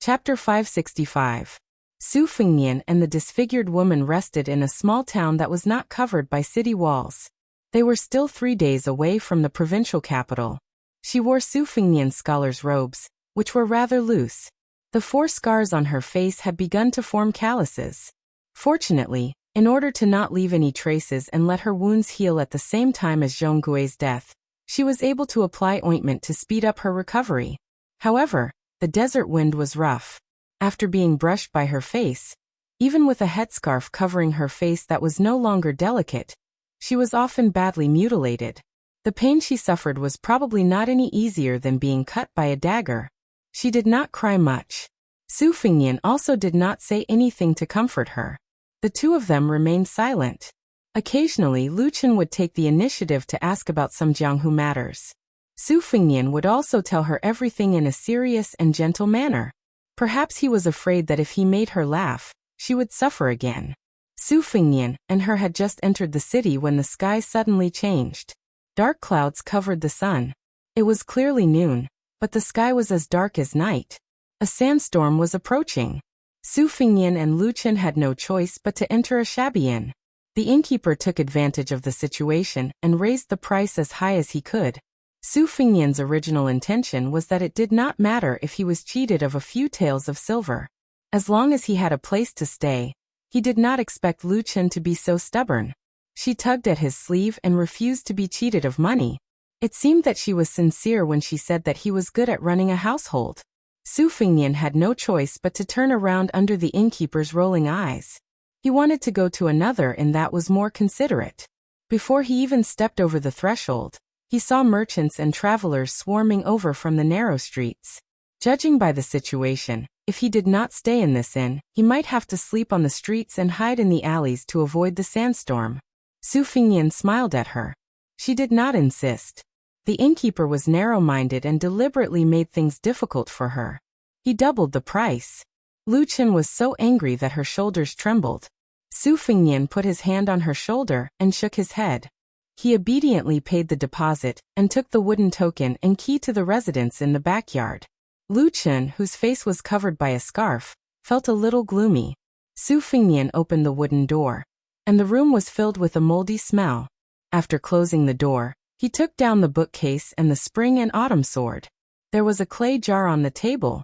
Chapter 565. Su Fengnian and the disfigured woman rested in a small town that was not covered by city walls. They were still 3 days away from the provincial capital. She wore Su Fengnian's scholar's robes, which were rather loose. The 4 scars on her face had begun to form calluses. Fortunately, in order to not leave any traces and let her wounds heal at the same time as Zhonggui's death, she was able to apply ointment to speed up her recovery. However, the desert wind was rough. After being brushed by her face, even with a headscarf covering her face that was no longer delicate, she was often badly mutilated. The pain she suffered was probably not any easier than being cut by a dagger. She did not cry much. Su Fengnian also did not say anything to comfort her. The 2 of them remained silent. Occasionally Lu Chen would take the initiative to ask about some Jianghu matters. Su Fengnian would also tell her everything in a serious and gentle manner. Perhaps he was afraid that if he made her laugh, she would suffer again. Su Fengnian and her had just entered the city when the sky suddenly changed. Dark clouds covered the sun. It was clearly noon, but the sky was as dark as night. A sandstorm was approaching. Su Fengnian and Lu Chen had no choice but to enter a shabby inn. The innkeeper took advantage of the situation and raised the price as high as he could. Su Fengnian's original intention was that it did not matter if he was cheated of a few taels of silver. As long as he had a place to stay, he did not expect Lu Chen to be so stubborn. She tugged at his sleeve and refused to be cheated of money. It seemed that she was sincere when she said that he was good at running a household. Su Fengnian had no choice but to turn around under the innkeeper's rolling eyes. He wanted to go to another inn that was more considerate. Before he even stepped over the threshold, he saw merchants and travelers swarming over from the narrow streets. Judging by the situation, if he did not stay in this inn, he might have to sleep on the streets and hide in the alleys to avoid the sandstorm. Su Fengnian smiled at her. She did not insist. The innkeeper was narrow-minded and deliberately made things difficult for her. He doubled the price. Lu Chen was so angry that her shoulders trembled. Su Fengnian put his hand on her shoulder and shook his head. He obediently paid the deposit and took the wooden token and key to the residence in the backyard. Lu Chen, whose face was covered by a scarf, felt a little gloomy. Su Fengnian opened the wooden door, and the room was filled with a moldy smell. After closing the door, he took down the bookcase and the spring and autumn sword. There was a clay jar on the table.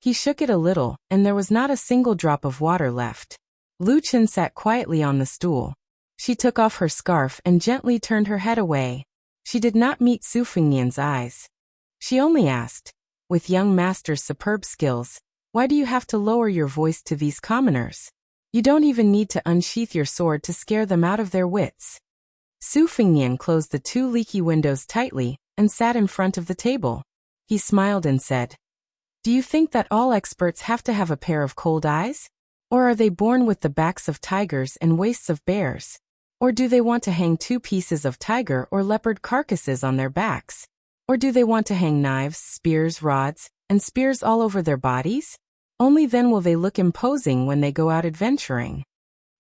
He shook it a little, and there was not a single drop of water left. Lu Chen sat quietly on the stool. She took off her scarf and gently turned her head away. She did not meet Su Fengnian's eyes. She only asked, "With young master's superb skills, why do you have to lower your voice to these commoners? You don't even need to unsheath your sword to scare them out of their wits." Su Fengnian closed the 2 leaky windows tightly and sat in front of the table. He smiled and said, "Do you think that all experts have to have a pair of cold eyes? Or are they born with the backs of tigers and waists of bears? Or do they want to hang 2 pieces of tiger or leopard carcasses on their backs? Or do they want to hang knives, spears, rods, and spears all over their bodies? Only then will they look imposing when they go out adventuring."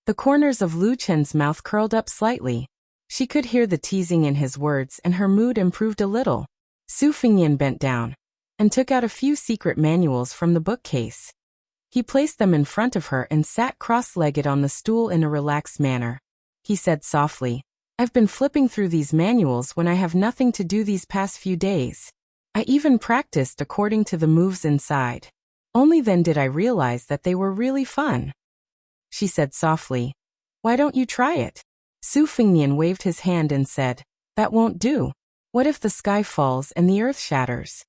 The corners of Lu Chen's mouth curled up slightly. She could hear the teasing in his words and her mood improved a little. Su Fengnian bent down and took out a few secret manuals from the bookcase. He placed them in front of her and sat cross-legged on the stool in a relaxed manner. He said softly, "I've been flipping through these manuals when I have nothing to do these past few days. I even practiced according to the moves inside. Only then did I realize that they were really fun." She said softly, "Why don't you try it?" Su Fengnian waved his hand and said, "That won't do. What if the sky falls and the earth shatters?"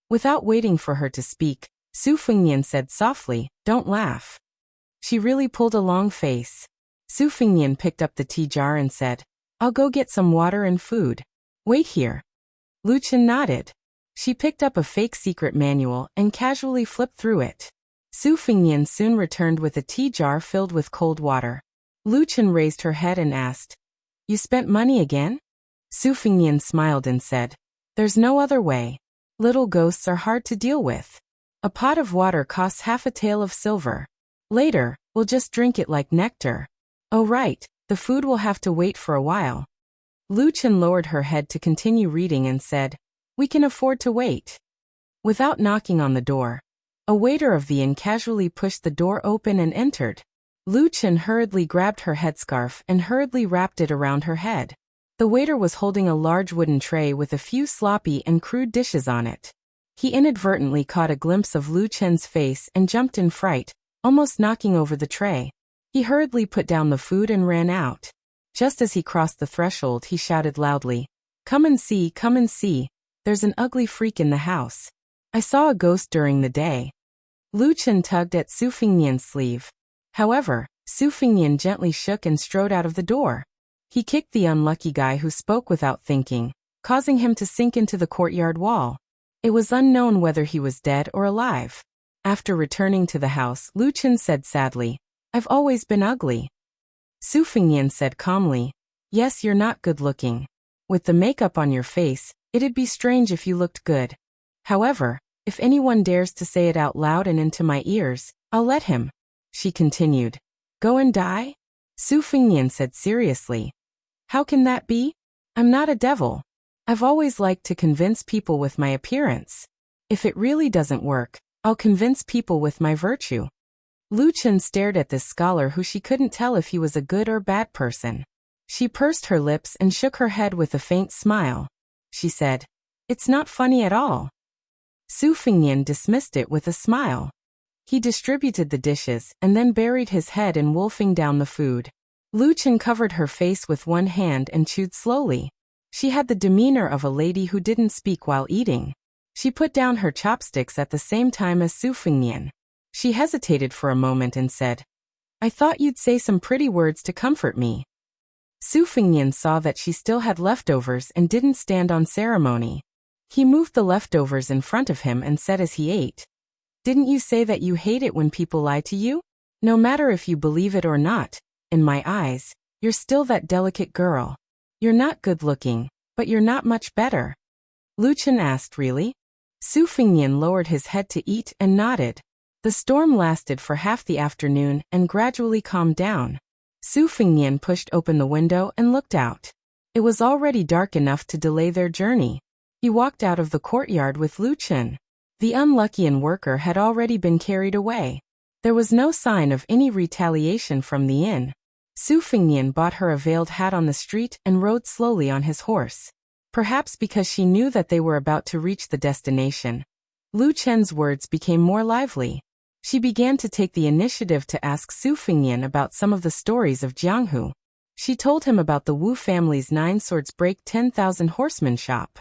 Without waiting for her to speak, Su Fengnian said softly, "Don't laugh." She really pulled a long face. Su Fengnian picked up the tea jar and said, "I'll go get some water and food. Wait here." Lu Chen nodded. She picked up a fake secret manual and casually flipped through it. Su Fengnian soon returned with a tea jar filled with cold water. Lu Chen raised her head and asked, "You spent money again?" Su Fengnian smiled and said, "There's no other way. Little ghosts are hard to deal with. A pot of water costs half a tael of silver. Later, we'll just drink it like nectar. Oh right, the food will have to wait for a while." Lu Chen lowered her head to continue reading and said, "We can afford to wait." Without knocking on the door, A waiter of the inn casually pushed the door open and entered. Lu Chen hurriedly grabbed her headscarf and hurriedly wrapped it around her head. The waiter was holding a large wooden tray with a few sloppy and crude dishes on it. He inadvertently caught a glimpse of Lu Chen's face and jumped in fright, almost knocking over the tray. He hurriedly put down the food and ran out. Just as he crossed the threshold, he shouted loudly, come and see, there's an ugly freak in the house. I saw a ghost during the day." Lu Chen tugged at Su Fingnian's sleeve. However, Su Fingnian gently shook and strode out of the door. He kicked the unlucky guy who spoke without thinking, causing him to sink into the courtyard wall. It was unknown whether he was dead or alive. After returning to the house, Lu Chen said sadly, "I've always been ugly." Su Fingnian said calmly, "Yes, you're not good looking. With the makeup on your face, it'd be strange if you looked good. However, if anyone dares to say it out loud and into my ears, I'll let him." She continued, "Go and die?" Su Fingnian said seriously, "How can that be? I'm not a devil. I've always liked to convince people with my appearance. If it really doesn't work, I'll convince people with my virtue." Lu Chen stared at this scholar who she couldn't tell if he was a good or bad person. She pursed her lips and shook her head with a faint smile. She said, "It's not funny at all." Su Fingnian dismissed it with a smile. He distributed the dishes and then buried his head in wolfing down the food. Lu Chen covered her face with one hand and chewed slowly. She had the demeanor of a lady who didn't speak while eating. She put down her chopsticks at the same time as Su Fingnian. She hesitated for a moment and said, "I thought you'd say some pretty words to comfort me." Su Fingnian saw that she still had leftovers and didn't stand on ceremony. He moved the leftovers in front of him and said as he ate, "Didn't you say that you hate it when people lie to you? No matter if you believe it or not, in my eyes, you're still that delicate girl. You're not good looking, but you're not much better." Lu Chen asked, "Really?" Su Fingnian lowered his head to eat and nodded. The storm lasted for half the afternoon and gradually calmed down. Su Fingnian pushed open the window and looked out. It was already dark enough to delay their journey. He walked out of the courtyard with Lu Chen. The unlucky inn worker had already been carried away. There was no sign of any retaliation from the inn. Su Fingnian bought her a veiled hat on the street and rode slowly on his horse. Perhaps because she knew that they were about to reach the destination, Lu Chen's words became more lively. She began to take the initiative to ask Su Fingnian about some of the stories of Jianghu. She told him about the Wu family's 9 swords break 10,000 horsemen shop.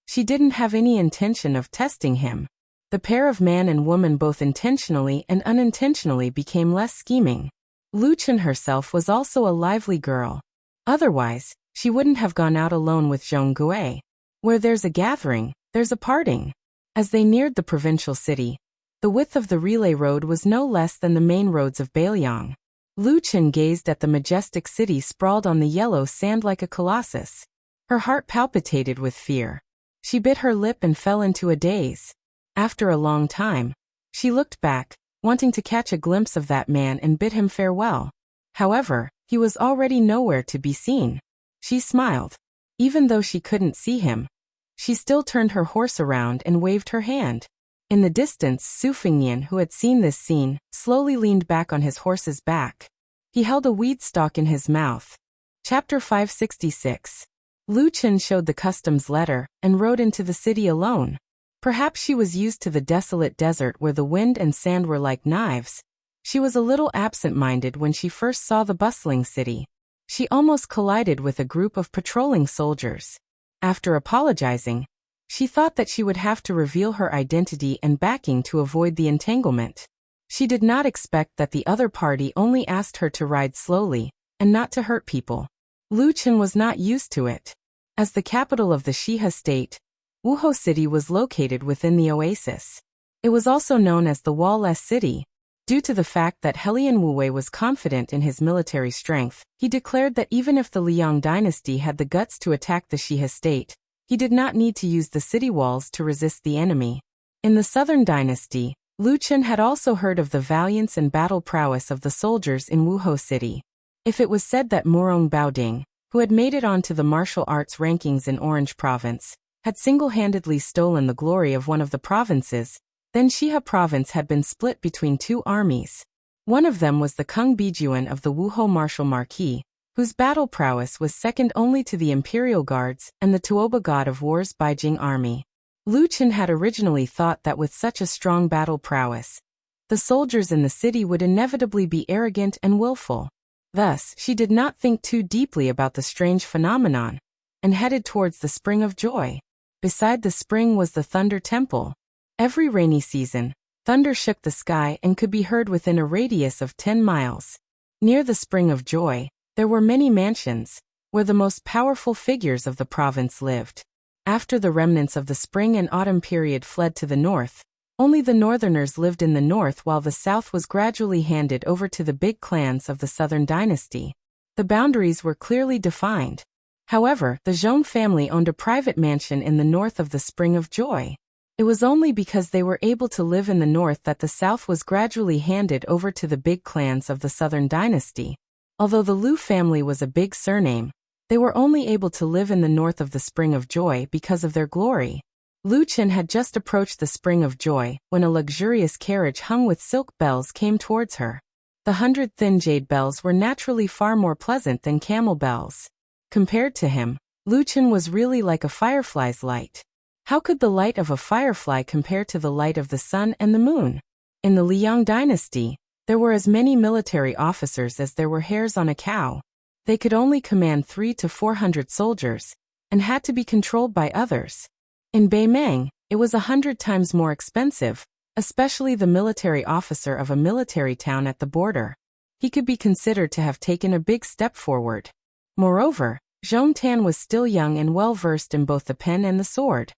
She didn't have any intention of testing him. The pair of man and woman both intentionally and unintentionally became less scheming. Lu Chen herself was also a lively girl. Otherwise, she wouldn't have gone out alone with Zhong Gui. Where there's a gathering, there's a parting. As they neared the provincial city, the width of the relay road was no less than the main roads of Beiliang. Lu Chen gazed at the majestic city sprawled on the yellow sand like a colossus. Her heart palpitated with fear. She bit her lip and fell into a daze. After a long time, she looked back, wanting to catch a glimpse of that man and bid him farewell. However, he was already nowhere to be seen. She smiled. Even though she couldn't see him, she still turned her horse around and waved her hand. In the distance, Su Fingnian, who had seen this scene, slowly leaned back on his horse's back. He held a weed stalk in his mouth. Chapter 566. Lu Chen showed the customs letter and rode into the city alone. Perhaps she was used to the desolate desert where the wind and sand were like knives. She was a little absent-minded when she first saw the bustling city. She almost collided with a group of patrolling soldiers. After apologizing, she thought that she would have to reveal her identity and backing to avoid the entanglement. She did not expect that the other party only asked her to ride slowly and not to hurt people. Lu Chen was not used to it. As the capital of the Shihe state, Wuhou City was located within the oasis. It was also known as the Wall-less City. Due to the fact that Helian Wuwei was confident in his military strength, he declared that even if the Liang dynasty had the guts to attack the Shihe state, he did not need to use the city walls to resist the enemy. In the southern dynasty, Lu Chen had also heard of the valiance and battle prowess of the soldiers in Wuhou City. If it was said that Murong Baoding, who had made it onto the martial arts rankings in Orange Province, had single-handedly stolen the glory of one of the provinces, Then Shiha province had been split between two armies. One of them was the Kung Bijuan of the Wuho martial marquis, whose battle prowess was second only to the Imperial Guards and the Tuoba God of War's Beijing army. Lu Chen had originally thought that with such a strong battle prowess, the soldiers in the city would inevitably be arrogant and willful. Thus, she did not think too deeply about the strange phenomenon, and headed towards the Spring of Joy. Beside the spring was the Thunder Temple. Every rainy season, thunder shook the sky and could be heard within a radius of 10 miles. Near the Spring of Joy, there were many mansions, where the most powerful figures of the province lived. After the remnants of the spring and autumn period fled to the north, only the northerners lived in the north while the south was gradually handed over to the big clans of the southern dynasty. The boundaries were clearly defined. However, the Zhong family owned a private mansion in the north of the Spring of Joy. It was only because they were able to live in the north that the south was gradually handed over to the big clans of the southern dynasty. Although the Lu family was a big surname, they were only able to live in the north of the Spring of Joy because of their glory. Lu Chen had just approached the Spring of Joy when a luxurious carriage hung with silk bells came towards her. The 100 thin jade bells were naturally far more pleasant than camel bells. Compared to him, Lu Chen was really like a firefly's light. How could the light of a firefly compare to the light of the sun and the moon? In the Liang dynasty, there were as many military officers as there were hairs on a cow. They could only command 300 to 400 soldiers, and had to be controlled by others. In Beimang, it was 100 times more expensive, especially the military officer of a military town at the border. He could be considered to have taken a big step forward. Moreover, Zhong Tan was still young and well-versed in both the pen and the sword.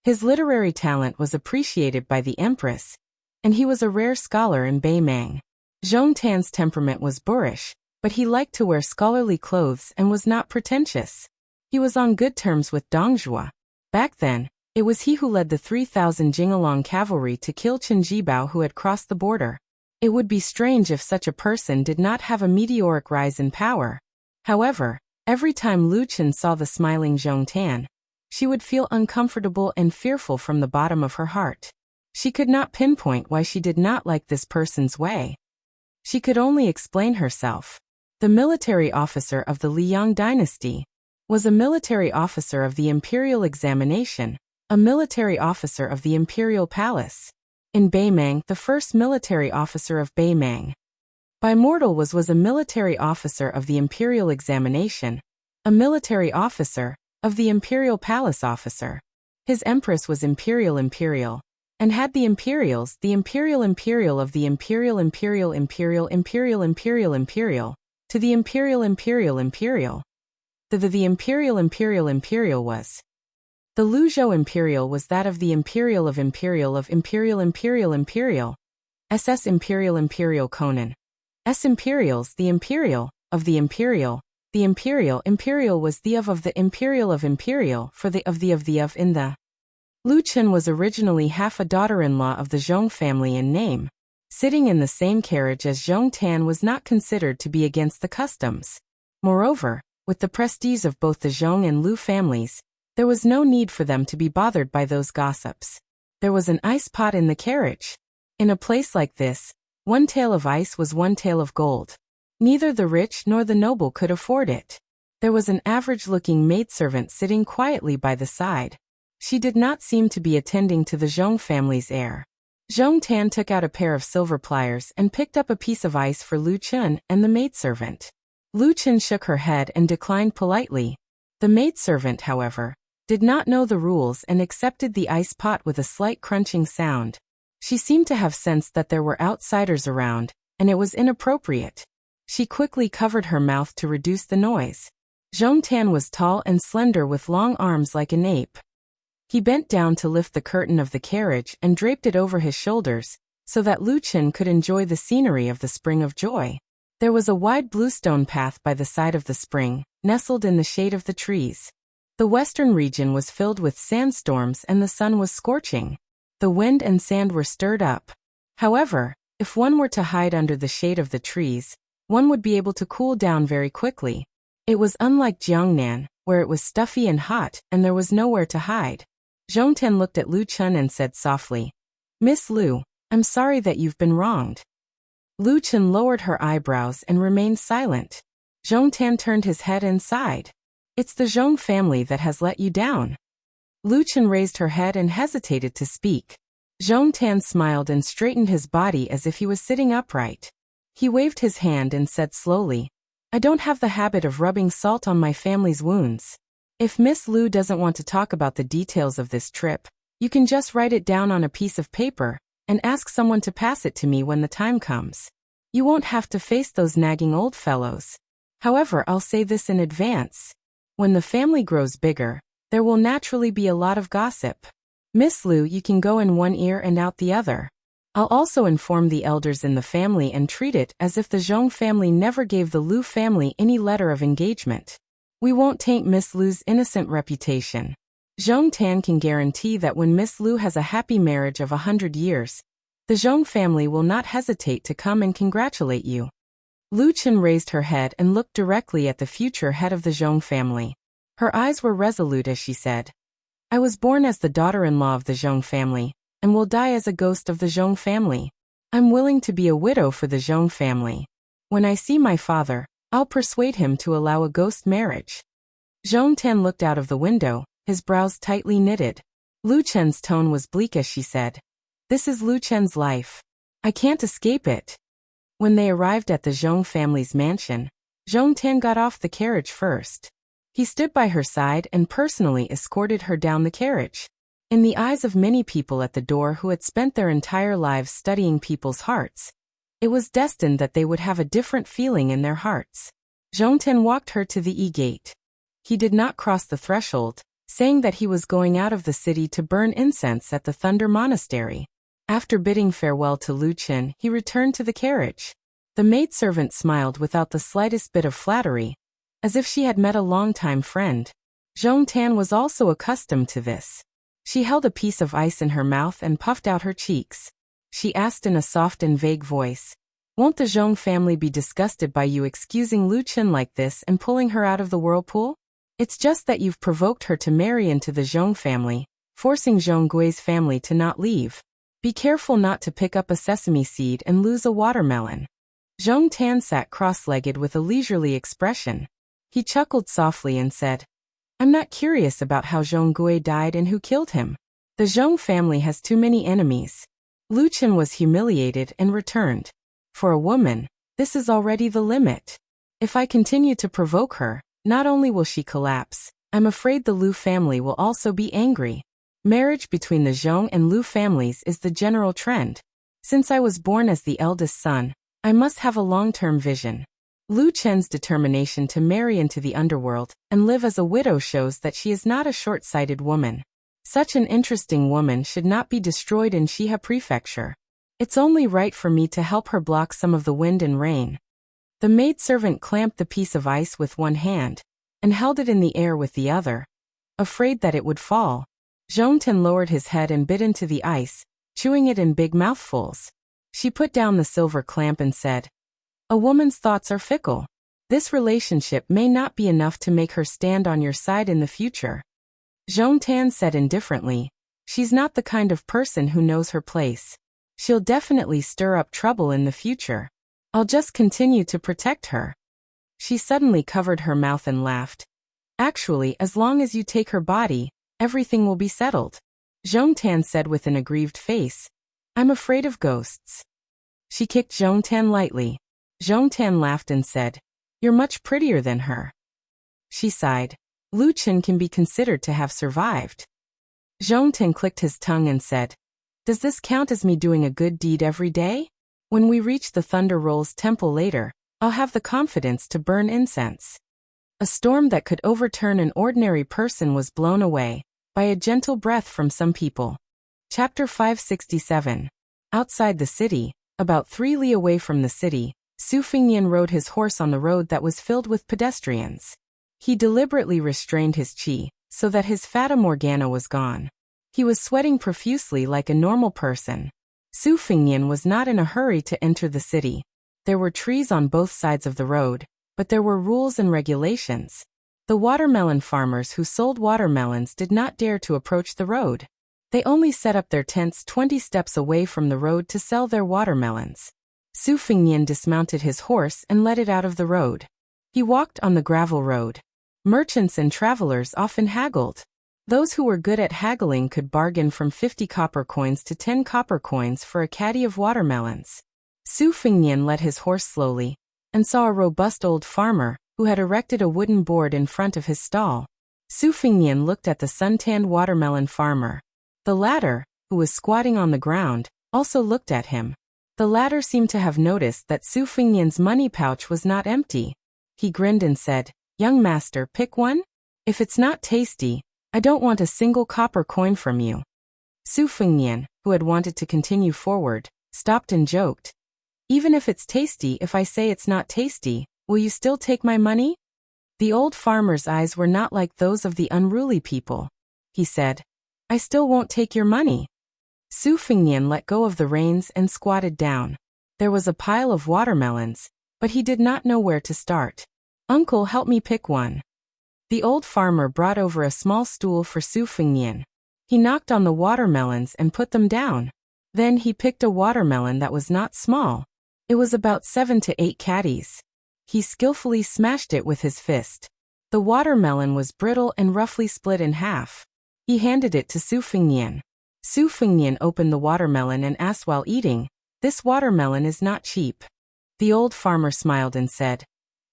His literary talent was appreciated by the empress, and he was a rare scholar in Beimang. Zhong Tan's temperament was boorish, but he liked to wear scholarly clothes and was not pretentious. He was on good terms with Dong Zhuo. Back then, it was he who led the 3,000 Jingalong cavalry to kill Chen Jibao who had crossed the border. It would be strange if such a person did not have a meteoric rise in power. However, every time Lu Chen saw the smiling Zhong Tan, she would feel uncomfortable and fearful from the bottom of her heart. She could not pinpoint why she did not like this person's way. She could only explain herself. The military officer of the Liang dynasty was a military officer of the imperial examination, a military officer of the imperial palace. In Beimang, the first military officer of Beimang. Bimortal was a military officer of the imperial examination, a military officer of the imperial palace officer. His empress was imperial, and had the imperials, the imperial of the imperial, to the imperial. The imperial was. The Luzhou imperial was that of the imperial, SS imperial Conan. S imperials, the imperial of the imperial. The imperial was the of the imperial for the of in the. Lu Chen was originally half a daughter-in-law of the Zhong family in name. Sitting in the same carriage as Zhong Tan was not considered to be against the customs. Moreover, with the prestige of both the Zhong and Lu families, there was no need for them to be bothered by those gossips. There was an ice pot in the carriage. In a place like this, one tael of ice was one tael of gold. Neither the rich nor the noble could afford it. There was an average-looking maidservant sitting quietly by the side. She did not seem to be attending to the Zhong family's heir. Zhong Tan took out a pair of silver pliers and picked up a piece of ice for Lu Chen and the maidservant. Lu Chen shook her head and declined politely. The maidservant, however, did not know the rules and accepted the ice pot with a slight crunching sound. She seemed to have sensed that there were outsiders around, and it was inappropriate. She quickly covered her mouth to reduce the noise. Zhong Tan was tall and slender with long arms like an ape. He bent down to lift the curtain of the carriage and draped it over his shoulders, so that Lu Chen could enjoy the scenery of the Spring of Joy. There was a wide bluestone path by the side of the spring, nestled in the shade of the trees. The western region was filled with sandstorms and the sun was scorching. The wind and sand were stirred up. However, if one were to hide under the shade of the trees, one would be able to cool down very quickly. It was unlike Jiangnan, where it was stuffy and hot and there was nowhere to hide. Zhong Tan looked at Lu Chen and said softly, Miss Lu, I'm sorry that you've been wronged. Lu Chen lowered her eyebrows and remained silent. Zhong Tan turned his head and sighed. It's the Zhong family that has let you down. Lu Chen raised her head and hesitated to speak. Zhong Tan smiled and straightened his body as if he was sitting upright. He waved his hand and said slowly, I don't have the habit of rubbing salt on my family's wounds. If Miss Lu doesn't want to talk about the details of this trip, you can just write it down on a piece of paper and ask someone to pass it to me when the time comes. You won't have to face those nagging old fellows. However, I'll say this in advance. When the family grows bigger, there will naturally be a lot of gossip. Miss Lu, you can go in one ear and out the other. I'll also inform the elders in the family and treat it as if the Zhong family never gave the Lu family any letter of engagement. We won't taint Miss Lu's innocent reputation. Zhong Tan can guarantee that when Miss Lu has a happy marriage of 100 years, the Zhong family will not hesitate to come and congratulate you. Lu Chen raised her head and looked directly at the future head of the Zhong family. Her eyes were resolute as she said, I was born as the daughter-in-law of the Zhong family, and will die as a ghost of the Zhong family. I'm willing to be a widow for the Zhong family. When I see my father, I'll persuade him to allow a ghost marriage. Zhong Tan looked out of the window, his brows tightly knitted. Lu Chen's tone was bleak as she said, This is Lu Chen's life. I can't escape it. When they arrived at the Zhong family's mansion, Zhong Tan got off the carriage first. He stood by her side and personally escorted her down the carriage. In the eyes of many people at the door who had spent their entire lives studying people's hearts, it was destined that they would have a different feeling in their hearts. Zhong Tan walked her to the E-gate. He did not cross the threshold, saying that he was going out of the city to burn incense at the Thunder Monastery. After bidding farewell to Lu Chen, he returned to the carriage. The maidservant smiled without the slightest bit of flattery, as if she had met a longtime friend. Zhong Tan was also accustomed to this. She held a piece of ice in her mouth and puffed out her cheeks. She asked in a soft and vague voice, Won't the Zhong family be disgusted by you excusing Lu Chen like this and pulling her out of the whirlpool? It's just that you've provoked her to marry into the Zhong family, forcing Zhong Gui's family to not leave. Be careful not to pick up a sesame seed and lose a watermelon. Zhong Tan sat cross-legged with a leisurely expression. He chuckled softly and said, I'm not curious about how Zhong Gui died and who killed him. The Zhong family has too many enemies. Lu Chen was humiliated and returned. For a woman, this is already the limit. If I continue to provoke her, not only will she collapse, I'm afraid the Lu family will also be angry. Marriage between the Zhong and Lu families is the general trend. Since I was born as the eldest son, I must have a long-term vision. Lu Chen's determination to marry into the underworld and live as a widow shows that she is not a short-sighted woman. Such an interesting woman should not be destroyed in Shihe Prefecture. It's only right for me to help her block some of the wind and rain. The maidservant clamped the piece of ice with one hand and held it in the air with the other, afraid that it would fall. Zhong Tan lowered his head and bit into the ice, chewing it in big mouthfuls. She put down the silver clamp and said, A woman's thoughts are fickle. This relationship may not be enough to make her stand on your side in the future. Zhong Tan said indifferently, She's not the kind of person who knows her place. She'll definitely stir up trouble in the future. I'll just continue to protect her. She suddenly covered her mouth and laughed. Actually, as long as you take her body, everything will be settled. Zhong Tan said with an aggrieved face, I'm afraid of ghosts. She kicked Zhong Tan lightly. Zhong Tan laughed and said, You're much prettier than her. She sighed. Lu Chen can be considered to have survived. Zhong Tan clicked his tongue and said, Does this count as me doing a good deed every day? When we reach the Thunder Rolls temple later, I'll have the confidence to burn incense. A storm that could overturn an ordinary person was blown away by a gentle breath from some people. Chapter 567. Outside the city, about 3 li away from the city, Su Fengnian rode his horse on the road that was filled with pedestrians. He deliberately restrained his qi, so that his fata morgana was gone. He was sweating profusely like a normal person. Su Fengnian was not in a hurry to enter the city. There were trees on both sides of the road, but there were rules and regulations. The watermelon farmers who sold watermelons did not dare to approach the road. They only set up their tents 20 steps away from the road to sell their watermelons. Su Fengnian dismounted his horse and led it out of the road. He walked on the gravel road. Merchants and travelers often haggled. Those who were good at haggling could bargain from 50 copper coins to 10 copper coins for a caddy of watermelons. Su Fengnian led his horse slowly and saw a robust old farmer who had erected a wooden board in front of his stall. Su Fengnian looked at the suntanned watermelon farmer. The latter, who was squatting on the ground, also looked at him. The latter seemed to have noticed that Su Fengnian's money pouch was not empty. He grinned and said, "Young master, pick one? If it's not tasty, I don't want a single copper coin from you." Su Fengnian, who had wanted to continue forward, stopped and joked, "Even if it's tasty, if I say it's not tasty, will you still take my money?" The old farmer's eyes were not like those of the unruly people. He said, "I still won't take your money." Su Fengnian let go of the reins and squatted down. There was a pile of watermelons, but he did not know where to start. "Uncle, help me pick one." The old farmer brought over a small stool for Su Fengnian. He knocked on the watermelons and put them down. Then he picked a watermelon that was not small. It was about 7 to 8 caddies. He skillfully smashed it with his fist. The watermelon was brittle and roughly split in half. He handed it to Su Fengnian. Su Fengnian opened the watermelon and asked while eating, "This watermelon is not cheap." The old farmer smiled and said,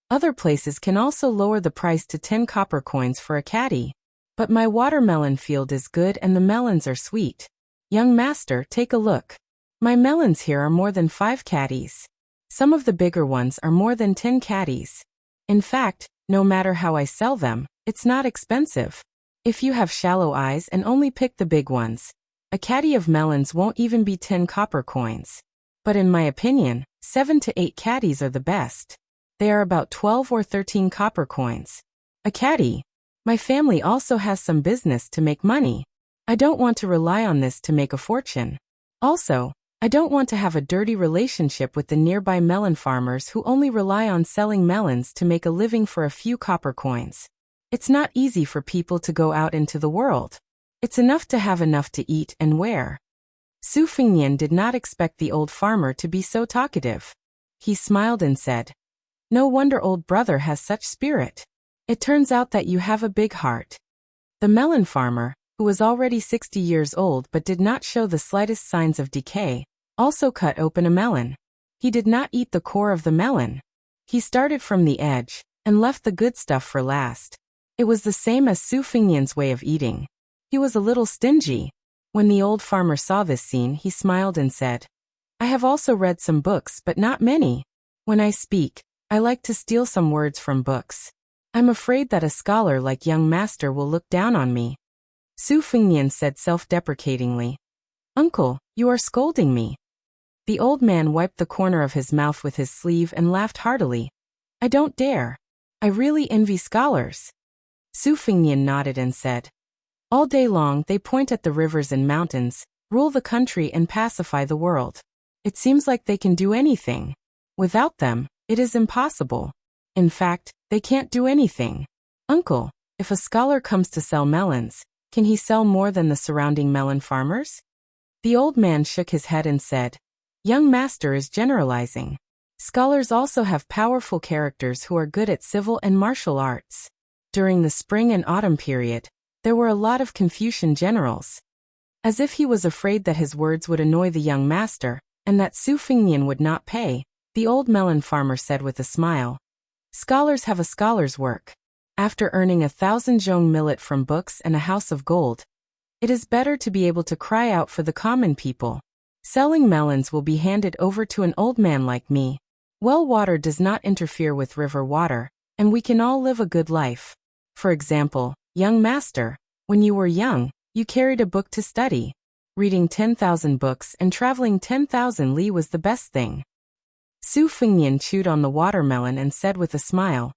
"Other places can also lower the price to 10 copper coins for a caddy. But my watermelon field is good and the melons are sweet. Young master, take a look. My melons here are more than 5 caddies. Some of the bigger ones are more than 10 caddies. In fact, no matter how I sell them, it's not expensive. If you have shallow eyes and only pick the big ones, a caddy of melons won't even be 10 copper coins. But in my opinion, 7 to 8 caddies are the best. They are about 12 or 13 copper coins. A caddy. My family also has some business to make money. I don't want to rely on this to make a fortune. Also, I don't want to have a dirty relationship with the nearby melon farmers who only rely on selling melons to make a living for a few copper coins. It's not easy for people to go out into the world. It's enough to have enough to eat and wear." Su Fengnian did not expect the old farmer to be so talkative. He smiled and said, "No wonder old brother has such spirit. It turns out that you have a big heart." The melon farmer, who was already 60 years old but did not show the slightest signs of decay, also cut open a melon. He did not eat the core of the melon. He started from the edge and left the good stuff for last. It was the same as Su Fengnian's way of eating. He was a little stingy. When the old farmer saw this scene, he smiled and said, "I have also read some books, but not many. When I speak, I like to steal some words from books. I'm afraid that a scholar like young master will look down on me." Su Fengnian said self-deprecatingly, "Uncle, you are scolding me." The old man wiped the corner of his mouth with his sleeve and laughed heartily. "I don't dare. I really envy scholars." Su Fengnian nodded and said, "All day long they point at the rivers and mountains, rule the country and pacify the world. It seems like they can do anything. Without them, it is impossible. In fact, they can't do anything. Uncle, if a scholar comes to sell melons, can he sell more than the surrounding melon farmers?" The old man shook his head and said, "Young master is generalizing. Scholars also have powerful characters who are good at civil and martial arts. During the spring and autumn period, there were a lot of Confucian generals." As if he was afraid that his words would annoy the young master, and that Su Fengnian would not pay, the old melon farmer said with a smile, "Scholars have a scholar's work. After earning 1,000 zhong millet from books and a house of gold, it is better to be able to cry out for the common people. Selling melons will be handed over to an old man like me. Well water does not interfere with river water, and we can all live a good life. For example, young master, when you were young, you carried a book to study. Reading 10,000 books and traveling 10,000 li was the best thing." Su Fengnian chewed on the watermelon and said with a smile,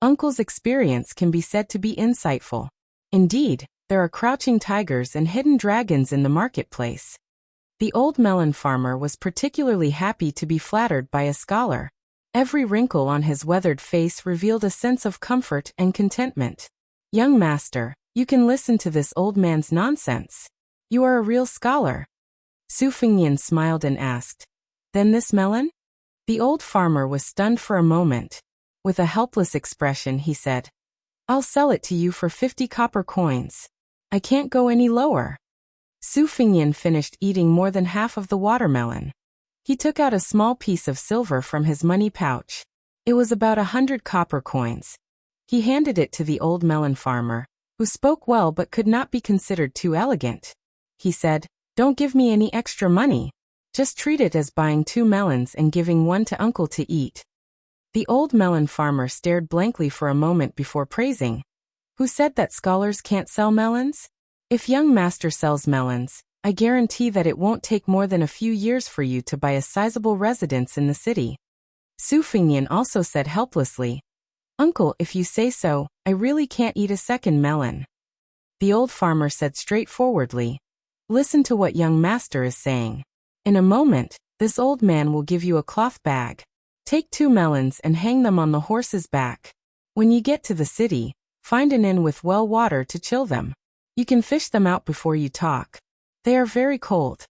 "Uncle's experience can be said to be insightful. Indeed, there are crouching tigers and hidden dragons in the marketplace." The old melon farmer was particularly happy to be flattered by a scholar. Every wrinkle on his weathered face revealed a sense of comfort and contentment. "Young master, you can listen to this old man's nonsense. You are a real scholar. Su Fengnian smiled and asked, Then this melon? The old farmer was stunned for a moment. With a helpless expression, he said, I'll sell it to you for 50 copper coins. I can't go any lower. Su Fengnian finished eating more than half of the watermelon. He took out a small piece of silver from his money pouch. It was about 100 copper coins. He handed it to the old melon farmer, who spoke well but could not be considered too elegant. He said, Don't give me any extra money. Just treat it as buying 2 melons and giving one to uncle to eat. The old melon farmer stared blankly for a moment before praising. Who said that scholars can't sell melons? If young master sells melons, I guarantee that it won't take more than a few years for you to buy a sizable residence in the city. Su Fengnian also said helplessly, Uncle, if you say so, I really can't eat a second melon. The old farmer said straightforwardly, Listen to what young master is saying. In a moment, this old man will give you a cloth bag. Take 2 melons and hang them on the horse's back. When you get to the city, find an inn with well water to chill them. You can fish them out before you talk. They are very cold.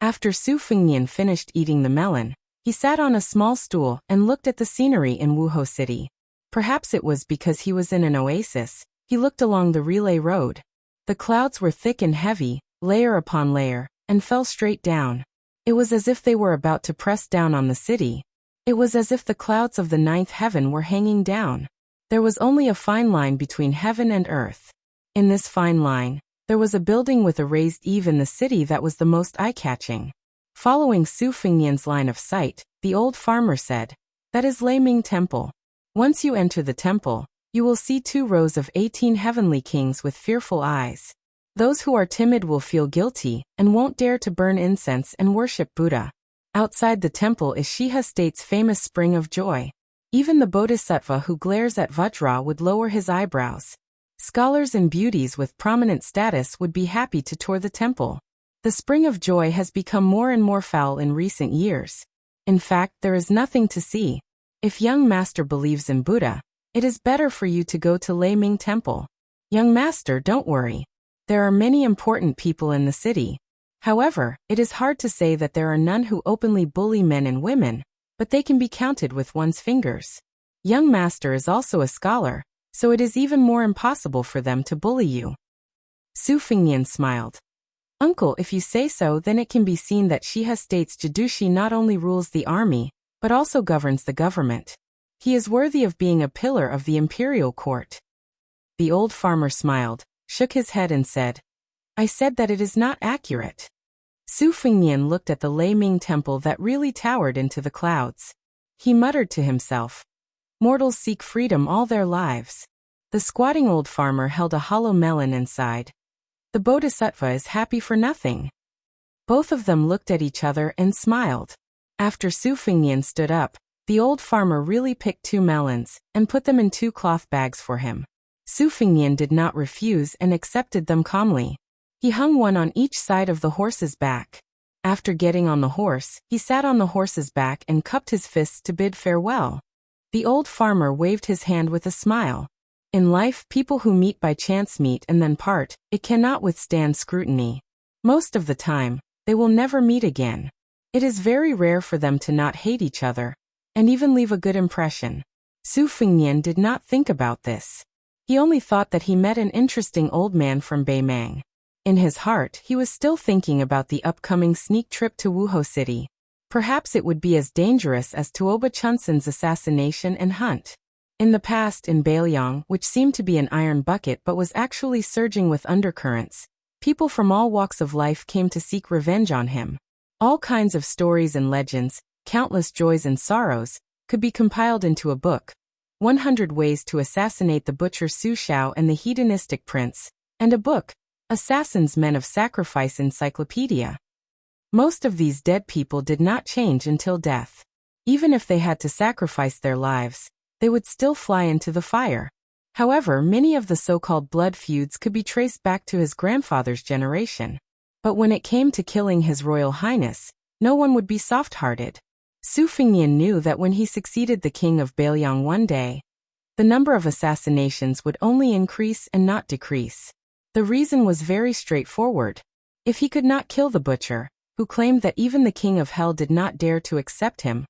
After Su Fengnian finished eating the melon, he sat on a small stool and looked at the scenery in Wuhou City. Perhaps it was because he was in an oasis. He looked along the relay road. The clouds were thick and heavy, layer upon layer, and fell straight down. It was as if they were about to press down on the city. It was as if the clouds of the 9th heaven were hanging down. There was only a fine line between heaven and earth. In this fine line, there was a building with a raised eave in the city that was the most eye-catching. Following Su Fengnian's line of sight, the old farmer said, That is Leiming Temple. Once you enter the temple, you will see 2 rows of 18 heavenly kings with fearful eyes. Those who are timid will feel guilty and won't dare to burn incense and worship Buddha. Outside the temple is Shiha State's famous spring of joy. Even the bodhisattva who glares at Vajra would lower his eyebrows. Scholars and beauties with prominent status would be happy to tour the temple. The spring of joy has become more and more foul in recent years. In fact, there is nothing to see. If young master believes in Buddha, it is better for you to go to Leiming Temple. Young master, don't worry. There are many important people in the city. However, it is hard to say that there are none who openly bully men and women, but they can be counted with one's fingers. Young master is also a scholar, so it is even more impossible for them to bully you. Su Fengnian smiled. Uncle, if you say so, then it can be seen that Shiha State's Jidushi not only rules the army, but also governs the government. He is worthy of being a pillar of the imperial court. The old farmer smiled, shook his head and said, I said that it is not accurate. Su Fengnian looked at the Leiming Temple that really towered into the clouds. He muttered to himself, Mortals seek freedom all their lives. The squatting old farmer held a hollow melon and sighed. The bodhisattva is happy for nothing. Both of them looked at each other and smiled. After Su Fengnian stood up, the old farmer really picked 2 melons and put them in 2 cloth bags for him. Su Fengnian did not refuse and accepted them calmly. He hung one on each side of the horse's back. After getting on the horse, he sat on the horse's back and cupped his fists to bid farewell. The old farmer waved his hand with a smile. In life, people who meet by chance meet and then part. It cannot withstand scrutiny. Most of the time, they will never meet again. It is very rare for them to not hate each other, and even leave a good impression. Su Fengnian did not think about this. He only thought that he met an interesting old man from Beimang. In his heart, he was still thinking about the upcoming sneak trip to Wuhou City. Perhaps it would be as dangerous as Tuoba Chunsen's assassination and hunt. In the past in Beiliang, which seemed to be an iron bucket but was actually surging with undercurrents, people from all walks of life came to seek revenge on him. All kinds of stories and legends, countless joys and sorrows, could be compiled into a book. 100 Ways to Assassinate the Butcher Su Xiao and the Hedonistic Prince, and a book, Assassin's Men of Sacrifice Encyclopedia. Most of these dead people did not change until death. Even if they had to sacrifice their lives, they would still fly into the fire. However, many of the so-called blood feuds could be traced back to his grandfather's generation. But when it came to killing His Royal Highness, no one would be soft-hearted. Su Fengnian knew that when he succeeded the king of Beiliang one day, the number of assassinations would only increase and not decrease. The reason was very straightforward. If he could not kill the butcher, who claimed that even the king of hell did not dare to accept him,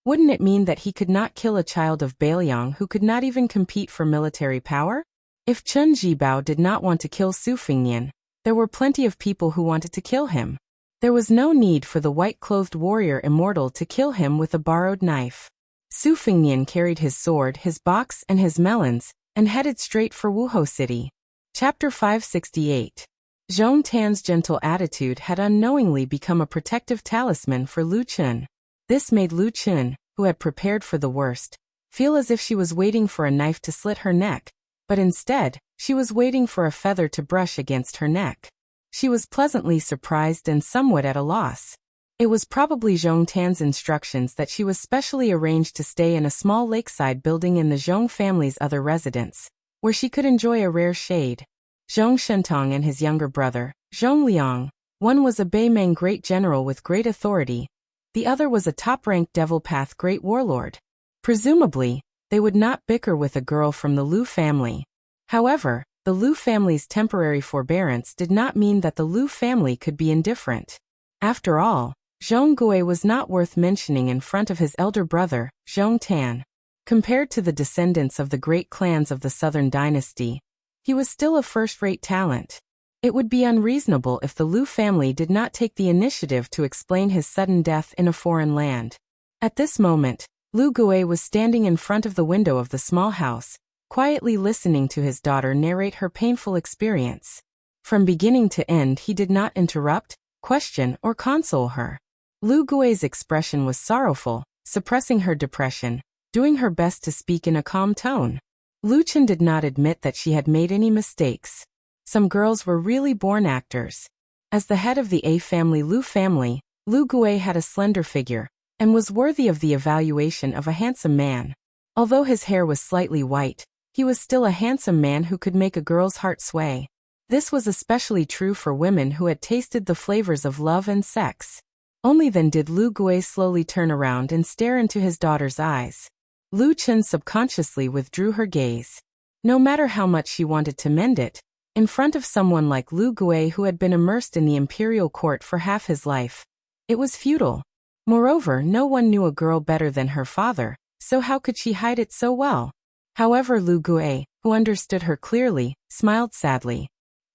wouldn't it mean that he could not kill a child of Baelyang who could not even compete for military power? If Chun Jibao did not want to kill Su Fengnian, there were plenty of people who wanted to kill him. There was no need for the white-clothed warrior immortal to kill him with a borrowed knife. Su Fengnian carried his sword, his box, and his melons, and headed straight for Wuhou City. Chapter 568. Zhong Tan's gentle attitude had unknowingly become a protective talisman for Lu Chun. This made Lu Chun, who had prepared for the worst, feel as if she was waiting for a knife to slit her neck, but instead, she was waiting for a feather to brush against her neck. She was pleasantly surprised and somewhat at a loss. It was probably Zhong Tan's instructions that she was specially arranged to stay in a small lakeside building in the Zhong family's other residence, where she could enjoy a rare shade. Zhong Shentong and his younger brother, Zhong Liang, one was a Beimeng great general with great authority, the other was a top-ranked Devil Path great warlord. Presumably, they would not bicker with a girl from the Lu family. However, the Lu family's temporary forbearance did not mean that the Lu family could be indifferent. After all, Zhong Gui was not worth mentioning in front of his elder brother, Zhong Tan. Compared to the descendants of the great clans of the Southern Dynasty, he was still a first-rate talent. It would be unreasonable if the Lu family did not take the initiative to explain his sudden death in a foreign land. At this moment, Lu Gui was standing in front of the window of the small house, quietly listening to his daughter narrate her painful experience. From beginning to end he did not interrupt, question, or console her. Lu Gui's expression was sorrowful, suppressing her depression, doing her best to speak in a calm tone. Lu Chun did not admit that she had made any mistakes. Some girls were really born actors. As the head of the A family Lu family, Lu Gui had a slender figure, and was worthy of the evaluation of a handsome man. Although his hair was slightly white, he was still a handsome man who could make a girl's heart sway. This was especially true for women who had tasted the flavors of love and sex. Only then did Lu Gui slowly turn around and stare into his daughter's eyes. Lu Chun subconsciously withdrew her gaze. No matter how much she wanted to mend it, in front of someone like Lu Gui who had been immersed in the imperial court for half his life, it was futile. Moreover, no one knew a girl better than her father, so how could she hide it so well? However, Lu Gui, who understood her clearly, smiled sadly.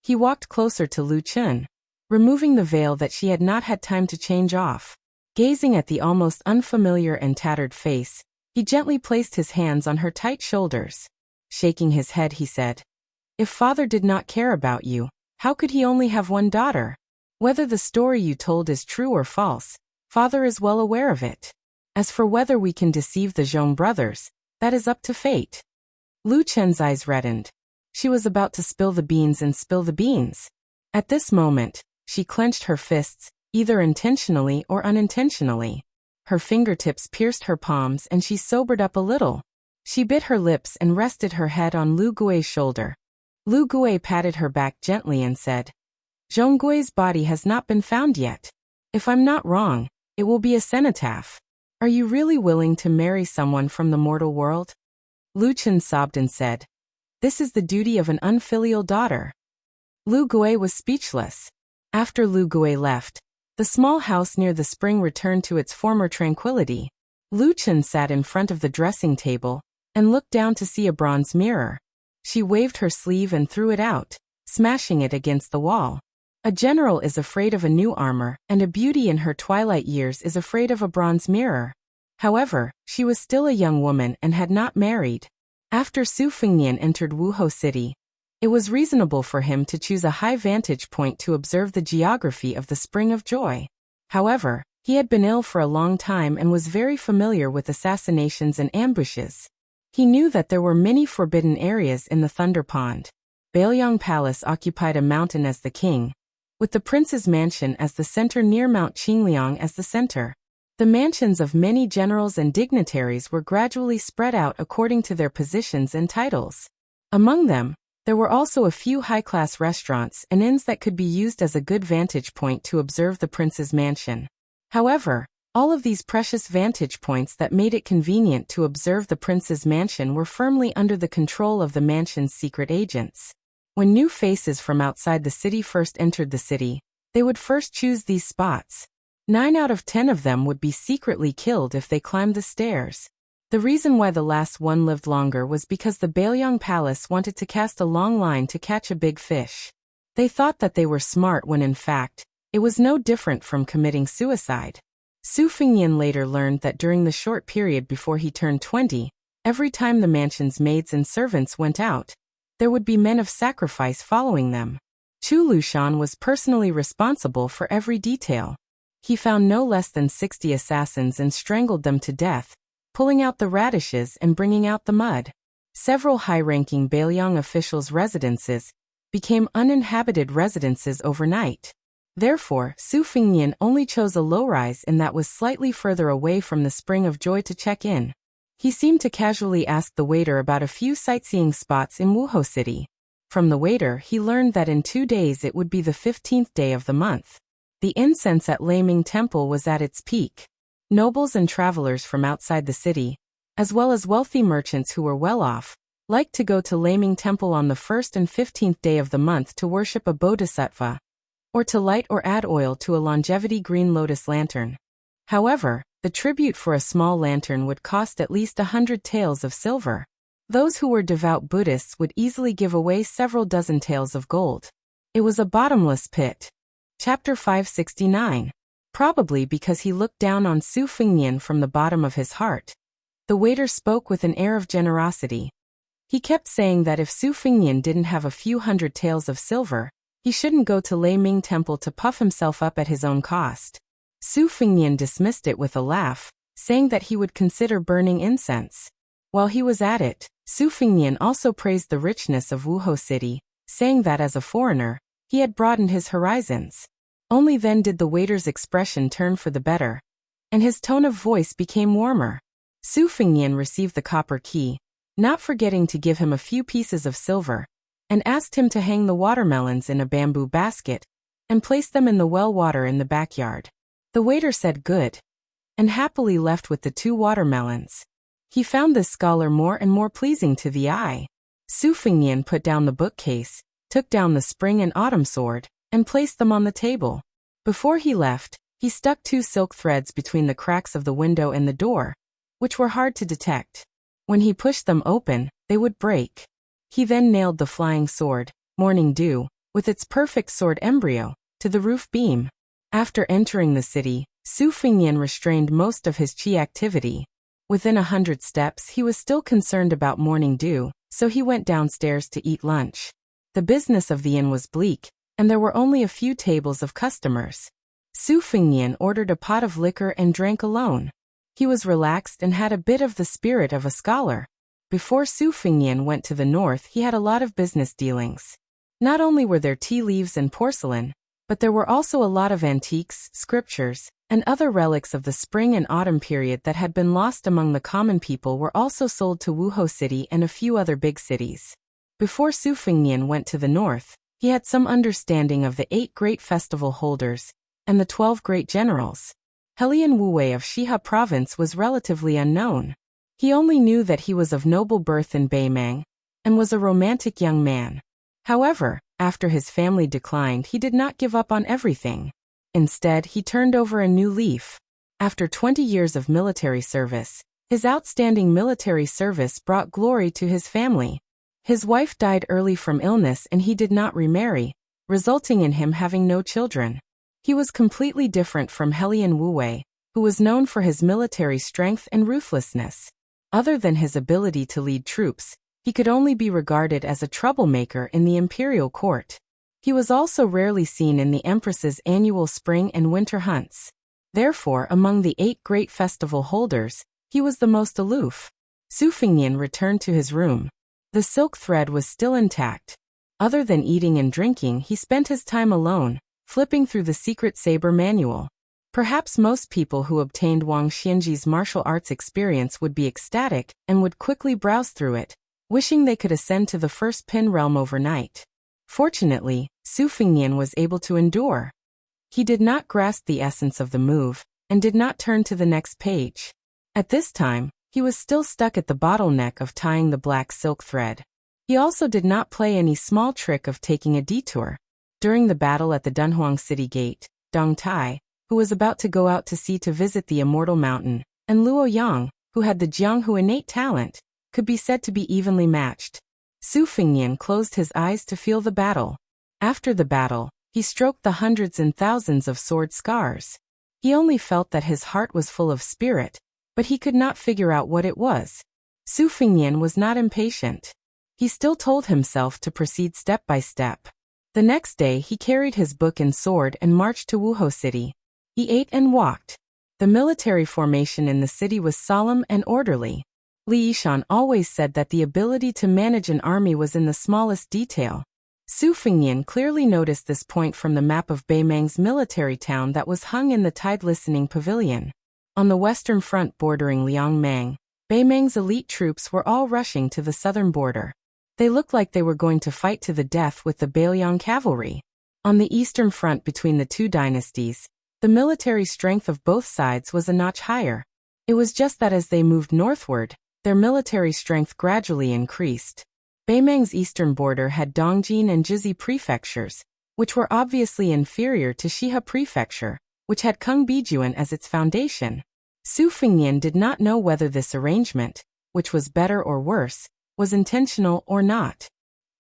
He walked closer to Lu Chun, removing the veil that she had not had time to change off. Gazing at the almost unfamiliar and tattered face, he gently placed his hands on her tight shoulders. Shaking his head, he said, "If father did not care about you, how could he only have one daughter? Whether the story you told is true or false, father is well aware of it. As for whether we can deceive the Zhong brothers, that is up to fate." Lu Chen's eyes reddened. She was about to spill the beans and spill the beans. At this moment, she clenched her fists, either intentionally or unintentionally. Her fingertips pierced her palms and she sobered up a little. She bit her lips and rested her head on Lu Gui's shoulder. Lu Gui patted her back gently and said, "Zhong Gui's body has not been found yet. If I'm not wrong, it will be a cenotaph. Are you really willing to marry someone from the mortal world?" Lu Chun sobbed and said, "This is the duty of an unfilial daughter." Lu Gui was speechless. After Lu Gui left, the small house near the spring returned to its former tranquility. Lu Chun sat in front of the dressing table and looked down to see a bronze mirror. She waved her sleeve and threw it out, smashing it against the wall. A general is afraid of a new armor, and a beauty in her twilight years is afraid of a bronze mirror. However, she was still a young woman and had not married. After Su Fengnian entered Wuhou City, it was reasonable for him to choose a high vantage point to observe the geography of the Spring of Joy. However, he had been ill for a long time and was very familiar with assassinations and ambushes. He knew that there were many forbidden areas in the Thunder Pond. Baelyang Palace occupied a mountain as the king, with the prince's mansion as the center near Mount Qingliang as the center. The mansions of many generals and dignitaries were gradually spread out according to their positions and titles. Among them, there were also a few high-class restaurants and inns that could be used as a good vantage point to observe the prince's mansion. However, all of these precious vantage points that made it convenient to observe the prince's mansion were firmly under the control of the mansion's secret agents. When new faces from outside the city first entered the city, They would first choose these spots. 9 out of 10 of them would be secretly killed if they climbed the stairs. The reason why the last one lived longer was because the Baelyang Palace wanted to cast a long line to catch a big fish. They thought that they were smart when in fact, it was no different from committing suicide. Su Fengnian later learned that during the short period before he turned 20, every time the mansion's maids and servants went out, there would be men of sacrifice following them. Chu Lushan was personally responsible for every detail. He found no less than 60 assassins and strangled them to death, pulling out the radishes and bringing out the mud. Several high-ranking Baelyang officials' residences became uninhabited residences overnight. Therefore, Su Fengnian only chose a low-rise inn that was slightly further away from the Spring of Joy to check in. He seemed to casually ask the waiter about a few sightseeing spots in Wuhou City. From the waiter, he learned that in 2 days it would be the 15th day of the month. The incense at Laming Temple was at its peak. Nobles and travelers from outside the city, as well as wealthy merchants who were well off, liked to go to Laming Temple on the 1st and 15th day of the month to worship a bodhisattva, or to light or add oil to a longevity green lotus lantern. However, the tribute for a small lantern would cost at least 100 taels of silver. Those who were devout Buddhists would easily give away several dozen taels of gold. It was a bottomless pit. Chapter 569. Probably because he looked down on Su Fengnian from the bottom of his heart. The waiter spoke with an air of generosity. He kept saying that if Su Fengnian didn't have a few hundred taels of silver, he shouldn't go to Lei Ming Temple to puff himself up at his own cost. Su Fengnian dismissed it with a laugh, saying that he would consider burning incense. While he was at it, Su Fengnian also praised the richness of Wuhou City, saying that as a foreigner, he had broadened his horizons. Only then did the waiter's expression turn for the better, and his tone of voice became warmer. Su Fengnian received the copper key, not forgetting to give him a few pieces of silver, and asked him to hang the watermelons in a bamboo basket and place them in the well water in the backyard. The waiter said good, and happily left with the 2 watermelons. He found this scholar more and more pleasing to the eye. Su Fengnian put down the bookcase, took down the spring and autumn sword, and placed them on the table. Before he left, he stuck 2 silk threads between the cracks of the window and the door, which were hard to detect. When he pushed them open, they would break. He then nailed the flying sword, Morning Dew, with its perfect sword embryo, to the roof beam. After entering the city, Su Fengnian restrained most of his qi activity. Within 100 steps he was still concerned about Morning Dew, so he went downstairs to eat lunch. The business of the inn was bleak, and there were only a few tables of customers. Su Fengnian ordered a pot of liquor and drank alone. He was relaxed and had a bit of the spirit of a scholar. Before Su Fengnian went to the north, he had a lot of business dealings. Not only were there tea leaves and porcelain, but there were also a lot of antiques, scriptures, and other relics of the spring and autumn period that had been lost among the common people were also sold to Wuhou City and a few other big cities. Before Su Fengnian went to the north, he had some understanding of the 8 great festival holders and the 12 great generals. Helian Wuwei of Shihe province was relatively unknown. He only knew that he was of noble birth in Beimang and was a romantic young man. However, after his family declined, he did not give up on everything. Instead, he turned over a new leaf. After 20 years of military service, his outstanding military service brought glory to his family. His wife died early from illness and he did not remarry, resulting in him having no children. He was completely different from Helian Wuwei, who was known for his military strength and ruthlessness. Other than his ability to lead troops, he could only be regarded as a troublemaker in the imperial court. He was also rarely seen in the Empress's annual spring and winter hunts. Therefore, among the 8 great festival holders, he was the most aloof. Su Fengnian returned to his room. The silk thread was still intact. Other than eating and drinking, he spent his time alone, flipping through the secret saber manual. Perhaps most people who obtained Wang Xianji's martial arts experience would be ecstatic and would quickly browse through it, wishing they could ascend to the first pin realm overnight. Fortunately, Su Fengnian was able to endure. He did not grasp the essence of the move, and did not turn to the next page. At this time, he was still stuck at the bottleneck of tying the black silk thread. He also did not play any small trick of taking a detour. During the battle at the Dunhuang city gate, Dong Tai, who was about to go out to sea to visit the immortal mountain, and Luo Yang, who had the Jianghu innate talent, could be said to be evenly matched. Su Fengnian closed his eyes to feel the battle. After the battle, he stroked the hundreds and thousands of sword scars. He only felt that his heart was full of spirit, but he could not figure out what it was. Su Fengnian was not impatient. He still told himself to proceed step by step. The next day he carried his book and sword and marched to Wuhou City. He ate and walked. The military formation in the city was solemn and orderly. Li Yishan always said that the ability to manage an army was in the smallest detail. Su Fengnian clearly noticed this point from the map of Beimang's military town that was hung in the Tide Listening Pavilion. On the western front bordering Liangmang, Beimang's elite troops were all rushing to the southern border. They looked like they were going to fight to the death with the Bailiang cavalry. On the eastern front between the two dynasties, the military strength of both sides was a notch higher. It was just that as they moved northward, their military strength gradually increased. Beimang's eastern border had Dongjin and Jizhi prefectures, which were obviously inferior to Shihe Prefecture, which had Kungbijuan as its foundation. Su Fengnian did not know whether this arrangement, which was better or worse, was intentional or not.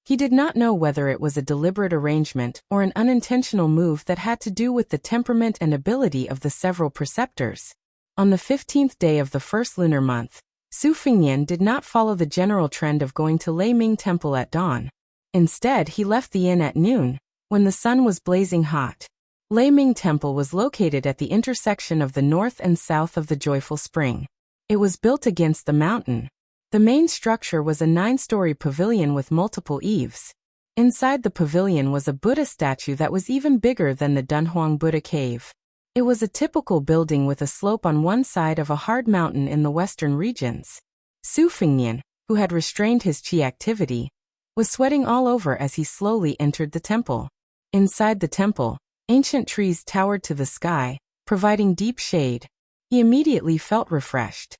He did not know whether it was a deliberate arrangement or an unintentional move that had to do with the temperament and ability of the several preceptors. On the 15th day of the first lunar month, Su Fengnian did not follow the general trend of going to Lei Ming Temple at dawn. Instead, he left the inn at noon, when the sun was blazing hot. Lei Ming Temple was located at the intersection of the north and south of the Joyful Spring. It was built against the mountain. The main structure was a 9-story pavilion with multiple eaves. Inside the pavilion was a Buddha statue that was even bigger than the Dunhuang Buddha cave. It was a typical building with a slope on one side of a hard mountain in the western regions. Su Fengnian, who had restrained his qi activity, was sweating all over as he slowly entered the temple. Inside the temple, ancient trees towered to the sky, providing deep shade. He immediately felt refreshed.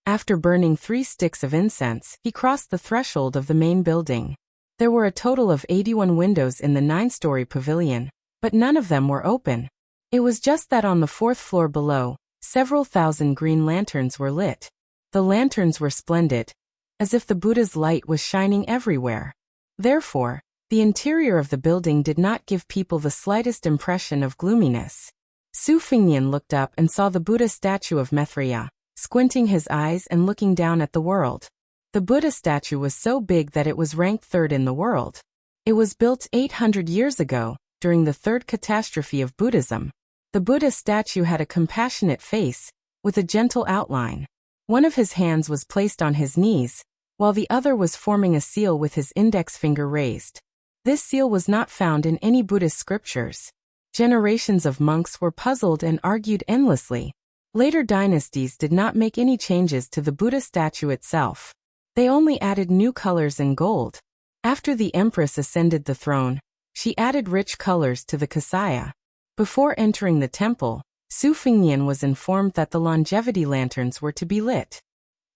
After burning 3 sticks of incense, he crossed the threshold of the main building. There were a total of 81 windows in the 9-story pavilion, but none of them were open. It was just that on the 4th floor below, several thousand green lanterns were lit. The lanterns were splendid, as if the Buddha's light was shining everywhere. Therefore, the interior of the building did not give people the slightest impression of gloominess. Su Fengnian looked up and saw the Buddha statue of Maitreya, squinting his eyes and looking down at the world. The Buddha statue was so big that it was ranked 3rd in the world. It was built 800 years ago, during the 3rd catastrophe of Buddhism. The Buddha statue had a compassionate face, with a gentle outline. One of his hands was placed on his knees, while the other was forming a seal with his index finger raised. This seal was not found in any Buddhist scriptures. Generations of monks were puzzled and argued endlessly. Later dynasties did not make any changes to the Buddha statue itself. They only added new colors and gold. After the empress ascended the throne, she added rich colors to the kasaya. Before entering the temple, Su Fengnian was informed that the longevity lanterns were to be lit.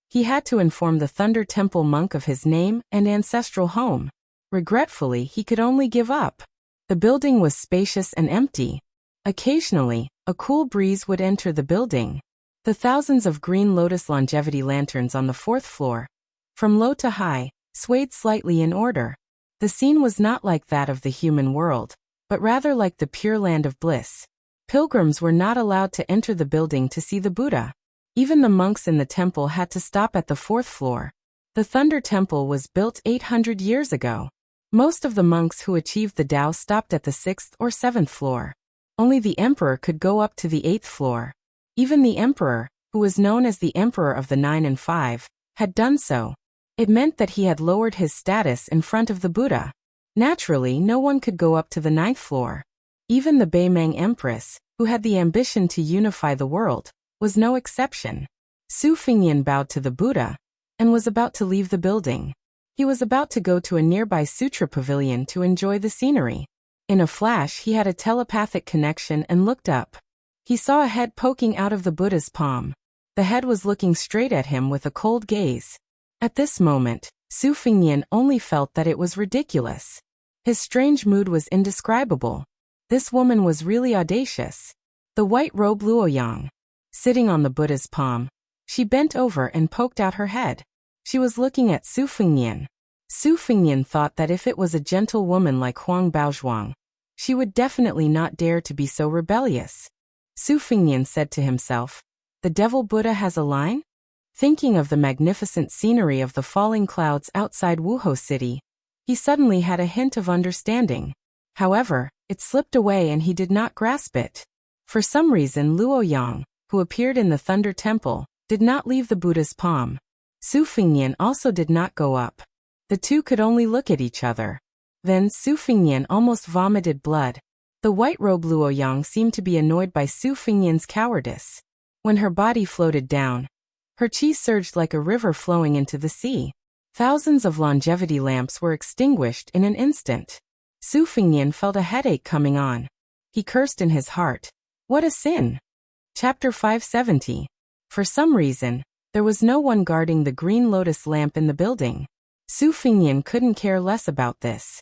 He had to inform the Thunder Temple monk of his name and ancestral home. Regretfully, he could only give up. The building was spacious and empty. Occasionally, a cool breeze would enter the building. The thousands of green lotus longevity lanterns on the 4th floor, from low to high, swayed slightly in order. The scene was not like that of the human world, but rather like the pure land of bliss. Pilgrims were not allowed to enter the building to see the Buddha. Even the monks in the temple had to stop at the 4th floor. The Thunder Temple was built 800 years ago. Most of the monks who achieved the Tao stopped at the 6th or 7th floor. Only the emperor could go up to the 8th floor. Even the emperor, who was known as the Emperor of the 9 and 5, had done so. It meant that he had lowered his status in front of the Buddha. Naturally, no one could go up to the 9th floor. Even the Beimang Empress, who had the ambition to unify the world, was no exception. Su Fengnian bowed to the Buddha and was about to leave the building. He was about to go to a nearby sutra pavilion to enjoy the scenery. In a flash, he had a telepathic connection and looked up. He saw a head poking out of the Buddha's palm. The head was looking straight at him with a cold gaze. At this moment, Su Fengnian only felt that it was ridiculous. His strange mood was indescribable. This woman was really audacious. The white-robed Luoyang, sitting on the Buddha's palm. She bent over and poked out her head. She was looking at Su Fengnian. Su Fengnian thought that if it was a gentle woman like Huang Baozhuang, she would definitely not dare to be so rebellious. Su Fengnian said to himself, "The devil Buddha has a line?" Thinking of the magnificent scenery of the falling clouds outside Wuhou City, he suddenly had a hint of understanding. However, it slipped away and he did not grasp it. For some reason Luoyang, who appeared in the Thunder Temple, did not leave the Buddha's palm. Su Fengnian also did not go up. The two could only look at each other. Then Su Fengnian almost vomited blood. The white-robed Luoyang seemed to be annoyed by Su Fengnian's cowardice. When her body floated down, her chi surged like a river flowing into the sea. Thousands of longevity lamps were extinguished in an instant. Su Fengnian felt a headache coming on. He cursed in his heart. What a sin! Chapter 570. For some reason, there was no one guarding the green lotus lamp in the building. Su Fengnian couldn't care less about this.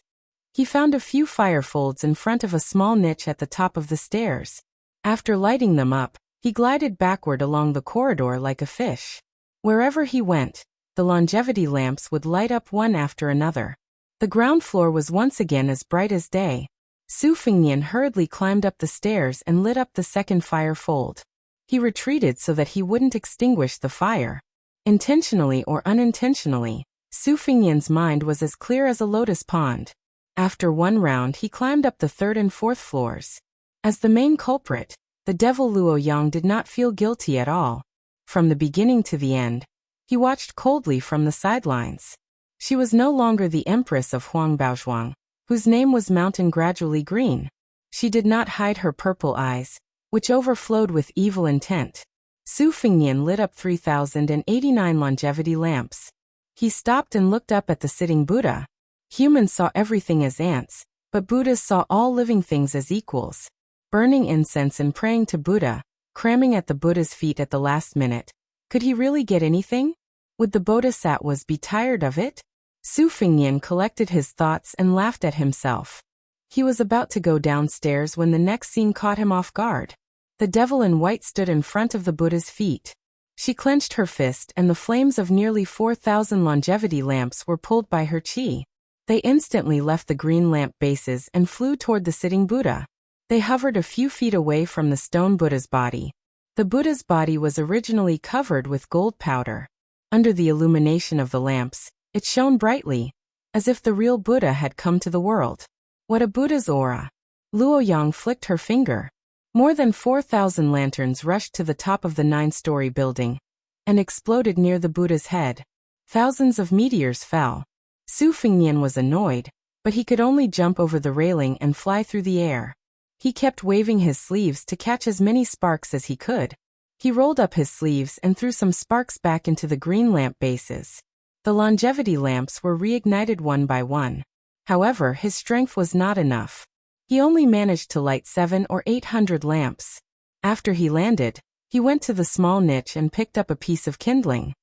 He found a few fire folds in front of a small niche at the top of the stairs. After lighting them up, he glided backward along the corridor like a fish. Wherever he went, the longevity lamps would light up one after another. The ground floor was once again as bright as day. Su Fengnian hurriedly climbed up the stairs and lit up the second fire fold. He retreated so that he wouldn't extinguish the fire. Intentionally or unintentionally, Su Fengnian's mind was as clear as a lotus pond. After one round he climbed up the third and fourth floors. As the main culprit, the devil Luoyang did not feel guilty at all. From the beginning to the end, he watched coldly from the sidelines. She was no longer the empress of Huang Baozhuang, whose name was Mountain Gradually Green. She did not hide her purple eyes, which overflowed with evil intent. Su Fengnian lit up 3,089 longevity lamps. He stopped and looked up at the sitting Buddha. Humans saw everything as ants, but Buddhas saw all living things as equals. Burning incense and praying to Buddha, cramming at the Buddha's feet at the last minute. Could he really get anything? Would the Bodhisattvas be tired of it? Su Fengnian collected his thoughts and laughed at himself. He was about to go downstairs when the next scene caught him off guard. The devil in white stood in front of the Buddha's feet. She clenched her fist and the flames of nearly 4,000 longevity lamps were pulled by her chi. They instantly left the green lamp bases and flew toward the sitting Buddha. They hovered a few feet away from the stone Buddha's body. The Buddha's body was originally covered with gold powder. Under the illumination of the lamps, it shone brightly, as if the real Buddha had come to the world. What a Buddha's aura! Luoyang flicked her finger. More than 4,000 lanterns rushed to the top of the 9-story building and exploded near the Buddha's head. Thousands of meteors fell. Su Fengnian was annoyed, but he could only jump over the railing and fly through the air. He kept waving his sleeves to catch as many sparks as he could. He rolled up his sleeves and threw some sparks back into the green lamp bases. The longevity lamps were reignited one by one. However, his strength was not enough. He only managed to light 700 or 800 lamps. After he landed, he went to the small niche and picked up a piece of kindling.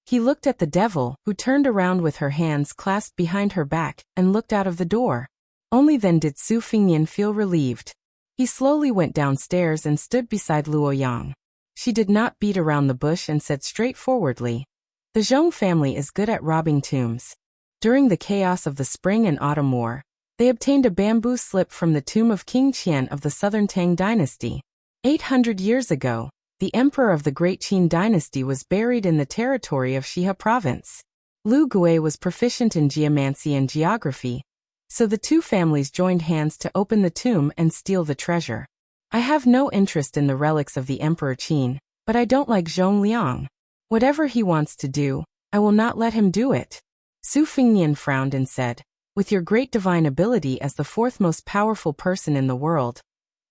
He looked at the devil, who turned around with her hands clasped behind her back, and looked out of the door. Only then did Su Fengnian feel relieved. He slowly went downstairs and stood beside Luoyang. She did not beat around the bush and said straightforwardly, "The Zhong family is good at robbing tombs." During the chaos of the Spring and Autumn War, they obtained a bamboo slip from the tomb of King Qian of the Southern Tang dynasty. 800 years ago, the emperor of the Great Qin dynasty was buried in the territory of Shihe province. Lu Gui was proficient in geomancy and geography, so the two families joined hands to open the tomb and steal the treasure. I have no interest in the relics of the Emperor Qin, but I don't like Zhong Liang. Whatever he wants to do, I will not let him do it. Su Fengnian frowned and said, "With your great divine ability as the fourth most powerful person in the world,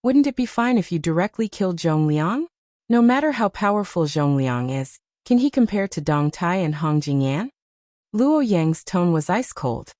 wouldn't it be fine if you directly killed Zhong Liang? No matter how powerful Zhong Liang is, can he compare to Dong Tai and Hong Jingyan?" Luoyang's tone was ice cold.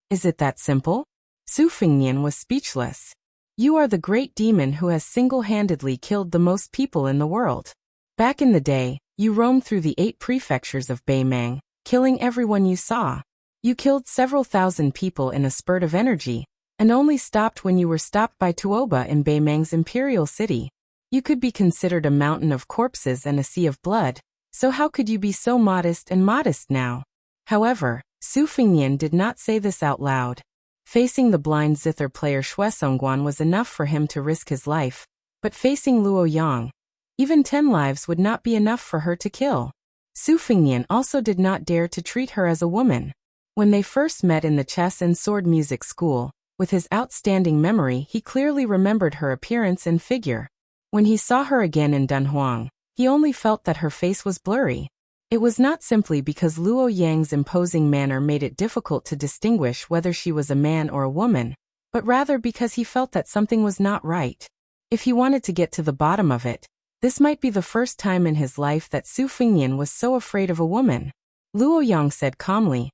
"Is it that simple?" Su Fengnian was speechless. "You are the great demon who has single-handedly killed the most people in the world. Back in the day, you roamed through the 8 prefectures of Beimang, killing everyone you saw. You killed several thousand people in a spurt of energy, and only stopped when you were stopped by Tuoba in Beimang's imperial city. You could be considered a mountain of corpses and a sea of blood, so how could you be so modest and modest now? However, Su Fengnian did not say this out loud. Facing the blind zither player Shuesongguan was enough for him to risk his life, but facing Luo Yang, even 10 lives would not be enough for her to kill. Su Fengnian also did not dare to treat her as a woman. When they first met in the chess and sword music school, with his outstanding memory he clearly remembered her appearance and figure. When he saw her again in Dunhuang, he only felt that her face was blurry. It was not simply because Luo Yang's imposing manner made it difficult to distinguish whether she was a man or a woman, but rather because he felt that something was not right. If he wanted to get to the bottom of it, this might be the first time in his life that Su Fengnian was so afraid of a woman. Luo Yang said calmly,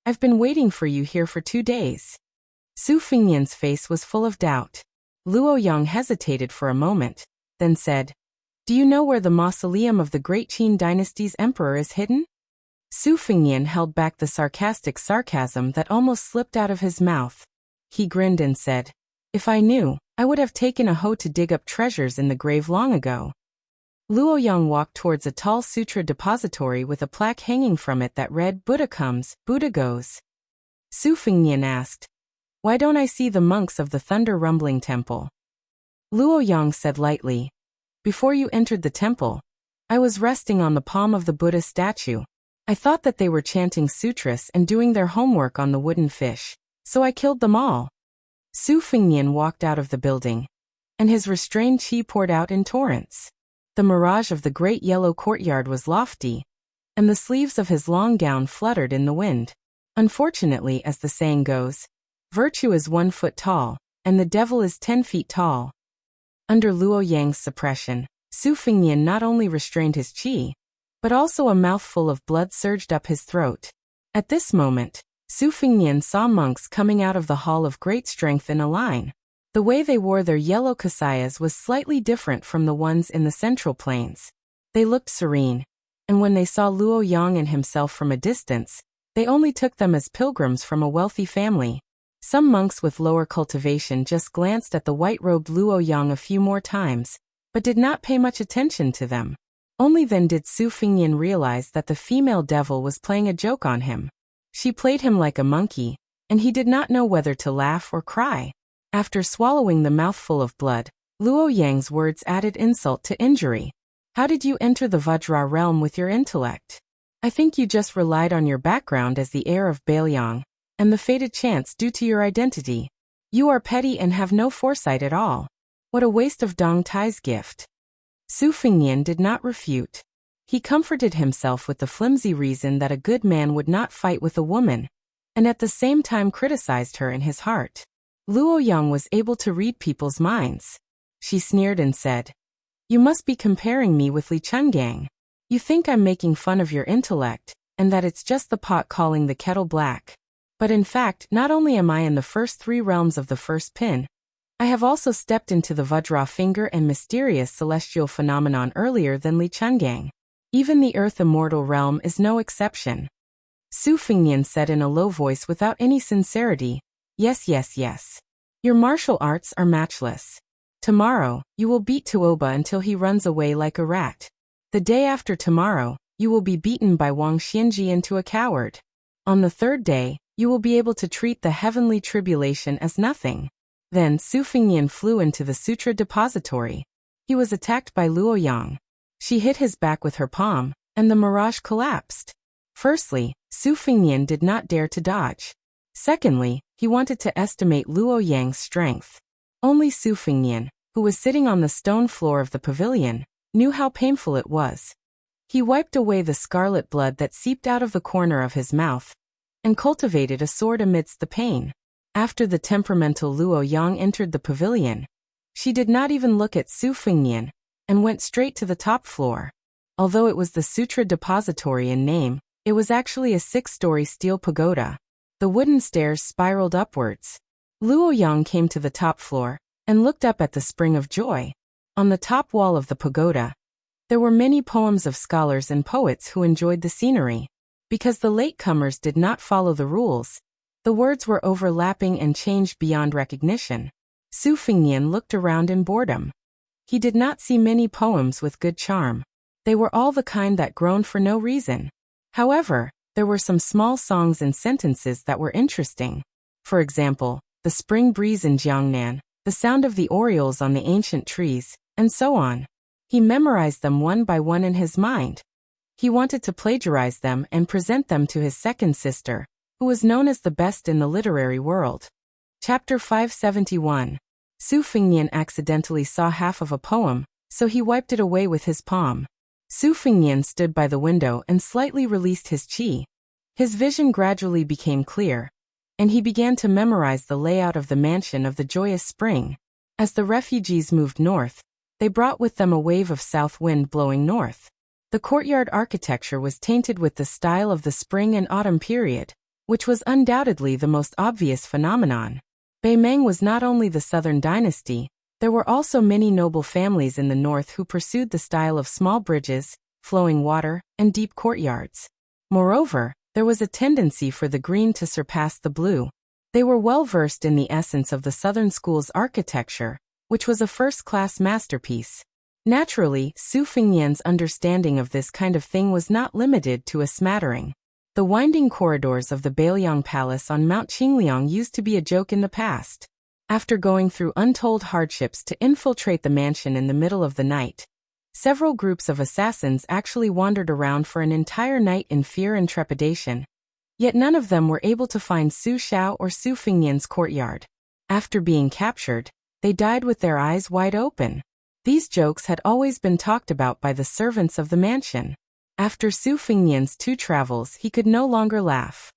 "I've been waiting for you here for 2 days." Su Fengnian's face was full of doubt. Luo Yang hesitated for a moment, then said, "Do you know where the mausoleum of the great Qin dynasty's emperor is hidden?" Su Fengnian held back the sarcastic sarcasm that almost slipped out of his mouth. He grinned and said, "If I knew, I would have taken a hoe to dig up treasures in the grave long ago." Luo Yang walked towards a tall sutra depository with a plaque hanging from it that read, "Buddha comes, Buddha goes." Su Fengnian asked, "Why don't I see the monks of the Thunder Rumbling Temple?" Luo Yang said lightly, "Before you entered the temple, I was resting on the palm of the Buddha statue. I thought that they were chanting sutras and doing their homework on the wooden fish, so I killed them all." Su Fengnian walked out of the building, and his restrained qi poured out in torrents. The mirage of the great yellow courtyard was lofty, and the sleeves of his long gown fluttered in the wind. Unfortunately, as the saying goes, virtue is 1 foot tall, and the devil is 10 feet tall. Under Luo Yang's suppression, Su Fengnian not only restrained his qi, but also a mouthful of blood surged up his throat. At this moment, Su Fengnian saw monks coming out of the hall of great strength in a line. The way they wore their yellow kasayas was slightly different from the ones in the central plains. They looked serene, and when they saw Luo Yang and himself from a distance, they only took them as pilgrims from a wealthy family. Some monks with lower cultivation just glanced at the white-robed Luo Yang a few more times, but did not pay much attention to them. Only then did Su Fengnian realize that the female devil was playing a joke on him. She played him like a monkey, and he did not know whether to laugh or cry. After swallowing the mouthful of blood, Luo Yang's words added insult to injury. "How did you enter the Vajra realm with your intellect? I think you just relied on your background as the heir of Bailiang, and the fated chance due to your identity. You are petty and have no foresight at all. What a waste of Dong Tai's gift." Su Fengnian did not refute. He comforted himself with the flimsy reason that a good man would not fight with a woman, and at the same time criticized her in his heart. Luo Yang was able to read people's minds. She sneered and said, "You must be comparing me with Li Chungang. You think I'm making fun of your intellect, and that it's just the pot calling the kettle black. But in fact, not only am I in the first 3 realms of the first pin, I have also stepped into the Vajra finger and mysterious celestial phenomenon earlier than Li Chungang. Even the earth immortal realm is no exception." Su Fengnian said in a low voice without any sincerity, "Yes, yes, yes. Your martial arts are matchless. Tomorrow, you will beat Tuoba until he runs away like a rat. The day after tomorrow, you will be beaten by Wang Xianji into a coward. On the 3rd day, you will be able to treat the heavenly tribulation as nothing." Then Su Fengnian flew into the sutra depository. He was attacked by Luo Yang. She hit his back with her palm, and the mirage collapsed. Firstly, Su Fengnian did not dare to dodge. Secondly, he wanted to estimate Luo Yang's strength. Only Su Fengnian, who was sitting on the stone floor of the pavilion, knew how painful it was. He wiped away the scarlet blood that seeped out of the corner of his mouth, and cultivated a sword amidst the pain. After the temperamental Luo Yang entered the pavilion, she did not even look at Su Fengnian, and went straight to the top floor. Although it was the Sutra Depository in name, it was actually a 6-story steel pagoda. The wooden stairs spiraled upwards. Luo Yang came to the top floor, and looked up at the spring of joy. On the top wall of the pagoda, there were many poems of scholars and poets who enjoyed the scenery. Because the latecomers did not follow the rules, the words were overlapping and changed beyond recognition. Su Fengnian looked around in boredom. He did not see many poems with good charm. They were all the kind that groaned for no reason. However, there were some small songs and sentences that were interesting. For example, the spring breeze in Jiangnan, the sound of the orioles on the ancient trees, and so on. He memorized them one by one in his mind. He wanted to plagiarize them and present them to his second sister, who was known as the best in the literary world. Chapter 571. Su Fengnian accidentally saw half of a poem, so he wiped it away with his palm. Su Fengnian stood by the window and slightly released his qi. His vision gradually became clear, and he began to memorize the layout of the mansion of the joyous spring. As the refugees moved north, they brought with them a wave of south wind blowing north. The courtyard architecture was tainted with the style of the spring and autumn period, which was undoubtedly the most obvious phenomenon. Beimeng was not only the southern dynasty, there were also many noble families in the north who pursued the style of small bridges, flowing water, and deep courtyards. Moreover, there was a tendency for the green to surpass the blue. They were well versed in the essence of the southern school's architecture, which was a first-class masterpiece. Naturally, Su Fengnian's understanding of this kind of thing was not limited to a smattering. The winding corridors of the Bailiang Palace on Mount Qingliang used to be a joke in the past. After going through untold hardships to infiltrate the mansion in the middle of the night, several groups of assassins actually wandered around for an entire night in fear and trepidation. Yet none of them were able to find Su Xiao or Su Fengnian's courtyard. After being captured, they died with their eyes wide open. These jokes had always been talked about by the servants of the mansion. After Su Fengnian's 2 travels, he could no longer laugh.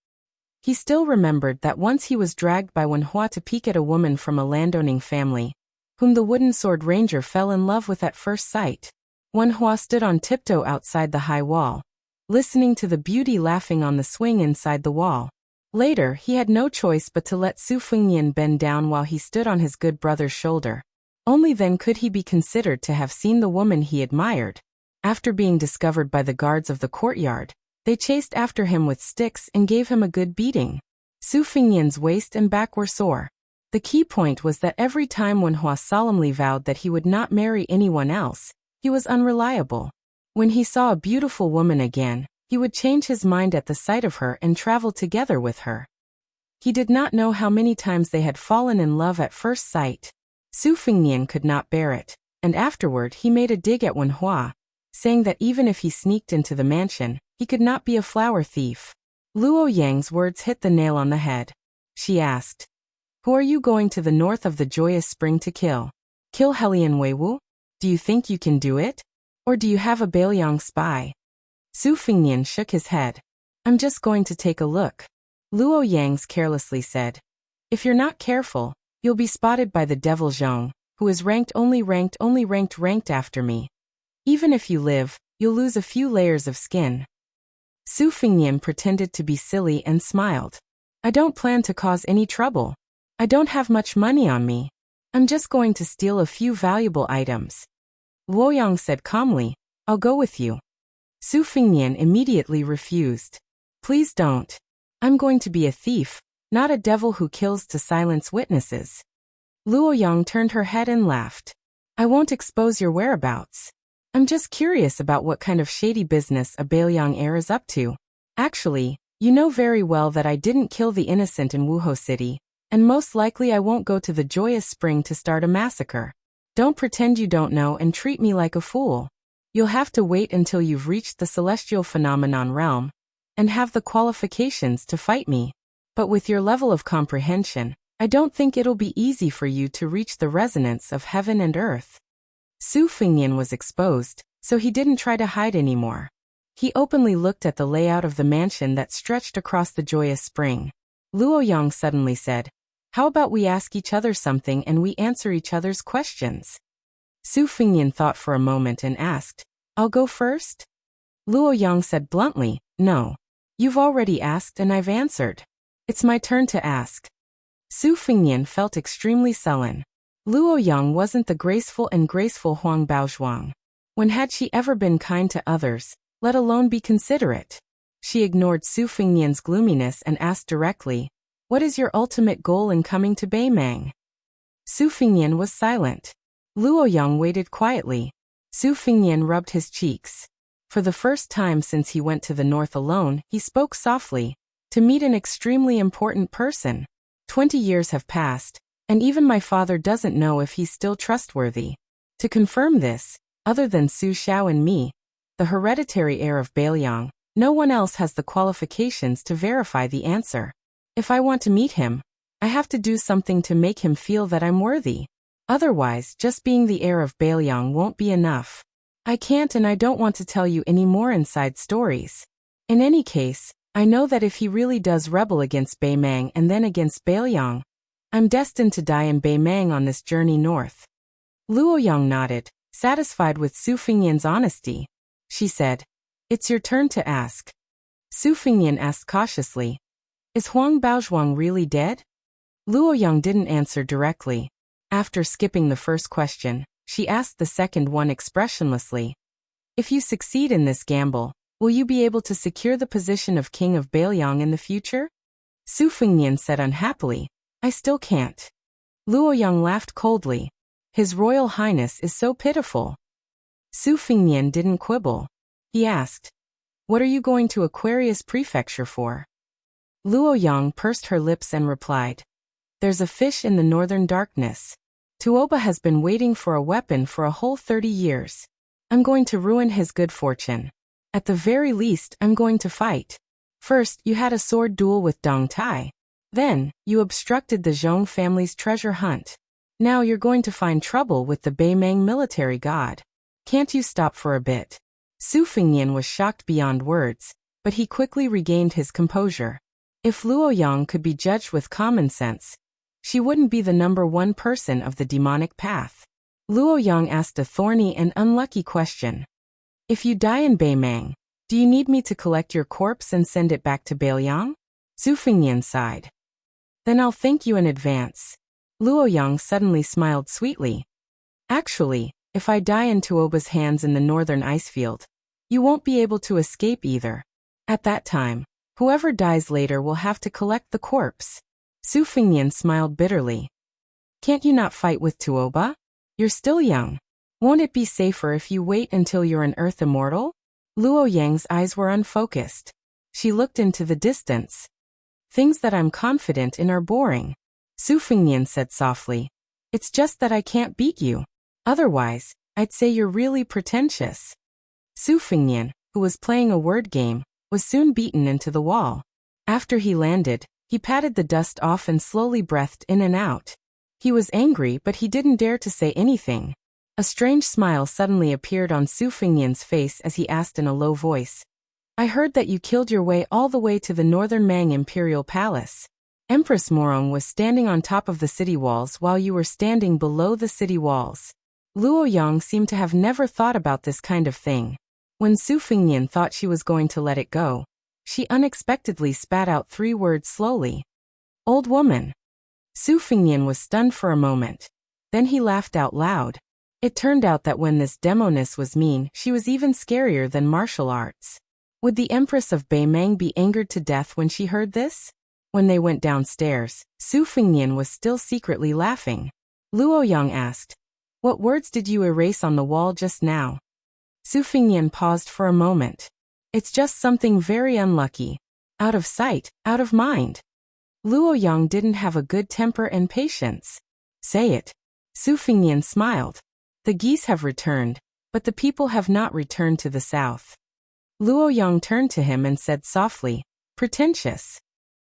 He still remembered that once he was dragged by Wenhua to peek at a woman from a landowning family, whom the wooden sword ranger fell in love with at first sight. Wenhua stood on tiptoe outside the high wall, listening to the beauty laughing on the swing inside the wall. Later, he had no choice but to let Su Fengnian bend down while he stood on his good brother's shoulder. Only then could he be considered to have seen the woman he admired. After being discovered by the guards of the courtyard, they chased after him with sticks and gave him a good beating. Su Fengnian's waist and back were sore. The key point was that every time Wenhua solemnly vowed that he would not marry anyone else, he was unreliable. When he saw a beautiful woman again, he would change his mind at the sight of her and travel together with her. He did not know how many times they had fallen in love at first sight. Su Fengnian could not bear it, and afterward he made a dig at Wenhua, saying that even if he sneaked into the mansion, he could not be a flower thief. Luo Yang's words hit the nail on the head. She asked, "Who are you going to the north of the joyous spring to kill? Kill Helian Weiwu? Do you think you can do it? Or do you have a Bailiang spy?" Su Fengnian shook his head. "I'm just going to take a look." Luo Yang's carelessly said, "If you're not careful, you'll be spotted by the devil Zhong, who is ranked after me. Even if you live, you'll lose a few layers of skin." Su Fengnian pretended to be silly and smiled. "I don't plan to cause any trouble. I don't have much money on me. I'm just going to steal a few valuable items." Luo Yang said calmly, "I'll go with you." Su Fengnian immediately refused. "Please don't. I'm going to be a thief, not a devil who kills to silence witnesses." Luo Yang turned her head and laughed. "I won't expose your whereabouts. I'm just curious about what kind of shady business a Bailiang heir is up to. Actually, you know very well that I didn't kill the innocent in Wuhou City, and most likely I won't go to the joyous spring to start a massacre. Don't pretend you don't know and treat me like a fool. You'll have to wait until you've reached the celestial phenomenon realm, and have the qualifications to fight me. But with your level of comprehension, I don't think it'll be easy for you to reach the resonance of heaven and earth." Su Fengnian was exposed, so he didn't try to hide anymore. He openly looked at the layout of the mansion that stretched across the joyous spring. Luo Yang suddenly said, "How about we ask each other something and we answer each other's questions?" Su Fengnian thought for a moment and asked, "I'll go first?" Luo Yang said bluntly, "No. You've already asked and I've answered. It's my turn to ask." Su Fengnian felt extremely sullen. Luo Yang wasn't the graceful Huang Baozhuang. When had she ever been kind to others, let alone be considerate? She ignored Su Fengnian's gloominess and asked directly, "What is your ultimate goal in coming to Beimang?" Su Fengnian was silent. Luo Yang waited quietly. Su Fengnian rubbed his cheeks. For the first time since he went to the north alone, he spoke softly. "To meet an extremely important person. 20 years have passed, and even my father doesn't know if he's still trustworthy. To confirm this, other than Su Xiao and me, the hereditary heir of Beiliang, no one else has the qualifications to verify the answer. If I want to meet him, I have to do something to make him feel that I'm worthy. Otherwise, just being the heir of Beiliang won't be enough. I can't and I don't want to tell you any more inside stories. In any case, I know that if he really does rebel against Beimang and then against Beiliang, I'm destined to die in Beimang on this journey north." Luo Yang nodded, satisfied with Su Fengnian's honesty. She said, "It's your turn to ask." Su Fengnian asked cautiously, "Is Huang Baozhuang really dead?" Luo Yang didn't answer directly. After skipping the first question, she asked the second one expressionlessly. "If you succeed in this gamble, will you be able to secure the position of King of Beiliang in the future?" Su Fengnian said unhappily, "I still can't." Luo Yang laughed coldly. "His Royal Highness is so pitiful." Su Fengnian didn't quibble. He asked, "What are you going to Aquarius Prefecture for?" Luo Yang pursed her lips and replied, "There's a fish in the northern darkness. Tuoba has been waiting for a weapon for a whole 30 years. I'm going to ruin his good fortune. At the very least, I'm going to fight. First, you had a sword duel with Dong Tai. Then, you obstructed the Zhong family's treasure hunt. Now you're going to find trouble with the Beimang military god. Can't you stop for a bit?" Su Fengnian was shocked beyond words, but he quickly regained his composure. If Luo Yang could be judged with common sense, she wouldn't be the number one person of the demonic path. Luo Yang asked a thorny and unlucky question. "If you die in Beimang, do you need me to collect your corpse and send it back to Beiliang?" Su Fengnian sighed. "Then I'll thank you in advance." Luo Yang suddenly smiled sweetly. "Actually, if I die in Tuoba's hands in the northern icefield, you won't be able to escape either. At that time, whoever dies later will have to collect the corpse." Su Fengnian smiled bitterly. "Can't you not fight with Tuoba? You're still young. Won't it be safer if you wait until you're an Earth Immortal?" Luo Yang's eyes were unfocused. She looked into the distance. "Things that I'm confident in are boring," Su Fengnian said softly. "It's just that I can't beat you. Otherwise, I'd say you're really pretentious." Su Fengnian, who was playing a word game, was soon beaten into the wall. After he landed, he patted the dust off and slowly breathed in and out. He was angry, but he didn't dare to say anything. A strange smile suddenly appeared on Su Fengnian's face as he asked in a low voice, "I heard that you killed your way all the way to the northern Mang Imperial Palace. Empress Morong was standing on top of the city walls while you were standing below the city walls." Luo Yang seemed to have never thought about this kind of thing. When Su Fengnian thought she was going to let it go, she unexpectedly spat out 3 words slowly. "Old woman." Su Fengnian was stunned for a moment. Then he laughed out loud. It turned out that when this demoness was mean, she was even scarier than martial arts. Would the Empress of Beimang be angered to death when she heard this? When they went downstairs, Su Fengnian was still secretly laughing. Luo Yang asked, "What words did you erase on the wall just now?" Su Fengnian paused for a moment. "It's just something very unlucky. Out of sight, out of mind." Luo Yang didn't have a good temper and patience. "Say it." Su Fengnian smiled. "The geese have returned, but the people have not returned to the south." Luo Yang turned to him and said softly, "Pretentious."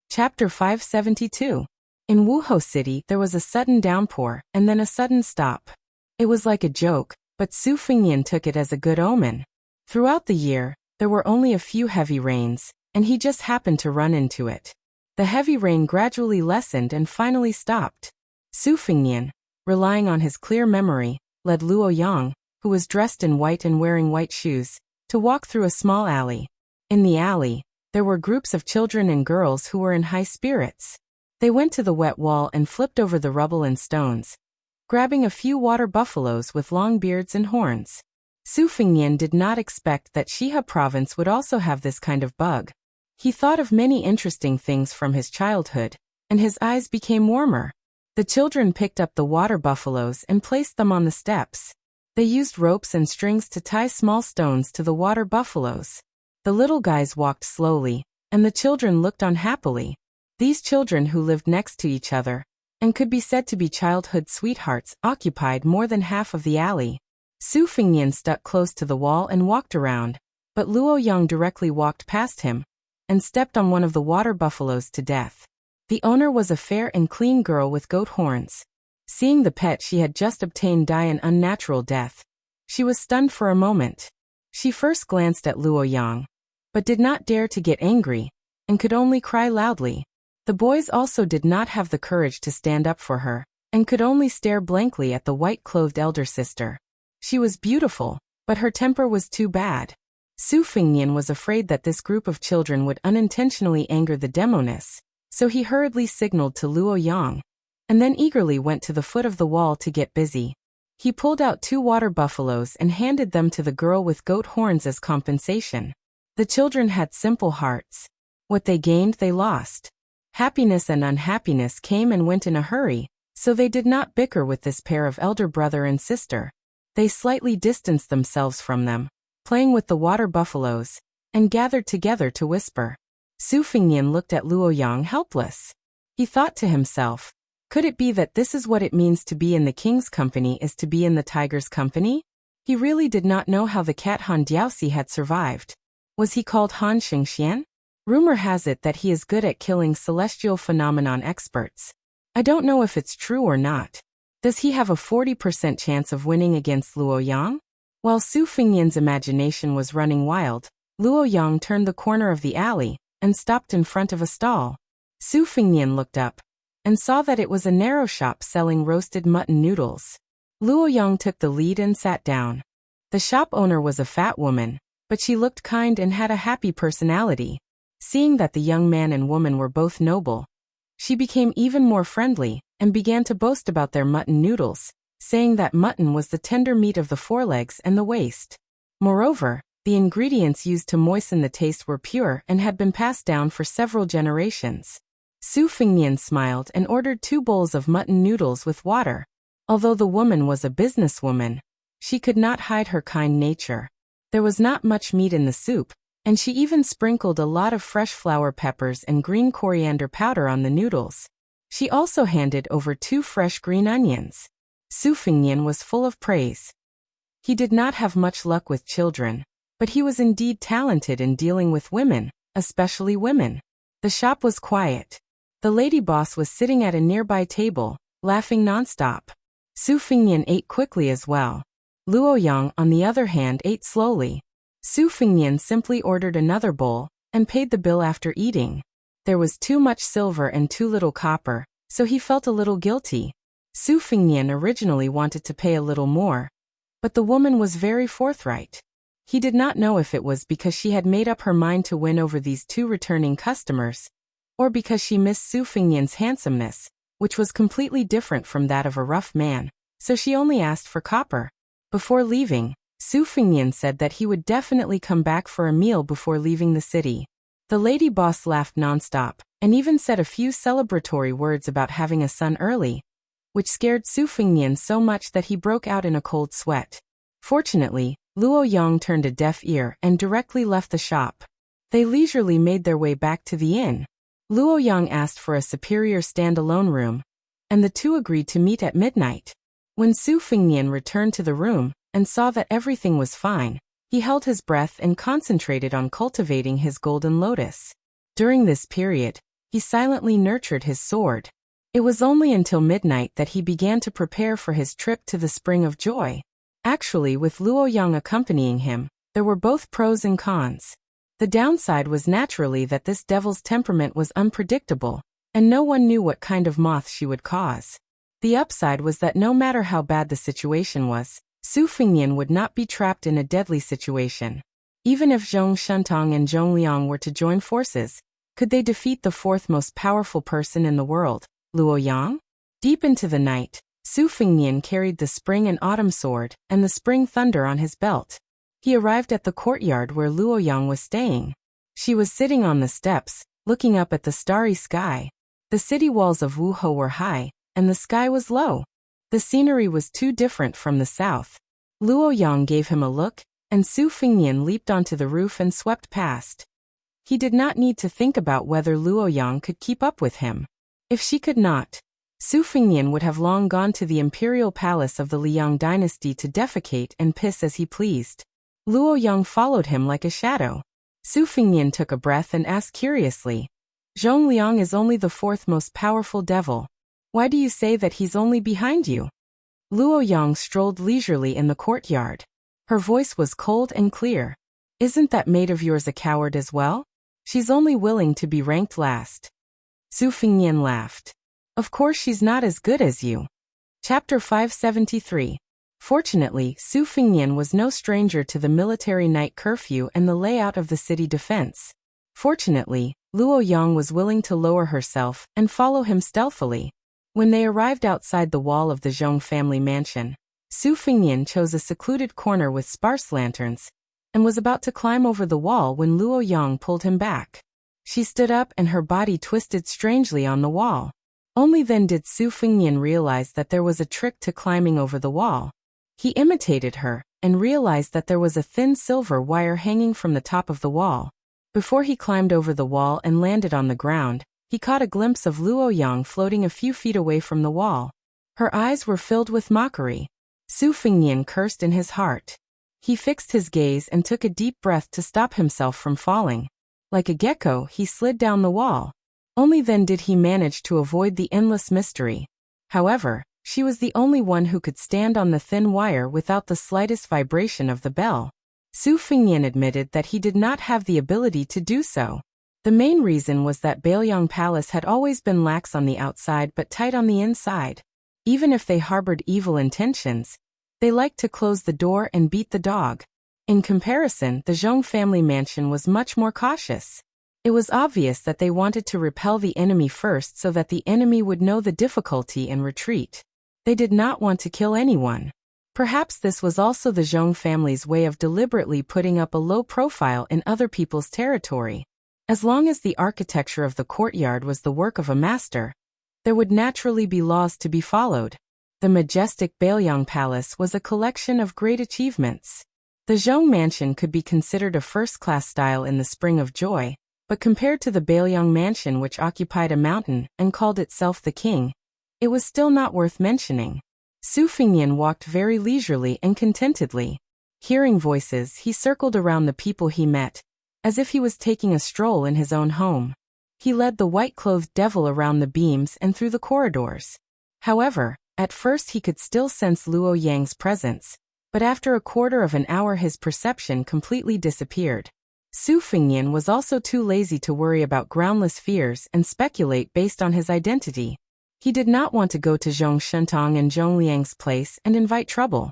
Chapter 572. In Wuhou City there was a sudden downpour, and then a sudden stop. It was like a joke, but Su Fengnian took it as a good omen. Throughout the year, there were only a few heavy rains, and he just happened to run into it. The heavy rain gradually lessened and finally stopped. Su Fengnian, relying on his clear memory, led Luo Yang, who was dressed in white and wearing white shoes, to walk through a small alley. In the alley, there were groups of children and girls who were in high spirits. They went to the wet wall and flipped over the rubble and stones, grabbing a few water buffaloes with long beards and horns. Su Fengnian did not expect that Shihe province would also have this kind of bug. He thought of many interesting things from his childhood, and his eyes became warmer. The children picked up the water buffaloes and placed them on the steps. They used ropes and strings to tie small stones to the water buffaloes. The little guys walked slowly, and the children looked on happily. These children who lived next to each other, and could be said to be childhood sweethearts, occupied more than half of the alley. Su Fengnian stuck close to the wall and walked around, but Luo Yang directly walked past him, and stepped on one of the water buffaloes to death. The owner was a fair and clean girl with goat horns. Seeing the pet she had just obtained die an unnatural death, she was stunned for a moment. She first glanced at Luo Yang, but did not dare to get angry, and could only cry loudly. The boys also did not have the courage to stand up for her, and could only stare blankly at the white-clothed elder sister. She was beautiful, but her temper was too bad. Su Fengnian was afraid that this group of children would unintentionally anger the demoness, so he hurriedly signaled to Luo Yang, and then eagerly went to the foot of the wall to get busy. He pulled out 2 water buffaloes and handed them to the girl with goat horns as compensation. The children had simple hearts. What they gained they lost. Happiness and unhappiness came and went in a hurry, so they did not bicker with this pair of elder brother and sister. They slightly distanced themselves from them, playing with the water buffaloes, and gathered together to whisper. Su Fengnian looked at Luo Yang helpless. He thought to himself, could it be that this is what it means to be in the king's company is to be in the tiger's company? He really did not know how the cat Han Diaoxi had survived. Was he called Han Xingxian? Rumor has it that he is good at killing celestial phenomenon experts. I don't know if it's true or not. Does he have a 40% chance of winning against Luo Yang? While Su Fengnian's imagination was running wild, Luo Yang turned the corner of the alley and stopped in front of a stall. Su Fengnian looked up and saw that it was a narrow shop selling roasted mutton noodles. Luo Yang took the lead and sat down. The shop owner was a fat woman, but she looked kind and had a happy personality. Seeing that the young man and woman were both noble, she became even more friendly and began to boast about their mutton noodles, saying that mutton was the tender meat of the forelegs and the waist. Moreover, the ingredients used to moisten the taste were pure and had been passed down for several generations. Su Fengnian smiled and ordered 2 bowls of mutton noodles with water. Although the woman was a businesswoman, she could not hide her kind nature. There was not much meat in the soup, and she even sprinkled a lot of fresh flower peppers and green coriander powder on the noodles. She also handed over 2 fresh green onions. Su Fengnian was full of praise. He did not have much luck with children, but he was indeed talented in dealing with women, especially women. The shop was quiet. The lady boss was sitting at a nearby table, laughing nonstop. Su Fengnian ate quickly as well. Luo Yang, on the other hand, ate slowly. Su Fengnian simply ordered another bowl and paid the bill after eating. There was too much silver and too little copper, so he felt a little guilty. Su Fengnian originally wanted to pay a little more, but the woman was very forthright. He did not know if it was because she had made up her mind to win over these 2 returning customers, or because she missed Su Fengnian's handsomeness, which was completely different from that of a rough man, so she only asked for copper. Before leaving, Su Fengnian said that he would definitely come back for a meal before leaving the city. The lady boss laughed nonstop, and even said a few celebratory words about having a son early, which scared Su Fengnian so much that he broke out in a cold sweat. Fortunately, Luo Yang turned a deaf ear and directly left the shop. They leisurely made their way back to the inn. Luo Yang asked for a superior standalone room, and the 2 agreed to meet at midnight. When Su Fengnian returned to the room and saw that everything was fine, he held his breath and concentrated on cultivating his golden lotus. During this period, he silently nurtured his sword. It was only until midnight that he began to prepare for his trip to the Spring of Joy. Actually, with Luo Yang accompanying him, there were both pros and cons. The downside was naturally that this devil's temperament was unpredictable, and no one knew what kind of moth she would cause. The upside was that no matter how bad the situation was, Su Fengnian would not be trapped in a deadly situation. Even if Zhong Shuntong and Zhong Liang were to join forces, could they defeat the 4th most powerful person in the world, Luo Yang? Deep into the night, Su Fengnian carried the spring and autumn sword and the spring thunder on his belt. He arrived at the courtyard where Luo Yang was staying. She was sitting on the steps, looking up at the starry sky. The city walls of Wuhe were high, and the sky was low. The scenery was too different from the south. Luo Yang gave him a look, and Su Fengnian leaped onto the roof and swept past. He did not need to think about whether Luo Yang could keep up with him. If she could not, Su Fengnian would have long gone to the imperial palace of the Liang dynasty to defecate and piss as he pleased. Luo Yang followed him like a shadow. Su Fengnian took a breath and asked curiously, "Zhong Liang is only the fourth most powerful devil. Why do you say that he's only behind you?" Luo Yang strolled leisurely in the courtyard. Her voice was cold and clear. "Isn't that maid of yours a coward as well? She's only willing to be ranked last." Su Fengnian laughed. "Of course she's not as good as you." Chapter 573. Fortunately, Su Fengnian was no stranger to the military night curfew and the layout of the city defense. Fortunately, Luo Yang was willing to lower herself and follow him stealthily. When they arrived outside the wall of the Zhong family mansion, Su Fengnian chose a secluded corner with sparse lanterns and was about to climb over the wall when Luo Yang pulled him back. She stood up and her body twisted strangely on the wall. Only then did Su Fengnian realize that there was a trick to climbing over the wall. He imitated her and realized that there was a thin silver wire hanging from the top of the wall. Before he climbed over the wall and landed on the ground, he caught a glimpse of Luo Yang floating a few feet away from the wall. Her eyes were filled with mockery. Su Fengnian cursed in his heart. He fixed his gaze and took a deep breath to stop himself from falling. Like a gecko, he slid down the wall. Only then did he manage to avoid the endless mystery. However, she was the only one who could stand on the thin wire without the slightest vibration of the bell. Su Fengnian admitted that he did not have the ability to do so. The main reason was that Bailiang Palace had always been lax on the outside but tight on the inside. Even if they harbored evil intentions, they liked to close the door and beat the dog. In comparison, the Zhong family mansion was much more cautious. It was obvious that they wanted to repel the enemy first so that the enemy would know the difficulty and retreat. They did not want to kill anyone. Perhaps this was also the Zhong family's way of deliberately putting up a low profile in other people's territory. As long as the architecture of the courtyard was the work of a master, there would naturally be laws to be followed. The majestic Bailiang Palace was a collection of great achievements. The Zhong mansion could be considered a first-class style in the Spring of Joy, but compared to the Bailiang mansion which occupied a mountain and called itself the king, it was still not worth mentioning. Su Fengnian walked very leisurely and contentedly. Hearing voices, he circled around the people he met, as if he was taking a stroll in his own home. He led the white-clothed devil around the beams and through the corridors. However, at first he could still sense Luo Yang's presence, but after a quarter of an hour his perception completely disappeared. Su Fengnian was also too lazy to worry about groundless fears and speculate based on his identity. He did not want to go to Zhong Shentong and Zhong Liang's place and invite trouble.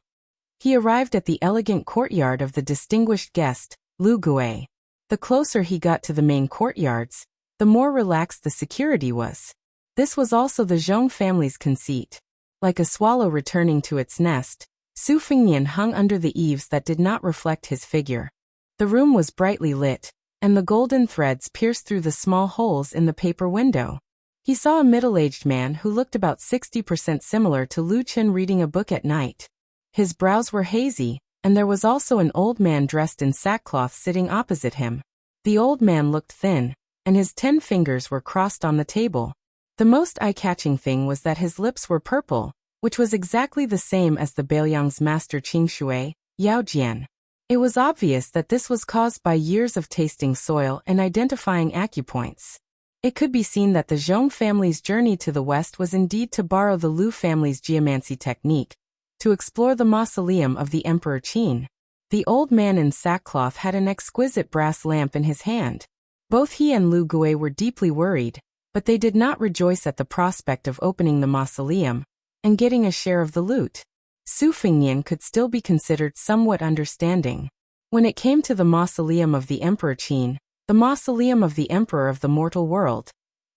He arrived at the elegant courtyard of the distinguished guest, Lu Gui. The closer he got to the main courtyards, the more relaxed the security was. This was also the Zhong family's conceit. Like a swallow returning to its nest, Su Fengnian hung under the eaves that did not reflect his figure. The room was brightly lit, and the golden threads pierced through the small holes in the paper window. He saw a middle-aged man who looked about 60% similar to Lu Chen reading a book at night. His brows were hazy, and there was also an old man dressed in sackcloth sitting opposite him. The old man looked thin, and his 10 fingers were crossed on the table. The most eye-catching thing was that his lips were purple, which was exactly the same as the Bailiang's master Qingshui, Yao Jian. It was obvious that this was caused by years of tasting soil and identifying acupoints. It could be seen that the Zhong family's journey to the west was indeed to borrow the Lu family's geomancy technique, to explore the mausoleum of the Emperor Qin. The old man in sackcloth had an exquisite brass lamp in his hand. Both he and Lu Gui were deeply worried, but they did not rejoice at the prospect of opening the mausoleum and getting a share of the loot. Su Fengnian could still be considered somewhat understanding. When it came to the mausoleum of the Emperor Qin, the mausoleum of the Emperor of the mortal world,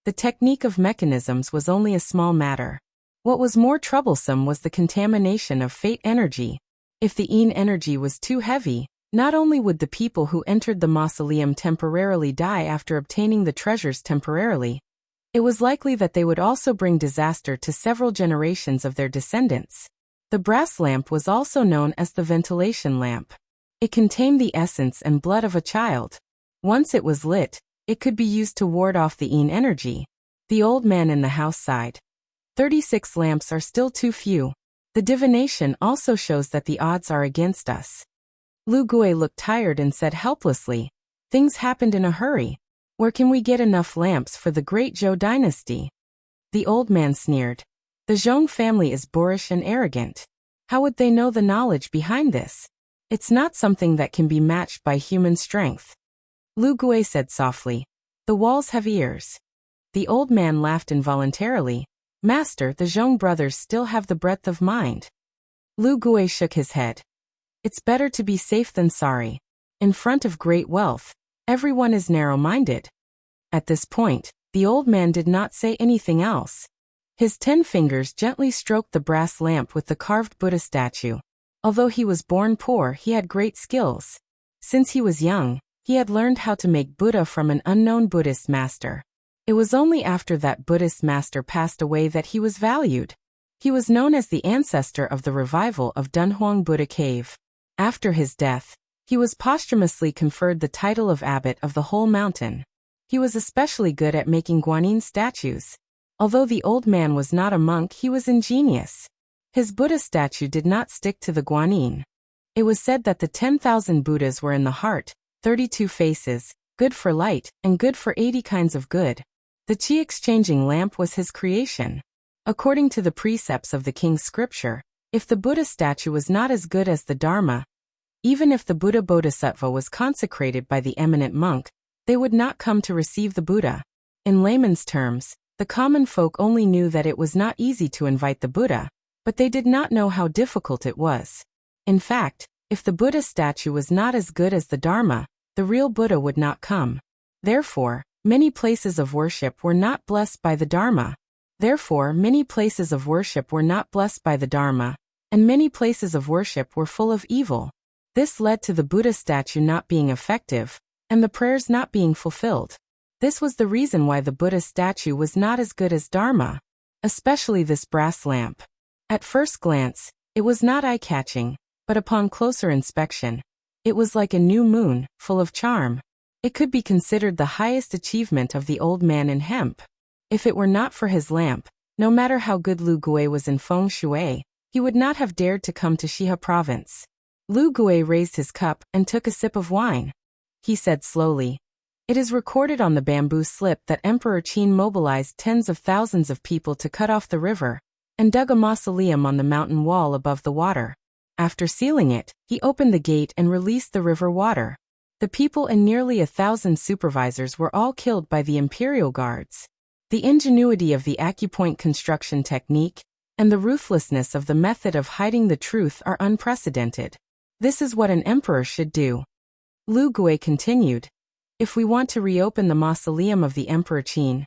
the technique of mechanisms was only a small matter. What was more troublesome was the contamination of fate energy. If the Yin energy was too heavy, not only would the people who entered the mausoleum temporarily die after obtaining the treasures temporarily, it was likely that they would also bring disaster to several generations of their descendants. The brass lamp was also known as the ventilation lamp. It contained the essence and blood of a child. Once it was lit, it could be used to ward off the Yin energy. The old man in the house sighed. 36 lamps are still too few. The divination also shows that the odds are against us. Lu Gui looked tired and said helplessly, "Things happened in a hurry. Where can we get enough lamps for the great Zhou dynasty?" The old man sneered. "The Zhong family is boorish and arrogant. How would they know the knowledge behind this? It's not something that can be matched by human strength." Lu Gui said softly, "The walls have ears." The old man laughed involuntarily. "Master, the Zhong brothers still have the breadth of mind." Lu Gui shook his head. "It's better to be safe than sorry. In front of great wealth, everyone is narrow-minded." At this point, the old man did not say anything else. His 10 fingers gently stroked the brass lamp with the carved Buddha statue. Although he was born poor, he had great skills. Since he was young, he had learned how to make Buddha from an unknown Buddhist master. It was only after that Buddhist master passed away that he was valued. He was known as the ancestor of the revival of Dunhuang Buddha Cave. After his death, he was posthumously conferred the title of abbot of the whole mountain. He was especially good at making guanyin statues. Although the old man was not a monk, he was ingenious. His Buddha statue did not stick to the guanyin. It was said that the 10,000 Buddhas were in the heart, 32 faces, good for light, and good for 80 kinds of good. The qi-exchanging lamp was his creation. According to the precepts of the king's scripture, if the Buddha statue was not as good as the Dharma, even if the Buddha Bodhisattva was consecrated by the eminent monk, they would not come to receive the Buddha. In layman's terms, the common folk only knew that it was not easy to invite the Buddha, but they did not know how difficult it was. In fact, if the Buddha statue was not as good as the Dharma, the real Buddha would not come. Therefore, many places of worship were not blessed by the Dharma. And many places of worship were full of evil. This led to the Buddha statue not being effective, and the prayers not being fulfilled. This was the reason why the Buddha statue was not as good as Dharma, especially this brass lamp. At first glance, it was not eye-catching, but upon closer inspection, it was like a new moon, full of charm. It could be considered the highest achievement of the old man in hemp. If it were not for his lamp, no matter how good Lu Gui was in feng shui, he would not have dared to come to Shihe province. Lu Gui raised his cup and took a sip of wine. He said slowly, "It is recorded on the bamboo slip that Emperor Qin mobilized tens of thousands of people to cut off the river, and dug a mausoleum on the mountain wall above the water. After sealing it, he opened the gate and released the river water. The people and nearly 1,000 supervisors were all killed by the imperial guards. The ingenuity of the acupoint construction technique and the ruthlessness of the method of hiding the truth are unprecedented. This is what an emperor should do." Lu Gui continued, "If we want to reopen the mausoleum of the Emperor Qin,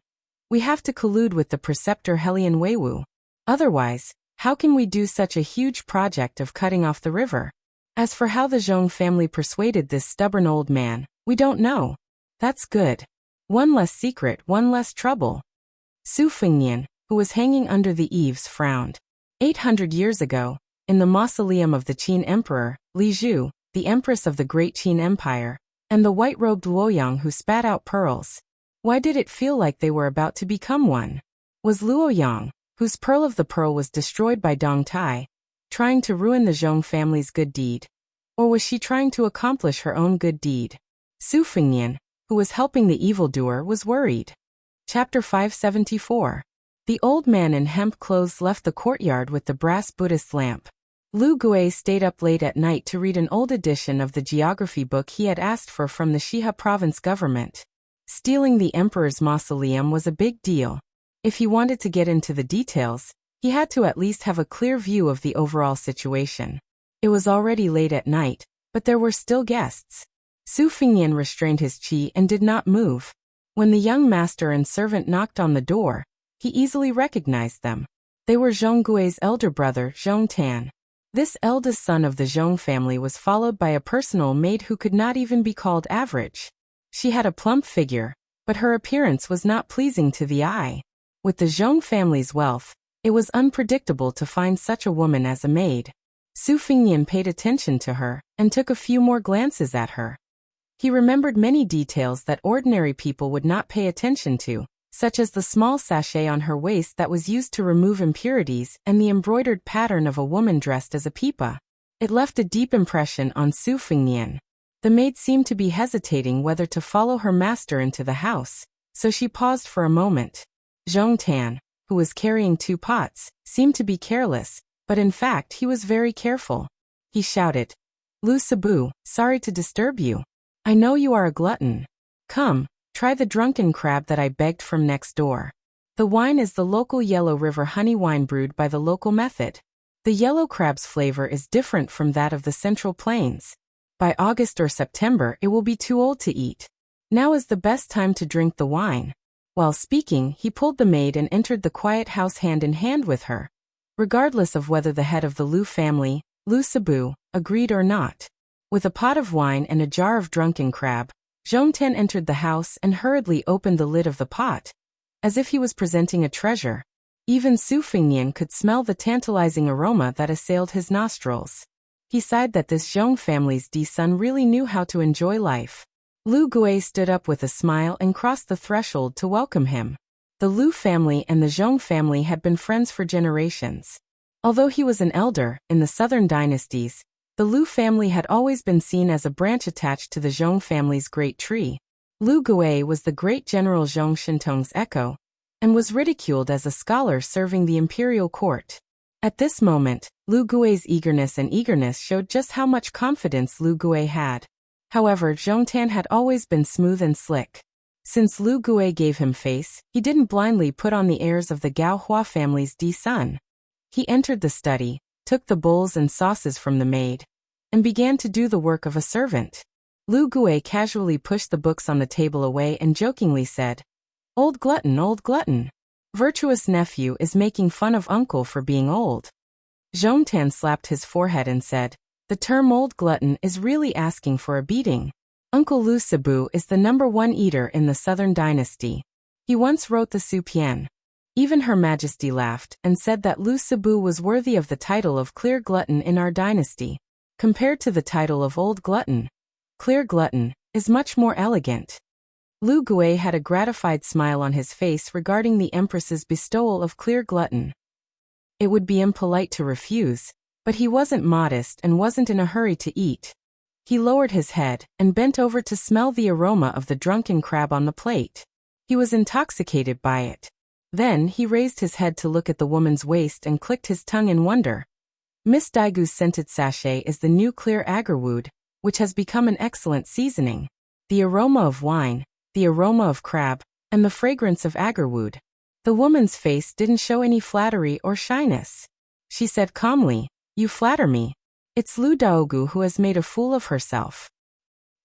we have to collude with the preceptor Helian Weiwu. Otherwise, how can we do such a huge project of cutting off the river? As for how the Zhong family persuaded this stubborn old man, we don't know. That's good. One less secret, one less trouble." Su Fengnian, who was hanging under the eaves, frowned. 800 years ago, in the mausoleum of the Qin Emperor, Li Zhu, the Empress of the Great Qin Empire, and the white-robed Luoyang who spat out pearls. Why did it feel like they were about to become one? Was Luoyang, whose pearl of the pearl was destroyed by Dong Tai, trying to ruin the Zhong family's good deed? Or was she trying to accomplish her own good deed? Su Fengnian, who was helping the evildoer, was worried. Chapter 574. The old man in hemp clothes left the courtyard with the brass Buddhist lamp. Lu Gui stayed up late at night to read an old edition of the geography book he had asked for from the Shihe province government. Stealing the emperor's mausoleum was a big deal. If he wanted to get into the details, he had to at least have a clear view of the overall situation. It was already late at night, but there were still guests. Su Fengnian restrained his qi and did not move. When the young master and servant knocked on the door, he easily recognized them. They were Zhong Gui's elder brother, Zhong Tan. This eldest son of the Zhong family was followed by a personal maid who could not even be called average. She had a plump figure, but her appearance was not pleasing to the eye. With the Zhong family's wealth, it was unpredictable to find such a woman as a maid. Su Fengnian paid attention to her, and took a few more glances at her. He remembered many details that ordinary people would not pay attention to, such as the small sachet on her waist that was used to remove impurities and the embroidered pattern of a woman dressed as a pipa. It left a deep impression on Su Fengnian. The maid seemed to be hesitating whether to follow her master into the house, so she paused for a moment. Zhong Tan, who was carrying 2 pots, seemed to be careless, but in fact he was very careful. He shouted, "Lu Sabu, sorry to disturb you. I know you are a glutton. Come, try the drunken crab that I begged from next door. The wine is the local Yellow River honey wine brewed by the local method. The yellow crab's flavor is different from that of the Central Plains. By August or September it will be too old to eat. Now is the best time to drink the wine." While speaking, he pulled the maid and entered the quiet house hand in hand with her. Regardless of whether the head of the Lu family, Lu Sabu, agreed or not. With a pot of wine and a jar of drunken crab, Zhong Tan entered the house and hurriedly opened the lid of the pot, as if he was presenting a treasure. Even Su Fengnian could smell the tantalizing aroma that assailed his nostrils. He sighed that this Zhong family's son really knew how to enjoy life. Lu Gui stood up with a smile and crossed the threshold to welcome him. The Lu family and the Zhong family had been friends for generations. Although he was an elder in the southern dynasties, the Lu family had always been seen as a branch attached to the Zhong family's great tree. Lu Gui was the great general Zhong Shintong's echo, and was ridiculed as a scholar serving the imperial court. At this moment, Lu Gui's eagerness showed just how much confidence Lu Gui had. However, Zhong Tan had always been smooth and slick. Since Lu Gui gave him face, he didn't blindly put on the airs of the Gao Hua family's son. He entered the study, took the bowls and sauces from the maid, and began to do the work of a servant. Lu Gui casually pushed the books on the table away and jokingly said, old glutton. Virtuous nephew is making fun of uncle for being old." Zhong Tan slapped his forehead and said, "The term old glutton is really asking for a beating. Uncle Lu Sabu is the #1 eater in the southern dynasty. He once wrote the Su Pian." Even Her Majesty laughed and said that Lu Sabu was worthy of the title of clear glutton in our dynasty. Compared to the title of old glutton, clear glutton is much more elegant. Lu Gui had a gratified smile on his face regarding the Empress's bestowal of clear glutton. It would be impolite to refuse, but he wasn't modest and wasn't in a hurry to eat. He lowered his head and bent over to smell the aroma of the drunken crab on the plate. He was intoxicated by it. Then he raised his head to look at the woman's waist and clicked his tongue in wonder. Miss Daigu's scented sachet is the new clear agarwood, which has become an excellent seasoning. The aroma of wine, the aroma of crab, and the fragrance of agarwood. The woman's face didn't show any flattery or shyness. She said calmly, "You flatter me. It's Lu Daogu who has made a fool of herself."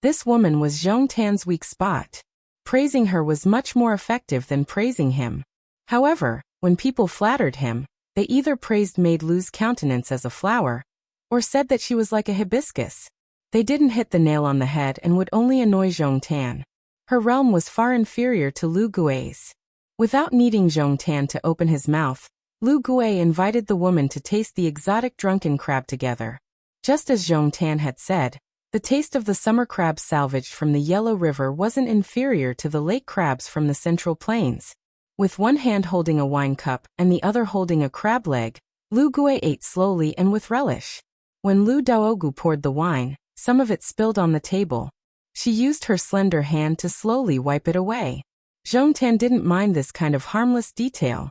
This woman was Zhong Tan's weak spot. Praising her was much more effective than praising him. However, when people flattered him, they either praised Maid Lu's countenance as a flower, or said that she was like a hibiscus. They didn't hit the nail on the head and would only annoy Zhong Tan. Her realm was far inferior to Lu Gui's. Without needing Zhong Tan to open his mouth, Lu Gui invited the woman to taste the exotic drunken crab together. Just as Zhong Tan had said, the taste of the summer crabs salvaged from the Yellow River wasn't inferior to the lake crabs from the Central Plains. With one hand holding a wine cup and the other holding a crab leg, Lu Gui ate slowly and with relish. When Lu Daogu poured the wine, some of it spilled on the table. She used her slender hand to slowly wipe it away. Zhong Tan didn't mind this kind of harmless detail.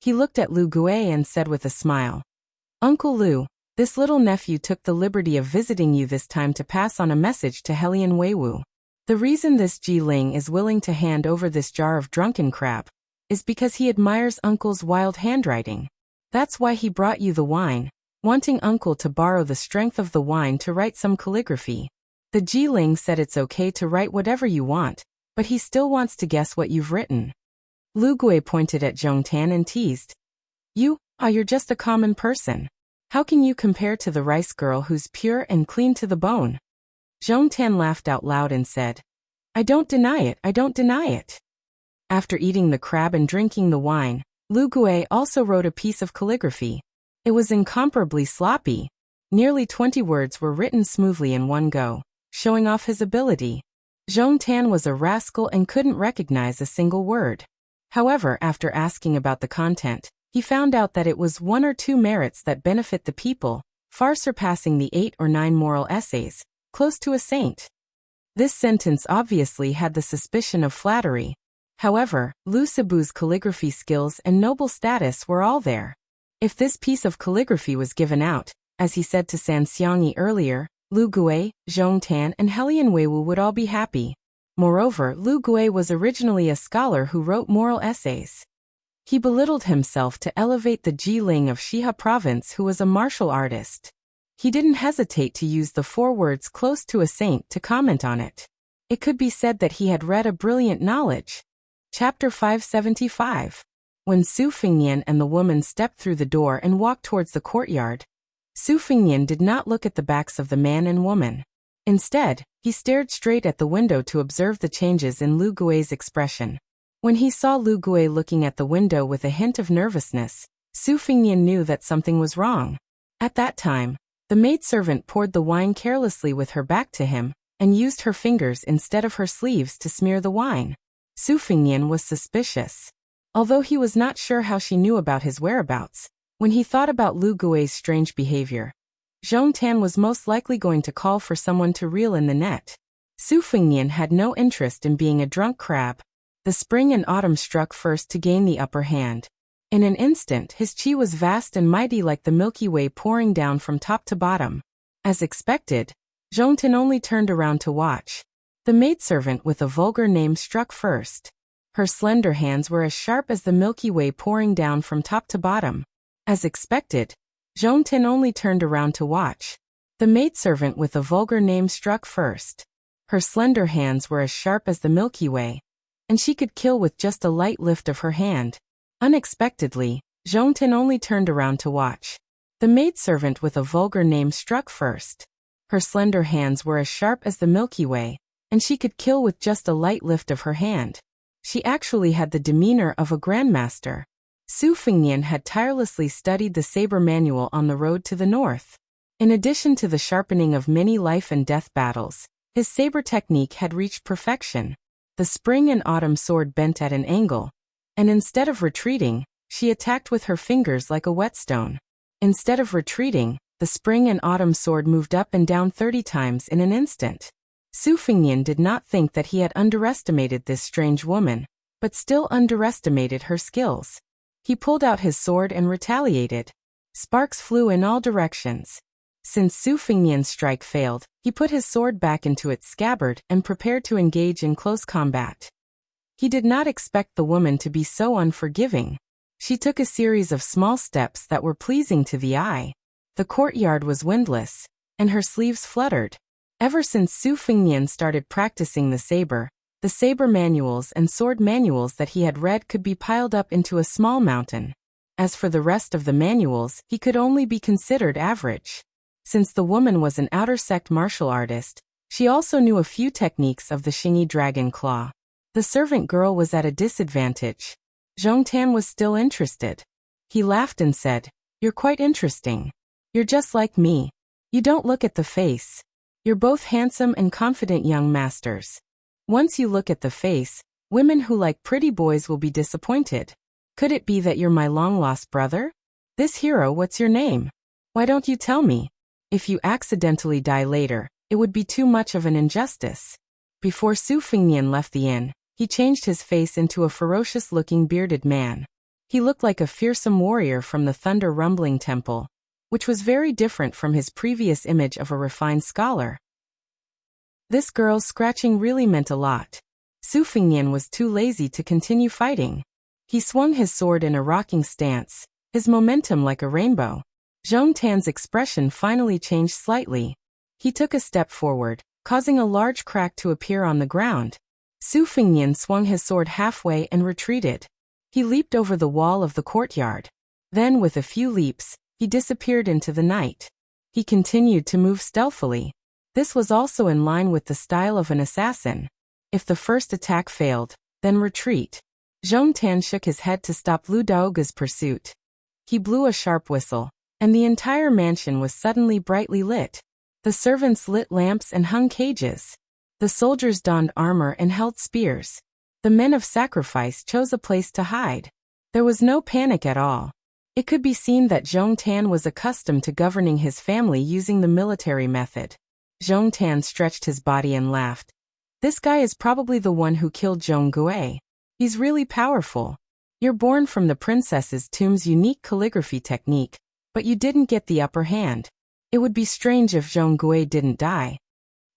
He looked at Lu Gui and said with a smile, "Uncle Lu, this little nephew took the liberty of visiting you this time to pass on a message to Helian Weiwu. The reason this Ji Ling is willing to hand over this jar of drunken crab is because he admires Uncle's wild handwriting. That's why he brought you the wine, wanting Uncle to borrow the strength of the wine to write some calligraphy. The Ji Ling said it's okay to write whatever you want, but he still wants to guess what you've written." Lu Gui pointed at Zhong Tan and teased, "You, Ah, you're just a common person. How can you compare to the rice girl who's pure and clean to the bone? Zhong Tan laughed out loud and said, I don't deny it, I don't deny it. After eating the crab and drinking the wine, Lu Gui also wrote a piece of calligraphy. It was incomparably sloppy. Nearly 20 words were written smoothly in one go, showing off his ability. Zhong Tan was a rascal and couldn't recognize a single word. However, after asking about the content, he found out that it was 1 or 2 merits that benefit the people, far surpassing the 8 or 9 moral essays, close to a saint. This sentence obviously had the suspicion of flattery. However, Lu Sibu's calligraphy skills and noble status were all there. If this piece of calligraphy was given out, as he said to San Xiangyi earlier, Lu Gui, Zhong Tan and Helian Weiwu would all be happy. Moreover, Lu Gui was originally a scholar who wrote moral essays. He belittled himself to elevate the Jiling of Shihe province, who was a martial artist. He didn't hesitate to use the 4 words close to a saint to comment on it. It could be said that he had read a brilliant knowledge. Chapter 575. When Su Fengnian and the woman stepped through the door and walked towards the courtyard, Su Fengnian did not look at the backs of the man and woman. Instead, he stared straight at the window to observe the changes in Lu Gui's expression. When he saw Lu Gui looking at the window with a hint of nervousness, Su Fengnian knew that something was wrong. At that time, the maidservant poured the wine carelessly with her back to him, and used her fingers instead of her sleeves to smear the wine. Su Fengnian was suspicious. Although he was not sure how she knew about his whereabouts, when he thought about Lu Gui's strange behavior, Zhong Tan was most likely going to call for someone to reel in the net. Su Fengnian had no interest in being a drunk crab. The spring and autumn struck first to gain the upper hand. In an instant, his chi was vast and mighty like the Milky Way pouring down from top to bottom. As expected, Zhong Tan only turned around to watch. The maidservant with a vulgar name struck first. Her slender hands were as sharp as the Milky Way pouring down from top to bottom. As expected, Zhong Tan only turned around to watch. The maidservant with a vulgar name struck first. Her slender hands were as sharp as the Milky Way, and she could kill with just a light lift of her hand. Unexpectedly, Zhong Tan only turned around to watch. The maidservant with a vulgar name struck first. Her slender hands were as sharp as the Milky Way, and she could kill with just a light lift of her hand. She actually had the demeanor of a grandmaster. Su Fengnian had tirelessly studied the saber manual on the road to the north. In addition to the sharpening of many life and death battles, his saber technique had reached perfection. The spring and autumn sword bent at an angle, and instead of retreating, she attacked with her fingers like a whetstone. Instead of retreating, the spring and autumn sword moved up and down 30 times in an instant. Su Fengnian did not think that he had underestimated this strange woman, but still underestimated her skills. He pulled out his sword and retaliated. Sparks flew in all directions. Since Su Fengnian's strike failed, he put his sword back into its scabbard and prepared to engage in close combat. He did not expect the woman to be so unforgiving. She took a series of small steps that were pleasing to the eye. The courtyard was windless, and her sleeves fluttered. Ever since Su Fengnian started practicing the saber manuals and sword manuals that he had read could be piled up into a small mountain. As for the rest of the manuals, he could only be considered average. Since the woman was an outer sect martial artist, she also knew a few techniques of the Xingyi dragon claw. The servant girl was at a disadvantage. Zhong Tan was still interested. He laughed and said, "You're quite interesting. You're just like me. You don't look at the face. You're both handsome and confident young masters. Once you look at the face, women who like pretty boys will be disappointed. Could it be that you're my long-lost brother? This hero, what's your name? Why don't you tell me? If you accidentally die later, it would be too much of an injustice." Before Su Fengnian left the inn, he changed his face into a ferocious-looking bearded man. He looked like a fearsome warrior from the Thunder Rumbling Temple, which was very different from his previous image of a refined scholar. This girl's scratching really meant a lot. Su Fengnian was too lazy to continue fighting. He swung his sword in a rocking stance, his momentum like a rainbow. Zhong Tan's expression finally changed slightly. He took a step forward, causing a large crack to appear on the ground. Su Fengnian swung his sword halfway and retreated. He leaped over the wall of the courtyard. Then, with a few leaps, he disappeared into the night. He continued to move stealthily. This was also in line with the style of an assassin. If the first attack failed, then retreat. Zhong Tan shook his head to stop Lu Daoga's pursuit. He blew a sharp whistle, and the entire mansion was suddenly brightly lit. The servants lit lamps and hung cages. The soldiers donned armor and held spears. The men of sacrifice chose a place to hide. There was no panic at all. It could be seen that Zhong Tan was accustomed to governing his family using the military method. Zhong Tan stretched his body and laughed. This guy is probably the one who killed Zhong Gui. He's really powerful. You're born from the princess's tomb's unique calligraphy technique, but you didn't get the upper hand. It would be strange if Zhong Gui didn't die.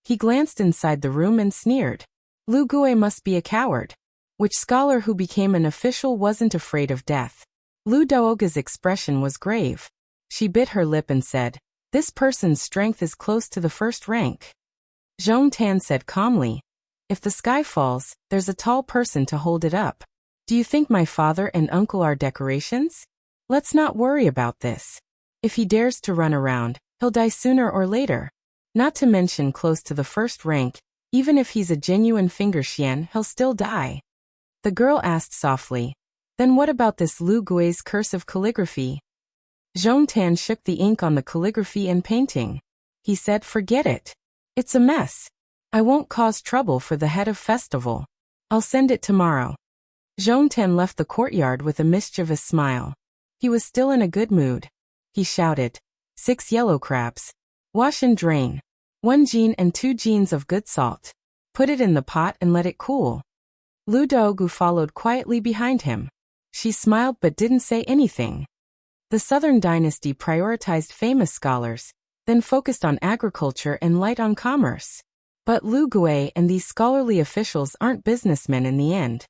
He glanced inside the room and sneered. Lu Gui must be a coward. Which scholar who became an official wasn't afraid of death? Lu Daoga's expression was grave. She bit her lip and said, "This person's strength is close to the first rank." Zhong Tan said calmly, "If the sky falls, there's a tall person to hold it up. Do you think my father and uncle are decorations? Let's not worry about this. If he dares to run around, he'll die sooner or later. Not to mention close to the first rank, even if he's a genuine finger xian, he'll still die." The girl asked softly, "Then what about this Lu Gui's cursive calligraphy?" Zhong Tan shook the ink on the calligraphy and painting. He said, "Forget it. It's a mess. I won't cause trouble for the head of festival. I'll send it tomorrow." Zhong Tan left the courtyard with a mischievous smile. He was still in a good mood. He shouted, 6 yellow crabs. Wash and drain. 1 jean and 2 jeans of good salt. Put it in the pot and let it cool." Lu Daogu followed quietly behind him. She smiled but didn't say anything. The Southern dynasty prioritized famous scholars, then focused on agriculture and light on commerce. But Lu Gui and these scholarly officials aren't businessmen in the end.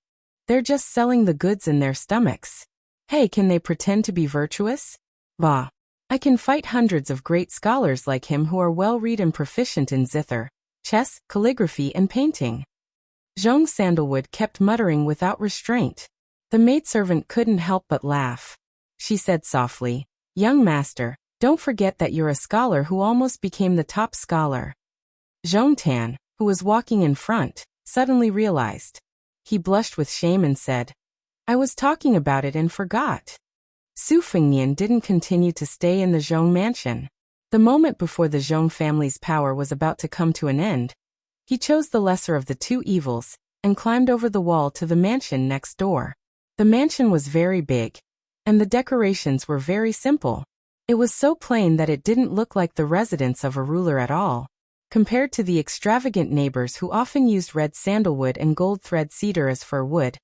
They're just selling the goods in their stomachs. Hey, can they pretend to be virtuous? Bah. I can fight hundreds of great scholars like him who are well-read and proficient in zither, chess, calligraphy and painting. Zhong Sandalwood kept muttering without restraint. The maidservant couldn't help but laugh. She said softly, "Young master, don't forget that you're a scholar who almost became the top scholar." Zhong Tan, who was walking in front, suddenly realized. He blushed with shame and said, "I was talking about it and forgot." Su Fengnian didn't continue to stay in the Zhong mansion. The moment before the Zhong family's power was about to come to an end, he chose the lesser of the two evils and climbed over the wall to the mansion next door. The mansion was very big, and the decorations were very simple. It was so plain that it didn't look like the residence of a ruler at all. Compared to the extravagant neighbors who often used red sandalwood and gold thread cedar as fir wood,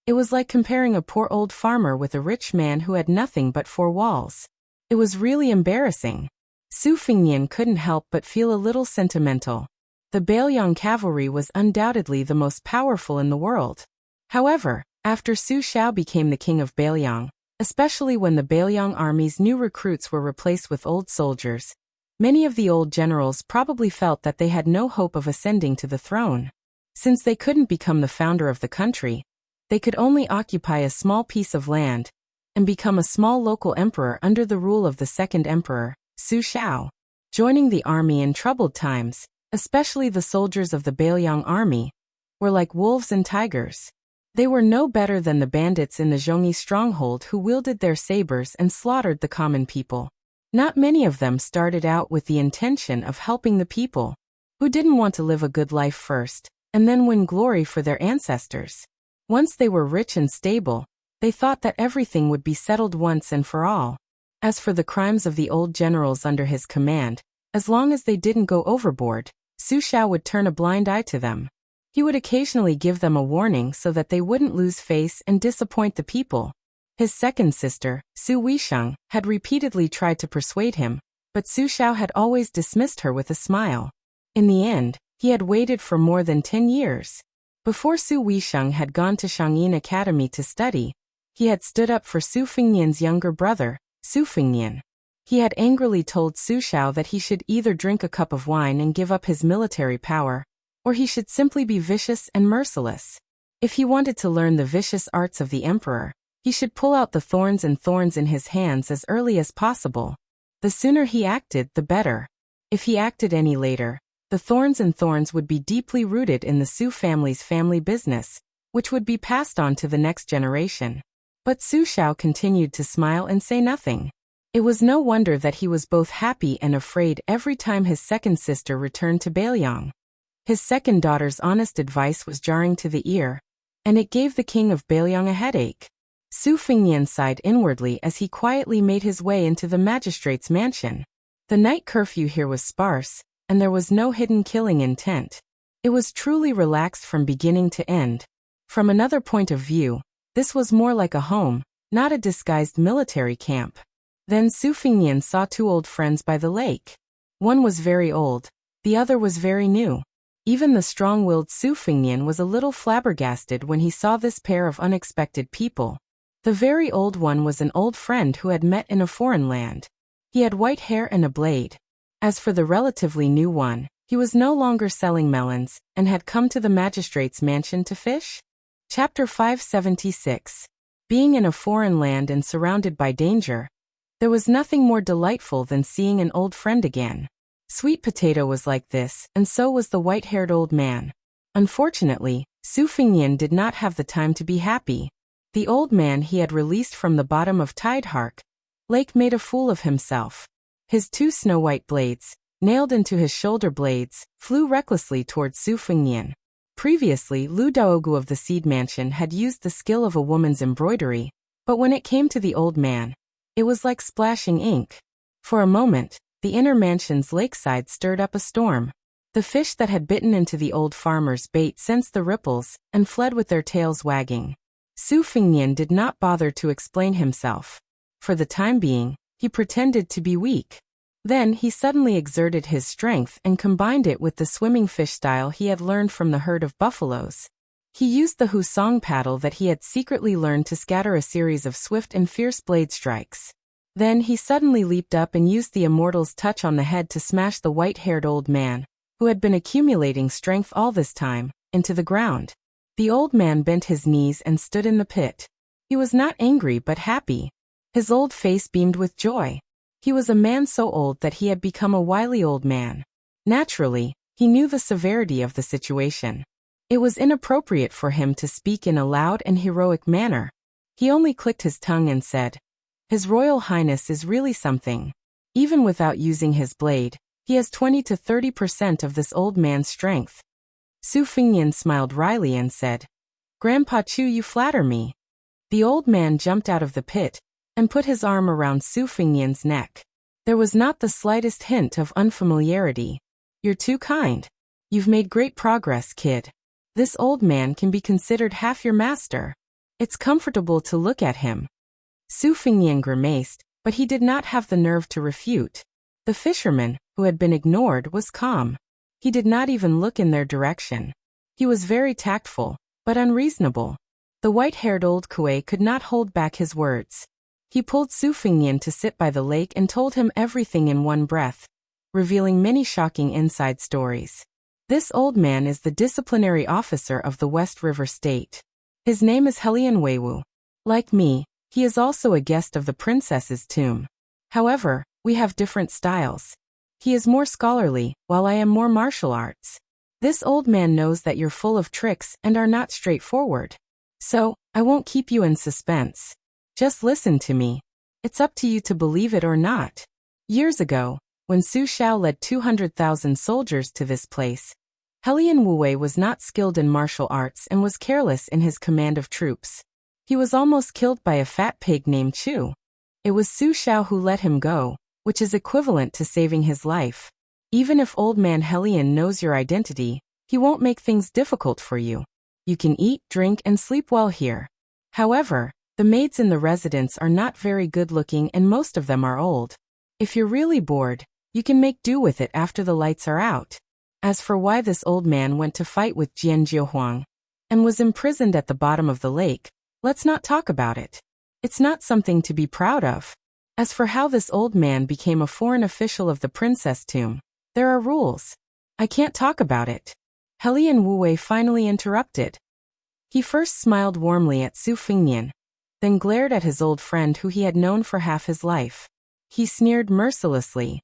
it was like comparing a poor old farmer with a rich man who had nothing but 4 walls. It was really embarrassing. Su Fengnian couldn't help but feel a little sentimental. The Bailiang cavalry was undoubtedly the most powerful in the world. However, after Su Xiao became the king of Bailiang, especially when the Bailiang army's new recruits were replaced with old soldiers, many of the old generals probably felt that they had no hope of ascending to the throne. Since they couldn't become the founder of the country, they could only occupy a small piece of land and become a small local emperor under the rule of the second emperor, Su Xiao. Joining the army in troubled times, especially the soldiers of the Bailiang army, were like wolves and tigers. They were no better than the bandits in the Zhongyi stronghold who wielded their sabers and slaughtered the common people. Not many of them started out with the intention of helping the people, who didn't want to live a good life first, and then win glory for their ancestors. Once they were rich and stable, they thought that everything would be settled once and for all. As for the crimes of the old generals under his command, as long as they didn't go overboard, Su Xiao would turn a blind eye to them. He would occasionally give them a warning so that they wouldn't lose face and disappoint the people. His second sister, Su Weisheng, had repeatedly tried to persuade him, but Su Xiao had always dismissed her with a smile. In the end, he had waited for more than 10 years. Before Su Weisheng had gone to Shangyin Academy to study, he had stood up for Su Fengnian's younger brother, Su Fengnian. He had angrily told Su Xiao that he should either drink a cup of wine and give up his military power, or he should simply be vicious and merciless. If he wanted to learn the vicious arts of the emperor, He should pull out the thorns in his hands as early as possible. The sooner he acted, the better. If he acted any later, the thorns would be deeply rooted in the Su family's family business, which would be passed on to the next generation. But Su Xiao continued to smile and say nothing. It was no wonder that he was both happy and afraid every time his second sister returned to Bailiang. His second daughter's honest advice was jarring to the ear, and it gave the king of Bailiang a headache. Su Fengnian sighed inwardly as he quietly made his way into the magistrate's mansion. The night curfew here was sparse, and there was no hidden killing intent. It was truly relaxed from beginning to end. From another point of view, this was more like a home, not a disguised military camp. Then Su Fengnian saw two old friends by the lake. One was very old, the other was very new. Even the strong-willed Su Fengnian was a little flabbergasted when he saw this pair of unexpected people. The very old one was an old friend who had met in a foreign land. He had white hair and a blade. As for the relatively new one, he was no longer selling melons, and had come to the magistrate's mansion to fish. Chapter 576. Being in a foreign land and surrounded by danger, there was nothing more delightful than seeing an old friend again. Sweet Potato was like this, and so was the white-haired old man. Unfortunately, Su Fengnian did not have the time to be happy. The old man he had released from the bottom of Tidehark Lake made a fool of himself. His two snow-white blades, nailed into his shoulder blades, flew recklessly towards Su Fengnian. Previously, Lu Daogu of the Seed Mansion had used the skill of a woman's embroidery, but when it came to the old man, it was like splashing ink. For a moment, the inner mansion's lakeside stirred up a storm. The fish that had bitten into the old farmer's bait sensed the ripples, and fled with their tails wagging. Su Fengnian did not bother to explain himself. For the time being, he pretended to be weak. Then he suddenly exerted his strength and combined it with the swimming fish style he had learned from the herd of buffaloes. He used the Husong paddle that he had secretly learned to scatter a series of swift and fierce blade strikes. Then he suddenly leaped up and used the immortal's touch on the head to smash the white-haired old man, who had been accumulating strength all this time, into the ground. The old man bent his knees and stood in the pit. He was not angry but happy. His old face beamed with joy. He was a man so old that he had become a wily old man. Naturally, he knew the severity of the situation. It was inappropriate for him to speak in a loud and heroic manner. He only clicked his tongue and said, "His Royal Highness is really something. Even without using his blade, he has 20 to 30% of this old man's strength." Su Fengnian smiled wryly and said, "Grandpa Chu, you flatter me." The old man jumped out of the pit and put his arm around Su Fengnian's neck. There was not the slightest hint of unfamiliarity. "You're too kind. You've made great progress, kid. This old man can be considered half your master. It's comfortable to look at him." Su Fengnian grimaced, but he did not have the nerve to refute. The fisherman, who had been ignored, was calm. He did not even look in their direction. He was very tactful, but unreasonable. The white-haired old Kuei could not hold back his words. He pulled Su Fengnian to sit by the lake and told him everything in one breath, revealing many shocking inside stories. This old man is the disciplinary officer of the West River State. His name is Helian Weiwu. Like me, he is also a guest of the princess's tomb. However, we have different styles. He is more scholarly, while I am more martial arts. This old man knows that you're full of tricks and are not straightforward. So, I won't keep you in suspense. Just listen to me. It's up to you to believe it or not. Years ago, when Su Xiao led 200,000 soldiers to this place, Helian Wu was not skilled in martial arts and was careless in his command of troops. He was almost killed by a fat pig named Chu. It was Su Xiao who let him go, which is equivalent to saving his life. Even if old man Helian knows your identity, he won't make things difficult for you. You can eat, drink, and sleep well here. However, the maids in the residence are not very good-looking and most of them are old. If you're really bored, you can make do with it after the lights are out. As for why this old man went to fight with Jian Jiohuang and was imprisoned at the bottom of the lake, let's not talk about it. It's not something to be proud of. As for how this old man became a foreign official of the princess tomb, there are rules. I can't talk about it. Helian Wu finally interrupted. He first smiled warmly at Su Fengnian. then glared at his old friend who he had known for half his life. He sneered mercilessly.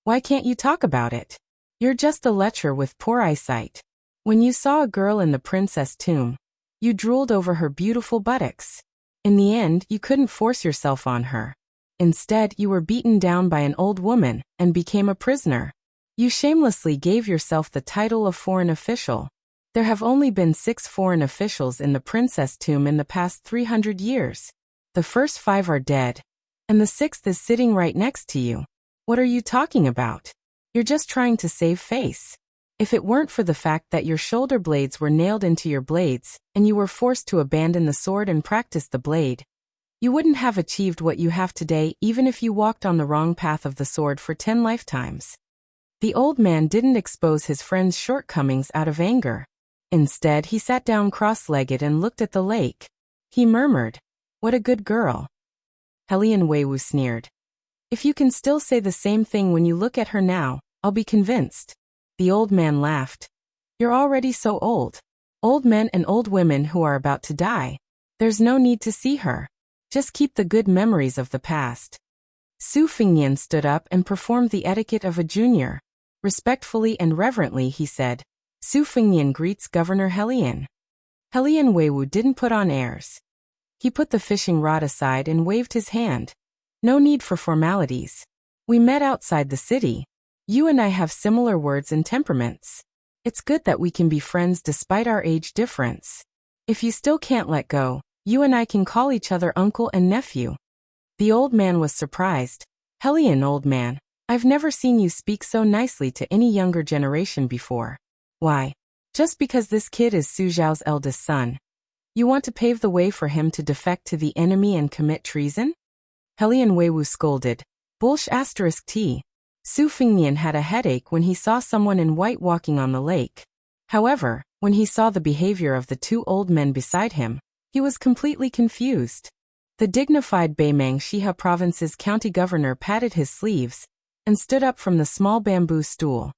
Why can't you talk about it? You're just a lecher with poor eyesight. When you saw a girl in the princess tomb, you drooled over her beautiful buttocks. In the end, you couldn't force yourself on her. Instead, you were beaten down by an old woman and became a prisoner. You shamelessly gave yourself the title of foreign official. There have only been 6 foreign officials in the princess tomb in the past 300 years. The first 5 are dead, and the 6th is sitting right next to you. What are you talking about? You're just trying to save face. If it weren't for the fact that your shoulder blades were nailed into your blades, and you were forced to abandon the sword and practice the blade, you wouldn't have achieved what you have today even if you walked on the wrong path of the sword for 10 lifetimes. The old man didn't expose his friend's shortcomings out of anger. Instead, he sat down cross-legged and looked at the lake. He murmured, "What a good girl." Helian Weiwu sneered. "If you can still say the same thing when you look at her now, I'll be convinced." The old man laughed. "You're already so old. Old men and old women who are about to die. There's no need to see her. Just keep the good memories of the past." Su Fingyan stood up and performed the etiquette of a junior. Respectfully and reverently he said, "Su Fingyan greets Governor Helian." Helian Weiwu didn't put on airs. He put the fishing rod aside and waved his hand. "No need for formalities. We met outside the city. You and I have similar words and temperaments. It's good that we can be friends despite our age difference. If you still can't let go, you and I can call each other uncle and nephew." The old man was surprised. "Helian, old man, I've never seen you speak so nicely to any younger generation before. Why? Just because this kid is Su Zhao's eldest son, you want to pave the way for him to defect to the enemy and commit treason?" Helian Weiwu scolded. T. Su Fingyan had a headache when he saw someone in white walking on the lake. However, when he saw the behavior of the 2 old men beside him, he was completely confused. The dignified Beimang Shiha province's county governor patted his sleeves and stood up from the small bamboo stool.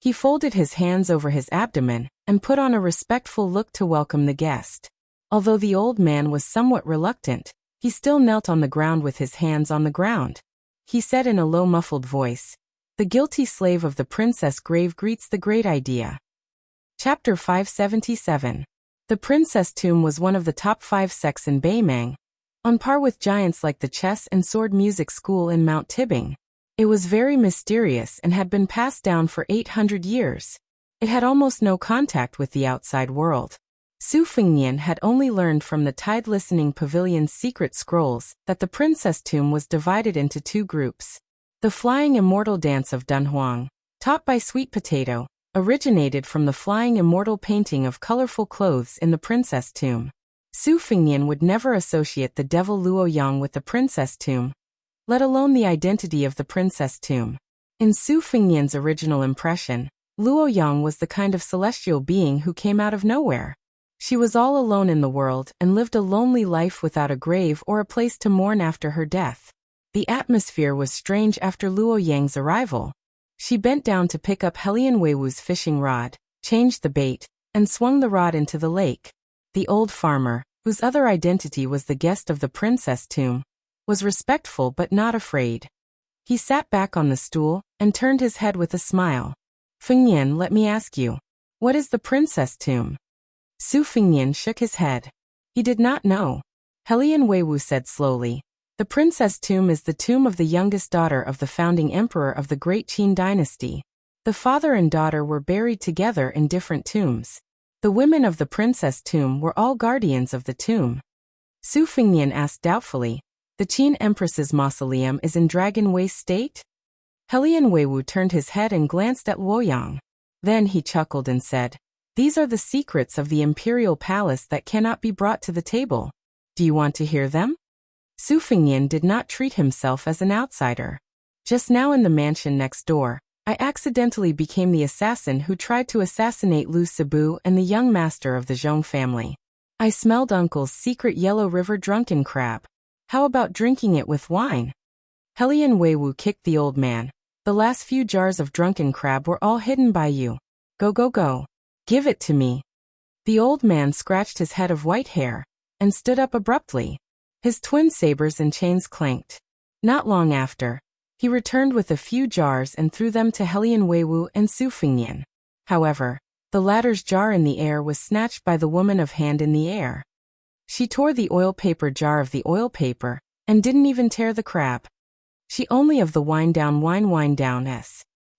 He folded his hands over his abdomen and put on a respectful look to welcome the guest. Although the old man was somewhat reluctant, he still knelt on the ground with his hands on the ground. He said in a low muffled voice, "The guilty slave of the princess grave greets the great idea." Chapter 577. The princess tomb was one of the top 5 sects in Beimang, on par with giants like the chess and sword music school in Mount Tibing. It was very mysterious and had been passed down for 800 years. It had almost no contact with the outside world. Su Fingyan had only learned from the Tide Listening Pavilion's secret scrolls that the princess tomb was divided into 2 groups. The Flying Immortal Dance of Dunhuang, taught by Sweet Potato, originated from the Flying Immortal painting of colorful clothes in the princess tomb. Su Fingyan would never associate the devil Luo Yang with the princess tomb, let alone the identity of the princess tomb. In Su Fingyan's original impression, Luo Yang was the kind of celestial being who came out of nowhere. She was all alone in the world and lived a lonely life without a grave or a place to mourn after her death. The atmosphere was strange after Luo Yang's arrival. She bent down to pick up Helian Weiwu's fishing rod, changed the bait, and swung the rod into the lake. The old farmer, whose other identity was the guest of the princess tomb, was respectful but not afraid. He sat back on the stool and turned his head with a smile. "Fingyan, let me ask you, what is the princess tomb?" Su Fingyan shook his head. He did not know. Helian Weiwu said slowly, "The princess tomb is the tomb of the youngest daughter of the founding emperor of the Great Qin dynasty. The father and daughter were buried together in different tombs. The women of the princess tomb were all guardians of the tomb." Su Fingyan asked doubtfully, "The Qin Empress's mausoleum is in Dragon Waste State?" Helian Weiwu turned his head and glanced at Luoyang. Then he chuckled and said, "These are the secrets of the imperial palace that cannot be brought to the table. Do you want to hear them?" Su Fingyan did not treat himself as an outsider. "Just now in the mansion next door, I accidentally became the assassin who tried to assassinate Lu Sibu and the young master of the Zhong family. I smelled Uncle's secret Yellow River drunken crab. How about drinking it with wine?" Helian Weiwu kicked the old man. "The last few jars of drunken crab were all hidden by you. Go. Give it to me." The old man scratched his head of white hair and stood up abruptly. His twin sabers and chains clanked. Not long after, he returned with a few jars and threw them to Helian Weiwu and Su Fengnian. However, the latter's jar in the air was snatched by the woman of hand in the air. She tore the oil paper jar of the oil paper, and didn't even tear the crab. She only of the wind down.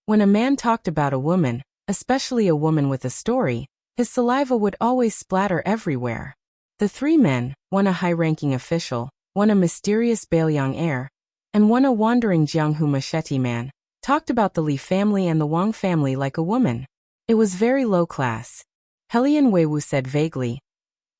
When a man talked about a woman, especially a woman with a story, his saliva would always splatter everywhere. The three men, one a high-ranking official, one a mysterious Bailiang heir, and one a wandering Jianghu machete man, talked about the Li family and the Wang family like a woman. It was very low class. Helian Weiwu said vaguely,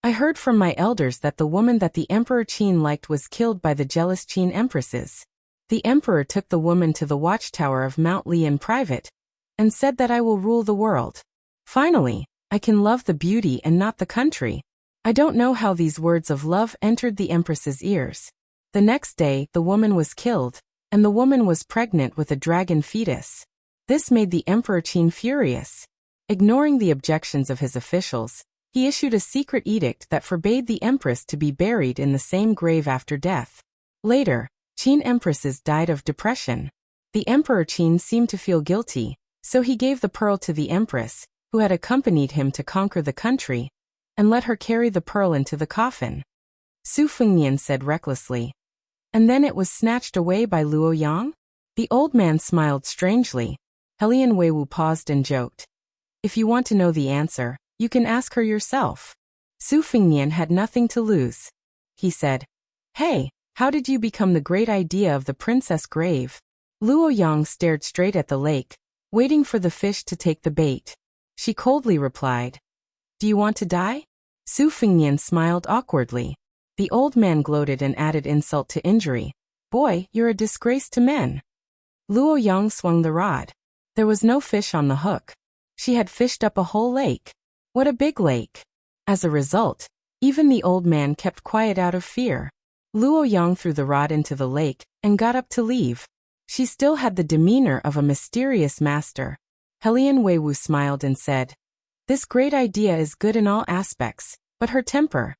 I heard from my elders that the woman that the Emperor Qin liked was killed by the jealous Qin empresses. The emperor took the woman to the watchtower of Mount Li in private, and said that I will rule the world. Finally, I can love the beauty and not the country. I don't know how these words of love entered the empress's ears. The next day, the woman was killed, and the woman was pregnant with a dragon fetus. This made the Emperor Qin furious. Ignoring the objections of his officials, he issued a secret edict that forbade the empress to be buried in the same grave after death. Later, Qin empresses died of depression. The Emperor Qin seemed to feel guilty, so he gave the pearl to the empress, who had accompanied him to conquer the country, and let her carry the pearl into the coffin. Su Fengnian said recklessly, and then it was snatched away by Luo Yang? The old man smiled strangely. Helian Weiwu paused and joked, if you want to know the answer, you can ask her yourself. Su Fengnian had nothing to lose. He said, hey, how did you become the great idea of the princess grave? Luo Yang stared straight at the lake, waiting for the fish to take the bait. She coldly replied, do you want to die? Su Fengnian smiled awkwardly. The old man gloated and added insult to injury. Boy, you're a disgrace to men. Luo Yang swung the rod. There was no fish on the hook. She had fished up a whole lake. What a big lake. As a result, even the old man kept quiet out of fear. Luo Yang threw the rod into the lake and got up to leave. She still had the demeanor of a mysterious master. Helian Weiwu smiled and said, this great idea is good in all aspects, but her temper.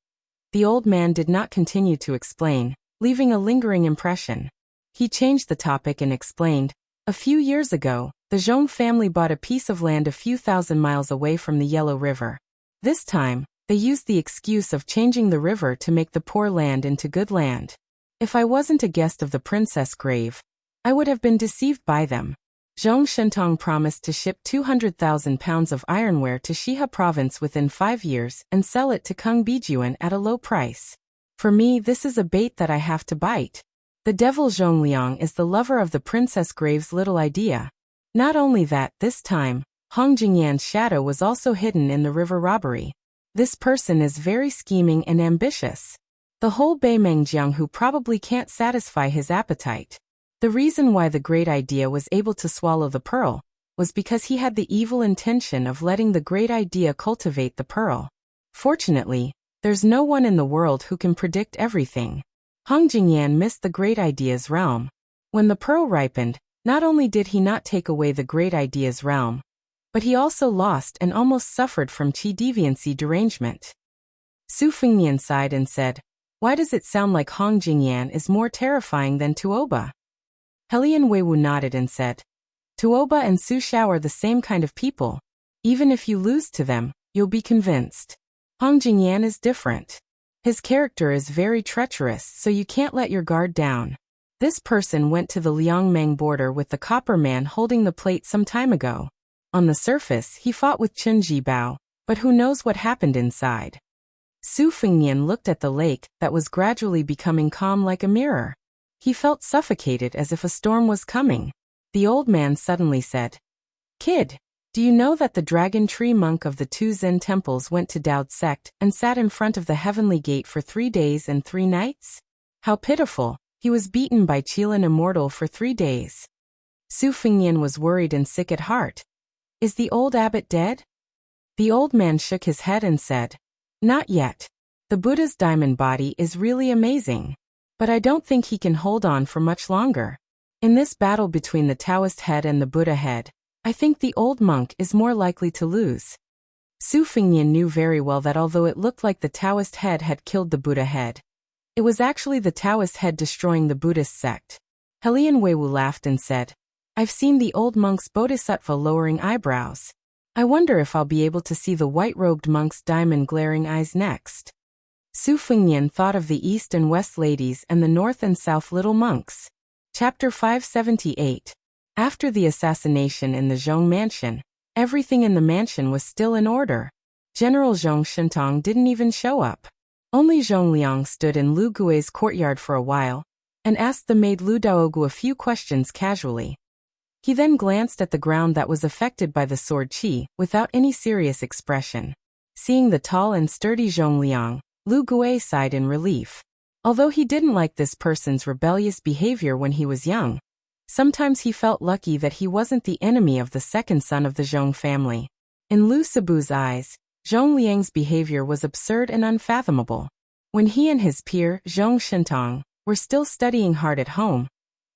The old man did not continue to explain, leaving a lingering impression. He changed the topic and explained, a few years ago, the Zhong family bought a piece of land a few thousand miles away from the Yellow River. This time, they used the excuse of changing the river to make the poor land into good land. If I wasn't a guest of the princess grave, I would have been deceived by them. Zhong Shentong promised to ship 200,000 pounds of ironware to Shihe province within 5 years and sell it to Kung Bijuan at a low price. For me, this is a bait that I have to bite. The devil Zhong Liang is the lover of the princess grave's little idea. Not only that, this time, Hong Jingyan's shadow was also hidden in the river robbery. This person is very scheming and ambitious. The whole Beimeng Jianghu probably can't satisfy his appetite. The reason why the great idea was able to swallow the pearl was because he had the evil intention of letting the great idea cultivate the pearl. Fortunately, there's no one in the world who can predict everything. Hong Jingyan missed the great idea's realm. When the pearl ripened, not only did he not take away the great idea's realm, but he also lost and almost suffered from qi deviancy derangement. Su Fengnian sighed and said, why does it sound like Hong Jingyan is more terrifying than Tuoba? Helian Weiwu nodded and said, Tuoba and Su Shao are the same kind of people. Even if you lose to them, you'll be convinced. Hong Jingyan is different. His character is very treacherous, so you can't let your guard down. This person went to the Liangmeng border with the copper man holding the plate some time ago. On the surface, he fought with Chen Jibao, but who knows what happened inside. Su Fengnian looked at the lake that was gradually becoming calm like a mirror. He felt suffocated as if a storm was coming. The old man suddenly said, Kid, do you know that the dragon tree monk of the 2 Zen temples went to Dao's sect and sat in front of the heavenly gate for 3 days and 3 nights? How pitiful, he was beaten by Qilin Immortal for 3 days. Su Fengnian was worried and sick at heart. Is the old abbot dead? The old man shook his head and said, Not yet. The Buddha's diamond body is really amazing. But I don't think he can hold on for much longer. In this battle between the Taoist head and the Buddha head, I think the old monk is more likely to lose. Su Fengnian knew very well that although it looked like the Taoist head had killed the Buddha head, It was actually the Taoist head destroying the Buddhist sect. Helian Weiwu laughed and said, I've seen the old monk's bodhisattva lowering eyebrows. I wonder if I'll be able to see the white-robed monk's diamond glaring eyes next. Su Fengnian thought of the east and west ladies and the north and south little monks. Chapter 578. After the assassination in the Zhong mansion, everything in the mansion was still in order. General Zhong Shentong didn't even show up. Only Zhong Liang stood in Lu Gui's courtyard for a while, and asked the maid Lu Daogu a few questions casually. He then glanced at the ground that was affected by the sword qi, without any serious expression. Seeing the tall and sturdy Zhong Liang, Lu Gui sighed in relief. Although he didn't like this person's rebellious behavior when he was young, sometimes he felt lucky that he wasn't the enemy of the second son of the Zhong family. In Lu Sibu's eyes, Zhong Liang's behavior was absurd and unfathomable. When he and his peer, Zhong Shentong, were still studying hard at home,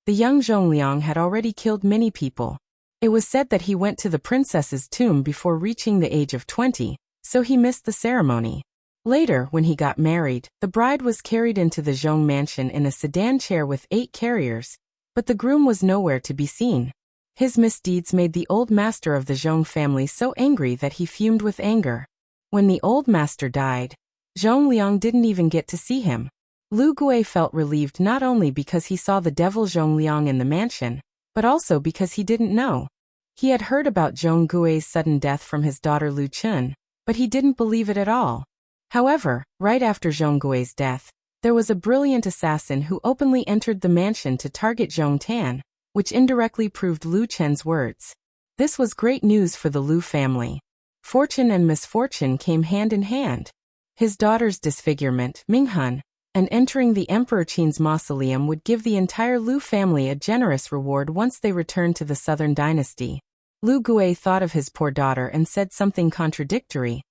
the young Zhong Liang had already killed many people. It was said that he went to the princess's tomb before reaching the age of 20, so he missed the ceremony. Later, when he got married, the bride was carried into the Zhong mansion in a sedan chair with 8 carriers, but the groom was nowhere to be seen. His misdeeds made the old master of the Zhong family so angry that he fumed with anger. When the old master died, Zhong Liang didn't even get to see him. Lu Gui felt relieved not only because he saw the devil Zhong Liang in the mansion, but also because he didn't know. He had heard about Zhong Gui's sudden death from his daughter Lu Chun, but he didn't believe it at all. However, right after Zhong Gui's death, there was a brilliant assassin who openly entered the mansion to target Zhong Tan, which indirectly proved Lu Chen's words. This was great news for the Lu family. Fortune and misfortune came hand in hand. His daughter's disfigurement, Minghun, and entering the Emperor Qin's mausoleum would give the entire Lu family a generous reward once they returned to the southern dynasty. Lu Gui thought of his poor daughter and said something contradictory.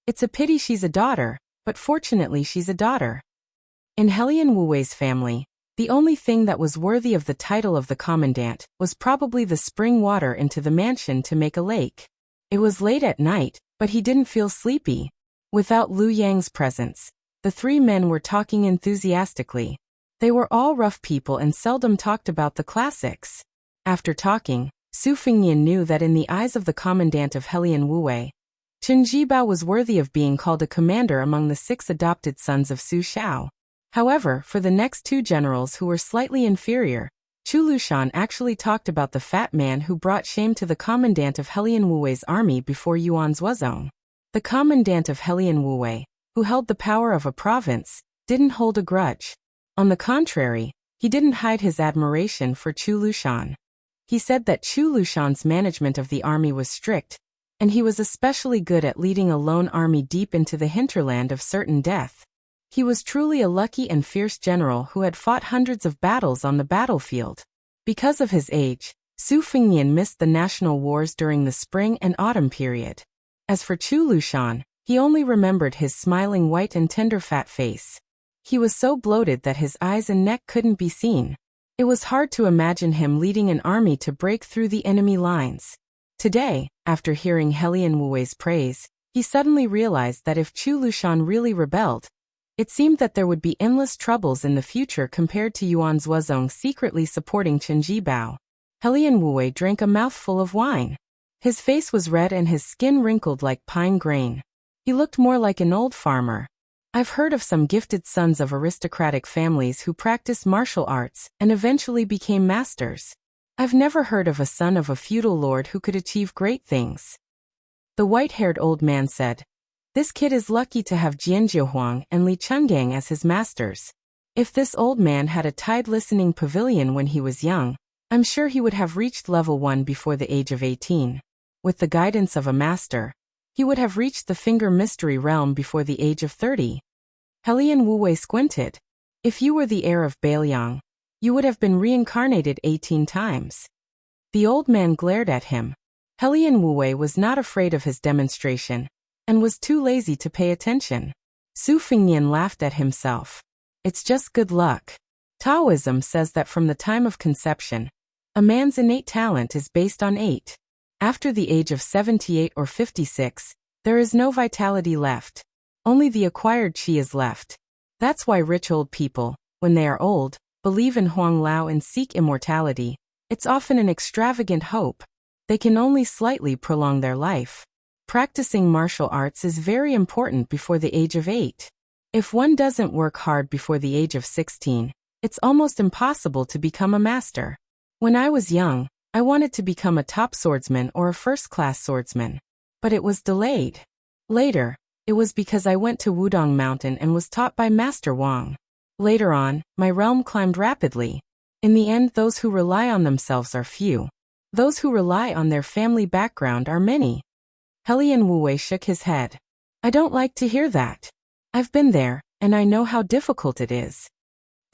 It's a pity she's a daughter, but fortunately she's a daughter. In Helian Wuwei's family, the only thing that was worthy of the title of the commandant was probably the spring water into the mansion to make a lake. It was late at night, but he didn't feel sleepy. Without Lu Yang's presence, the 3 men were talking enthusiastically. They were all rough people and seldom talked about the classics. After talking, Su Fengnian knew that in the eyes of the commandant of Helian Wuwei, Chen Jibao was worthy of being called a commander among the 6 adopted sons of Su Shao. However, for the next 2 generals who were slightly inferior, Chu Lushan actually talked about the fat man who brought shame to the commandant of Helian Wuwei's army before Yuan Zuozong. The commandant of Helian Wuwei, who held the power of a province, didn't hold a grudge. On the contrary, he didn't hide his admiration for Chu Lushan. He said that Chu Lushan's management of the army was strict, and he was especially good at leading a lone army deep into the hinterland of certain death. He was truly a lucky and fierce general who had fought hundreds of battles on the battlefield. Because of his age, Su Fengnian missed the national wars during the spring and autumn period. As for Chu Lushan, he only remembered his smiling white and tender fat face. He was so bloated that his eyes and neck couldn't be seen. It was hard to imagine him leading an army to break through the enemy lines. Today, after hearing Helian Wuwei's praise, he suddenly realized that if Chu Lushan really rebelled, it seemed that there would be endless troubles in the future compared to Yuan Zuozong secretly supporting Chen Jibao. Helian Wuwei drank a mouthful of wine. His face was red and his skin wrinkled like pine grain. He looked more like an old farmer. I've heard of some gifted sons of aristocratic families who practiced martial arts and eventually became masters. I've never heard of a son of a feudal lord who could achieve great things. The white-haired old man said, This kid is lucky to have Jian Jiehuang and Li Chenggang as his masters. If this old man had a tide listening pavilion when he was young, I'm sure he would have reached level 1 before the age of 18. With the guidance of a master, he would have reached the Finger Mystery Realm before the age of 30. Helian Wuwei squinted. If you were the heir of Bailiang, you would have been reincarnated 18 times. The old man glared at him. Helian Wuwei was not afraid of his demonstration, and was too lazy to pay attention. Su Fengnian laughed at himself. It's just good luck. Taoism says that from the time of conception, a man's innate talent is based on 8. After the age of 78 or 56, there is no vitality left. Only the acquired qi is left. That's why rich old people, when they are old, believe in Huang Lao and seek immortality. It's often an extravagant hope. They can only slightly prolong their life. Practicing martial arts is very important before the age of 8. If one doesn't work hard before the age of 16, it's almost impossible to become a master. When I was young, I wanted to become a top swordsman or a first-class swordsman. But it was delayed. Later, it was because I went to Wudong Mountain and was taught by Master Wang. Later on, my realm climbed rapidly. In the end, those who rely on themselves are few. Those who rely on their family background are many. Helian Wu-wei shook his head. I don't like to hear that. I've been there, and I know how difficult it is.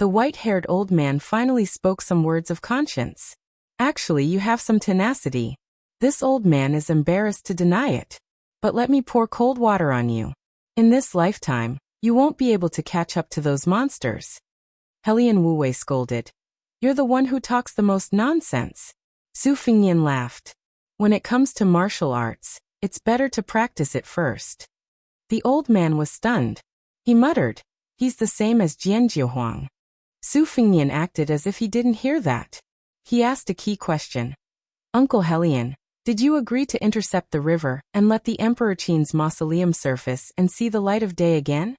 The white-haired old man finally spoke some words of conscience. Actually, you have some tenacity. This old man is embarrassed to deny it. But let me pour cold water on you. In this lifetime, you won't be able to catch up to those monsters. Helian Wu-wei scolded. You're the one who talks the most nonsense. Su Fingyan laughed. When it comes to martial arts, it's better to practice it first. The old man was stunned. He muttered, he's the same as Jian Jiohuang. Su Fingyan acted as if he didn't hear that. He asked a key question. Uncle Helian, did you agree to intercept the river and let the Emperor Qin's mausoleum surface and see the light of day again?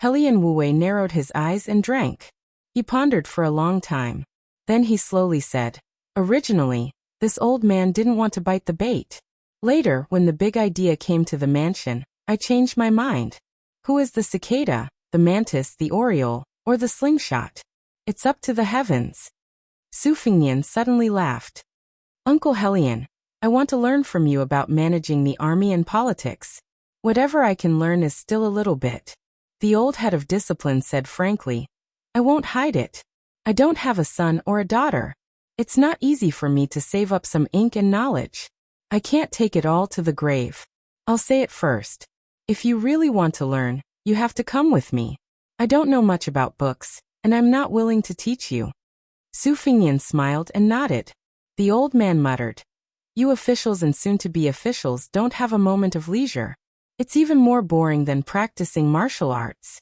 Helian Wu-wei narrowed his eyes and drank. He pondered for a long time. Then he slowly said, originally, this old man didn't want to bite the bait. Later, when the big idea came to the mansion, I changed my mind. Who is the cicada, the mantis, the oriole, or the slingshot? It's up to the heavens. Su Fingyan suddenly laughed. Uncle Helian, I want to learn from you about managing the army and politics. Whatever I can learn is still a little bit. The old head of discipline said frankly, I won't hide it. I don't have a son or a daughter. It's not easy for me to save up some ink and knowledge. I can't take it all to the grave. I'll say it first. If you really want to learn, you have to come with me. I don't know much about books, and I'm not willing to teach you. Su Fingyan smiled and nodded. The old man muttered, you officials and soon-to-be officials don't have a moment of leisure. It's even more boring than practicing martial arts.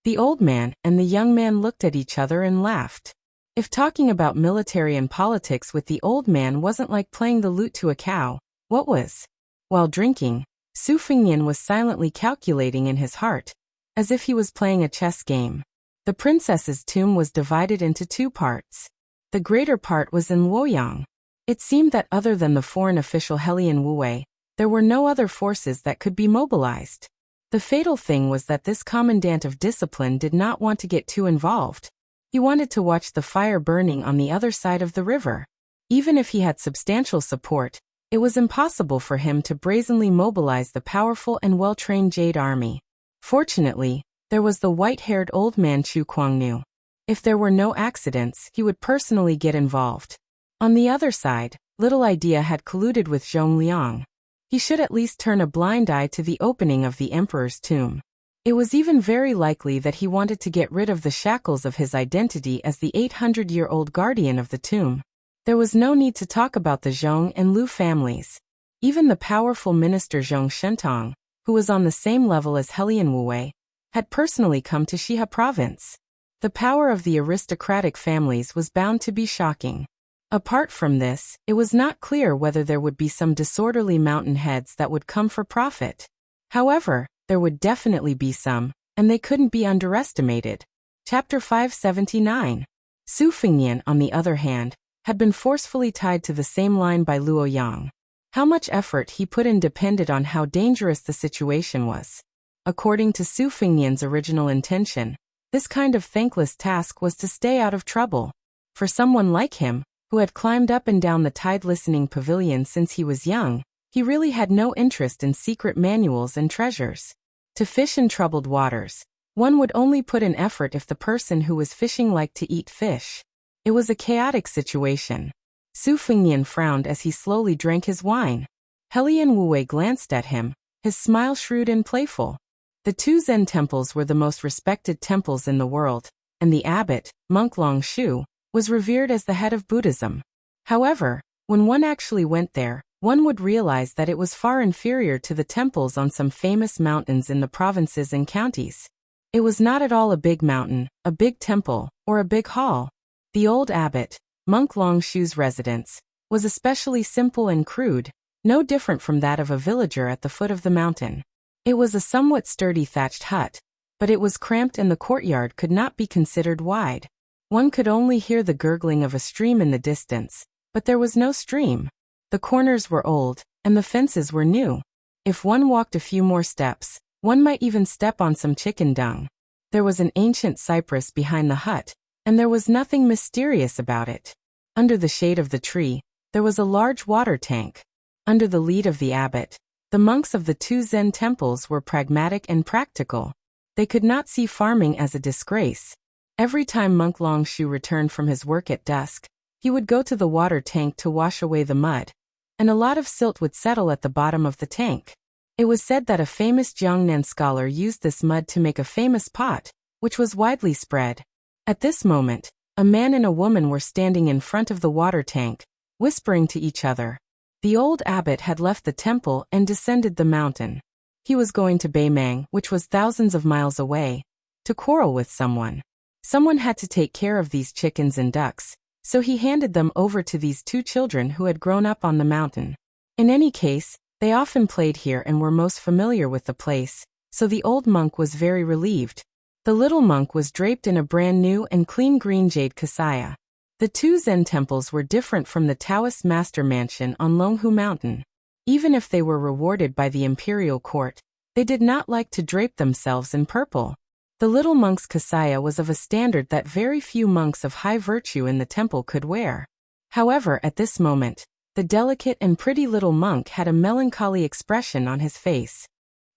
The old man and the young man looked at each other and laughed. If talking about military and politics with the old man wasn't like playing the lute to a cow, what was? While drinking, Su Fingyan was silently calculating in his heart, as if he was playing a chess game. The princess's tomb was divided into 2 parts. The greater part was in Luoyang. It seemed that other than the foreign official Helian Wu-wei, there were no other forces that could be mobilized. The fatal thing was that this commandant of discipline did not want to get too involved. He wanted to watch the fire burning on the other side of the river. Even if he had substantial support, it was impossible for him to brazenly mobilize the powerful and well-trained Jade Army. Fortunately, there was the white-haired old man Chu Kuangnu. If there were no accidents, he would personally get involved. On the other side, Little Idea had colluded with Zhong Liang. He should at least turn a blind eye to the opening of the emperor's tomb. It was even very likely that he wanted to get rid of the shackles of his identity as the 800-year-old guardian of the tomb. There was no need to talk about the Zhong and Lu families. Even the powerful minister Zhong Shentong, who was on the same level as Helian Wu-wei, had personally come to Shihe province. The power of the aristocratic families was bound to be shocking. Apart from this, it was not clear whether there would be some disorderly mountain heads that would come for profit. However, there would definitely be some, and they couldn't be underestimated. Chapter 579. Su Fingyan, on the other hand, had been forcefully tied to the same line by Luo Yang. How much effort he put in depended on how dangerous the situation was. According to Su Fingyan's original intention, this kind of thankless task was to stay out of trouble. For someone like him, who had climbed up and down the tide listening pavilion since he was young, he really had no interest in secret manuals and treasures. To fish in troubled waters, one would only put in effort if the person who was fishing liked to eat fish. It was a chaotic situation. Su Fingyan frowned as he slowly drank his wine. Helian Wu-wei glanced at him, his smile shrewd and playful. The 2 Zen temples were the most respected temples in the world, and the abbot, Monk Long Shu, was revered as the head of Buddhism. However, when one actually went there, one would realize that it was far inferior to the temples on some famous mountains in the provinces and counties. It was not at all a big mountain, a big temple, or a big hall. The old abbot, Monk Longshoe's residence, was especially simple and crude, no different from that of a villager at the foot of the mountain. It was a somewhat sturdy thatched hut, but it was cramped and the courtyard could not be considered wide. One could only hear the gurgling of a stream in the distance, but there was no stream. The corners were old, and the fences were new. If one walked a few more steps, one might even step on some chicken dung. There was an ancient cypress behind the hut, and there was nothing mysterious about it. Under the shade of the tree, there was a large water tank. Under the lead of the abbot, the monks of the two Zen temples were pragmatic and practical. They could not see farming as a disgrace. Every time Monk Longshoe returned from his work at dusk, he would go to the water tank to wash away the mud, and a lot of silt would settle at the bottom of the tank. It was said that a famous Jiangnan scholar used this mud to make a famous pot, which was widely spread. At this moment, a man and a woman were standing in front of the water tank, whispering to each other. The old abbot had left the temple and descended the mountain. He was going to Beimang, which was thousands of miles away, to quarrel with someone. Someone had to take care of these chickens and ducks, so he handed them over to these two children who had grown up on the mountain. In any case, they often played here and were most familiar with the place, so the old monk was very relieved. The little monk was draped in a brand new and clean green jade kasaya. The two Zen temples were different from the Taoist master mansion on Longhu Mountain. Even if they were rewarded by the imperial court, they did not like to drape themselves in purple. The little monk's kasaya was of a standard that very few monks of high virtue in the temple could wear. However, at this moment, the delicate and pretty little monk had a melancholy expression on his face.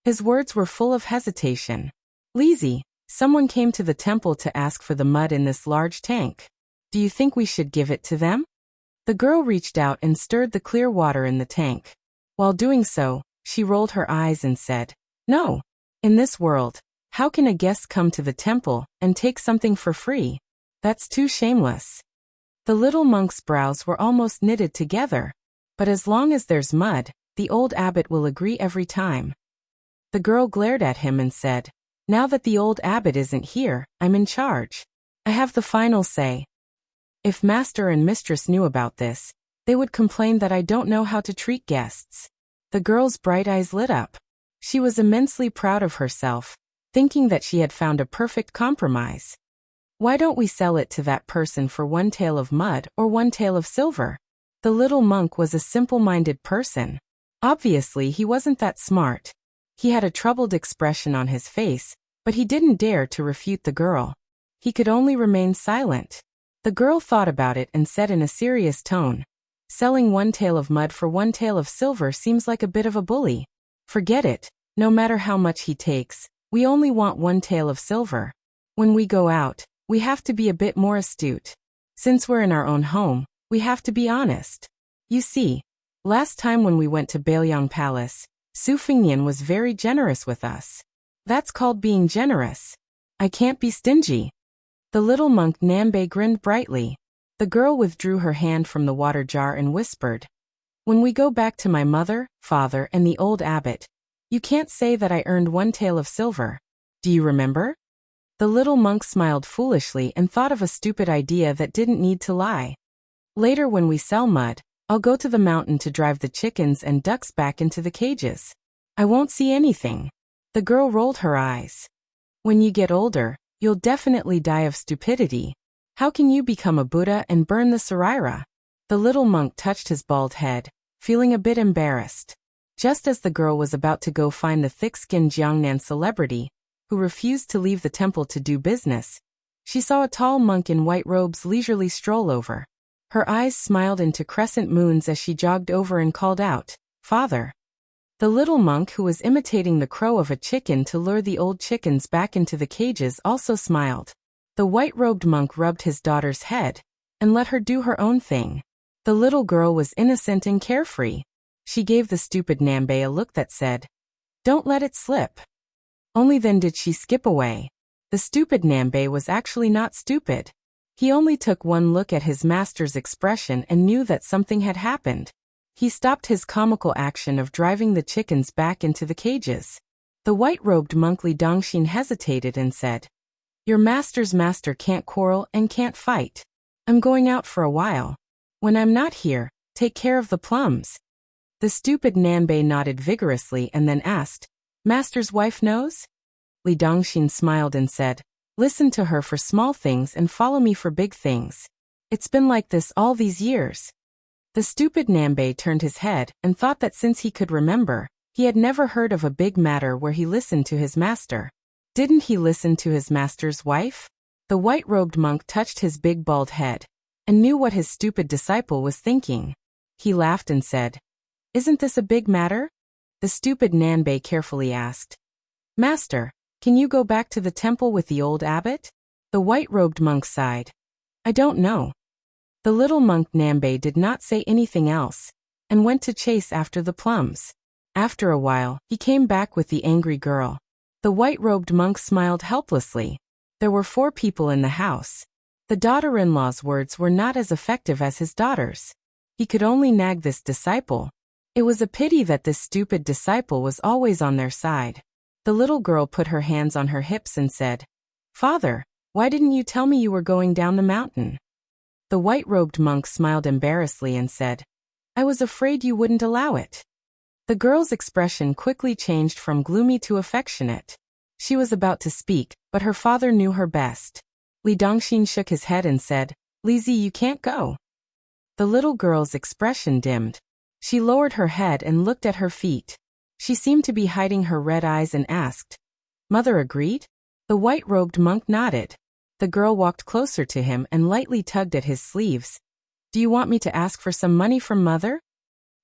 His words were full of hesitation. "Lizzie, someone came to the temple to ask for the mud in this large tank. Do you think we should give it to them?" The girl reached out and stirred the clear water in the tank. While doing so, she rolled her eyes and said, "No. In this world, how can a guest come to the temple and take something for free? That's too shameless." The little monk's brows were almost knitted together. "But as long as there's mud, the old abbot will agree every time." The girl glared at him and said, "Now that the old abbot isn't here, I'm in charge. I have the final say. If master and mistress knew about this, they would complain that I don't know how to treat guests." The girl's bright eyes lit up. She was immensely proud of herself, thinking that she had found a perfect compromise. "Why don't we sell it to that person for 1 tael of mud or 1 tael of silver?" The little monk was a simple-minded person. Obviously, he wasn't that smart. He had a troubled expression on his face, but he didn't dare to refute the girl. He could only remain silent. The girl thought about it and said in a serious tone, "Selling 1 tael of mud for 1 tael of silver seems like a bit of a bully. Forget it, no matter how much he takes, we only want 1 tael of silver. When we go out, we have to be a bit more astute. Since we're in our own home, we have to be honest. You see, last time when we went to Bailiang Palace, Su Fengnian was very generous with us. That's called being generous. I can't be stingy." The little monk Nambe grinned brightly. The girl withdrew her hand from the water jar and whispered, "When we go back to my mother, father, and the old abbot, you can't say that I earned 1 tael of silver. Do you remember?" The little monk smiled foolishly and thought of a stupid idea that didn't need to lie. "Later when we sell mud, I'll go to the mountain to drive the chickens and ducks back into the cages. I won't see anything." The girl rolled her eyes. "When you get older, you'll definitely die of stupidity. How can you become a Buddha and burn the Saraira?" The little monk touched his bald head, feeling a bit embarrassed. Just as the girl was about to go find the thick-skinned Jiangnan celebrity, who refused to leave the temple to do business, she saw a tall monk in white robes leisurely stroll over. Her eyes smiled into crescent moons as she jogged over and called out, "Father." The little monk, who was imitating the crow of a chicken to lure the old chickens back into the cages, also smiled. The white-robed monk rubbed his daughter's head and let her do her own thing. The little girl was innocent and carefree. She gave the stupid Nambe a look that said, "Don't let it slip." Only then did she skip away. The stupid Nambe was actually not stupid. He only took one look at his master's expression and knew that something had happened. He stopped his comical action of driving the chickens back into the cages. The white-robed monk Li Dongxin hesitated and said, "Your master's master can't quarrel and can't fight. I'm going out for a while. When I'm not here, take care of the plums." The stupid Nanbei nodded vigorously and then asked, "Master's wife knows?" Li Dongxin smiled and said, "Listen to her for small things and follow me for big things. It's been like this all these years." The stupid Nanbei turned his head and thought that since he could remember, he had never heard of a big matter where he listened to his master. Didn't he listen to his master's wife? The white-robed monk touched his big bald head and knew what his stupid disciple was thinking. He laughed and said, "Isn't this a big matter?" The stupid Nanbei carefully asked, "Master, can you go back to the temple with the old abbot?" The white-robed monk sighed. "I don't know." The little monk Nanbei did not say anything else and went to chase after the plums. After a while, he came back with the angry girl. The white-robed monk smiled helplessly. There were 4 people in the house. The daughter-in-law's words were not as effective as his daughter's. He could only nag this disciple. It was a pity that this stupid disciple was always on their side. The little girl put her hands on her hips and said, "Father, why didn't you tell me you were going down the mountain?" The white-robed monk smiled embarrassedly and said, "I was afraid you wouldn't allow it." The girl's expression quickly changed from gloomy to affectionate. She was about to speak, but her father knew her best. Li Dongxin shook his head and said, "Lizi, you can't go." The little girl's expression dimmed. She lowered her head and looked at her feet. She seemed to be hiding her red eyes and asked, "Mother agreed?" The white-robed monk nodded. The girl walked closer to him and lightly tugged at his sleeves. "Do you want me to ask for some money from Mother?"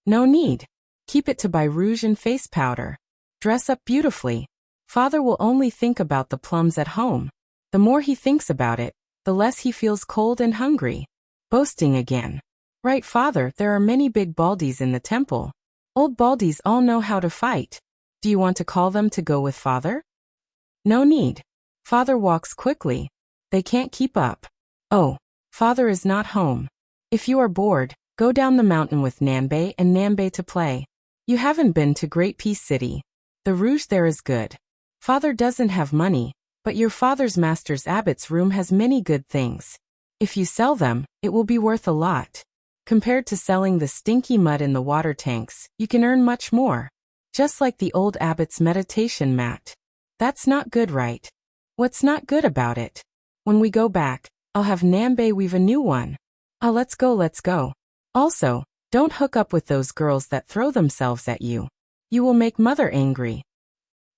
"No need. Keep it to buy rouge and face powder. Dress up beautifully. Father will only think about the plums at home. The more he thinks about it, the less he feels cold and hungry." Boasting again. "Right, Father, there are many big baldies in the temple. Old baldies all know how to fight. Do you want to call them to go with Father?" "No need. Father walks quickly. They can't keep up." "Oh, Father is not home. If you are bored, go down the mountain with Nanbei and Nanbei to play. You haven't been to Great Peace City. The rouge there is good. Father doesn't have money, but your father's master's abbot's room has many good things. If you sell them, it will be worth a lot. Compared to selling the stinky mud in the water tanks, you can earn much more. Just like the old abbot's meditation mat. That's not good, right?" "What's not good about it? When we go back, I'll have Nanbei weave a new one." "Ah, let's go, let's go. Also, don't hook up with those girls that throw themselves at you. You will make Mother angry."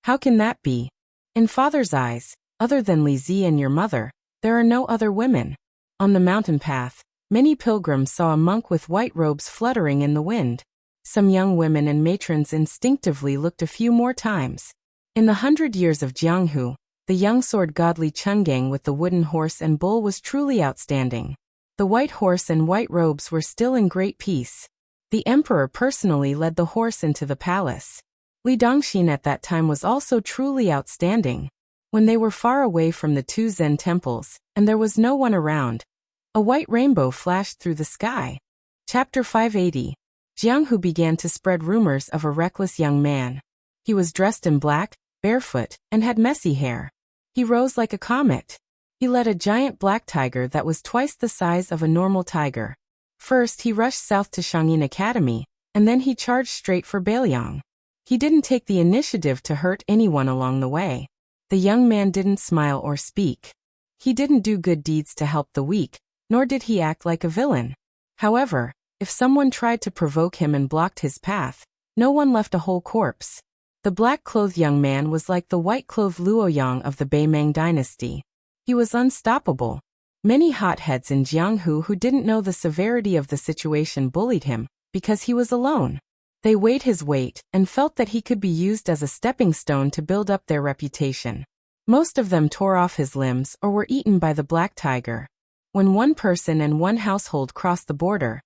"How can that be? In Father's eyes, other than Lizi and your mother, there are no other women." On the mountain path, many pilgrims saw a monk with white robes fluttering in the wind. Some young women and matrons instinctively looked a few more times. In the 100 years of Jianghu, the young sword godly Chungang with the wooden horse and bull was truly outstanding. The white horse and white robes were still in great peace. The emperor personally led the horse into the palace. Li Dongxin at that time was also truly outstanding. When they were far away from the 2 Zen temples, and there was no one around, a white rainbow flashed through the sky. Chapter 580. Jianghu began to spread rumors of a reckless young man. He was dressed in black, barefoot, and had messy hair. He rose like a comet. He led a giant black tiger that was twice the size of a normal tiger. First he rushed south to Shangyin Academy, and then he charged straight for Bailiang. He didn't take the initiative to hurt anyone along the way. The young man didn't smile or speak. He didn't do good deeds to help the weak, nor did he act like a villain. However, if someone tried to provoke him and blocked his path, no one left a whole corpse. The black-clothed young man was like the white-clothed Luoyang of the Beimang dynasty. He was unstoppable. Many hotheads in Jianghu who didn't know the severity of the situation bullied him, because he was alone. They weighed his weight and felt that he could be used as a stepping stone to build up their reputation. Most of them tore off his limbs or were eaten by the black tiger. When one person and one household crossed the border,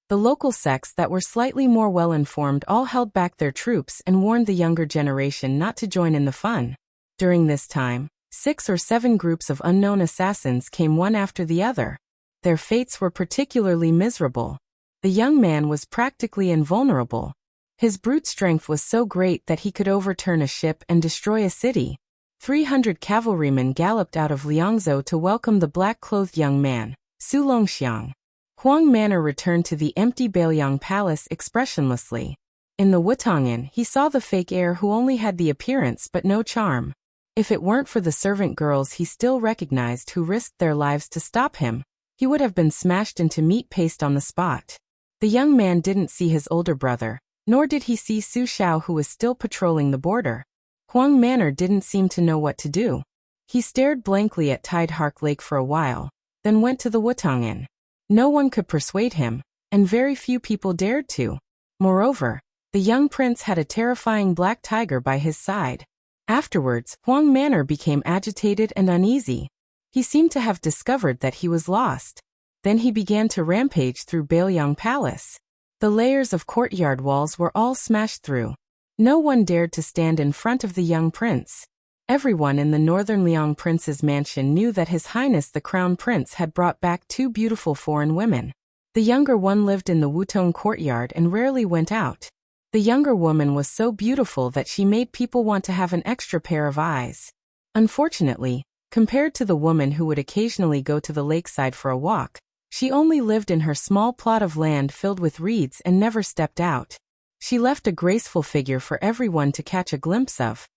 the local sects that were slightly more well-informed all held back their troops and warned the younger generation not to join in the fun. During this time, 6 or 7 groups of unknown assassins came one after the other. Their fates were particularly miserable. The young man was practically invulnerable. His brute strength was so great that he could overturn a ship and destroy a city. 300 cavalrymen galloped out of Liangzhou to welcome the black-clothed young man, Su Longxiang. Huang Manor returned to the empty Bailiang Palace expressionlessly. In the Wutongin, he saw the fake heir who only had the appearance but no charm. If it weren't for the servant girls he still recognized who risked their lives to stop him, he would have been smashed into meat paste on the spot. The young man didn't see his older brother, nor did he see Su Xiao who was still patrolling the border. Huang Manor didn't seem to know what to do. He stared blankly at Tide Hark Lake for a while, then went to the Wutongin. No one could persuade him, and very few people dared to. Moreover, the young prince had a terrifying black tiger by his side. Afterwards, Huang Manor became agitated and uneasy. He seemed to have discovered that he was lost. Then he began to rampage through Bailiang Palace. The layers of courtyard walls were all smashed through. No one dared to stand in front of the young prince. Everyone in the northern Liang prince's mansion knew that His Highness the Crown Prince had brought back 2 beautiful foreign women. The younger one lived in the Wutong courtyard and rarely went out. The younger woman was so beautiful that she made people want to have an extra pair of eyes. Unfortunately, compared to the woman who would occasionally go to the lakeside for a walk, she only lived in her small plot of land filled with reeds and never stepped out. She left a graceful figure for everyone to catch a glimpse of,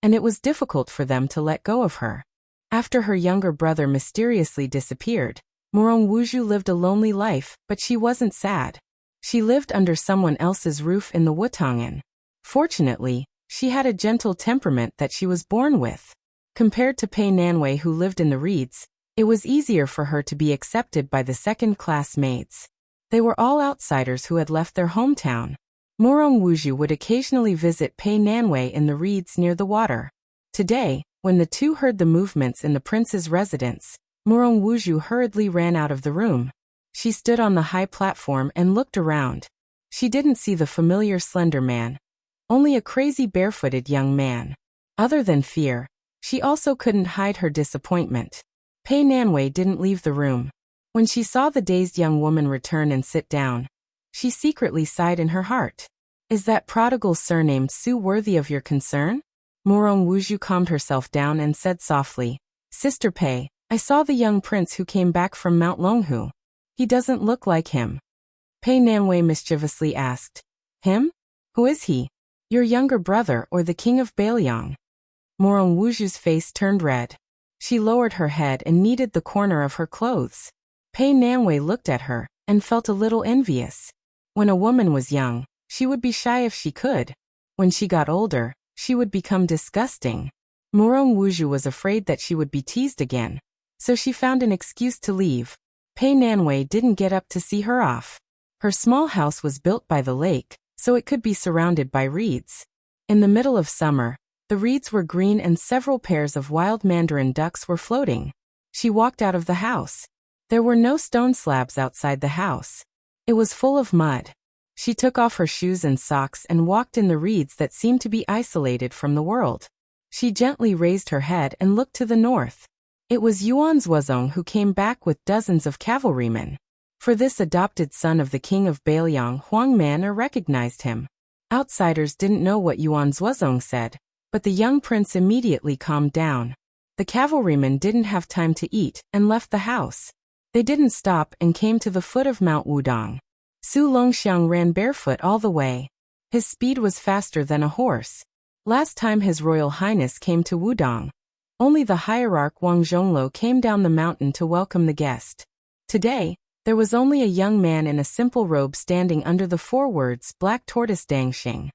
and it was difficult for them to let go of her. After her younger brother mysteriously disappeared, Murong Wuzhu lived a lonely life, but she wasn't sad. She lived under someone else's roof in the Wutongin. Fortunately, she had a gentle temperament that she was born with. Compared to Pei Nanwei who lived in the reeds, it was easier for her to be accepted by the second-class maids. They were all outsiders who had left their hometown. Murong Wuzhu would occasionally visit Pei Nanwei in the reeds near the water. Today, when the two heard the movements in the prince's residence, Murong Wuzhu hurriedly ran out of the room. She stood on the high platform and looked around. She didn't see the familiar slender man, only a crazy barefooted young man. Other than fear, she also couldn't hide her disappointment. Pei Nanwei didn't leave the room. When she saw the dazed young woman return and sit down, she secretly sighed in her heart. Is that prodigal surnamed Su worthy of your concern? Murong Wuzhu calmed herself down and said softly, Sister Pei, I saw the young prince who came back from Mount Longhu. He doesn't look like him. Pei Nanwei mischievously asked, Him? Who is he? Your younger brother or the king of Bailiang? Murong Wuzhu's face turned red. She lowered her head and kneaded the corner of her clothes. Pei Nanwei looked at her and felt a little envious. When a woman was young, she would be shy if she could. When she got older, she would become disgusting. Murong Wuzhu was afraid that she would be teased again, so she found an excuse to leave. Pei Nanwei didn't get up to see her off. Her small house was built by the lake, so it could be surrounded by reeds. In the middle of summer, the reeds were green and several pairs of wild mandarin ducks were floating. She walked out of the house. There were no stone slabs outside the house. It was full of mud. She took off her shoes and socks and walked in the reeds that seemed to be isolated from the world. She gently raised her head and looked to the north. It was Yuan Zuozong who came back with dozens of cavalrymen. For this adopted son of the king of Bailiang, Huang Manor recognized him. Outsiders didn't know what Yuan Zuozong said, but the young prince immediately calmed down. The cavalrymen didn't have time to eat and left the house. They didn't stop and came to the foot of Mount Wudong. Su Longxiang ran barefoot all the way. His speed was faster than a horse. Last time His Royal Highness came to Wudong, only the hierarch Wang Zhonglo came down the mountain to welcome the guest. Today, there was only a young man in a simple robe standing under the 4 words Black Tortoise Dangxing.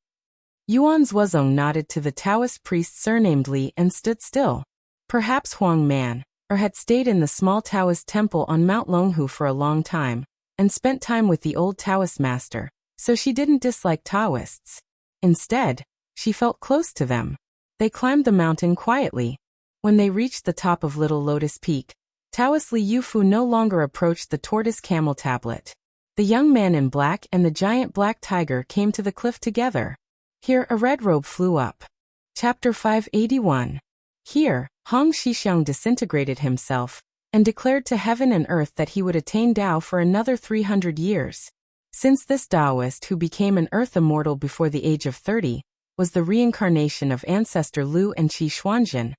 Yuan Zuozong nodded to the Taoist priest surnamed Li and stood still. Perhaps Huang Man, or had stayed in the small Taoist temple on Mount Longhu for a long time, and spent time with the old Taoist master, so she didn't dislike Taoists. Instead, she felt close to them. They climbed the mountain quietly. When they reached the top of Little Lotus Peak, Taoist Li Yufu no longer approached the tortoise camel tablet. The young man in black and the giant black tiger came to the cliff together. Here a red robe flew up. Chapter 581. Here, Hong Shixiang disintegrated himself, and declared to heaven and earth that he would attain Tao for another 300 years. Since this Taoist, who became an earth immortal before the age of 30, was the reincarnation of ancestor Liu and Qi Xuanjin,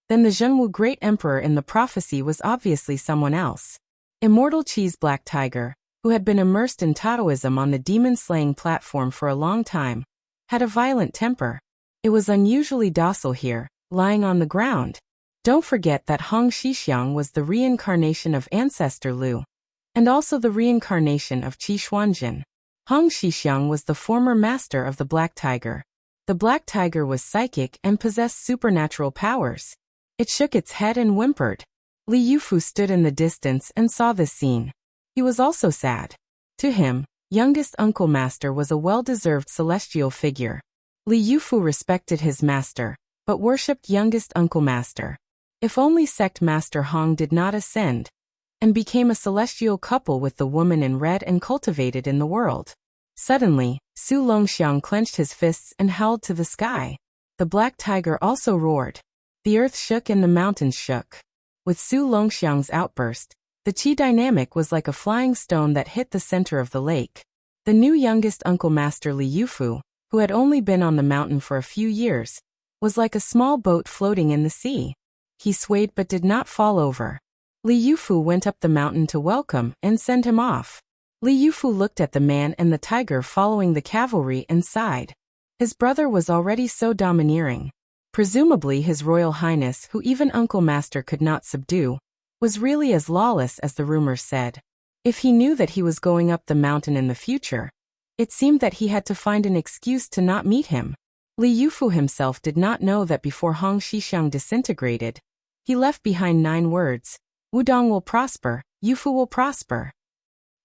then the Zhengwu great emperor in the prophecy was obviously someone else. Immortal Qi's black tiger, who had been immersed in Taoism on the demon-slaying platform for a long time, had a violent temper. It was unusually docile here, lying on the ground. Don't forget that Hong Xixiang was the reincarnation of ancestor Liu, and also the reincarnation of Qi Xuanjin. Hong Xixiang was the former master of the black tiger. The black tiger was psychic and possessed supernatural powers. It shook its head and whimpered. Li Yufu stood in the distance and saw this scene. He was also sad. To him, youngest uncle master was a well-deserved celestial figure. Li Yufu respected his master, but worshipped youngest uncle master. If only sect master Hong did not ascend, and became a celestial couple with the woman in red and cultivated in the world. Suddenly, Su Longxiang clenched his fists and howled to the sky. The black tiger also roared. The earth shook and the mountains shook. With Su Longxiang's outburst, the Qi dynamic was like a flying stone that hit the center of the lake. The new youngest uncle master Li Yufu, who had only been on the mountain for a few years, was like a small boat floating in the sea. He swayed but did not fall over. Li Yufu went up the mountain to welcome and send him off. Li Yufu looked at the man and the tiger following the cavalry and sighed. His brother was already so domineering. Presumably his royal highness, who even uncle master could not subdue, was really as lawless as the rumors said. If he knew that he was going up the mountain in the future, it seemed that he had to find an excuse to not meet him. Li Yufu himself did not know that before Hong Xixiang disintegrated, he left behind 9 words: Wudong will prosper, Yufu will prosper.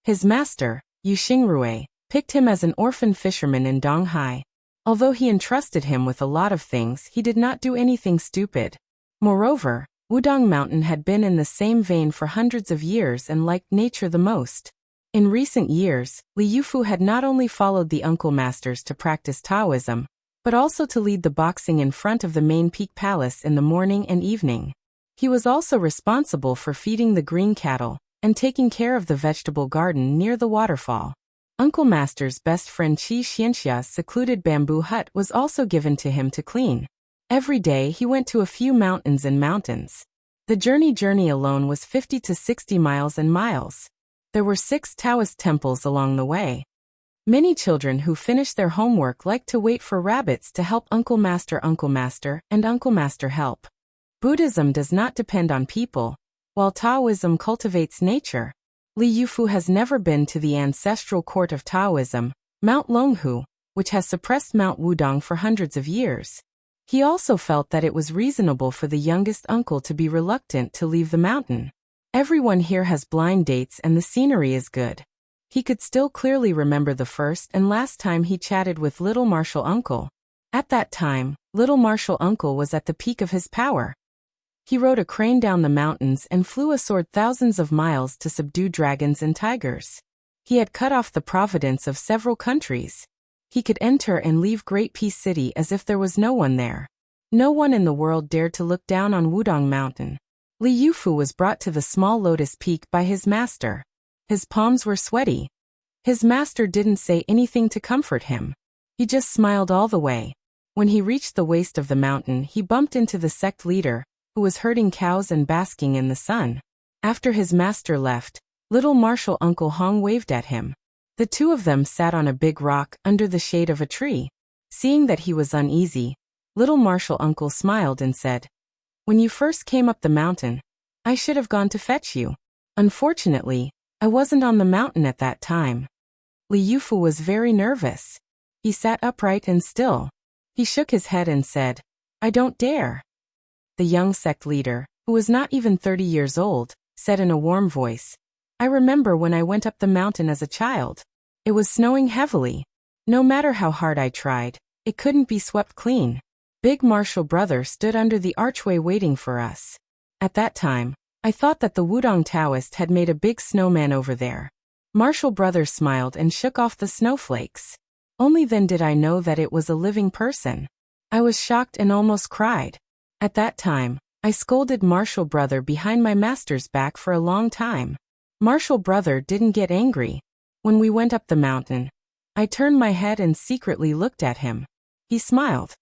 His master, Yu Xingrui, picked him as an orphan fisherman in Donghai. Although he entrusted him with a lot of things, he did not do anything stupid. Moreover, Wudong Mountain had been in the same vein for hundreds of years and liked nature the most. In recent years, Li Yufu had not only followed the uncle masters to practice Taoism, but also to lead the boxing in front of the main peak palace in the morning and evening. He was also responsible for feeding the green cattle and taking care of the vegetable garden near the waterfall. Uncle Master's best friend Qi Xianxia's secluded bamboo hut was also given to him to clean. Every day he went to a few mountains and mountains. The journey alone was 50 to 60 miles and miles. There were 6 Taoist temples along the way. Many children who finished their homework liked to wait for rabbits to help Uncle Master, and Uncle Master help. Buddhism does not depend on people, while Taoism cultivates nature. Li Yufu has never been to the ancestral court of Taoism, Mount Longhu, which has suppressed Mount Wudong for hundreds of years. He also felt that it was reasonable for the youngest uncle to be reluctant to leave the mountain. Everyone here has blind dates and the scenery is good. He could still clearly remember the first and last time he chatted with little Martial Uncle. At that time, little Martial Uncle was at the peak of his power. He rode a crane down the mountains and flew a sword thousands of miles to subdue dragons and tigers. He had cut off the providence of several countries. He could enter and leave Great Peace City as if there was no one there. No one in the world dared to look down on Wudong Mountain. Li Yufu was brought to the small lotus peak by his master. His palms were sweaty. His master didn't say anything to comfort him. He just smiled all the way. When he reached the waist of the mountain, he bumped into the sect leader, who was herding cows and basking in the sun. After his master left, little Martial Uncle Hong waved at him. The two of them sat on a big rock under the shade of a tree. Seeing that he was uneasy, little Martial Uncle smiled and said, "When you first came up the mountain, I should have gone to fetch you. Unfortunately, I wasn't on the mountain at that time." Li Yufu was very nervous. He sat upright and still. He shook his head and said, "I don't dare." The young sect leader, who was not even 30 years old, said in a warm voice, "I remember when I went up the mountain as a child. It was snowing heavily. No matter how hard I tried, it couldn't be swept clean. Big Martial Brother stood under the archway waiting for us. At that time, I thought that the Wudong Taoist had made a big snowman over there." Martial Brother smiled and shook off the snowflakes. "Only then did I know that it was a living person. I was shocked and almost cried. At that time, I scolded Martial Brother behind my master's back for a long time. Martial Brother didn't get angry. When we went up the mountain, I turned my head and secretly looked at him. He smiled.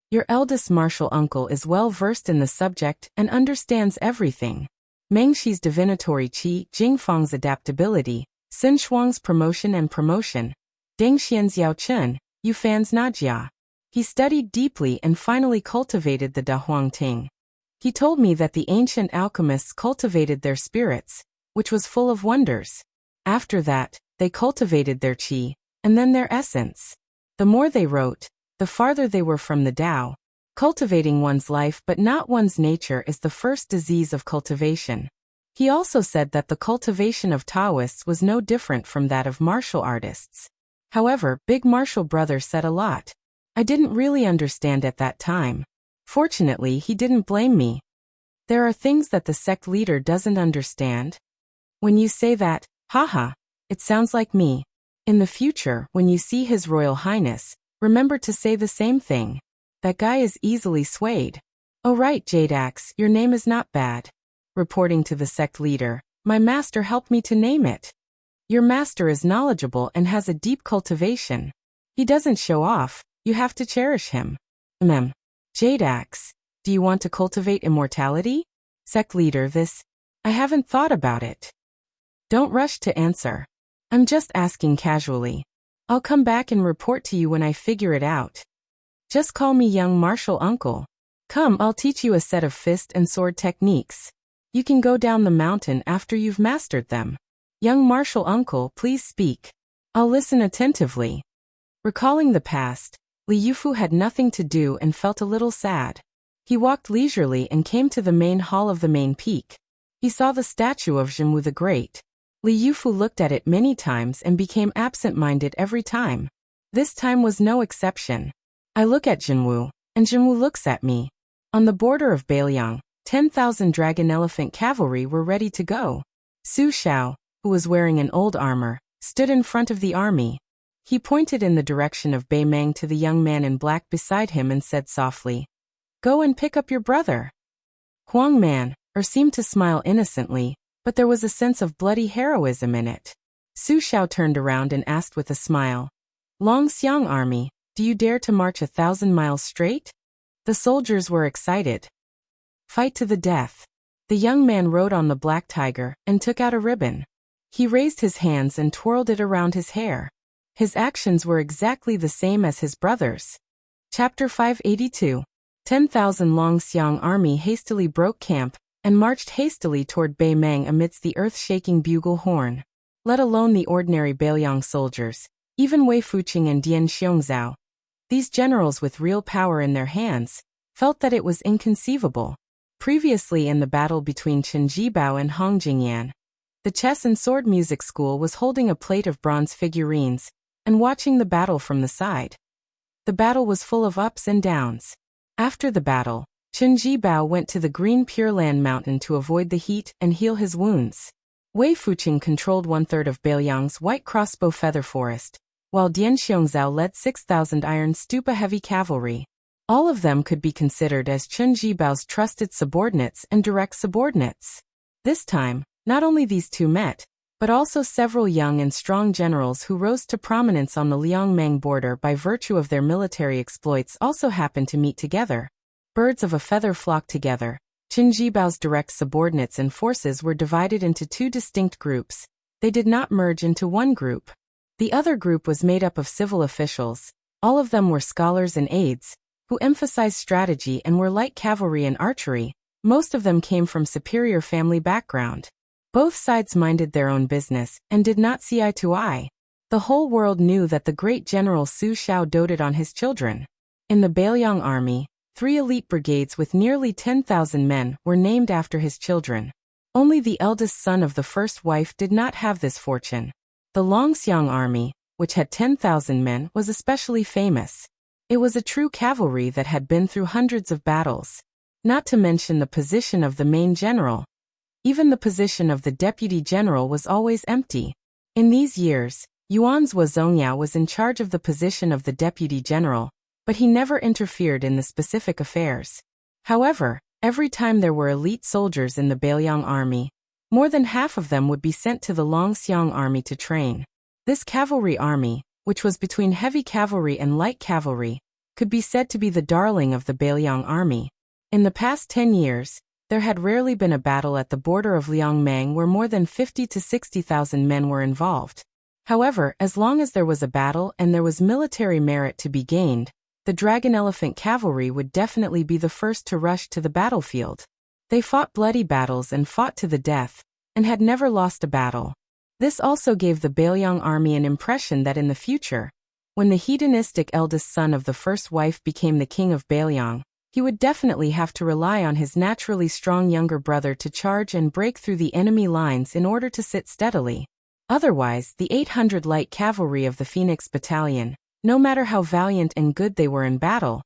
Your eldest martial uncle is well versed in the subject and understands everything. Mengxi's divinatory qi, Jingfang's adaptability, Sun Shuang's promotion and promotion, Deng Xian's yaochun, Yufan's najia. He studied deeply and finally cultivated the Dahuang Ting. He told me that the ancient alchemists cultivated their spirits, which was full of wonders. After that, they cultivated their qi, and then their essence. The more they wrote, the farther they were from the Tao. Cultivating one's life but not one's nature is the first disease of cultivation. He also said that the cultivation of Taoists was no different from that of martial artists. However, Big Martial Brother said a lot. I didn't really understand at that time. Fortunately, he didn't blame me. There are things that the sect leader doesn't understand. When you say that, haha, it sounds like me. In the future, when you see His Royal Highness, remember to say the same thing. That guy is easily swayed. Oh right, Jadeax, your name is not bad. Reporting to the sect leader, my master helped me to name it. Your master is knowledgeable and has a deep cultivation. He doesn't show off, you have to cherish him. Jadeax, do you want to cultivate immortality? Sect leader, I haven't thought about it. Don't rush to answer. I'm just asking casually. I'll come back and report to you when I figure it out. Just call me young martial uncle. Come, I'll teach you a set of fist and sword techniques. You can go down the mountain after you've mastered them. Young martial uncle, please speak. I'll listen attentively. Recalling the past, Li Yufu had nothing to do and felt a little sad. He walked leisurely and came to the main hall of the main peak. He saw the statue of Zhenwu the Great. Li Yufu looked at it many times and became absent-minded every time. This time was no exception. I look at Zhenwu, and Zhenwu looks at me. On the border of Beiliang, 10,000 dragon elephant cavalry were ready to go. Su Xiao, who was wearing an old armor, stood in front of the army. He pointed in the direction of Bei Meng to the young man in black beside him and said softly, "Go and pick up your brother." Huang Man, seemed to smile innocently, but there was a sense of bloody heroism in it. Su Xiao turned around and asked with a smile, "Long Xiang army, do you dare to march 1,000 miles straight?" The soldiers were excited. Fight to the death. The young man rode on the black tiger and took out a ribbon. He raised his hands and twirled it around his hair. His actions were exactly the same as his brother's. Chapter 582. 10,000 Long Xiang army hastily broke camp and marched hastily toward Bei Meng amidst the earth-shaking bugle horn. Let alone the ordinary Beiliang soldiers, even Wei Fuqing and Dian Xiongzhao. These generals with real power in their hands felt that it was inconceivable. Previously in the battle between Chen Jibao and Hong Jingyan, the chess and sword music school was holding a plate of bronze figurines and watching the battle from the side. The battle was full of ups and downs. After the battle, Chen Jibao went to the Green Pure Land mountain to avoid the heat and heal his wounds. Wei Fuqing controlled 1/3 of Beiliang's White Crossbow Feather Forest, while Dian Xiongzhao led 6,000 Iron Stupa heavy cavalry. All of them could be considered as Chen Jibao's trusted subordinates and direct subordinates. This time, not only these two met, but also several young and strong generals who rose to prominence on the Liangmeng border by virtue of their military exploits also happened to meet together. Birds of a feather flocked together. Chen Jibao's direct subordinates and forces were divided into two distinct groups. They did not merge into one group. The other group was made up of civil officials. All of them were scholars and aides, who emphasized strategy and were light cavalry and archery. Most of them came from superior family background. Both sides minded their own business and did not see eye to eye. The whole world knew that the great general Su Xiao doted on his children. In the Beiliang army, 3 elite brigades with nearly 10,000 men were named after his children. Only the eldest son of the first wife did not have this fortune. The Longxiang army, which had 10,000 men, was especially famous. It was a true cavalry that had been through hundreds of battles. Not to mention the position of the main general. Even the position of the deputy general was always empty. In these years, Yuan Zhuozongyao was in charge of the position of the deputy general, but he never interfered in the specific affairs. However, every time there were elite soldiers in the Beiliang army, more than half of them would be sent to the Longxiang army to train. This cavalry army, which was between heavy cavalry and light cavalry, could be said to be the darling of the Bailiang army. In the past 10 years, there had rarely been a battle at the border of Liangmang where more than 50 to 60,000 men were involved. However, as long as there was a battle and there was military merit to be gained, the Dragon Elephant Cavalry would definitely be the first to rush to the battlefield. They fought bloody battles and fought to the death, and had never lost a battle. This also gave the Bailiang army an impression that in the future, when the hedonistic eldest son of the first wife became the king of Bailiang, he would definitely have to rely on his naturally strong younger brother to charge and break through the enemy lines in order to sit steadily. Otherwise, the 800 light cavalry of the Phoenix Battalion, no matter how valiant and good they were in battle,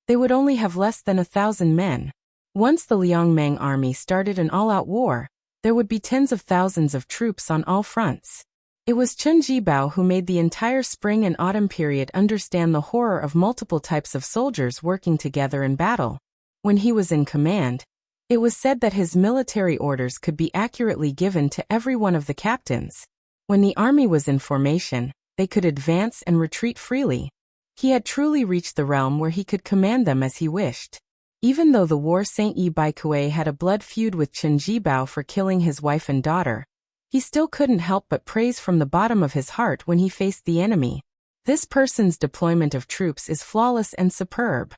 they would only have less than 1,000 men. Once the Liangmang army started an all-out war, there would be tens of thousands of troops on all fronts. It was Chen Jibao who made the entire spring and autumn period understand the horror of multiple types of soldiers working together in battle. When he was in command, it was said that his military orders could be accurately given to every one of the captains. When the army was in formation, they could advance and retreat freely. He had truly reached the realm where he could command them as he wished. Even though the war Saint Yi Baikue had a blood feud with Chen Jibao for killing his wife and daughter, he still couldn't help but praise from the bottom of his heart when he faced the enemy. This person's deployment of troops is flawless and superb.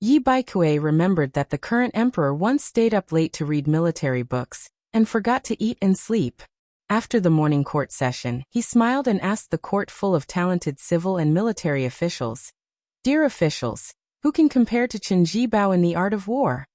Yi Baikue remembered that the current emperor once stayed up late to read military books, and forgot to eat and sleep. After the morning court session, he smiled and asked the court full of talented civil and military officials, "Dear officials, who can compare to Chen Jibao in the art of war?"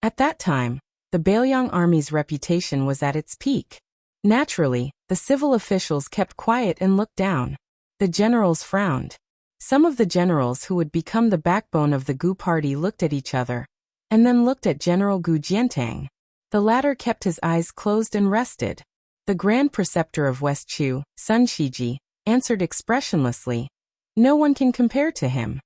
At that time, the Bailiang army's reputation was at its peak. Naturally, the civil officials kept quiet and looked down. The generals frowned. Some of the generals who would become the backbone of the Gu party looked at each other, and then looked at General Gu Jiantang. The latter kept his eyes closed and rested. The Grand Preceptor of West Chu, Sun Shiji, answered expressionlessly, "No one can compare to him."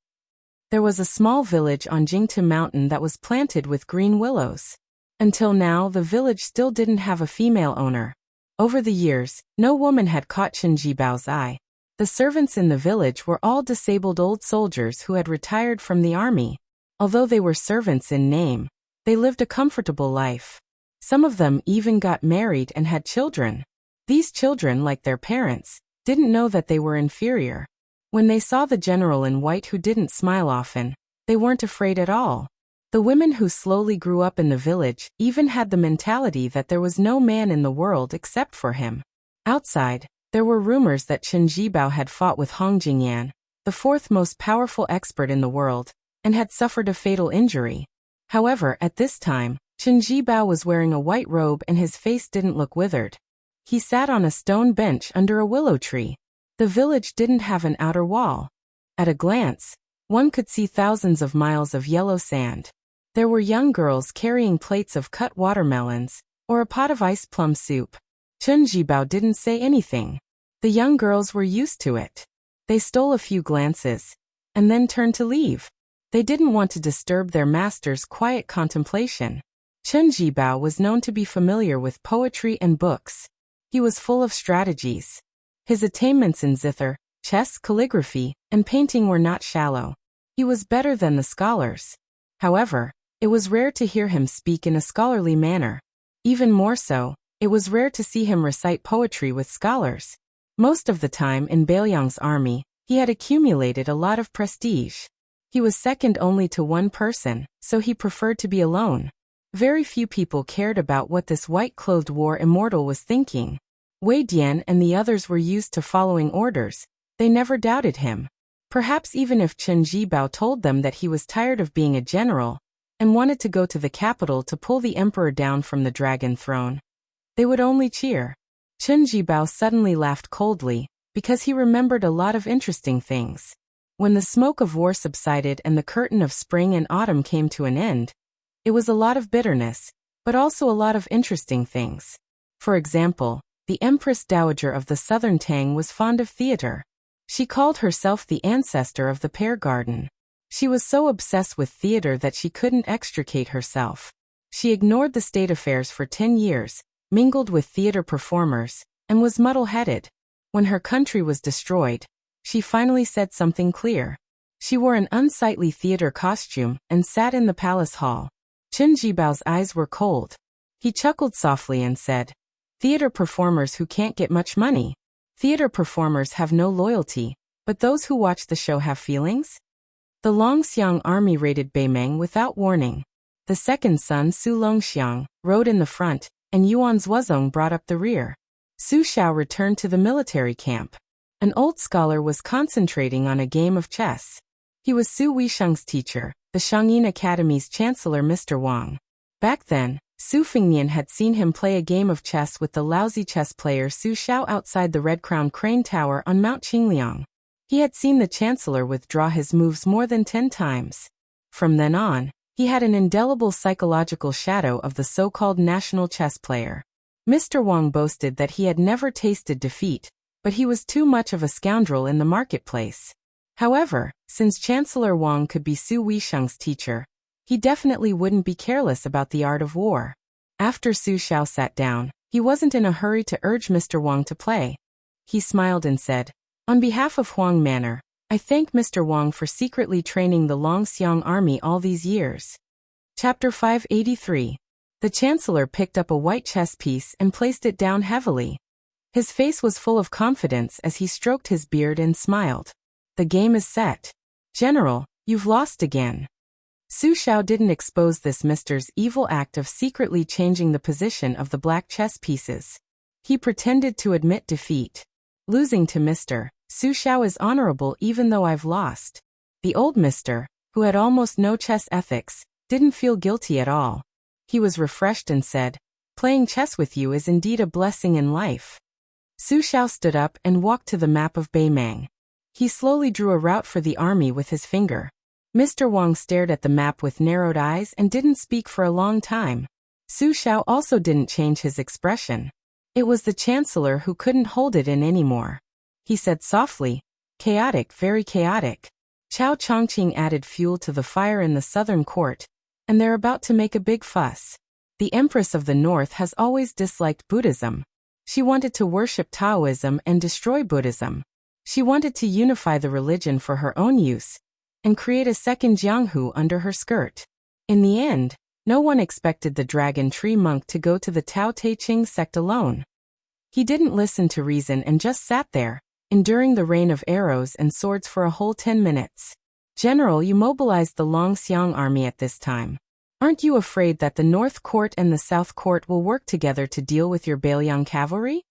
There was a small village on Jingtu Mountain that was planted with green willows. Until now, the village still didn't have a female owner. Over the years, no woman had caught Chen Jibao's eye. The servants in the village were all disabled old soldiers who had retired from the army. Although they were servants in name, they lived a comfortable life. Some of them even got married and had children. These children, like their parents, didn't know that they were inferior. When they saw the general in white who didn't smile often, they weren't afraid at all. The women who slowly grew up in the village even had the mentality that there was no man in the world except for him. Outside, there were rumors that Chen Jibao had fought with Hong Jingyan, the fourth most powerful expert in the world, and had suffered a fatal injury. However, at this time, Chen Jibao was wearing a white robe and his face didn't look withered. He sat on a stone bench under a willow tree. The village didn't have an outer wall. At a glance, one could see thousands of miles of yellow sand. There were young girls carrying plates of cut watermelons, or a pot of ice plum soup. Chen Jibao didn't say anything. The young girls were used to it. They stole a few glances, and then turned to leave. They didn't want to disturb their master's quiet contemplation. Chen Jibao was known to be familiar with poetry and books. He was full of strategies. His attainments in zither, chess, calligraphy, and painting were not shallow. He was better than the scholars. However, it was rare to hear him speak in a scholarly manner. Even more so, it was rare to see him recite poetry with scholars. Most of the time in Bailiang's army, he had accumulated a lot of prestige. He was second only to one person, so he preferred to be alone. Very few people cared about what this white-clothed war immortal was thinking. Wei Dian and the others were used to following orders. They never doubted him. Perhaps even if Chen Jibao told them that he was tired of being a general and wanted to go to the capital to pull the emperor down from the dragon throne, they would only cheer. Chen Jibao suddenly laughed coldly, because he remembered a lot of interesting things. When the smoke of war subsided and the curtain of spring and autumn came to an end, it was a lot of bitterness, but also a lot of interesting things. For example, the Empress Dowager of the Southern Tang was fond of theater. She called herself the ancestor of the pear garden. She was so obsessed with theater that she couldn't extricate herself. She ignored the state affairs for 10 years, mingled with theater performers, and was muddle-headed. When her country was destroyed, she finally said something clear. She wore an unsightly theater costume and sat in the palace hall. Chen Jibao's eyes were cold. He chuckled softly and said, "Theater performers who can't get much money. Theater performers have no loyalty, but those who watch the show have feelings?" The Longxiang army raided Beimeng without warning. The second son, Su Longxiang, rode in the front, and Yuan Zuozong brought up the rear. Su Xiao returned to the military camp. An old scholar was concentrating on a game of chess. He was Su Weisheng's teacher, the Shangyin Academy's chancellor Mr. Wang. Back then, Su Fengnian had seen him play a game of chess with the lousy chess player Su Xiao outside the Red Crown Crane Tower on Mount Qingliang. He had seen the chancellor withdraw his moves more than 10 times. From then on, he had an indelible psychological shadow of the so-called national chess player. Mr. Wang boasted that he had never tasted defeat, but he was too much of a scoundrel in the marketplace. However, since Chancellor Wang could be Su Weisheng's teacher, he definitely wouldn't be careless about the art of war. After Su Xiao sat down, he wasn't in a hurry to urge Mr. Wang to play. He smiled and said, "On behalf of Huang Manor, I thank Mr. Wang for secretly training the Longxiang army all these years." Chapter 583. The Chancellor picked up a white chess piece and placed it down heavily. His face was full of confidence as he stroked his beard and smiled. "The game is set. General, you've lost again." Su Xiao didn't expose this mister's evil act of secretly changing the position of the black chess pieces. He pretended to admit defeat. "Losing to Mr. Su Xiao is honorable even though I've lost." The old mister, who had almost no chess ethics, didn't feel guilty at all. He was refreshed and said, "Playing chess with you is indeed a blessing in life." Su Xiao stood up and walked to the map of Beimeng. He slowly drew a route for the army with his finger. Mr. Wang stared at the map with narrowed eyes and didn't speak for a long time. Su Xiao also didn't change his expression. It was the Chancellor who couldn't hold it in anymore. He said softly, "Chaotic, very chaotic." Chao Chongqing added fuel to the fire in the southern court, and they're about to make a big fuss. The Empress of the North has always disliked Buddhism. She wanted to worship Taoism and destroy Buddhism. She wanted to unify the religion for her own use, and create a second Jianghu under her skirt. In the end, no one expected the Dragon Tree monk to go to the Tao Te Ching sect alone. He didn't listen to reason and just sat there, enduring the rain of arrows and swords for a whole 10 minutes. "General, you mobilized the Longxiang army at this time. Aren't you afraid that the North Court and the South Court will work together to deal with your Bailiang cavalry?"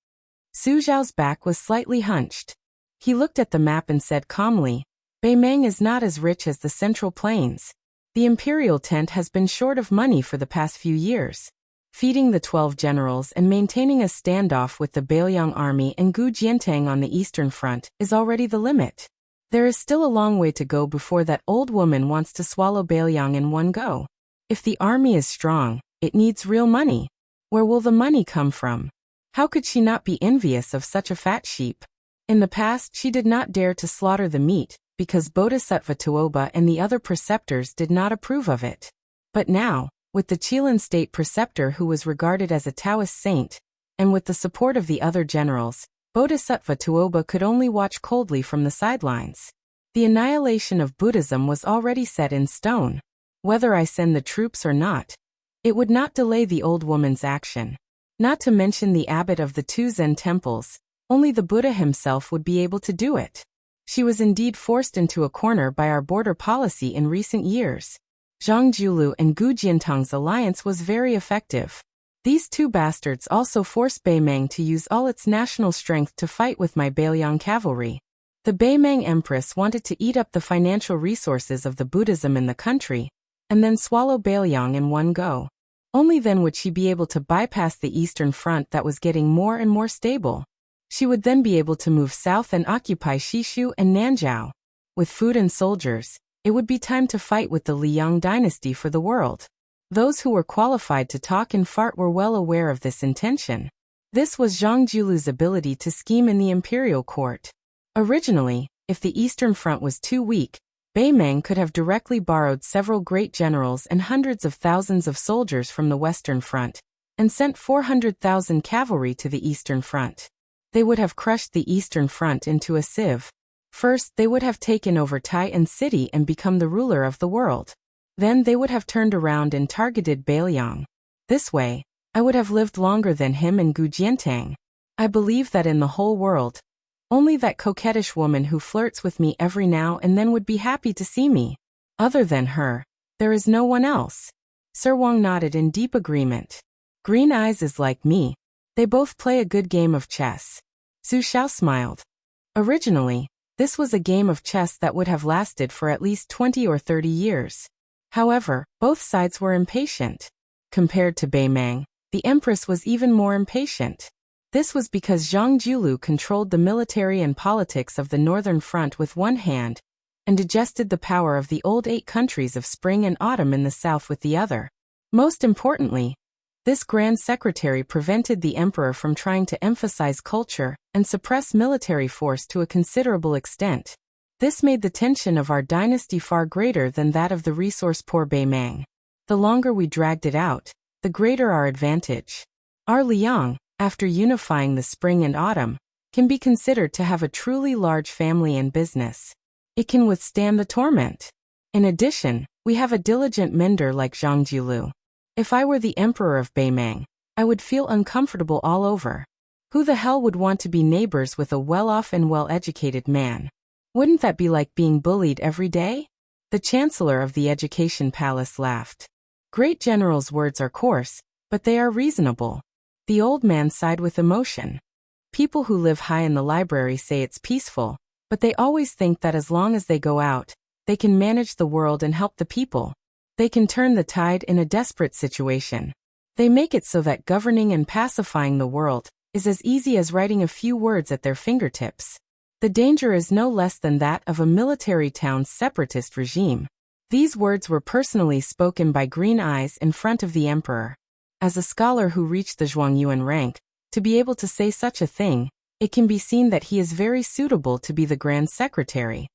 Su Xiao's back was slightly hunched. He looked at the map and said calmly, "Beimeng is not as rich as the Central Plains. The imperial tent has been short of money for the past few years. Feeding the 12 generals and maintaining a standoff with the Bailiang army and Gu Jiantang on the eastern front is already the limit. There is still a long way to go before that old woman wants to swallow Bailiang in one go. If the army is strong, it needs real money. Where will the money come from? How could she not be envious of such a fat sheep? In the past, she did not dare to slaughter the meat, because Bodhisattva Tuoba and the other preceptors did not approve of it. But now, with the Qilin state preceptor who was regarded as a Taoist saint, and with the support of the other generals, Bodhisattva Tuoba could only watch coldly from the sidelines. The annihilation of Buddhism was already set in stone. Whether I send the troops or not, it would not delay the old woman's action. Not to mention the abbot of the 2 Zen temples, only the Buddha himself would be able to do it. She was indeed forced into a corner by our border policy in recent years. Zhang Julu and Gu Jiantang's alliance was very effective. These 2 bastards also forced Beimeng to use all its national strength to fight with my Bailiang cavalry. The Beimeng Empress wanted to eat up the financial resources of the Buddhism in the country, and then swallow Bailiang in one go. Only then would she be able to bypass the eastern front that was getting more and more stable. She would then be able to move south and occupy Shishu and Nanzhao. With food and soldiers, it would be time to fight with the Liang dynasty for the world. Those who were qualified to talk and fart were well aware of this intention. This was Zhang Julu's ability to scheme in the imperial court. Originally, if the eastern front was too weak, Beimeng could have directly borrowed several great generals and hundreds of thousands of soldiers from the western front, and sent 400,000 cavalry to the eastern front. They would have crushed the Eastern Front into a sieve. First, they would have taken over Tian City and become the ruler of the world. Then they would have turned around and targeted Bailiang. This way, I would have lived longer than him and Gu Jiantang. I believe that in the whole world, only that coquettish woman who flirts with me every now and then would be happy to see me. Other than her, there is no one else. Sir Wang nodded in deep agreement. Green Eyes is like me. They both play a good game of chess. Su Xiao smiled. Originally, this was a game of chess that would have lasted for at least 20 or 30 years. However, both sides were impatient. Compared to Beimang, the Empress was even more impatient. This was because Zhang Jiulu controlled the military and politics of the Northern Front with one hand, and digested the power of the old 8 countries of spring and autumn in the south with the other. Most importantly, this Grand Secretary prevented the Emperor from trying to emphasize culture and suppress military force to a considerable extent. This made the tension of our dynasty far greater than that of the resource-poor Beimang. The longer we dragged it out, the greater our advantage. Our Liang, after unifying the spring and autumn, can be considered to have a truly large family and business. It can withstand the torment. In addition, we have a diligent mender like Zhang Jiulu. If I were the Emperor of Beimang, I would feel uncomfortable all over. Who the hell would want to be neighbors with a well-off and well-educated man? Wouldn't that be like being bullied every day? The Chancellor of the Education Palace laughed. Great General's words are coarse, but they are reasonable. The old man sighed with emotion. People who live high in the library say it's peaceful, but they always think that as long as they go out, they can manage the world and help the people. They can turn the tide in a desperate situation. They make it so that governing and pacifying the world is as easy as writing a few words at their fingertips. The danger is no less than that of a military town's separatist regime. These words were personally spoken by Green Eyes in front of the Emperor. As a scholar who reached the Zhuangyuan rank, to be able to say such a thing, it can be seen that he is very suitable to be the Grand Secretary.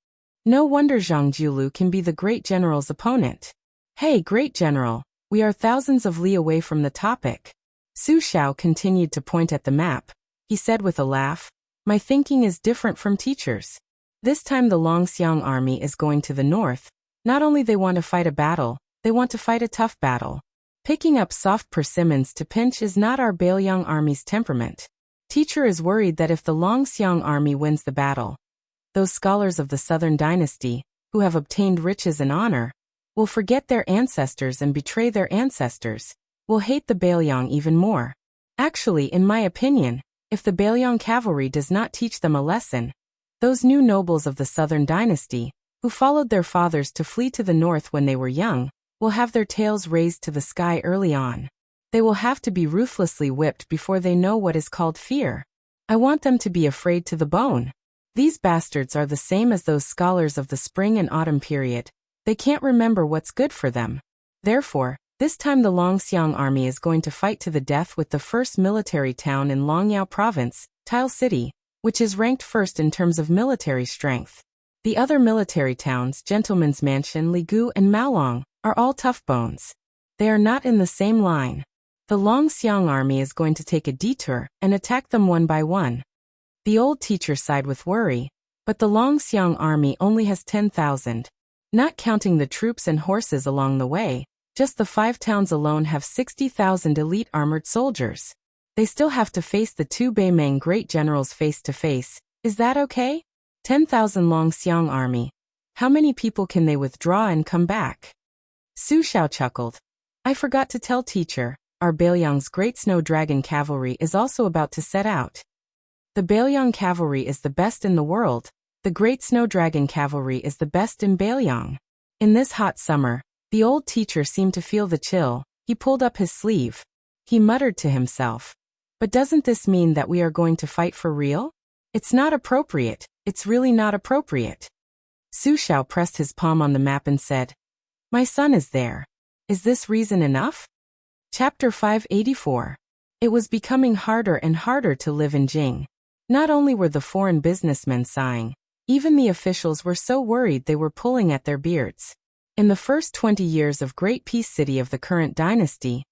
No wonder Zhang Jiulu can be the Great General's opponent. Hey, Great General, we are thousands of li away from the topic. Su Xiao continued to point at the map. He said with a laugh, my thinking is different from teachers. This time the Longxiang army is going to the north. Not only they want to fight a battle, they want to fight a tough battle. Picking up soft persimmons to pinch is not our Bailiang army's temperament. Teacher is worried that if the Longxiang army wins the battle, those scholars of the southern dynasty, who have obtained riches and honor, will forget their ancestors and betray their ancestors, will hate the Bailiang even more. Actually, in my opinion, if the Bailiang cavalry does not teach them a lesson, those new nobles of the southern dynasty, who followed their fathers to flee to the north when they were young, will have their tails raised to the sky early on. They will have to be ruthlessly whipped before they know what is called fear. I want them to be afraid to the bone. These bastards are the same as those scholars of the spring and autumn period. They can't remember what's good for them. Therefore, this time the Longxiang army is going to fight to the death with the first military town in Longyao province, Tile City, which is ranked first in terms of military strength. The other military towns, Gentleman's Mansion, Ligu and Maolong, are all tough bones. They are not in the same line. The Longxiang army is going to take a detour and attack them one by one. The old teacher sighed with worry, but the Longxiang army only has 10,000. Not counting the troops and horses along the way, just the 5 towns alone have 60,000 elite armored soldiers. They still have to face the 2 Beimang great generals face to face. Is that okay? 10,000 Longxiang army. How many people can they withdraw and come back? Su Xiao chuckled. I forgot to tell teacher, our Bailiang's Great Snow Dragon cavalry is also about to set out. The Bailiang cavalry is the best in the world. The Great Snow Dragon cavalry is the best in Bailiang. In this hot summer, the old teacher seemed to feel the chill. He pulled up his sleeve. He muttered to himself. But doesn't this mean that we are going to fight for real? It's not appropriate. It's really not appropriate. Su Xiao pressed his palm on the map and said, my son is there. Is this reason enough? Chapter 584. It was becoming harder and harder to live in Jing. Not only were the foreign businessmen sighing, even the officials were so worried they were pulling at their beards. In the first 20 years of Great Peace City of the current dynasty,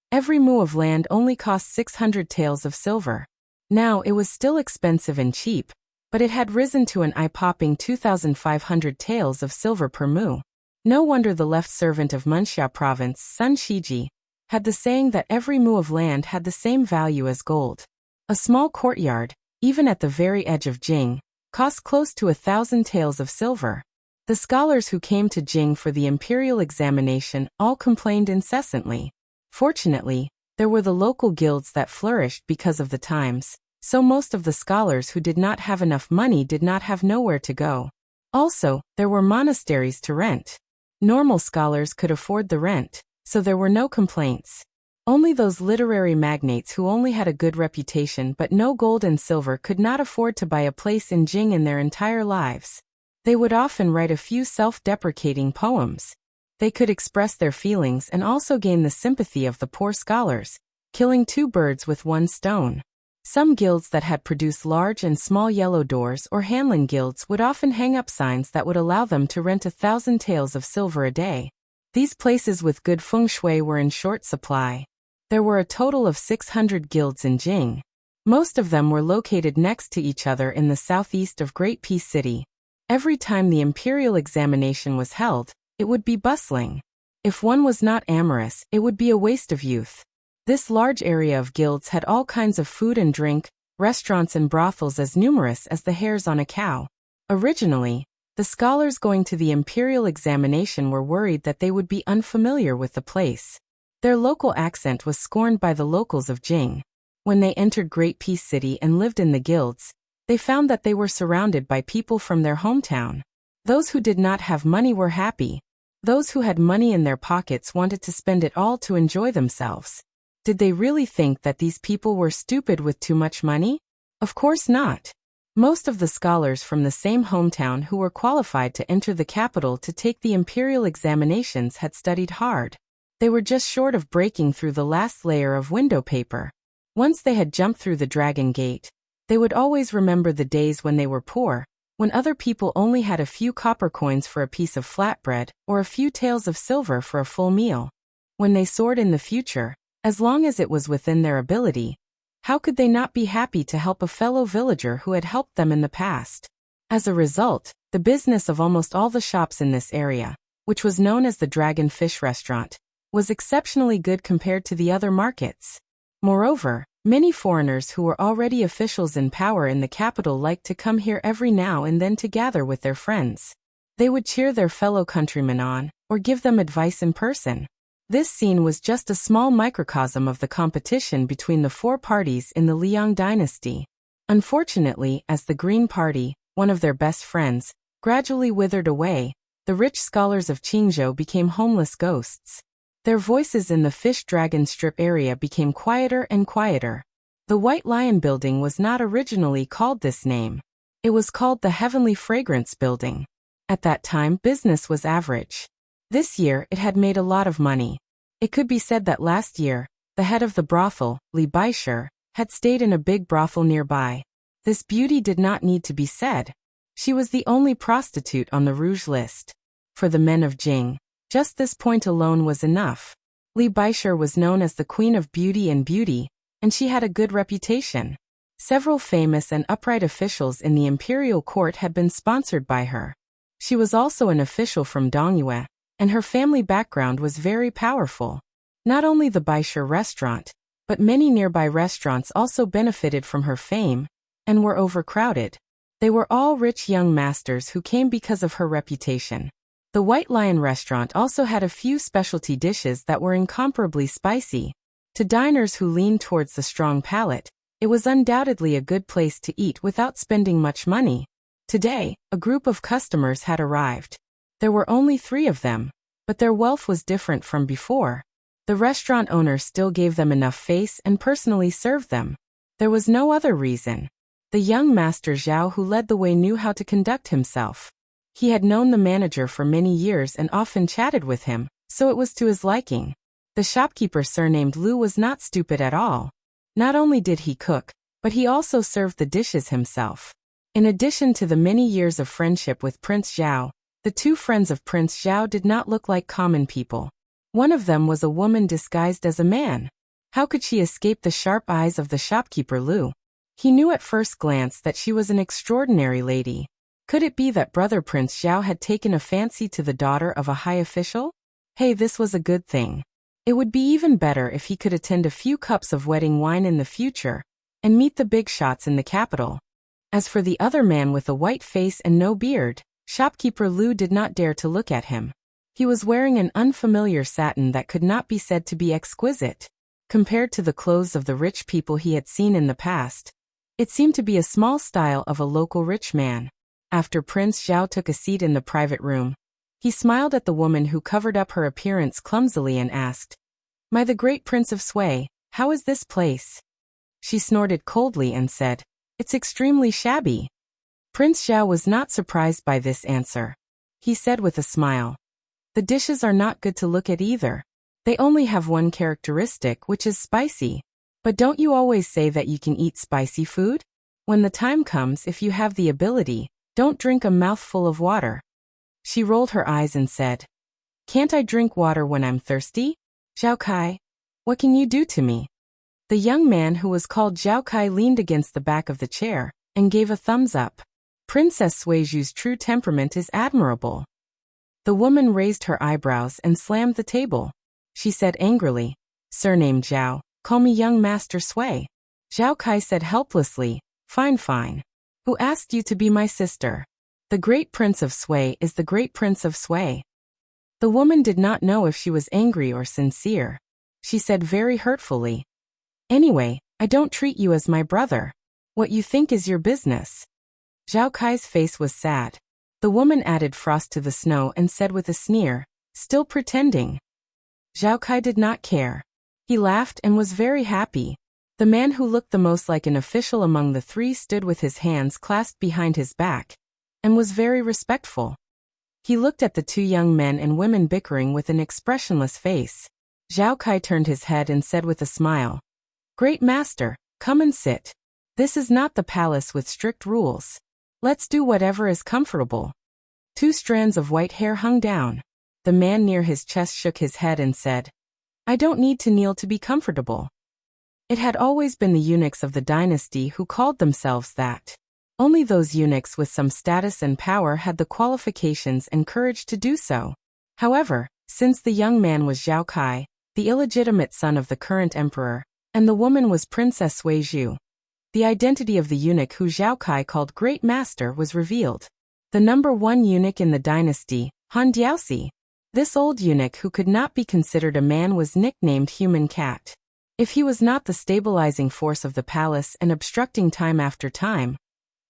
every mu of land only cost 600 taels of silver. Now it was still expensive and cheap, but it had risen to an eye-popping 2,500 taels of silver per mu. No wonder the left servant of Munxia province, Sun Shiji, had the saying that every mu of land had the same value as gold. A small courtyard, even at the very edge of Jing, cost close to 1,000 taels of silver. The scholars who came to Jing for the imperial examination all complained incessantly. Fortunately, there were the local guilds that flourished because of the times, so most of the scholars who did not have enough money did not have nowhere to go. Also, there were monasteries to rent. Normal scholars could afford the rent, so there were no complaints. Only those literary magnates who only had a good reputation but no gold and silver could not afford to buy a place in Jing in their entire lives. They would often write a few self-deprecating poems. They could express their feelings and also gain the sympathy of the poor scholars, killing two birds with one stone. Some guilds that had produced large and small yellow doors or Hanlon guilds would often hang up signs that would allow them to rent 1,000 taels of silver a day. These places with good feng shui were in short supply. There were a total of 600 guilds in Jing. Most of them were located next to each other in the southeast of Great Peace City. Every time the imperial examination was held, it would be bustling. If one was not amorous, it would be a waste of youth. This large area of guilds had all kinds of food and drink, restaurants and brothels as numerous as the hairs on a cow. Originally, the scholars going to the imperial examination were worried that they would be unfamiliar with the place. Their local accent was scorned by the locals of Jing. When they entered Great Peace City and lived in the guilds, they found that they were surrounded by people from their hometown. Those who did not have money were happy. Those who had money in their pockets wanted to spend it all to enjoy themselves. Did they really think that these people were stupid with too much money? Of course not. Most of the scholars from the same hometown who were qualified to enter the capital to take the imperial examinations had studied hard. They were just short of breaking through the last layer of window paper. Once they had jumped through the Dragon Gate, they would always remember the days when they were poor, when other people only had a few copper coins for a piece of flatbread or a few taels of silver for a full meal. When they soared in the future, as long as it was within their ability, how could they not be happy to help a fellow villager who had helped them in the past? As a result, the business of almost all the shops in this area, which was known as the Dragon Fish Restaurant, was exceptionally good compared to the other markets. Moreover, many foreigners who were already officials in power in the capital liked to come here every now and then to gather with their friends. They would cheer their fellow countrymen on, or give them advice in person. This scene was just a small microcosm of the competition between the four parties in the Liang dynasty. Unfortunately, as the Green Party, one of their best friends, gradually withered away, the rich scholars of Qingzhou became homeless ghosts. Their voices in the Fish Dragon Strip area became quieter and quieter. The White Lion Building was not originally called this name. It was called the Heavenly Fragrance Building. At that time, business was average. This year, it had made a lot of money. It could be said that last year, the head of the brothel, Li Baisher, had stayed in a big brothel nearby. This beauty did not need to be said. She was the only prostitute on the rouge list. For the men of Jing, just this point alone was enough. Li Baisher was known as the Queen of Beauty and she had a good reputation. Several famous and upright officials in the imperial court had been sponsored by her. She was also an official from Dongyue, and her family background was very powerful. Not only the Baisher restaurant, but many nearby restaurants also benefited from her fame, and were overcrowded. They were all rich young masters who came because of her reputation. The White Lion restaurant also had a few specialty dishes that were incomparably spicy. To diners who leaned towards the strong palate, it was undoubtedly a good place to eat without spending much money. Today, a group of customers had arrived. There were only 3 of them, but their wealth was different from before. The restaurant owner still gave them enough face and personally served them. There was no other reason. The young master Zhao who led the way knew how to conduct himself. He had known the manager for many years and often chatted with him, so it was to his liking. The shopkeeper surnamed Lu was not stupid at all. Not only did he cook, but he also served the dishes himself. In addition to the many years of friendship with Prince Zhao, the 2 friends of Prince Zhao did not look like common people. One of them was a woman disguised as a man. How could she escape the sharp eyes of the shopkeeper Lu? He knew at first glance that she was an extraordinary lady. Could it be that brother Prince Zhao had taken a fancy to the daughter of a high official? Hey, this was a good thing. It would be even better if he could attend a few cups of wedding wine in the future and meet the big shots in the capital. As for the other man with a white face and no beard, shopkeeper Lu did not dare to look at him. He was wearing an unfamiliar satin that could not be said to be exquisite. Compared to the clothes of the rich people he had seen in the past, it seemed to be a small style of a local rich man. After Prince Zhao took a seat in the private room, he smiled at the woman who covered up her appearance clumsily and asked, "My the great Prince of Sui, how is this place?" She snorted coldly and said, "It's extremely shabby." Prince Zhao was not surprised by this answer. He said with a smile, "The dishes are not good to look at either. They only have one characteristic, which is spicy. But don't you always say that you can eat spicy food? When the time comes, if you have the ability, don't drink a mouthful of water." She rolled her eyes and said, "Can't I drink water when I'm thirsty? Zhao Kai, what can you do to me?" The young man who was called Zhao Kai leaned against the back of the chair and gave a thumbs up. Princess Suizhu's true temperament is admirable. The woman raised her eyebrows and slammed the table. She said angrily, "Surname Zhao, call me young Master Sui." Zhao Kai said helplessly, "Fine, fine. Who asked you to be my sister? The great Prince of Sui is the great Prince of Sui." The woman did not know if she was angry or sincere. She said very hurtfully, "Anyway, I don't treat you as my brother. What you think is your business." Zhao Kai's face was sad. The woman added frost to the snow and said with a sneer, still pretending. Zhao Kai did not care. He laughed and was very happy. The man who looked the most like an official among the three stood with his hands clasped behind his back and was very respectful. He looked at the two young men and women bickering with an expressionless face. Zhao Kai turned his head and said with a smile, "Great master, come and sit. This is not the palace with strict rules. Let's do whatever is comfortable." 2 strands of white hair hung down. The man near his chest shook his head and said, "I don't need to kneel to be comfortable." It had always been the eunuchs of the dynasty who called themselves that. Only those eunuchs with some status and power had the qualifications and courage to do so. However, since the young man was Zhao Kai, the illegitimate son of the current emperor, and the woman was Princess Suizhu, the identity of the eunuch who Zhao Kai called Great Master was revealed. The number 1 eunuch in the dynasty, Han Diaosi. This old eunuch who could not be considered a man was nicknamed Human Cat. If he was not the stabilizing force of the palace and obstructing time after time,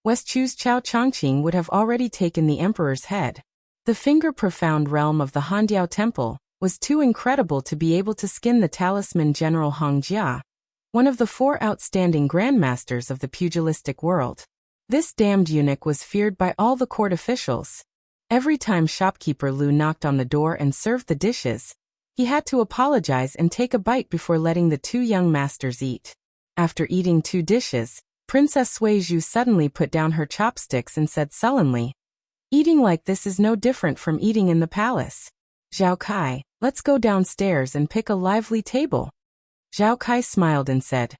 West Chu's Chao Chongqing would have already taken the emperor's head. The finger-profound realm of the Handiao Temple was too incredible to be able to skin the talisman General Hong Jia, one of the 4 outstanding grandmasters of the pugilistic world. This damned eunuch was feared by all the court officials. Every time shopkeeper Lu knocked on the door and served the dishes, he had to apologize and take a bite before letting the 2 young masters eat. After eating 2 dishes, Princess Suizhu suddenly put down her chopsticks and said sullenly, "Eating like this is no different from eating in the palace. Zhao Kai, let's go downstairs and pick a lively table." Zhao Kai smiled and said,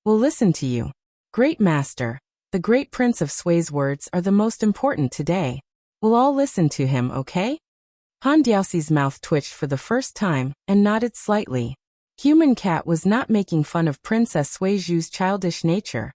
"We'll listen to you. Great master, the great Prince of Sui's words are the most important today. We'll all listen to him, okay?" Han Diaosi's mouth twitched for the first time and nodded slightly. Human Cat was not making fun of Princess Suizhu's childish nature.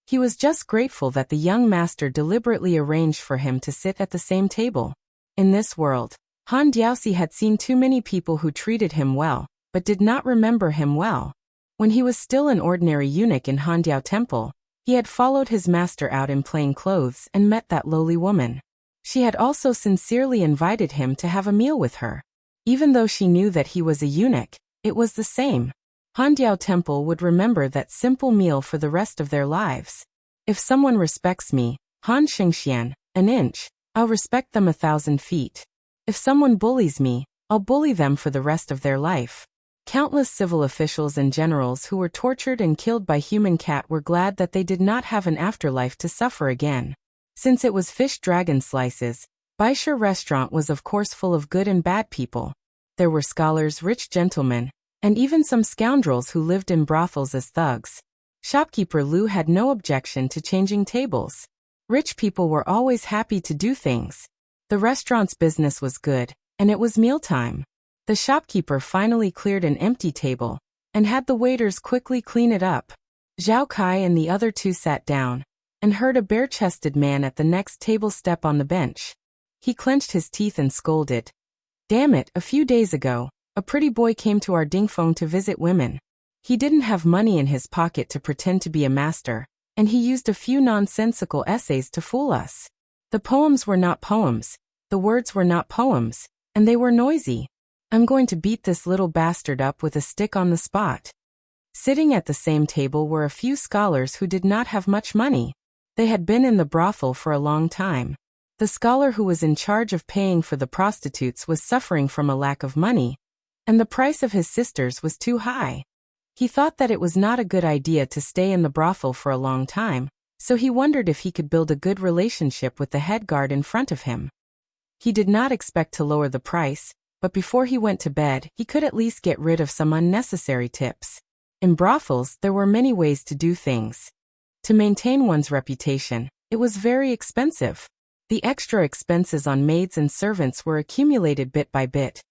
He was just grateful that the young master deliberately arranged for him to sit at the same table. In this world, Han Diaosi had seen too many people who treated him well, but did not remember him well. When he was still an ordinary eunuch in Handiao Temple, he had followed his master out in plain clothes and met that lowly woman. She had also sincerely invited him to have a meal with her. Even though she knew that he was a eunuch, it was the same. Handiao Temple would remember that simple meal for the rest of their lives. If someone respects me, Han Xingxian, an inch, I'll respect them 1,000 feet. If someone bullies me, I'll bully them for the rest of their life. Countless civil officials and generals who were tortured and killed by Human Cat were glad that they did not have an afterlife to suffer again. Since it was fish dragon slices, Baisha restaurant was of course full of good and bad people. There were scholars, rich gentlemen, and even some scoundrels who lived in brothels as thugs. Shopkeeper Lu had no objection to changing tables. Rich people were always happy to do things. The restaurant's business was good, and it was mealtime. The shopkeeper finally cleared an empty table and had the waiters quickly clean it up. Zhao Kai and the other two sat down and heard a bare-chested man at the next table step on the bench. He clenched his teeth and scolded. "Damn it, a few days ago, a pretty boy came to our dingfeng to visit women. He didn't have money in his pocket to pretend to be a master, and he used a few nonsensical essays to fool us. The poems were not poems, the words were not poems, and they were noisy. I'm going to beat this little bastard up with a stick on the spot." Sitting at the same table were a few scholars who did not have much money. They had been in the brothel for a long time. The scholar who was in charge of paying for the prostitutes was suffering from a lack of money, and the price of his sisters was too high. He thought that it was not a good idea to stay in the brothel for a long time, so he wondered if he could build a good relationship with the head guard in front of him. He did not expect to lower the price, but before he went to bed, he could at least get rid of some unnecessary tips. In brothels, there were many ways to do things. To maintain one's reputation, it was very expensive. The extra expenses on maids and servants were accumulated bit by bit,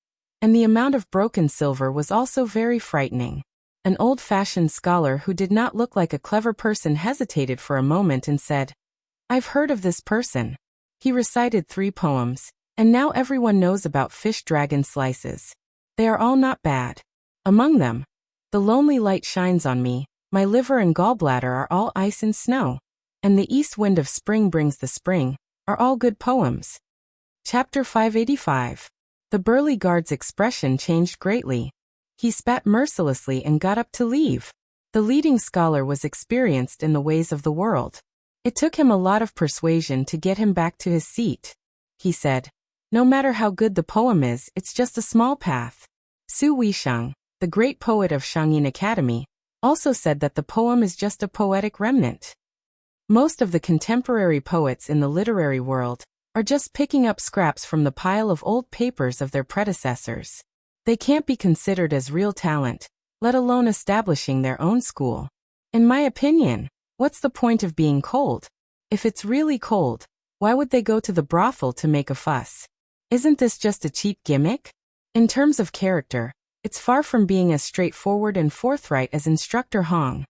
and the amount of broken silver was also very frightening. An old-fashioned scholar who did not look like a clever person hesitated for a moment and said, "I've heard of this person." He recited 3 poems, and now everyone knows about fish dragon slices. They are all not bad. Among them, "The lonely light shines on me, my liver and gallbladder are all ice and snow, and the east wind of spring brings the spring," are all good poems. Chapter 585. The burly guard's expression changed greatly. He spat mercilessly and got up to leave. The leading scholar was experienced in the ways of the world. It took him a lot of persuasion to get him back to his seat. He said, "No matter how good the poem is, it's just a small path." Su Weisheng, the great poet of Shangyin Academy, also said that the poem is just a poetic remnant. Most of the contemporary poets in the literary world are just picking up scraps from the pile of old papers of their predecessors. They can't be considered as real talent, let alone establishing their own school. In my opinion, what's the point of being cold? If it's really cold, why would they go to the brothel to make a fuss? Isn't this just a cheap gimmick? In terms of character, it's far from being as straightforward and forthright as Instructor Hong.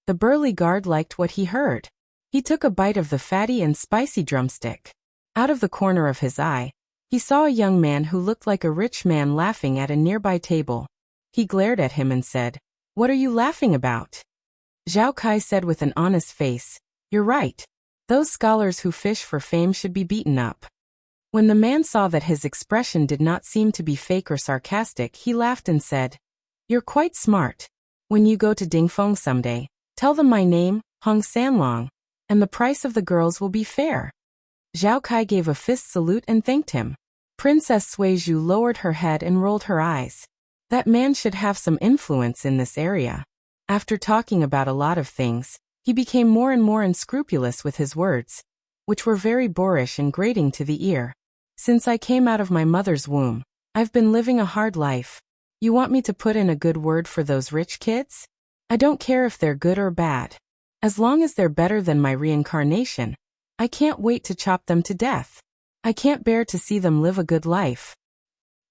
The burly guard liked what he heard. He took a bite of the fatty and spicy drumstick. Out of the corner of his eye, he saw a young man who looked like a rich man laughing at a nearby table. He glared at him and said, "What are you laughing about?" Zhao Kai said with an honest face, "You're right. Those scholars who fish for fame should be beaten up." When the man saw that his expression did not seem to be fake or sarcastic, he laughed and said, "You're quite smart. When you go to Dingfeng someday, tell them my name, Hong Sanlong, and the price of the girls will be fair." Zhao Kai gave a fist salute and thanked him. Princess Suizhu lowered her head and rolled her eyes. That man should have some influence in this area. After talking about a lot of things, he became more and more unscrupulous with his words, which were very boorish and grating to the ear. "Since I came out of my mother's womb, I've been living a hard life. You want me to put in a good word for those rich kids? I don't care if they're good or bad. As long as they're better than my reincarnation, I can't wait to chop them to death. I can't bear to see them live a good life.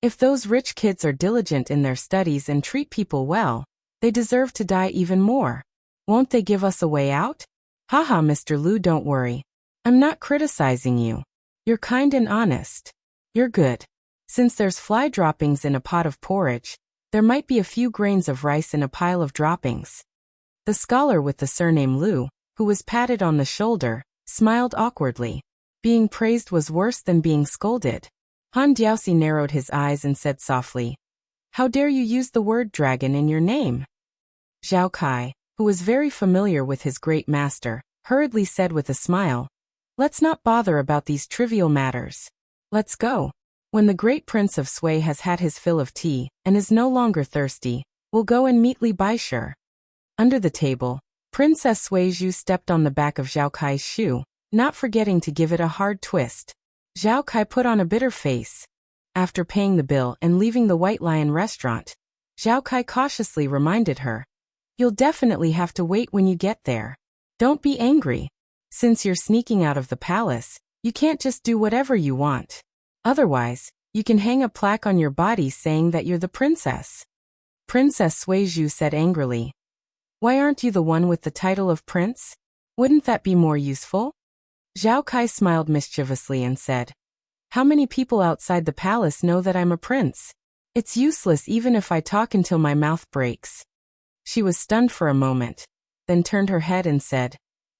If those rich kids are diligent in their studies and treat people well, they deserve to die even more. Won't they give us a way out?" "Haha, Mr. Lu, don't worry. I'm not criticizing you. You're kind and honest. You're good. Since there's fly droppings in a pot of porridge, there might be a few grains of rice in a pile of droppings." The scholar with the surname Lu, who was patted on the shoulder, smiled awkwardly. Being praised was worse than being scolded. Han Diaosi narrowed his eyes and said softly, "How dare you use the word dragon in your name?" Zhao Kai, who was very familiar with his great master, hurriedly said with a smile, "Let's not bother about these trivial matters. Let's go. When the great prince of Sui has had his fill of tea and is no longer thirsty, we'll go and meet Li Baishe." Under the table, Princess Suizhu stepped on the back of Zhao Kai's shoe, not forgetting to give it a hard twist. Zhao Kai put on a bitter face. After paying the bill and leaving the White Lion restaurant, Zhao Kai cautiously reminded her, You'll definitely have to wait when you get there. Don't be angry. Since you're sneaking out of the palace, you can't just do whatever you want. Otherwise, you can hang a plaque on your body saying that you're the princess. Princess Suizhu said angrily. Why aren't you the one with the title of prince? Wouldn't that be more useful? Zhao Kai smiled mischievously and said, How many people outside the palace know that I'm a prince? It's useless even if I talk until my mouth breaks. She was stunned for a moment, then turned her head and said,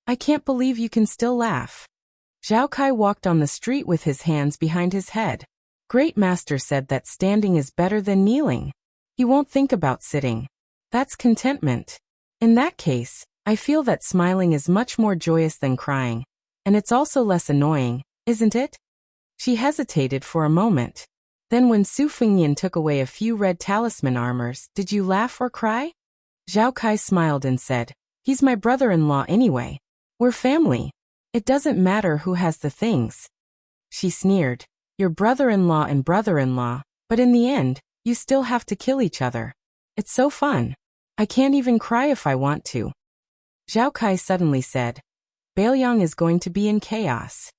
I can't believe you can still laugh. Zhao Kai walked on the street with his hands behind his head. Great Master said that standing is better than kneeling. He won't think about sitting. That's contentment. In that case, I feel that smiling is much more joyous than crying, and it's also less annoying, isn't it? She hesitated for a moment. Then when Su Fengnian took away a few red talisman armors, did you laugh or cry? Zhao Kai smiled and said, He's my brother-in-law anyway. We're family. It doesn't matter who has the things. She sneered, Your brother-in-law and brother-in-law, but in the end, you still have to kill each other. It's so fun. I can't even cry if I want to. Zhao Kai suddenly said, Bailiang is going to be in chaos.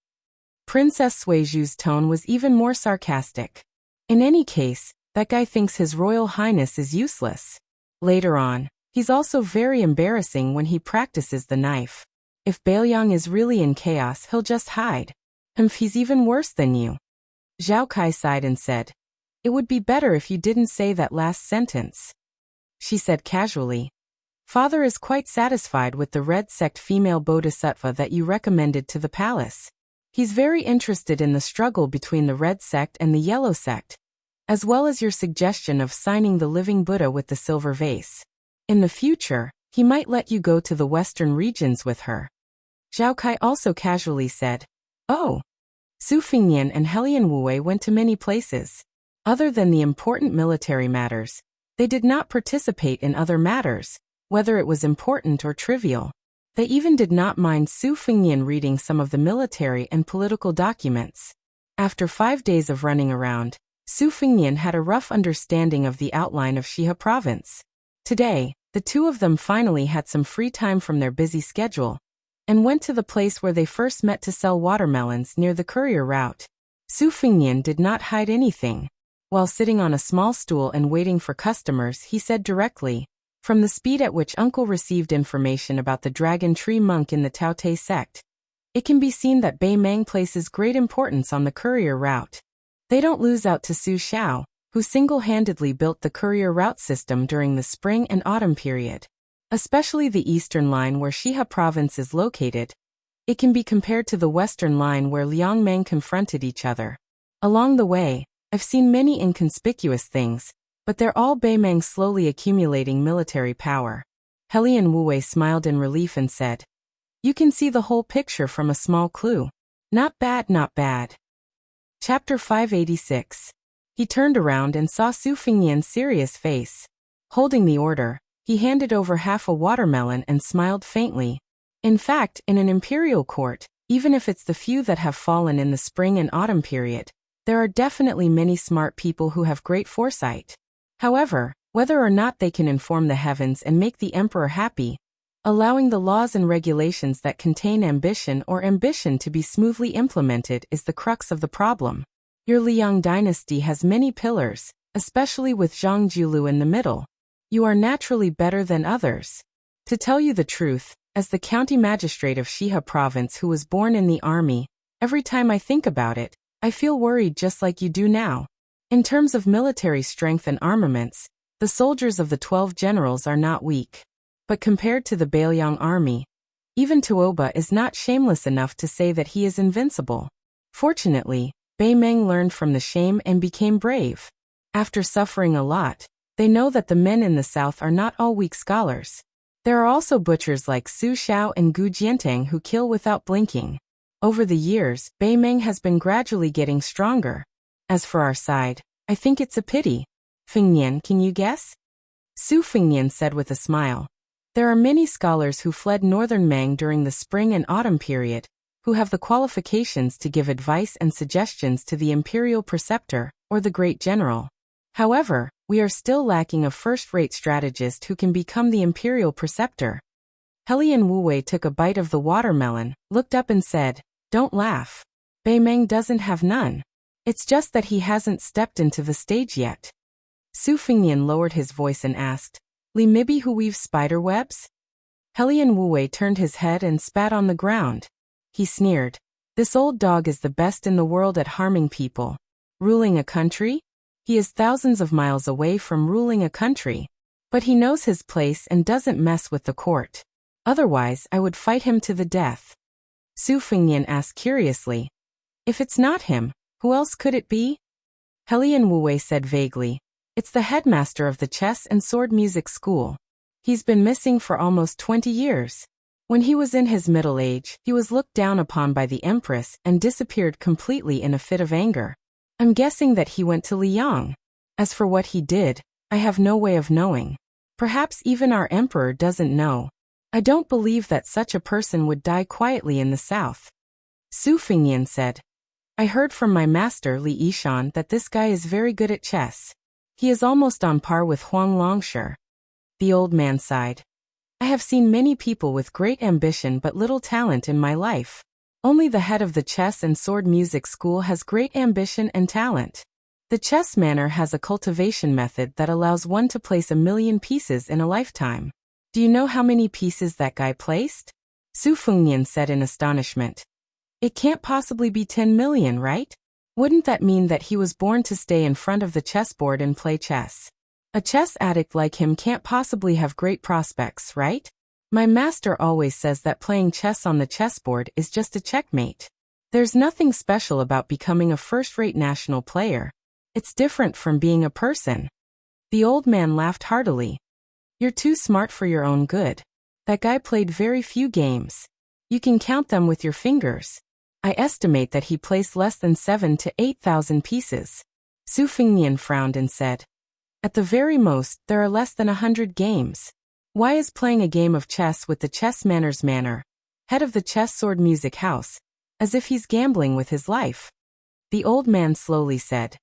Princess Suizhu's tone was even more sarcastic. In any case, that guy thinks His Royal Highness is useless. Later on, he's also very embarrassing when he practices the knife. If Bailiang is really in chaos, he'll just hide. He's even worse than you. Zhao Kai sighed and said, It would be better if you didn't say that last sentence. She said casually, Father is quite satisfied with the red sect female bodhisattva that you recommended to the palace. He's very interested in the struggle between the red sect and the yellow sect, as well as your suggestion of signing the living Buddha with the silver vase. In the future, he might let you go to the western regions with her. Zhao Kai also casually said, Oh. Su Fengnian and Helian Wu went to many places. Other than the important military matters, they did not participate in other matters, whether it was important or trivial. They even did not mind Su Fengnian reading some of the military and political documents. After 5 days of running around, Su Fengnian had a rough understanding of the outline of Shihe province. Today, the two of them finally had some free time from their busy schedule, and went to the place where they first met to sell watermelons near the courier route. Su Fengnian did not hide anything. While sitting on a small stool and waiting for customers, he said directly, From the speed at which Uncle received information about the Dragon Tree Monk in the Taote sect, it can be seen that Bei Meng places great importance on the courier route. They don't lose out to Su Xiao, who single-handedly built the courier route system during the spring and autumn period. Especially the eastern line where Shihe province is located. It can be compared to the western line where Liang Meng confronted each other. Along the way, I've seen many inconspicuous things, but they're all Bei Meng slowly accumulating military power. Helian Wu smiled in relief and said, You can see the whole picture from a small clue. Not bad, not bad. Chapter 586. He turned around and saw Su Fengnian's serious face. Holding the order, he handed over half a watermelon and smiled faintly. In fact, in an imperial court, even if it's the few that have fallen in the spring and autumn period, there are definitely many smart people who have great foresight. However, whether or not they can inform the heavens and make the emperor happy, allowing the laws and regulations that contain ambition or ambition to be smoothly implemented is the crux of the problem. Your Liang dynasty has many pillars, especially with Zhang Julu in the middle. You are naturally better than others. To tell you the truth, as the county magistrate of Shihe province who was born in the army, every time I think about it, I feel worried just like you do now. In terms of military strength and armaments, the soldiers of the 12 generals are not weak. But compared to the Bailiang army, even Tuoba is not shameless enough to say that he is invincible. Fortunately, Bei Meng learned from the shame and became brave. After suffering a lot, they know that the men in the south are not all weak scholars. There are also butchers like Su Xiao and Gu Jiantang who kill without blinking. Over the years, Bei Meng has been gradually getting stronger. As for our side, I think it's a pity. Fengnian, can you guess? Su Fengnian said with a smile. There are many scholars who fled northern Meng during the spring and autumn period, who have the qualifications to give advice and suggestions to the imperial preceptor, or the great general. However, we are still lacking a first-rate strategist who can become the imperial preceptor. Helian Wu took a bite of the watermelon, looked up and said, "Don't laugh. Bei Meng doesn't have none. It's just that he hasn't stepped into the stage yet." Su Fengnian lowered his voice and asked, "Li Mibi who weaves spider webs?" Helian Wu turned his head and spat on the ground. He sneered, "This old dog is the best in the world at harming people. Ruling a country? He is thousands of miles away from ruling a country. But he knows his place and doesn't mess with the court. Otherwise, I would fight him to the death." Su Fengnian asked curiously, "If it's not him, who else could it be?" Helian Wu said vaguely, "It's the headmaster of the chess and sword music school. He's been missing for almost 20 years. When he was in his middle age, he was looked down upon by the empress and disappeared completely in a fit of anger. I'm guessing that he went to Liang. As for what he did, I have no way of knowing. Perhaps even our emperor doesn't know. I don't believe that such a person would die quietly in the south." Su Fengnian said, "I heard from my master Li Yishan that this guy is very good at chess. He is almost on par with Huang Longshi." The old man sighed. "I have seen many people with great ambition but little talent in my life. Only the head of the chess and sword music school has great ambition and talent. The chess manor has a cultivation method that allows one to place 1,000,000 pieces in a lifetime. Do you know how many pieces that guy placed?" Su Fengnian said in astonishment. "It can't possibly be 10 million, right? Wouldn't that mean that he was born to stay in front of the chessboard and play chess? A chess addict like him can't possibly have great prospects, right? My master always says that playing chess on the chessboard is just a checkmate. There's nothing special about becoming a first-rate national player. It's different from being a person." The old man laughed heartily. "You're too smart for your own good. That guy played very few games. You can count them with your fingers. I estimate that he placed less than 7,000 to 8,000 pieces." Su Fengnian frowned and said, "At the very most, there are less than 100 games. Why is playing a game of chess with the chess manor's manor, head of the chess sword music house, as if he's gambling with his life?" The old man slowly said,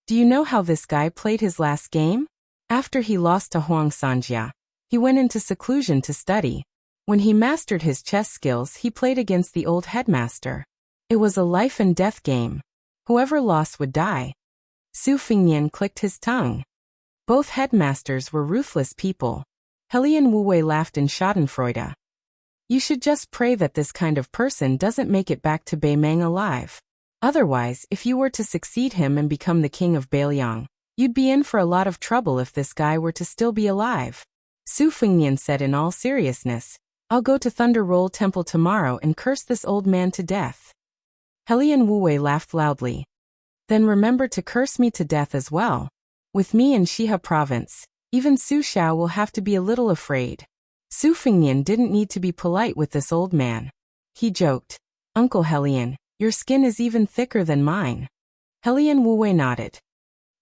"Do you know how this guy played his last game? After he lost to Huang Sanjia, he went into seclusion to study. When he mastered his chess skills, he played against the old headmaster. It was a life and death game. Whoever lost would die." Su Fengnian clicked his tongue. Both headmasters were ruthless people. Helian Wu laughed in schadenfreude. "You should just pray that this kind of person doesn't make it back to Bei Meng alive. Otherwise, if you were to succeed him and become the king of Beiliang, you'd be in for a lot of trouble if this guy were to still be alive." Su Fengnian said in all seriousness, "I'll go to Thunder Roll Temple tomorrow and curse this old man to death." Helian Wu laughed loudly. "Then remember to curse me to death as well. With me in Shihe province, even Su Xiao will have to be a little afraid." Su Fengnian didn't need to be polite with this old man. He joked, "Uncle Helian, your skin is even thicker than mine." Helian Wu nodded.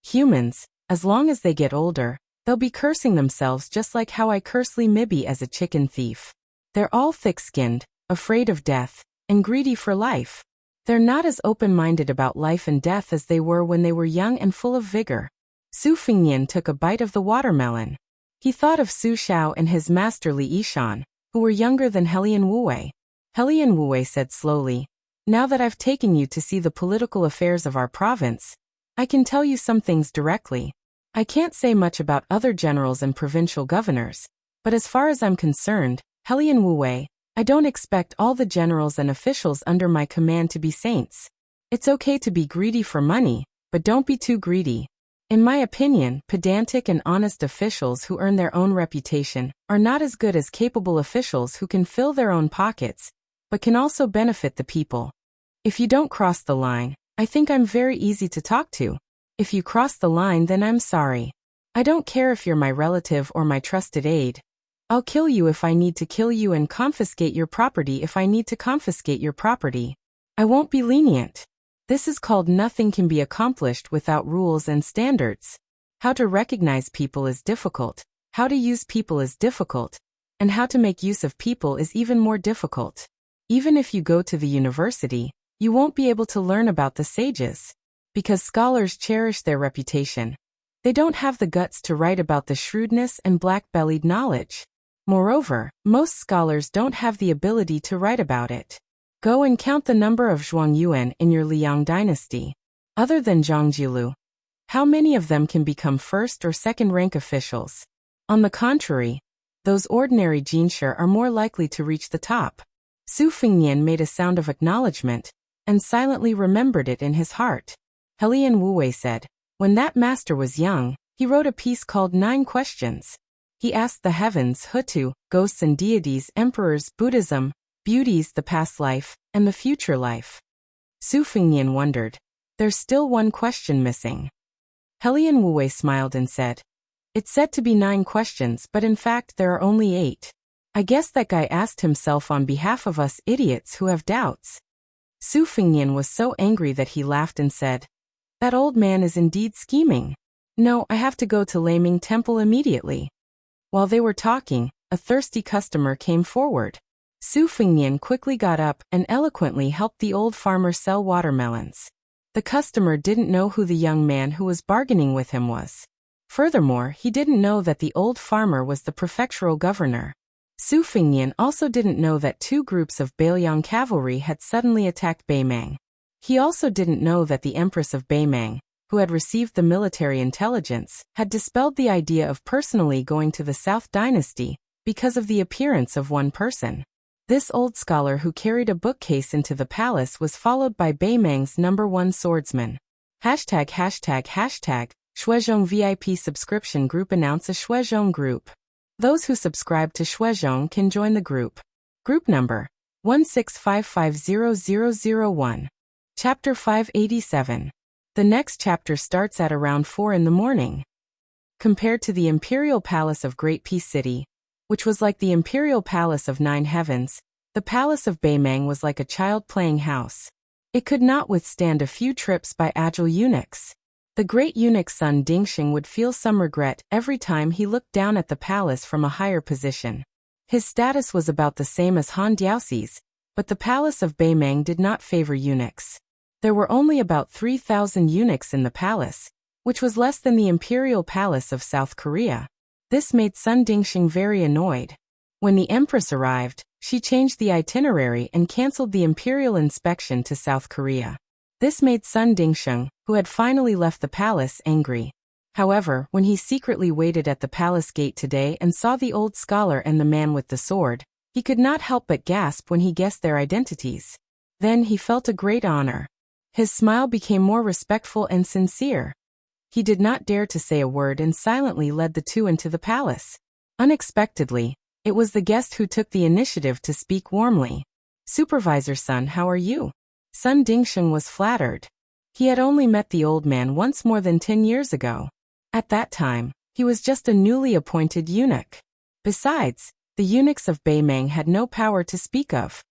"Humans, as long as they get older, they'll be cursing themselves just like how I curse Li Mibi as a chicken thief. They're all thick-skinned, afraid of death, and greedy for life. They're not as open-minded about life and death as they were when they were young and full of vigor." Su Fengnian took a bite of the watermelon. He thought of Su Xiao and his master Li Yishan, who were younger than Helian Wu. Helian Wu said slowly, "Now that I've taken you to see the political affairs of our province, I can tell you some things directly. I can't say much about other generals and provincial governors, but as far as I'm concerned, Helian Wu, I don't expect all the generals and officials under my command to be saints. It's okay to be greedy for money, but don't be too greedy. In my opinion, pedantic and honest officials who earn their own reputation are not as good as capable officials who can fill their own pockets, but can also benefit the people. If you don't cross the line, I think I'm very easy to talk to. If you cross the line, then I'm sorry. I don't care if you're my relative or my trusted aide. I'll kill you if I need to kill you and confiscate your property if I need to confiscate your property. I won't be lenient. This is called nothing can be accomplished without rules and standards. How to recognize people is difficult, how to use people is difficult, and how to make use of people is even more difficult. Even if you go to the university, you won't be able to learn about the sages, because scholars cherish their reputation. They don't have the guts to write about the shrewdness and black-bellied knowledge. Moreover, most scholars don't have the ability to write about it. Go and count the number of Zhuangyuan in your Liang dynasty. Other than Zhangjilu, how many of them can become first or second rank officials? On the contrary, those ordinary Jinshe are more likely to reach the top. Su Fengnian made a sound of acknowledgement, and silently remembered it in his heart. Helian Wuwei said, when that master was young, he wrote a piece called 9 Questions. He asked the heavens, Hutu, ghosts and deities, emperors, Buddhism, beauties, the past life, and the future life. Su Fengnian wondered, there's still one question missing. Helian Wuwei smiled and said, it's said to be 9 questions, but in fact there are only 8. I guess that guy asked himself on behalf of us idiots who have doubts. Su Fengnian was so angry that he laughed and said, that old man is indeed scheming. No, I have to go to Laming Temple immediately. While they were talking, a thirsty customer came forward. Su Fengnian quickly got up and eloquently helped the old farmer sell watermelons. The customer didn't know who the young man who was bargaining with him was. Furthermore, he didn't know that the old farmer was the prefectural governor. Su Fengnian also didn't know that 2 groups of Bailiang cavalry had suddenly attacked Beimang. He also didn't know that the Empress of Beimang, who had received the military intelligence, had dispelled the idea of personally going to the South Dynasty because of the appearance of one person. This old scholar who carried a bookcase into the palace was followed by Beimang's #1 swordsman. Shuezhong VIP subscription group announce a Shuezhong group. Those who subscribe to Shuezhong can join the group. Group number 165500001. Chapter 587. The next chapter starts at around 4 in the morning. Compared to the Imperial Palace of Great Peace City, which was like the Imperial Palace of 9 Heavens, the Palace of Beimang was like a child playing house. It could not withstand a few trips by agile eunuchs. The great eunuch's son Dingxing would feel some regret every time he looked down at the palace from a higher position. His status was about the same as Han Diaoxi's, but the Palace of Beimang did not favor eunuchs. There were only about 3,000 eunuchs in the palace, which was less than the Imperial Palace of South Korea. This made Sun Dingxing very annoyed. When the Empress arrived, she changed the itinerary and cancelled the imperial inspection to South Korea. This made Sun Dingxing, who had finally left the palace, angry. However, when he secretly waited at the palace gate today and saw the old scholar and the man with the sword, he could not help but gasp when he guessed their identities. Then he felt a great honor. His smile became more respectful and sincere. He did not dare to say a word and silently led the 2 into the palace. Unexpectedly, it was the guest who took the initiative to speak warmly. Supervisor Sun, how are you? Sun Dingxing was flattered. He had only met the old man once more than 10 years ago. At that time, he was just a newly appointed eunuch. Besides, the eunuchs of Beimang had no power to speak of.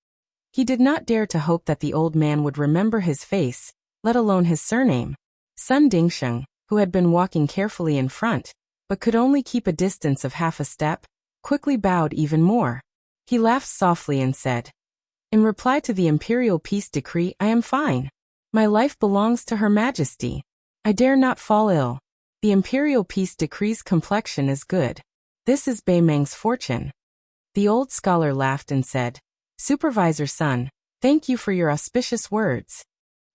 He did not dare to hope that the old man would remember his face, let alone his surname. Sun Dingxing, who had been walking carefully in front, but could only keep a distance of half a step, quickly bowed even more. He laughed softly and said, in reply to the imperial peace decree, I am fine. My life belongs to Her Majesty. I dare not fall ill. The imperial peace decree's complexion is good. This is Beimang's fortune. The old scholar laughed and said, Supervisor Sun, thank you for your auspicious words.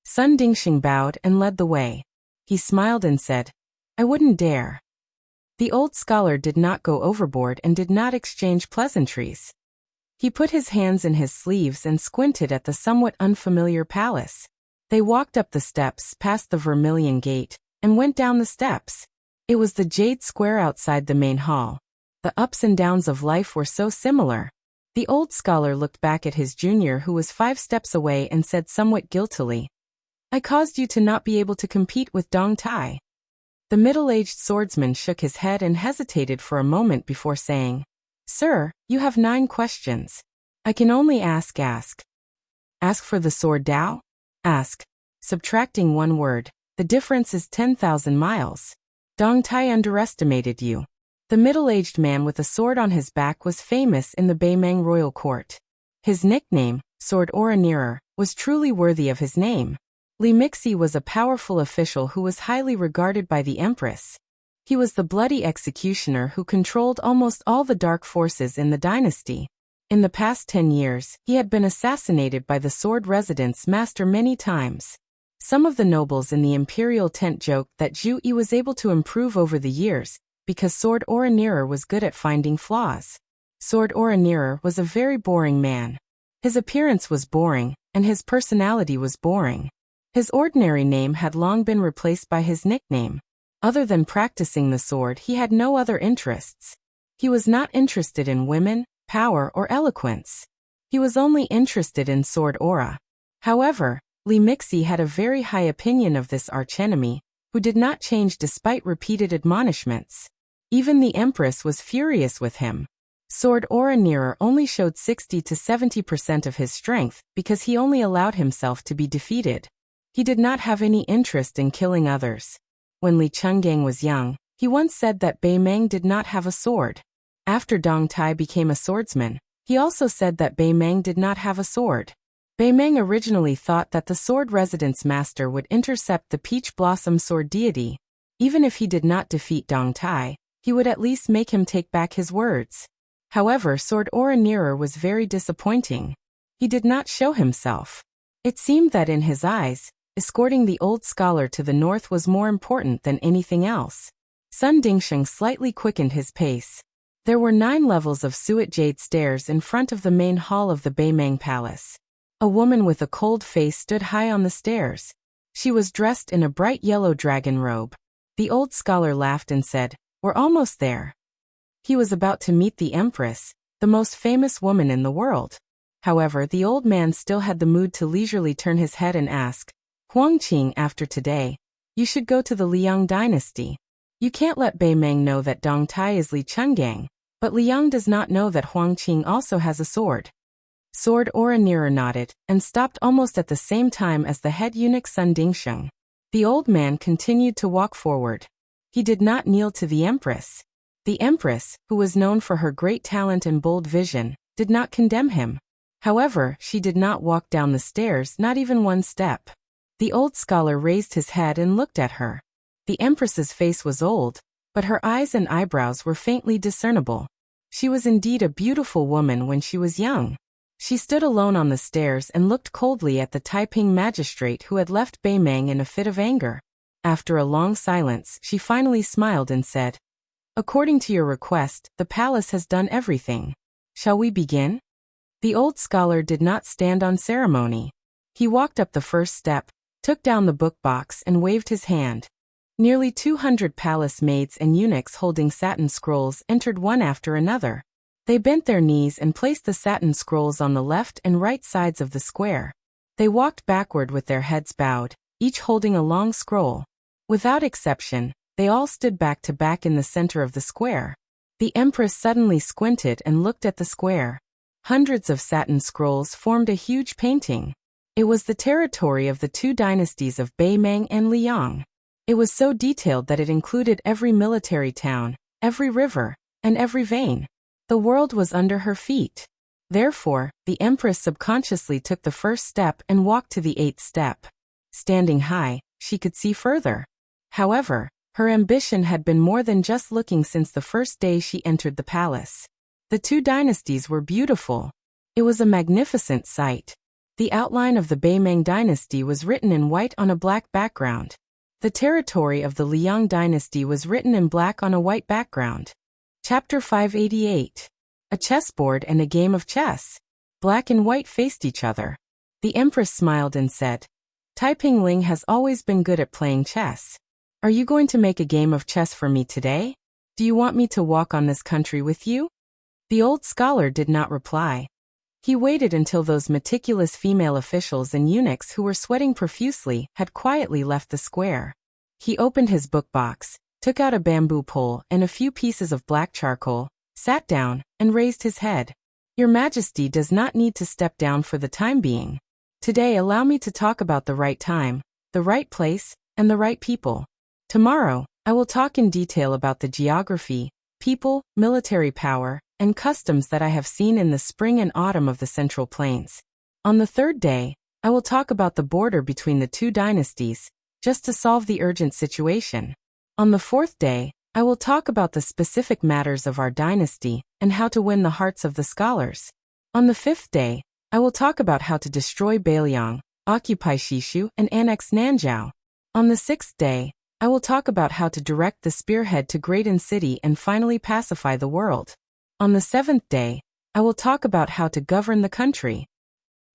Sun Dingxing bowed and led the way. He smiled and said, I wouldn't dare. The old scholar did not go overboard and did not exchange pleasantries. He put his hands in his sleeves and squinted at the somewhat unfamiliar palace. They walked up the steps past the Vermilion Gate and went down the steps. It was the Jade Square outside the main hall. The ups and downs of life were so similar. The old scholar looked back at his junior who was 5 steps away and said somewhat guiltily, I caused you to not be able to compete with Dong Tai. The middle-aged swordsman shook his head and hesitated for a moment before saying, Sir, you have 9 questions. I can only ask. Ask for the sword Dao? Ask. Subtracting 1 word, the difference is 10,000 miles. Dong Tai underestimated you. The middle-aged man with a sword on his back was famous in the Beimang royal court. His nickname, Sword Oraneerer, was truly worthy of his name. Li Mixi was a powerful official who was highly regarded by the empress. He was the bloody executioner who controlled almost all the dark forces in the dynasty. In the past 10 years, he had been assassinated by the sword residence master many times. Some of the nobles in the imperial tent joked that Zhu Yi was able to improve over the years because Sword Oranier was good at finding flaws. Sword Oranier was a very boring man. His appearance was boring, and his personality was boring. His ordinary name had long been replaced by his nickname. Other than practicing the sword, he had no other interests. He was not interested in women, power, or eloquence. He was only interested in sword aura. However, Li Mixi had a very high opinion of this archenemy, who did not change despite repeated admonishments. Even the Empress was furious with him. Sword Oranier only showed 60 to 70% of his strength because he only allowed himself to be defeated. He did not have any interest in killing others. When Li Chenggang was young, he once said that Bei Meng did not have a sword. After Dong Tai became a swordsman, he also said that Bei Meng did not have a sword. Bei Meng originally thought that the sword residence master would intercept the peach blossom sword deity. Even if he did not defeat Dong Tai, he would at least make him take back his words. However, Sword Oranier was very disappointing. He did not show himself. It seemed that in his eyes, escorting the old scholar to the north was more important than anything else. Sun Dingsheng slightly quickened his pace. There were 9 levels of suet jade stairs in front of the main hall of the Bei Meng Palace. A woman with a cold face stood high on the stairs. She was dressed in a bright yellow dragon robe. The old scholar laughed and said, "We're almost there." He was about to meet the Empress, the most famous woman in the world. However, the old man still had the mood to leisurely turn his head and ask, "Huangqing, after today, you should go to the Liang dynasty. You can't let Bei Meng know that Dong Tai is Li Chenggang, but Liang does not know that Huangqing also has a sword." Sword Oranier nodded and stopped almost at the same time as the head eunuch Sun Dingsheng. The old man continued to walk forward. He did not kneel to the Empress. The Empress, who was known for her great talent and bold vision, did not condemn him. However, she did not walk down the stairs, not even one step. The old scholar raised his head and looked at her. The Empress's face was old, but her eyes and eyebrows were faintly discernible. She was indeed a beautiful woman when she was young. She stood alone on the stairs and looked coldly at the Taiping magistrate who had left Bei Meng in a fit of anger. After a long silence, she finally smiled and said, "According to your request, the palace has done everything. Shall we begin?" The old scholar did not stand on ceremony. He walked up the first step, took down the book box and waved his hand. Nearly 200 palace maids and eunuchs holding satin scrolls entered one after another. They bent their knees and placed the satin scrolls on the left and right sides of the square. They walked backward with their heads bowed, each holding a long scroll. Without exception, they all stood back to back in the center of the square. The Empress suddenly squinted and looked at the square. Hundreds of satin scrolls formed a huge painting. It was the territory of the 2 dynasties of Bei Meng and Liang. It was so detailed that it included every military town, every river, and every vein. The world was under her feet. Therefore, the Empress subconsciously took the first step and walked to the 8th step. Standing high, she could see further. However, her ambition had been more than just looking since the first day she entered the palace. The 2 dynasties were beautiful. It was a magnificent sight. The outline of the Bei Meng dynasty was written in white on a black background. The territory of the Liang dynasty was written in black on a white background. Chapter 588. A chessboard and a game of chess. Black and white faced each other. The Empress smiled and said, "Taiping Ling has always been good at playing chess. Are you going to make a game of chess for me today? Do you want me to walk on this country with you?" The old scholar did not reply. He waited until those meticulous female officials and eunuchs who were sweating profusely had quietly left the square. He opened his book box, took out a bamboo pole and a few pieces of black charcoal, sat down, and raised his head. "Your Majesty does not need to step down for the time being. Today allow me to talk about the right time, the right place, and the right people. Tomorrow, I will talk in detail about the geography, people, military power, and customs that I have seen in the spring and autumn of the Central Plains. On the 3rd day, I will talk about the border between the 2 dynasties, just to solve the urgent situation. On the 4th day, I will talk about the specific matters of our dynasty and how to win the hearts of the scholars. On the 5th day, I will talk about how to destroy Bailiang, occupy Shishu, and annex Nanzhao. On the 6th day, I will talk about how to direct the spearhead to Greaton City and finally pacify the world. On the 7th day, I will talk about how to govern the country.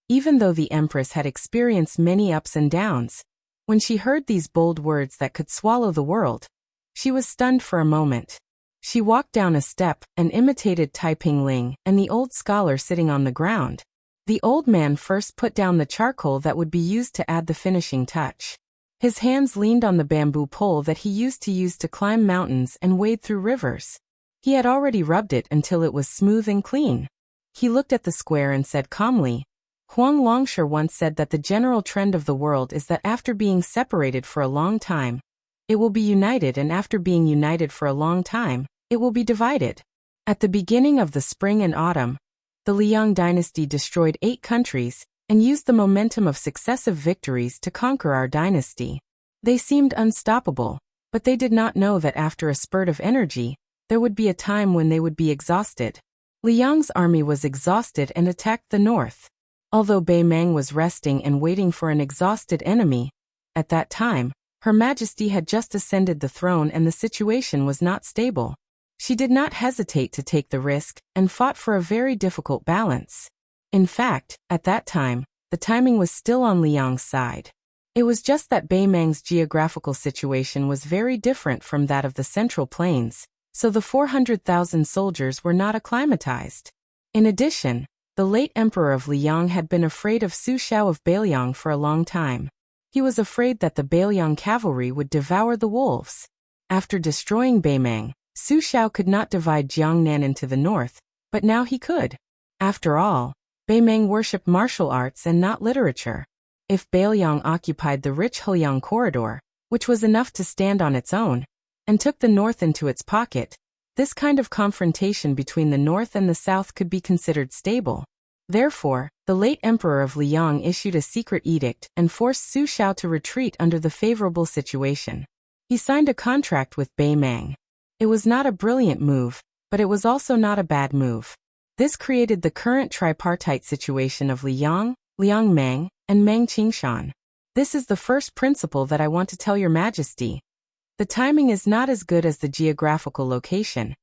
Even though the Empress had experienced many ups and downs, when she heard these bold words that could swallow the world, she was stunned for a moment. She walked down a step and imitated Tai Pingling and the old scholar sitting on the ground. The old man first put down the charcoal that would be used to add the finishing touch. His hands leaned on the bamboo pole that he used to climb mountains and wade through rivers. He had already rubbed it until it was smooth and clean. He looked at the square and said calmly, Huang Longshi once said that the general trend of the world is that after being separated for a long time, it will be united, and after being united for a long time, it will be divided. At the beginning of the spring and autumn, the Liang dynasty destroyed 8 countries and used the momentum of successive victories to conquer our dynasty. They seemed unstoppable, but they did not know that after a spurt of energy, there would be a time when they would be exhausted. Liang's army was exhausted and attacked the north. Although Bei Meng was resting and waiting for an exhausted enemy, at that time, Her Majesty had just ascended the throne and the situation was not stable. She did not hesitate to take the risk and fought for a very difficult balance. In fact, at that time, the timing was still on Liang's side. It was just that Bei Meng's geographical situation was very different from that of the Central Plains, so the 400,000 soldiers were not acclimatized. In addition, the late emperor of Liang had been afraid of Su Xiao of Bailiang for a long time. He was afraid that the Bailiang cavalry would devour the wolves. After destroying Bei Meng, Su Xiao could not divide Jiangnan into the north, but now he could. After all, Bei Meng worshipped martial arts and not literature. If Bailiang occupied the rich Heyang corridor, which was enough to stand on its own, and took the north into its pocket, this kind of confrontation between the north and the south could be considered stable. Therefore, the late emperor of Liang issued a secret edict and forced Su Xiao to retreat under the favorable situation. He signed a contract with Bei Meng. It was not a brilliant move, but it was also not a bad move. This created the current tripartite situation of Liang, Liang Meng, and Meng Qingshan. This is the first principle that I want to tell Your Majesty. The timing is not as good as the geographical location,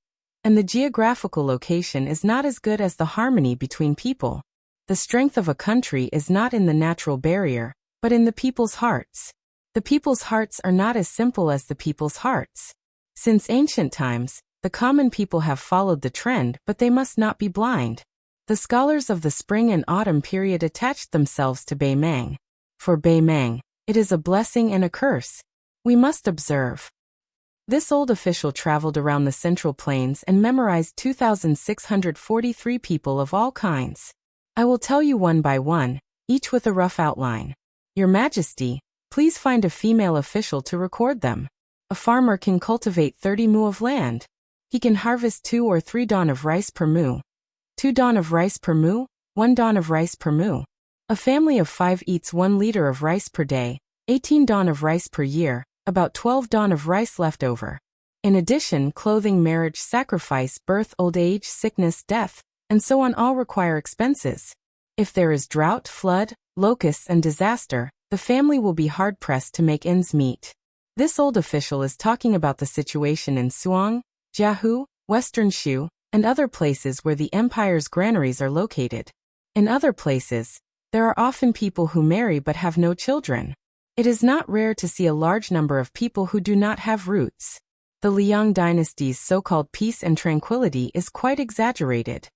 and the geographical location is not as good as the harmony between people. The strength of a country is not in the natural barrier, but in the people's hearts. The people's hearts are not as simple as the people's hearts. Since ancient times, the common people have followed the trend, but they must not be blind. The scholars of the spring and autumn period attached themselves to Bei Meng. For Bei Meng, it is a blessing and a curse. We must observe. This old official traveled around the Central Plains and memorized 2,643 people of all kinds. I will tell you one by one, each with a rough outline. Your Majesty, please find a female official to record them. A farmer can cultivate 30 mu of land. He can harvest 2 or 3 dawn of rice per mu. 2 dawn of rice per mu, 1 dawn of rice per mu. A family of 5 eats 1 liter of rice per day, 18 dawn of rice per year, about 12 dawn of rice left over. In addition, clothing, marriage, sacrifice, birth, old age, sickness, death, and so on all require expenses. If there is drought, flood, locusts, and disaster, the family will be hard-pressed to make ends meet. This old official is talking about the situation in Suang, Jiahu, Western Shu, and other places where the empire's granaries are located. In other places, there are often people who marry but have no children. It is not rare to see a large number of people who do not have roots. The Liang dynasty's so-called peace and tranquility is quite exaggerated.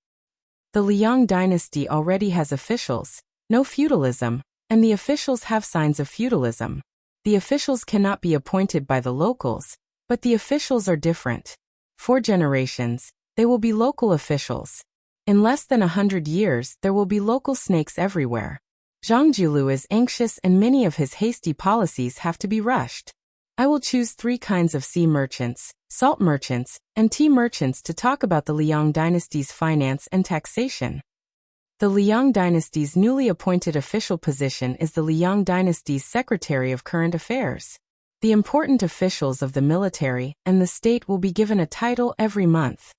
The Liang dynasty already has officials, no feudalism, and the officials have signs of feudalism. The officials cannot be appointed by the locals, but the officials are different. For generations, they will be local officials. In less than 100 years, there will be local snakes everywhere. Zhang Jiulu is anxious and many of his hasty policies have to be rushed. I will choose 3 kinds of sea merchants, salt merchants, and tea merchants to talk about the Liang dynasty's finance and taxation. The Liang dynasty's newly appointed official position is the Liang dynasty's Secretary of Current Affairs. The important officials of the military and the state will be given a title every month.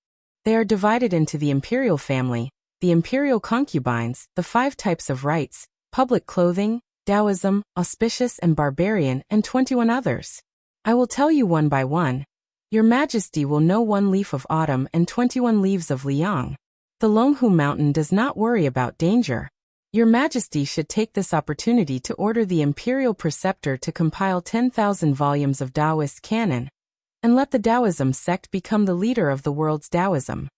They are divided into the imperial family, the imperial concubines, the 5 types of rites, public clothing, Taoism, auspicious and barbarian, and 21 others. I will tell you one by one. Your Majesty will know 1 leaf of autumn and 21 leaves of liang. The Longhu Mountain does not worry about danger. Your Majesty should take this opportunity to order the imperial preceptor to compile 10,000 volumes of Taoist canon, and let the Taoism sect become the leader of the world's Taoism.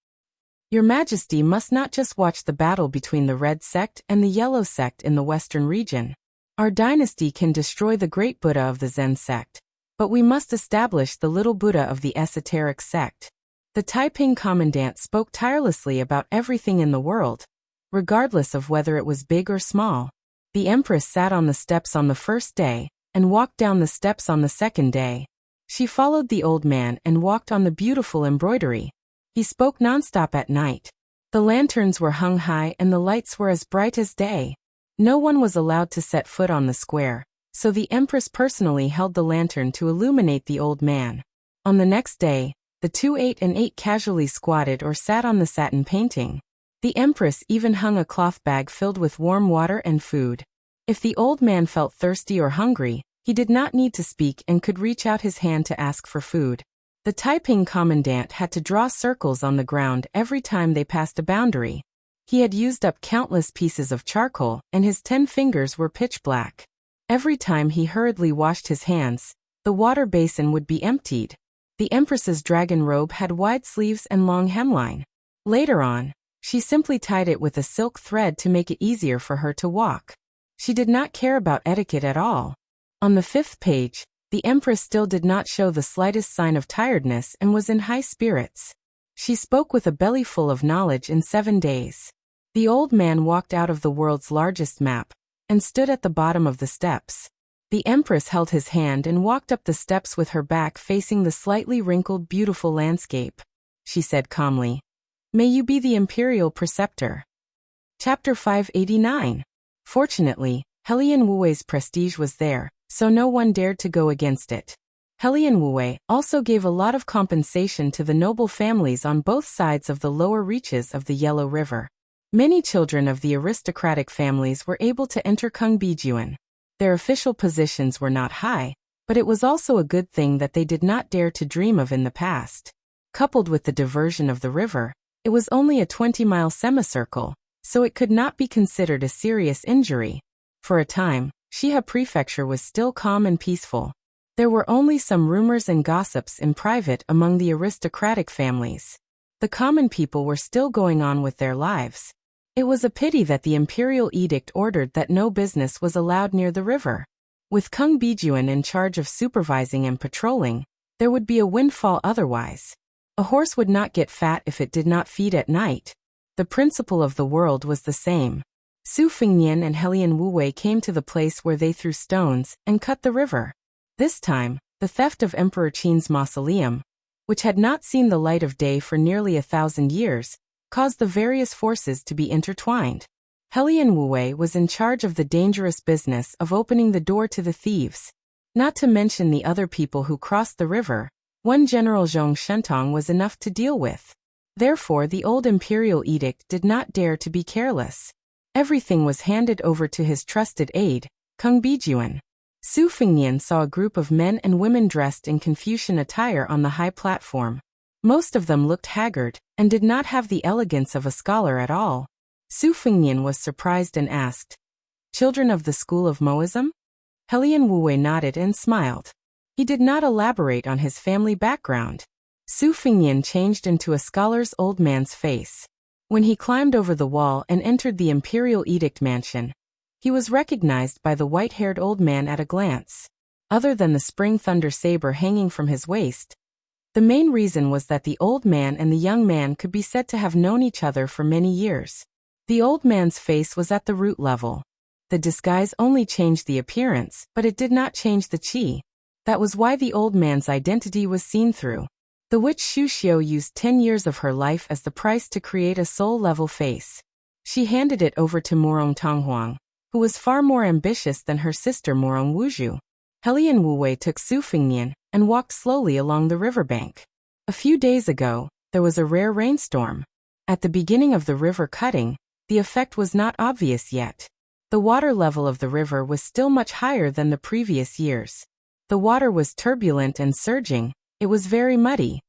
Your Majesty must not just watch the battle between the Red sect and the Yellow sect in the western region. Our dynasty can destroy the great Buddha of the Zen sect, but we must establish the little Buddha of the esoteric sect. The Taiping commandant spoke tirelessly about everything in the world, regardless of whether it was big or small. The Empress sat on the steps on the first day, and walked down the steps on the second day. She followed the old man and walked on the beautiful embroidery. He spoke nonstop at night. The lanterns were hung high and the lights were as bright as day. No one was allowed to set foot on the square, so the Empress personally held the lantern to illuminate the old man. On the next day, the 2 ate and ate casually squatted or sat on the satin painting. The Empress even hung a cloth bag filled with warm water and food. If the old man felt thirsty or hungry, he did not need to speak and could reach out his hand to ask for food. The Taiping commandant had to draw circles on the ground every time they passed a boundary. He had used up countless pieces of charcoal, and his 10 fingers were pitch black. Every time he hurriedly washed his hands, the water basin would be emptied. The Empress's dragon robe had wide sleeves and long hemline. Later on, she simply tied it with a silk thread to make it easier for her to walk. She did not care about etiquette at all. On the 5th page, the Empress still did not show the slightest sign of tiredness and was in high spirits. She spoke with a belly full of knowledge in 7 days. The old man walked out of the world's largest map, and stood at the bottom of the steps. The Empress held his hand and walked up the steps with her back facing the slightly wrinkled beautiful landscape. She said calmly, "May you be the imperial preceptor." Chapter 589. Fortunately, Helian Wuwei's prestige was there, so no one dared to go against it. Helian Wuwei also gave a lot of compensation to the noble families on both sides of the lower reaches of the Yellow River. Many children of the aristocratic families were able to enter Kungbijuan. Their official positions were not high, but it was also a good thing that they did not dare to dream of in the past. Coupled with the diversion of the river, it was only a 20-mile semicircle, so it could not be considered a serious injury. For a time, Shiha Prefecture was still calm and peaceful. There were only some rumors and gossips in private among the aristocratic families. The common people were still going on with their lives. It was a pity that the imperial edict ordered that no business was allowed near the river. With Kungbijuan in charge of supervising and patrolling, there would be a windfall otherwise. A horse would not get fat if it did not feed at night. The principle of the world was the same. Su Fengnian and Helian Wuwei came to the place where they threw stones and cut the river. This time, the theft of Emperor Qin's mausoleum, which had not seen the light of day for nearly 1,000 years, caused the various forces to be intertwined. Helian Wuwei was in charge of the dangerous business of opening the door to the thieves. Not to mention the other people who crossed the river, one General Zhong Shentong was enough to deal with. Therefore the old imperial edict did not dare to be careless. Everything was handed over to his trusted aide, Kungbijuan. Su Fengnian saw a group of men and women dressed in Confucian attire on the high platform. Most of them looked haggard, and did not have the elegance of a scholar at all. Su Fengnian was surprised and asked, "Children of the school of Moism?" Helian Wuwei nodded and smiled. He did not elaborate on his family background. Su Fengnian changed into a scholar's old man's face. When he climbed over the wall and entered the imperial edict mansion, he was recognized by the white-haired old man at a glance. Other than the spring thunder saber hanging from his waist, the main reason was that the old man and the young man could be said to have known each other for many years. The old man's face was at the root level. The disguise only changed the appearance, but it did not change the qi. That was why the old man's identity was seen through. The witch Xu Xiu used 10 years of her life as the price to create a soul-level face. She handed it over to Morong Tonghuang, who was far more ambitious than her sister Morong Wuzhu. Helian Wu took Su Fengnian and walked slowly along the riverbank. A few days ago, there was a rare rainstorm. At the beginning of the river cutting, the effect was not obvious yet. The water level of the river was still much higher than the previous years. The water was turbulent and surging. It was very muddy.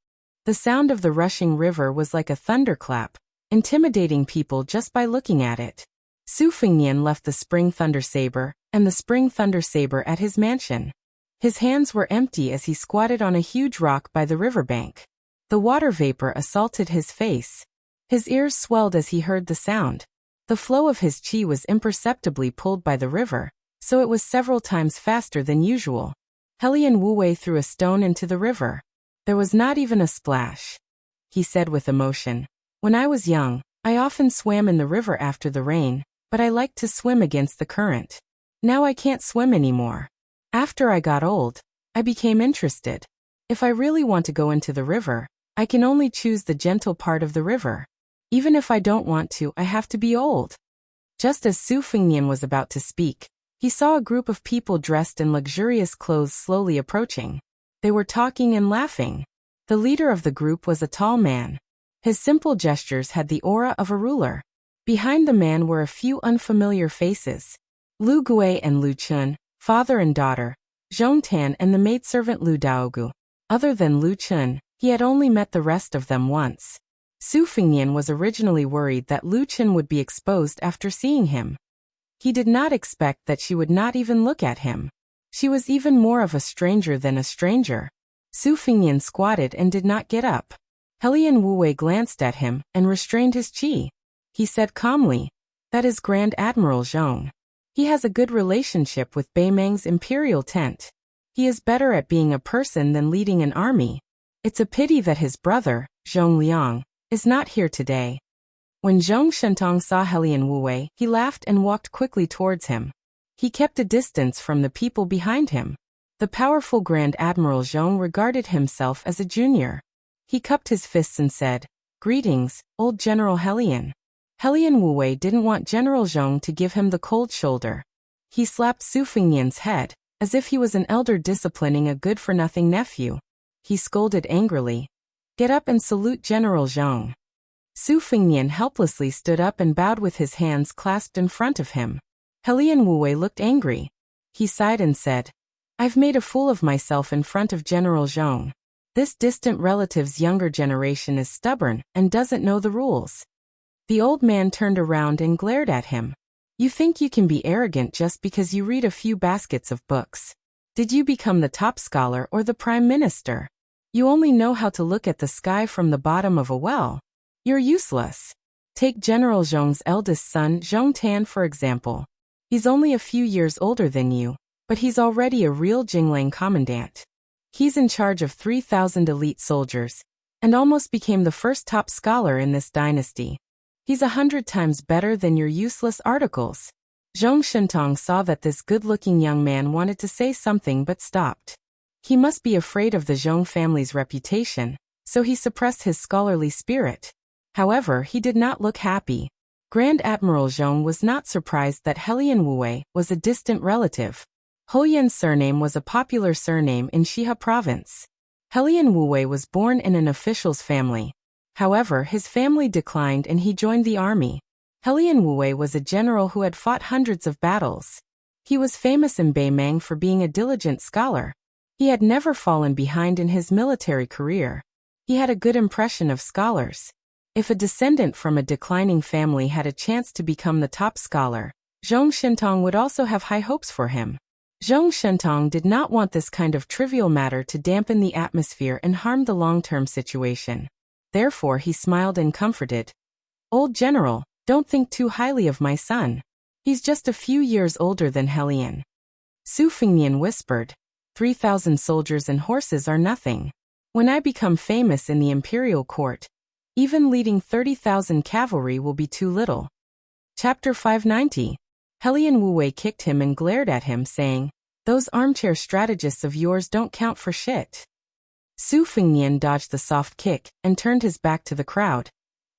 The sound of the rushing river was like a thunderclap, intimidating people just by looking at it. Su Fengnian left the spring thunder saber and the spring thunder saber at his mansion. His hands were empty as he squatted on a huge rock by the riverbank. The water vapor assaulted his face. His ears swelled as he heard the sound. The flow of his chi was imperceptibly pulled by the river, so it was several times faster than usual. Helian Wu threw a stone into the river. There was not even a splash. He said with emotion, "When I was young, I often swam in the river after the rain, but I liked to swim against the current. Now I can't swim anymore. After I got old, I became interested. If I really want to go into the river, I can only choose the gentle part of the river. Even if I don't want to, I have to be old." Just as Su Fengnian was about to speak, he saw a group of people dressed in luxurious clothes slowly approaching. They were talking and laughing. The leader of the group was a tall man. His simple gestures had the aura of a ruler. Behind the man were a few unfamiliar faces. Lu Gui and Lu Chun, father and daughter, Zhong Tan and the maidservant Lu Daogu. Other than Lu Chun, he had only met the rest of them once. Su Fengnian was originally worried that Lu Chun would be exposed after seeing him. He did not expect that she would not even look at him. She was even more of a stranger than a stranger. Su Fengnian squatted and did not get up. Helian Wu glanced at him and restrained his chi. He said calmly, "That is Grand Admiral Zhong. He has a good relationship with Beimang's imperial tent. He is better at being a person than leading an army. It's a pity that his brother, Zhong Liang, is not here today." When Zhong Shentong saw Helian Wu, he laughed and walked quickly towards him. He kept a distance from the people behind him. The powerful Grand Admiral Zhong regarded himself as a junior. He cupped his fists and said, "Greetings, old General Helian." Helian Wu didn't want General Zhong to give him the cold shoulder. He slapped Su Fengnian's head, as if he was an elder disciplining a good-for-nothing nephew. He scolded angrily, "Get up and salute General Zhong." Su Fengnian helplessly stood up and bowed with his hands clasped in front of him. Helian Wu looked angry. He sighed and said, "I've made a fool of myself in front of General Zhong. This distant relative's younger generation is stubborn and doesn't know the rules." The old man turned around and glared at him. "You think you can be arrogant just because you read a few baskets of books? Did you become the top scholar or the prime minister? You only know how to look at the sky from the bottom of a well. You're useless. Take General Zhong's eldest son Zhong Tan for example. He's only a few years older than you, but he's already a real Jinglang commandant. He's in charge of 3,000 elite soldiers, and almost became the first top scholar in this dynasty. He's 100 times better than your useless articles." Zhong Shentong saw that this good-looking young man wanted to say something but stopped. He must be afraid of the Zhong family's reputation, so he suppressed his scholarly spirit. However, he did not look happy. Grand Admiral Zhong was not surprised that Helian Wu was a distant relative. Hoyan's surname was a popular surname in Shiha province. Helian Wu was born in an official's family. However, his family declined and he joined the army. Helian Wu was a general who had fought hundreds of battles. He was famous in Beimang for being a diligent scholar. He had never fallen behind in his military career. He had a good impression of scholars. If a descendant from a declining family had a chance to become the top scholar, Zhong Shentong would also have high hopes for him. Zhong Shentong did not want this kind of trivial matter to dampen the atmosphere and harm the long-term situation. Therefore he smiled and comforted. "Old general, don't think too highly of my son. He's just a few years older than Helian." Su Fengnian whispered, 3,000 soldiers and horses are nothing. When I become famous in the imperial court, even leading 30,000 cavalry will be too little. Chapter 590. Helian Wu kicked him and glared at him, saying, "Those armchair strategists of yours don't count for shit." Su Fengnian dodged the soft kick and turned his back to the crowd,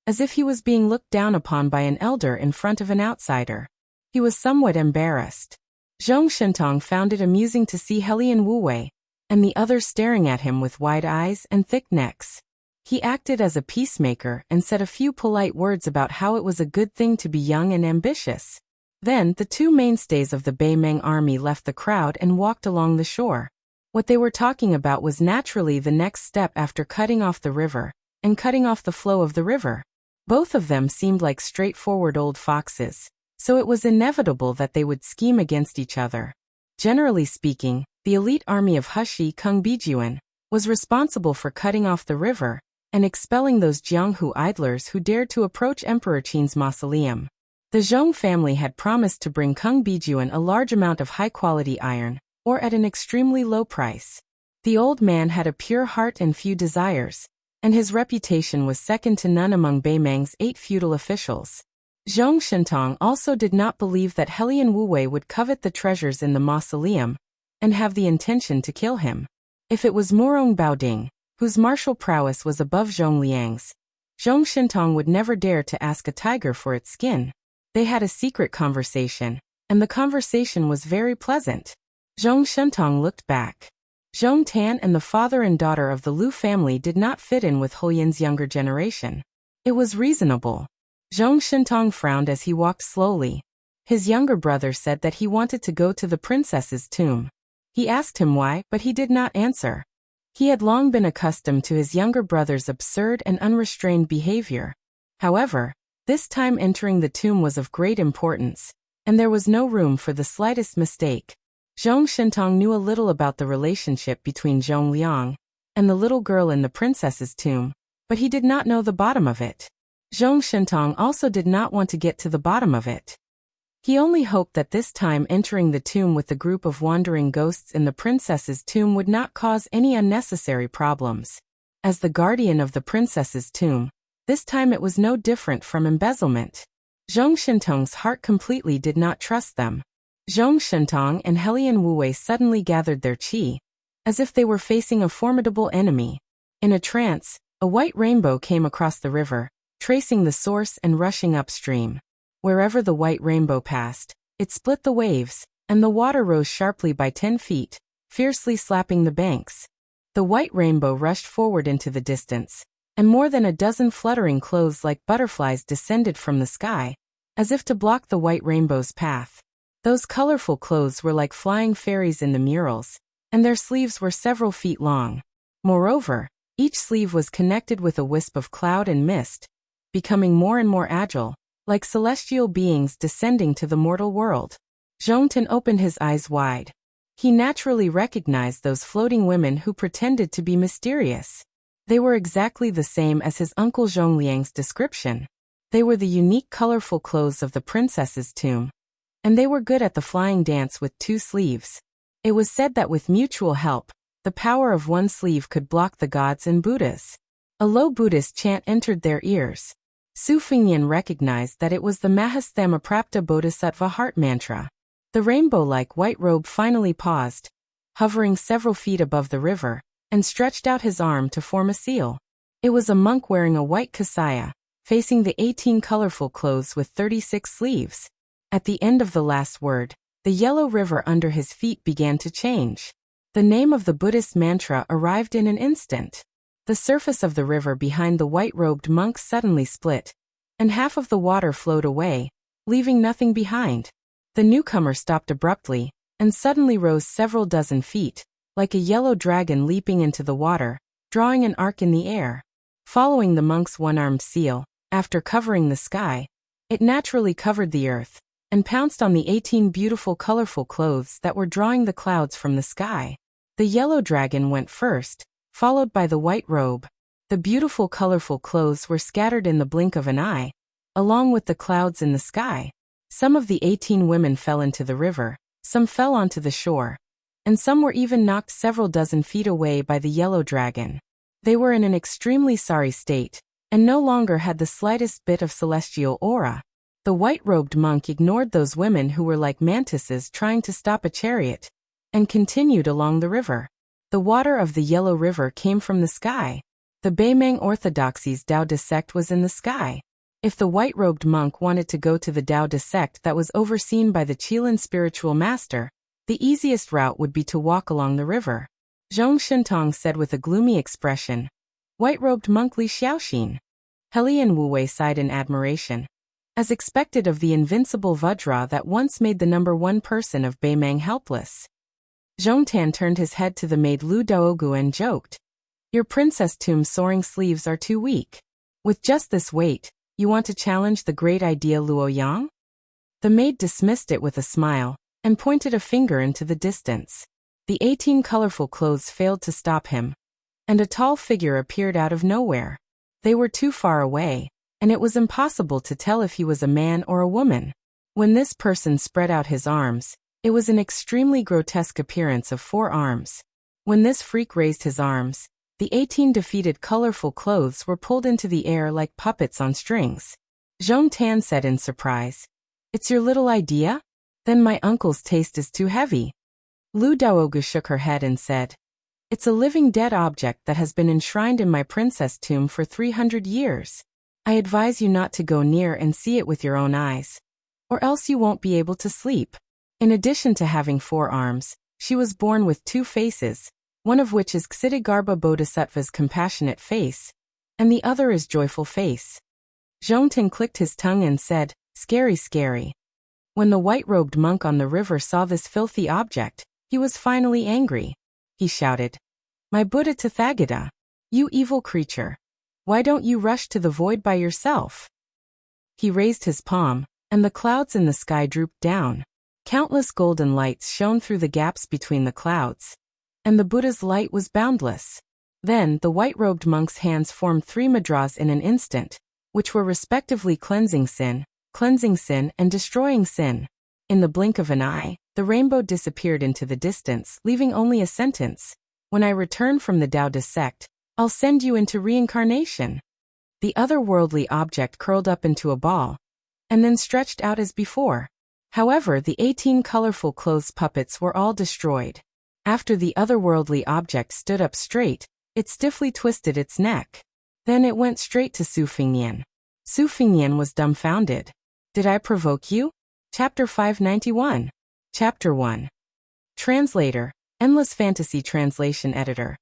as if he was being looked down upon by an elder in front of an outsider. He was somewhat embarrassed. Zhong Shentong found it amusing to see Helian Wu-wei and the others staring at him with wide eyes and thick necks. He acted as a peacemaker and said a few polite words about how it was a good thing to be young and ambitious. Then, the two mainstays of the Beimeng army left the crowd and walked along the shore. What they were talking about was naturally the next step after cutting off the river, and cutting off the flow of the river. Both of them seemed like straightforward old foxes, so it was inevitable that they would scheme against each other. Generally speaking, the elite army of Heshi Kung Bijuan was responsible for cutting off the river and expelling those Jianghu idlers who dared to approach Emperor Qin's mausoleum. The Zhong family had promised to bring Kung Bijuan a large amount of high-quality iron, or at an extremely low price. The old man had a pure heart and few desires, and his reputation was second to none among Beimeng's 8 feudal officials. Zhong Shentong also did not believe that Helian Wu-wei would covet the treasures in the mausoleum and have the intention to kill him. If it was Murong Baoding, whose martial prowess was above Zhong Liang's, Zhong Shentong would never dare to ask a tiger for its skin. They had a secret conversation, and the conversation was very pleasant. Zhong Shentong looked back. Zhong Tan and the father and daughter of the Lu family did not fit in with Huyan's younger generation. It was reasonable. Zhong Shentong frowned as he walked slowly. His younger brother said that he wanted to go to the princess's tomb. He asked him why, but he did not answer. He had long been accustomed to his younger brother's absurd and unrestrained behavior. However, this time entering the tomb was of great importance, and there was no room for the slightest mistake. Zhong Shentong knew a little about the relationship between Zhong Liang and the little girl in the princess's tomb, but he did not know the bottom of it. Zhong Shentong also did not want to get to the bottom of it. He only hoped that this time entering the tomb with the group of wandering ghosts in the princess's tomb would not cause any unnecessary problems. As the guardian of the princess's tomb, this time it was no different from embezzlement. Zhong Shentong's heart completely did not trust them. Zhong Shentong and Helian Wu-wei suddenly gathered their qi, as if they were facing a formidable enemy. In a trance, a white rainbow came across the river, tracing the source and rushing upstream. Wherever the white rainbow passed, it split the waves, and the water rose sharply by 10 feet, fiercely slapping the banks. The white rainbow rushed forward into the distance, and more than a dozen fluttering clothes like butterflies descended from the sky, as if to block the white rainbow's path. Those colorful clothes were like flying fairies in the murals, and their sleeves were several feet long. Moreover, each sleeve was connected with a wisp of cloud and mist, becoming more and more agile, like celestial beings descending to the mortal world. Zhongtan opened his eyes wide. He naturally recognized those floating women who pretended to be mysterious. They were exactly the same as his uncle Zhong Liang's description. They were the unique colorful clothes of the princess's tomb. And they were good at the flying dance with 2 sleeves. It was said that with mutual help, the power of one sleeve could block the gods and Buddhas. A low Buddhist chant entered their ears. Su Fengyan recognized that it was the Mahasthamaprapta Bodhisattva heart mantra. The rainbow-like white robe finally paused, hovering several feet above the river, and stretched out his arm to form a seal. It was a monk wearing a white kasaya, facing the 18 colorful clothes with 36 sleeves. At the end of the last word, the yellow river under his feet began to change. The name of the Buddhist mantra arrived in an instant. The surface of the river behind the white-robed monk suddenly split, and half of the water flowed away, leaving nothing behind. The newcomer stopped abruptly, and suddenly rose several dozen feet, like a yellow dragon leaping into the water, drawing an arc in the air. Following the monk's one-armed seal, after covering the sky, it naturally covered the earth, and pounced on the 18 beautiful colorful clothes that were drawing the clouds from the sky. The yellow dragon went first, followed by the white robe. The beautiful colorful clothes were scattered in the blink of an eye, along with the clouds in the sky. Some of the 18 women fell into the river, some fell onto the shore, and some were even knocked several dozen feet away by the yellow dragon. They were in an extremely sorry state, and no longer had the slightest bit of celestial aura. The white-robed monk ignored those women who were like mantises trying to stop a chariot, and continued along the river. The water of the yellow river came from the sky. The Beimeng Orthodoxy's Tao De sect was in the sky. If the white-robed monk wanted to go to the Tao De sect that was overseen by the Qilin spiritual master, the easiest route would be to walk along the river. Zhong Shentong said with a gloomy expression. White-robed monk Li Xiaoxin. Helian Wu-wei sighed in admiration. As expected of the invincible Vajra that once made the #1 person of Beimang helpless. Zhong Tan turned his head to the maid Lu Daogu and joked. Your princess tomb's soaring sleeves are too weak. With just this weight, you want to challenge the great idea Luo Yang? The maid dismissed it with a smile, and pointed a finger into the distance. The 18 colorful clothes failed to stop him, and a tall figure appeared out of nowhere. They were too far away, and it was impossible to tell if he was a man or a woman. When this person spread out his arms, it was an extremely grotesque appearance of 4 arms. When this freak raised his arms, the 18 defeated colorful clothes were pulled into the air like puppets on strings. Zhong Tan said in surprise. It's your little idea? Then my uncle's taste is too heavy. Lu Daogu shook her head and said. It's a living dead object that has been enshrined in my princess tomb for 300 years. I advise you not to go near and see it with your own eyes. Or else you won't be able to sleep. In addition to having 4 arms, she was born with 2 faces, one of which is Ksitigarbha Bodhisattva's compassionate face, and the other is joyful face. Zhongtan clicked his tongue and said, scary, scary. When the white-robed monk on the river saw this filthy object, he was finally angry. He shouted, My Buddha Tathagata, you evil creature. Why don't you rush to the void by yourself? He raised his palm, and the clouds in the sky drooped down. Countless golden lights shone through the gaps between the clouds, and the Buddha's light was boundless. Then the white-robed monk's hands formed 3 mudras in an instant, which were respectively cleansing sin, and destroying sin. In the blink of an eye, the rainbow disappeared into the distance, leaving only a sentence. When I return from the Tao De sect, I'll send you into reincarnation. The otherworldly object curled up into a ball, and then stretched out as before. However, the 18 colorful clothes puppets were all destroyed. After the otherworldly object stood up straight, it stiffly twisted its neck. Then it went straight to Su Fingyan. Su Fingyan was dumbfounded. Did I provoke you? Chapter 591. Chapter 1. Translator, Endless Fantasy Translation Editor.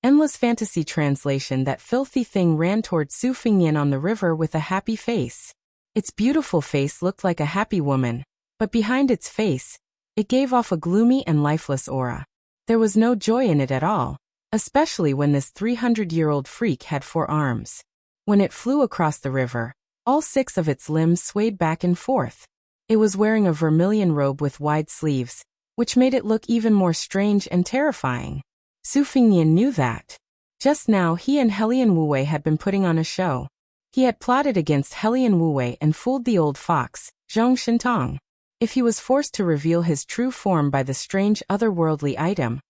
Endless Fantasy Translation. That filthy thing ran toward Su Fingyan on the river with a happy face. Its beautiful face looked like a happy woman, but behind its face, it gave off a gloomy and lifeless aura. There was no joy in it at all, especially when this 300-year-old freak had 4 arms. When it flew across the river, all 6 of its limbs swayed back and forth. It was wearing a vermilion robe with wide sleeves, which made it look even more strange and terrifying. Su Fingyan knew that. Just now he and Helian Wu-wei had been putting on a show. He had plotted against Helian Wu-wei and fooled the old fox, Zhong Shentong. If he was forced to reveal his true form by the strange otherworldly item,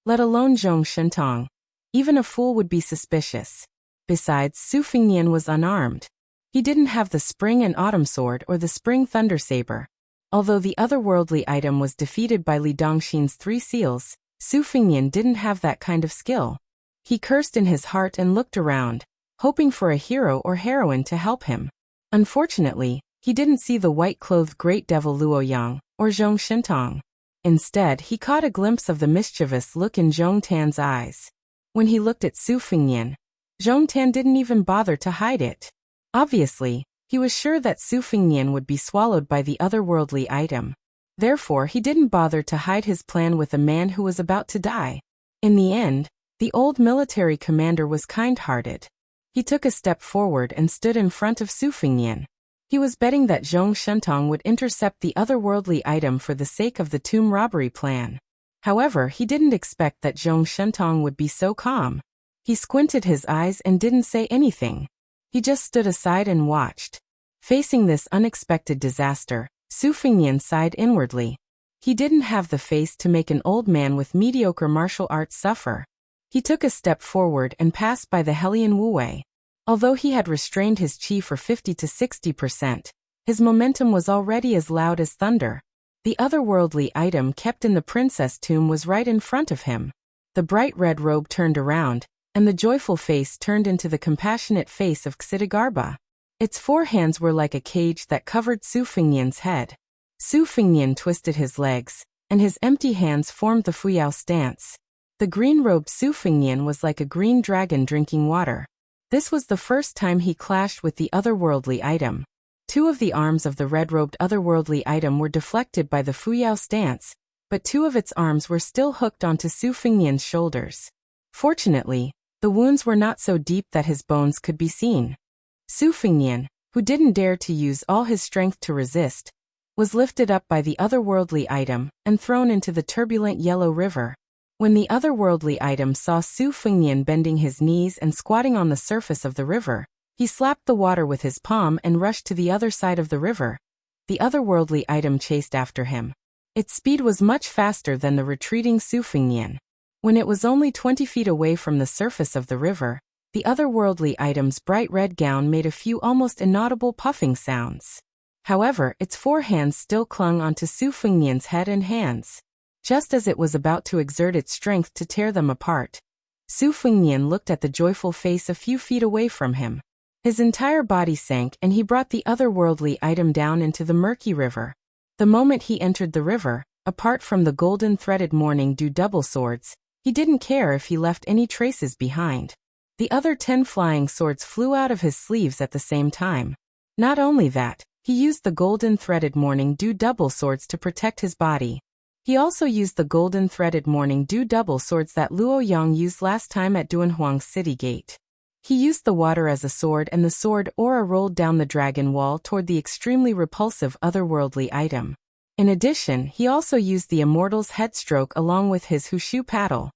let alone Zhong Shentong, even a fool would be suspicious. Besides, Su Fingyan was unarmed. He didn't have the spring and autumn sword or the spring thunder saber. Although the otherworldly item was defeated by Li Dongxin's 3 seals, Su Fingyan didn't have that kind of skill. He cursed in his heart and looked around, hoping for a hero or heroine to help him. Unfortunately, he didn't see the white-clothed great devil Luo Yang, or Zhong Shentong. Instead, he caught a glimpse of the mischievous look in Zhong Tan's eyes. When he looked at Su Fingyan, Zhong Tan didn't even bother to hide it. Obviously, he was sure that Su Fingyan would be swallowed by the otherworldly item. Therefore, he didn't bother to hide his plan with a man who was about to die. In the end, the old military commander was kind-hearted. He took a step forward and stood in front of Su Fingyan. He was betting that Zhong Shentong would intercept the otherworldly item for the sake of the tomb robbery plan. However, he didn't expect that Zhong Shentong would be so calm. He squinted his eyes and didn't say anything. He just stood aside and watched. Facing this unexpected disaster, Su Fingyan sighed inwardly. He didn't have the face to make an old man with mediocre martial arts suffer. He took a step forward and passed by the Helian Wu-wei. Although he had restrained his chi for 50 to 60%, his momentum was already as loud as thunder. The otherworldly item kept in the princess tomb was right in front of him. The bright red robe turned around, and the joyful face turned into the compassionate face of Ksitigarbha. Its 4 hands were like a cage that covered Su Fengnian's head. Su Fengnian twisted his legs, and his empty hands formed the Fuyao stance. The green-robed Su Fengnian was like a green dragon drinking water. This was the first time he clashed with the otherworldly item. 2 of the arms of the red-robed otherworldly item were deflected by the Fuyao stance, but 2 of its arms were still hooked onto Su Fengnian's shoulders. Fortunately, the wounds were not so deep that his bones could be seen. Su Fengnian, who didn't dare to use all his strength to resist, was lifted up by the otherworldly item and thrown into the turbulent yellow river. When the otherworldly item saw Su Fengnian bending his knees and squatting on the surface of the river, he slapped the water with his palm and rushed to the other side of the river. The otherworldly item chased after him. Its speed was much faster than the retreating Su Fengnian. When it was only 20 feet away from the surface of the river, the otherworldly item's bright red gown made a few almost inaudible puffing sounds. However, its 4 hands still clung onto Su Fengnian's head and hands. Just as it was about to exert its strength to tear them apart, Su Fengnian looked at the joyful face a few feet away from him. His entire body sank and he brought the otherworldly item down into the murky river. The moment he entered the river, apart from the golden-threaded morning dew double swords, he didn't care if he left any traces behind. The other 10 flying swords flew out of his sleeves at the same time. Not only that, he used the golden-threaded morning dew double swords to protect his body. He also used the golden-threaded morning dew double swords that Luo Yang used last time at Duanhuang's city gate. He used the water as a sword and the sword aura rolled down the dragon wall toward the extremely repulsive otherworldly item. In addition, he also used the immortal's headstroke along with his Hushu paddle.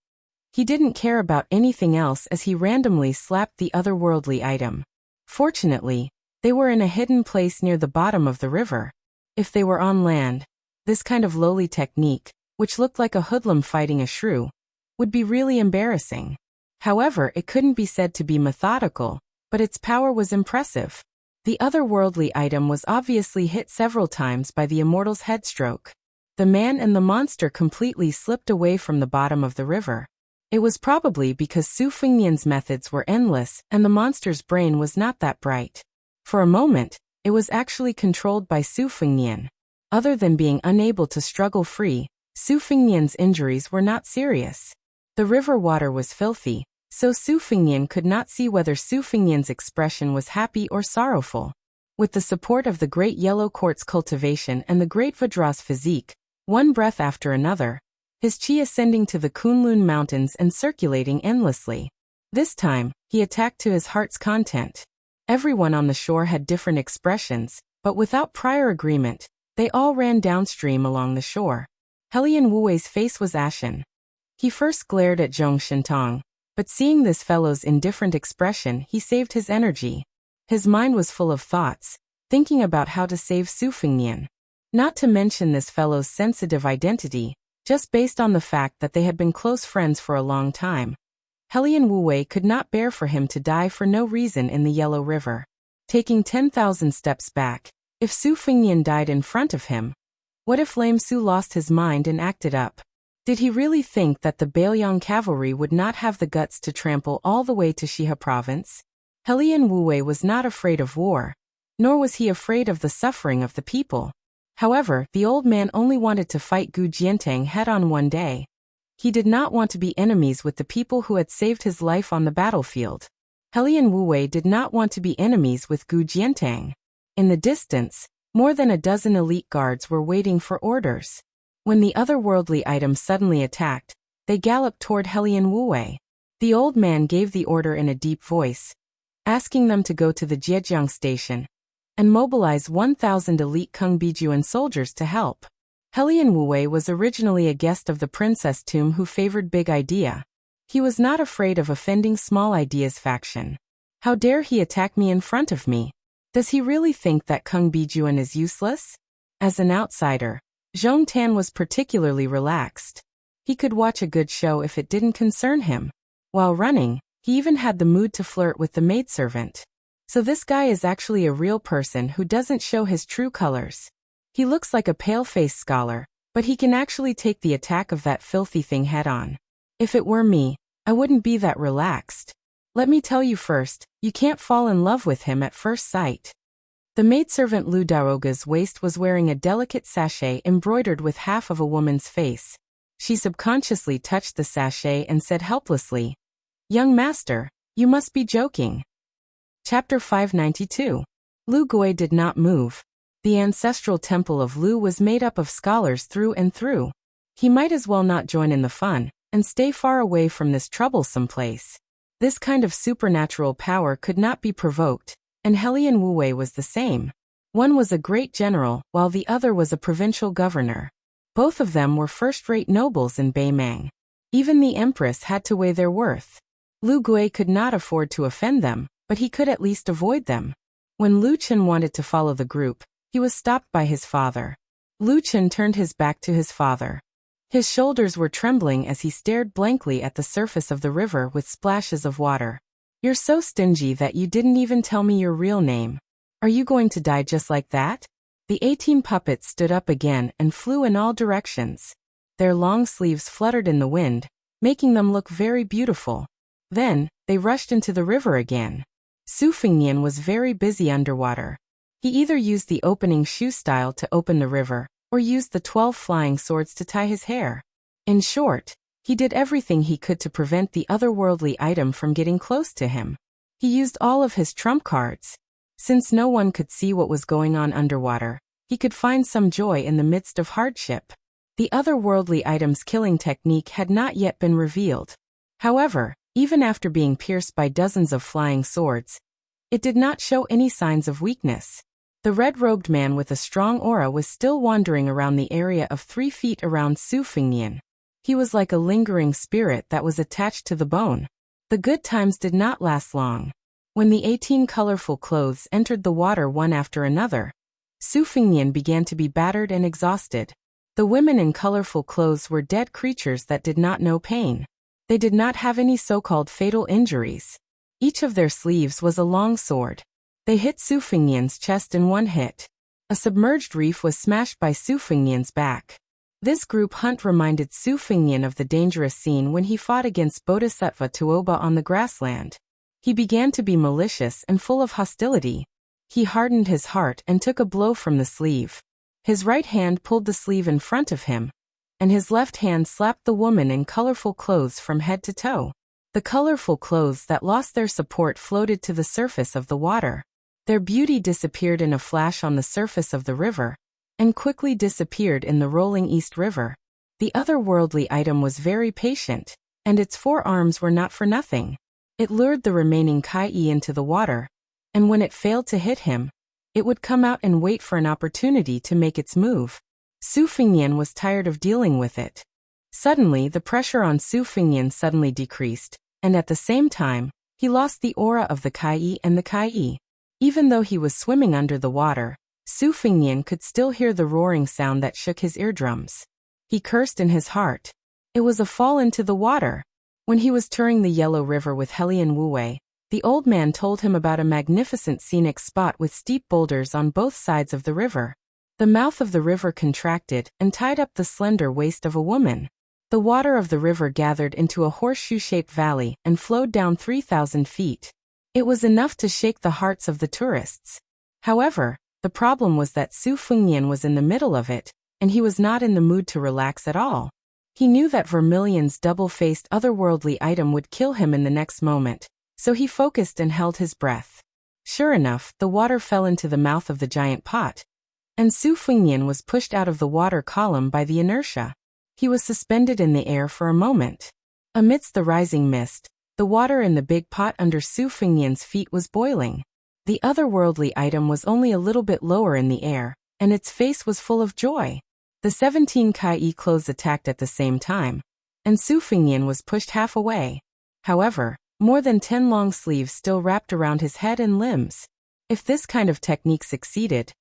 He didn't care about anything else as he randomly slapped the otherworldly item. Fortunately, they were in a hidden place near the bottom of the river. If they were on land, this kind of lowly technique, which looked like a hoodlum fighting a shrew, would be really embarrassing. However, it couldn't be said to be methodical, but its power was impressive. The otherworldly item was obviously hit several times by the immortal's headstroke. The man and the monster completely slipped away from the bottom of the river. It was probably because Su Fengnian's methods were endless and the monster's brain was not that bright. For a moment, it was actually controlled by Su Fengnian. Other than being unable to struggle free, Su Fengnian's injuries were not serious. The river water was filthy, so Su Fengnian could not see whether Su Fengnian's expression was happy or sorrowful. With the support of the great yellow quartz cultivation and the great Vadra's physique, one breath after another, his chi ascending to the Kunlun mountains and circulating endlessly. This time, he attacked to his heart's content. Everyone on the shore had different expressions, but without prior agreement, they all ran downstream along the shore. Helian Wuwei's face was ashen. He first glared at Zhong Shintong, but seeing this fellow's indifferent expression, he saved his energy. His mind was full of thoughts, thinking about how to save Su Fengnian. Not to mention this fellow's sensitive identity, just based on the fact that they had been close friends for a long time. Helian Wuwei could not bear for him to die for no reason in the Yellow River. Taking 10,000 steps back, if Su Fengnian died in front of him, what if Lame Su lost his mind and acted up? Did he really think that the Bailiang cavalry would not have the guts to trample all the way to Shihe province? Helian Wuwei was not afraid of war, nor was he afraid of the suffering of the people. However, the old man only wanted to fight Gu Jiantang head-on one day. He did not want to be enemies with the people who had saved his life on the battlefield. Helian Wuwei did not want to be enemies with Gu Jiantang. In the distance, more than a dozen elite guards were waiting for orders. When the otherworldly item suddenly attacked, they galloped toward Helian Wuwei. The old man gave the order in a deep voice, asking them to go to the Zhejiang station and mobilize 1,000 elite Kung Bijuan soldiers to help. Helian Wuwei was originally a guest of the Princess Tomb who favored big idea. He was not afraid of offending small ideas faction. How dare he attack me in front of me? Does he really think that Kung Bijuan is useless? As an outsider, Zhong Tan was particularly relaxed. He could watch a good show if it didn't concern him. While running, he even had the mood to flirt with the maidservant. So this guy is actually a real person who doesn't show his true colors. He looks like a pale-faced scholar, but he can actually take the attack of that filthy thing head-on. If it were me, I wouldn't be that relaxed. Let me tell you first, you can't fall in love with him at first sight. The maidservant Lu Daroga's waist was wearing a delicate sachet embroidered with half of a woman's face. She subconsciously touched the sachet and said helplessly, "Young master, you must be joking." Chapter 592. Lu Gui did not move. The ancestral temple of Lu was made up of scholars through and through. He might as well not join in the fun, and stay far away from this troublesome place. This kind of supernatural power could not be provoked, and Helian Wu-wei was the same. One was a great general, while the other was a provincial governor. Both of them were first-rate nobles in Beimang. Even the empress had to weigh their worth. Lu Gui could not afford to offend them, but he could at least avoid them. When Lu Chen wanted to follow the group, he was stopped by his father. Lu Chen turned his back to his father. His shoulders were trembling as he stared blankly at the surface of the river with splashes of water. "You're so stingy that you didn't even tell me your real name. Are you going to die just like that?" The 18 puppets stood up again and flew in all directions. Their long sleeves fluttered in the wind, making them look very beautiful. Then, they rushed into the river again. Su Fengnian was very busy underwater. He either used the opening shoe style to open the river, or used the 12 flying swords to tie his hair. In short, he did everything he could to prevent the otherworldly item from getting close to him. He used all of his trump cards. Since no one could see what was going on underwater, he could find some joy in the midst of hardship. The otherworldly item's killing technique had not yet been revealed. However, even after being pierced by dozens of flying swords, it did not show any signs of weakness. The red-robed man with a strong aura was still wandering around the area of 3 feet around Su Fengnian. He was like a lingering spirit that was attached to the bone. The good times did not last long. When the 18 colorful clothes entered the water one after another, Su Fengnian began to be battered and exhausted. The women in colorful clothes were dead creatures that did not know pain. They did not have any so-called fatal injuries. Each of their sleeves was a long sword. They hit Su Fengnian's chest in one hit. A submerged reef was smashed by Su Fengnian's back. This group hunt reminded Su Fengnian of the dangerous scene when he fought against Bodhisattva Tuoba on the grassland. He began to be malicious and full of hostility. He hardened his heart and took a blow from the sleeve. His right hand pulled the sleeve in front of him, and his left hand slapped the woman in colorful clothes from head to toe. The colorful clothes that lost their support floated to the surface of the water. Their beauty disappeared in a flash on the surface of the river, and quickly disappeared in the rolling East River. The otherworldly item was very patient, and its 4 arms were not for nothing. It lured the remaining Kai-I into the water, and when it failed to hit him, it would come out and wait for an opportunity to make its move. Su Fengnian was tired of dealing with it. Suddenly, the pressure on Su Fengnian suddenly decreased, and at the same time, he lost the aura of the Kai-I and the Kai-I. Even though he was swimming under the water, Su Fengnian could still hear the roaring sound that shook his eardrums. He cursed in his heart. It was a fall into the water. When he was touring the Yellow River with Helian Wu-wei, the old man told him about a magnificent scenic spot with steep boulders on both sides of the river. The mouth of the river contracted and tied up the slender waist of a woman. The water of the river gathered into a horseshoe-shaped valley and flowed down 3,000 feet. It was enough to shake the hearts of the tourists. However, the problem was that Su Fengnian was in the middle of it, and he was not in the mood to relax at all. He knew that Vermilion's double-faced otherworldly item would kill him in the next moment, so he focused and held his breath. Sure enough, the water fell into the mouth of the giant pot, and Su Fengnian was pushed out of the water column by the inertia. He was suspended in the air for a moment. Amidst the rising mist, the water in the big pot under Su Fengnian's feet was boiling. The otherworldly item was only a little bit lower in the air, and its face was full of joy. The 17 Kai-I clothes attacked at the same time, and Su Fengnian was pushed half away. However, more than 10 long sleeves still wrapped around his head and limbs. If this kind of technique succeeded,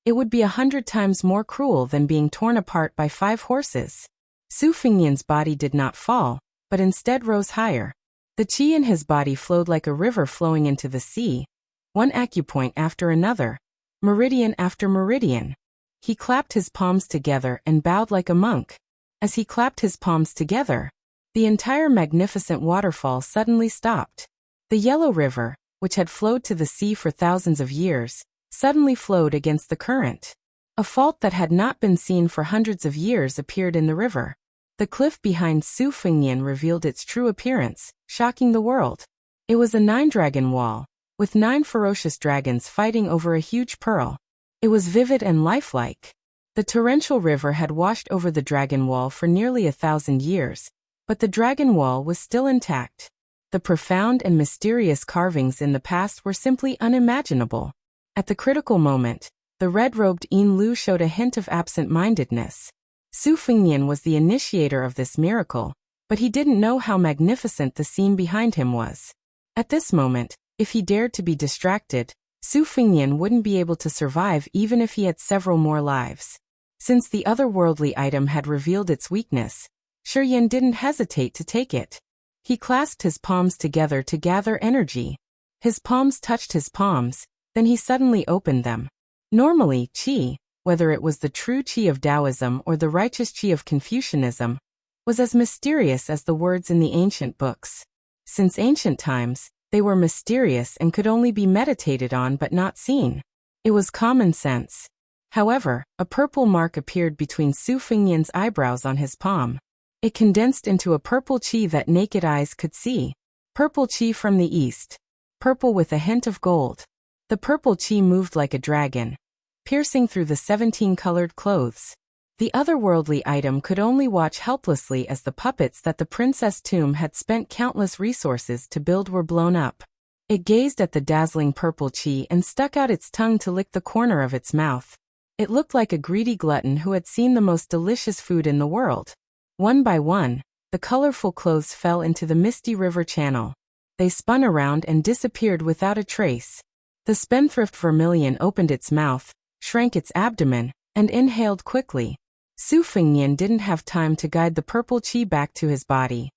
it would be 100 times more cruel than being torn apart by 5 horses. Su Fengnian's body did not fall, but instead rose higher. The qi in his body flowed like a river flowing into the sea, one acupoint after another, meridian after meridian. He clapped his palms together and bowed like a monk. As he clapped his palms together, the entire magnificent waterfall suddenly stopped. The The Yellow River, which had flowed to the sea for thousands of years, suddenly flowed against the current. A fault that had not been seen for hundreds of years appeared in the river. The cliff behind Su Fengnian revealed its true appearance, shocking the world. It was a 9-dragon wall, with 9 ferocious dragons fighting over a huge pearl. It was vivid and lifelike. The torrential river had washed over the dragon wall for nearly 1,000 years, but the dragon wall was still intact. The profound and mysterious carvings in the past were simply unimaginable. At the critical moment, the red-robed Yin Lu showed a hint of absent-mindedness. Su Fengnian was the initiator of this miracle, but he didn't know how magnificent the scene behind him was. At this moment, if he dared to be distracted, Su Fengnian wouldn't be able to survive even if he had several more lives. Since the otherworldly item had revealed its weakness, Shiyan didn't hesitate to take it. He clasped his palms together to gather energy. His palms touched his palms, then he suddenly opened them. Normally, qi, whether it was the true qi of Taoism or the righteous qi of Confucianism, was as mysterious as the words in the ancient books. Since ancient times, they were mysterious and could only be meditated on but not seen. It was common sense. However, a purple mark appeared between Su Fengnian's eyebrows on his palm. It condensed into a purple qi that naked eyes could see. Purple qi from the east. Purple with a hint of gold. The purple qi moved like a dragon, piercing through the 17-colored clothes. The otherworldly item could only watch helplessly as the puppets that the princess tomb had spent countless resources to build were blown up. It gazed at the dazzling purple qi and stuck out its tongue to lick the corner of its mouth. It looked like a greedy glutton who had seen the most delicious food in the world. One by one, the colorful clothes fell into the misty river channel. They spun around and disappeared without a trace. The spendthrift vermilion opened its mouth, shrank its abdomen, and inhaled quickly. Su Fengnian didn't have time to guide the purple qi back to his body.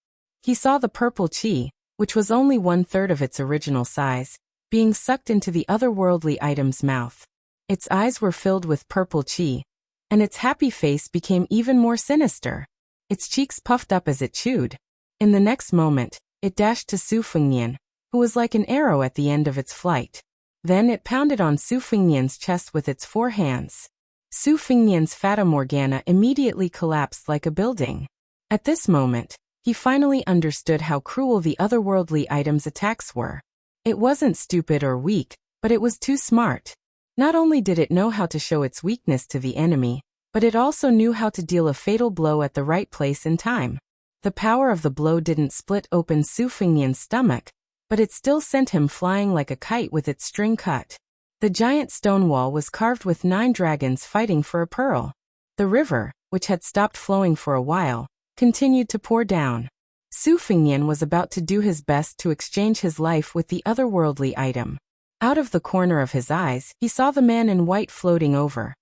He saw the purple qi, which was only 1/3 of its original size, being sucked into the otherworldly item's mouth. Its eyes were filled with purple qi, and its happy face became even more sinister. Its cheeks puffed up as it chewed. In the next moment, it dashed to Su Fengnian, who was like an arrow at the end of its flight. Then it pounded on Su Fengnian's chest with its 4 hands. Su Fengnian's Fata Morgana immediately collapsed like a building. At this moment, he finally understood how cruel the otherworldly item's attacks were. It wasn't stupid or weak, but it was too smart. Not only did it know how to show its weakness to the enemy, but it also knew how to deal a fatal blow at the right place and time. The power of the blow didn't split open Su Fengnian's stomach, but it still sent him flying like a kite with its string cut. The giant stone wall was carved with 9 dragons fighting for a pearl. The river, which had stopped flowing for a while, continued to pour down. Su Fengnian was about to do his best to exchange his life with the otherworldly item. Out of the corner of his eyes, he saw the man in white floating over.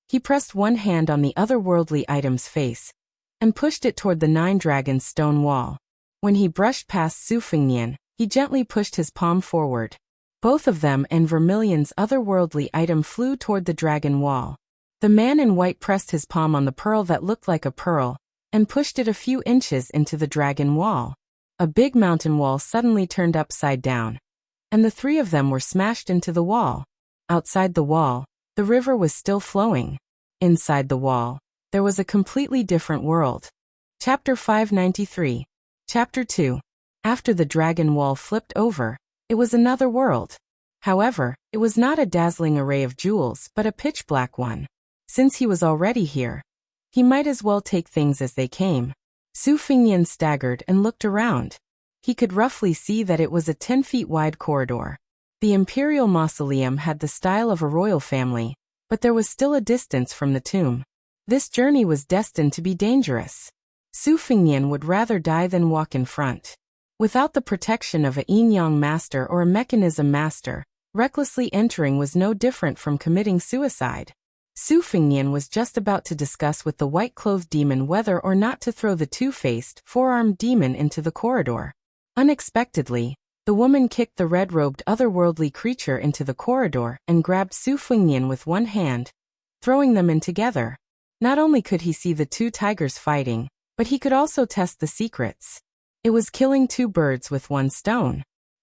He pressed one hand on the otherworldly item's face and pushed it toward the 9 dragons' stone wall. When he brushed past Su Fengnian, he gently pushed his palm forward. Both of them and Vermilion's otherworldly item flew toward the dragon wall. The man in white pressed his palm on the pearl that looked like a pearl and pushed it a few inches into the dragon wall. A big mountain wall suddenly turned upside down, and the 3 of them were smashed into the wall. Outside the wall, the river was still flowing. Inside the wall, there was a completely different world. Chapter 593. Chapter 2. After the dragon wall flipped over, it was another world. However, it was not a dazzling array of jewels but a pitch-black one. Since he was already here, he might as well take things as they came. Su Fengnian staggered and looked around. He could roughly see that it was a 10 feet wide corridor. The imperial mausoleum had the style of a royal family, but there was still a distance from the tomb. This journey was destined to be dangerous. Su Fengnian would rather die than walk in front. Without the protection of a yin-yang master or a mechanism master, recklessly entering was no different from committing suicide. Su Fengnian was just about to discuss with the white-clothed demon whether or not to throw the 2-faced, 4-armed demon into the corridor. Unexpectedly, the woman kicked the red-robed otherworldly creature into the corridor and grabbed Su Fengnian with one hand, throwing them in together. Not only could he see the 2 tigers fighting, but he could also test the secrets. It was killing 2 birds with 1 stone.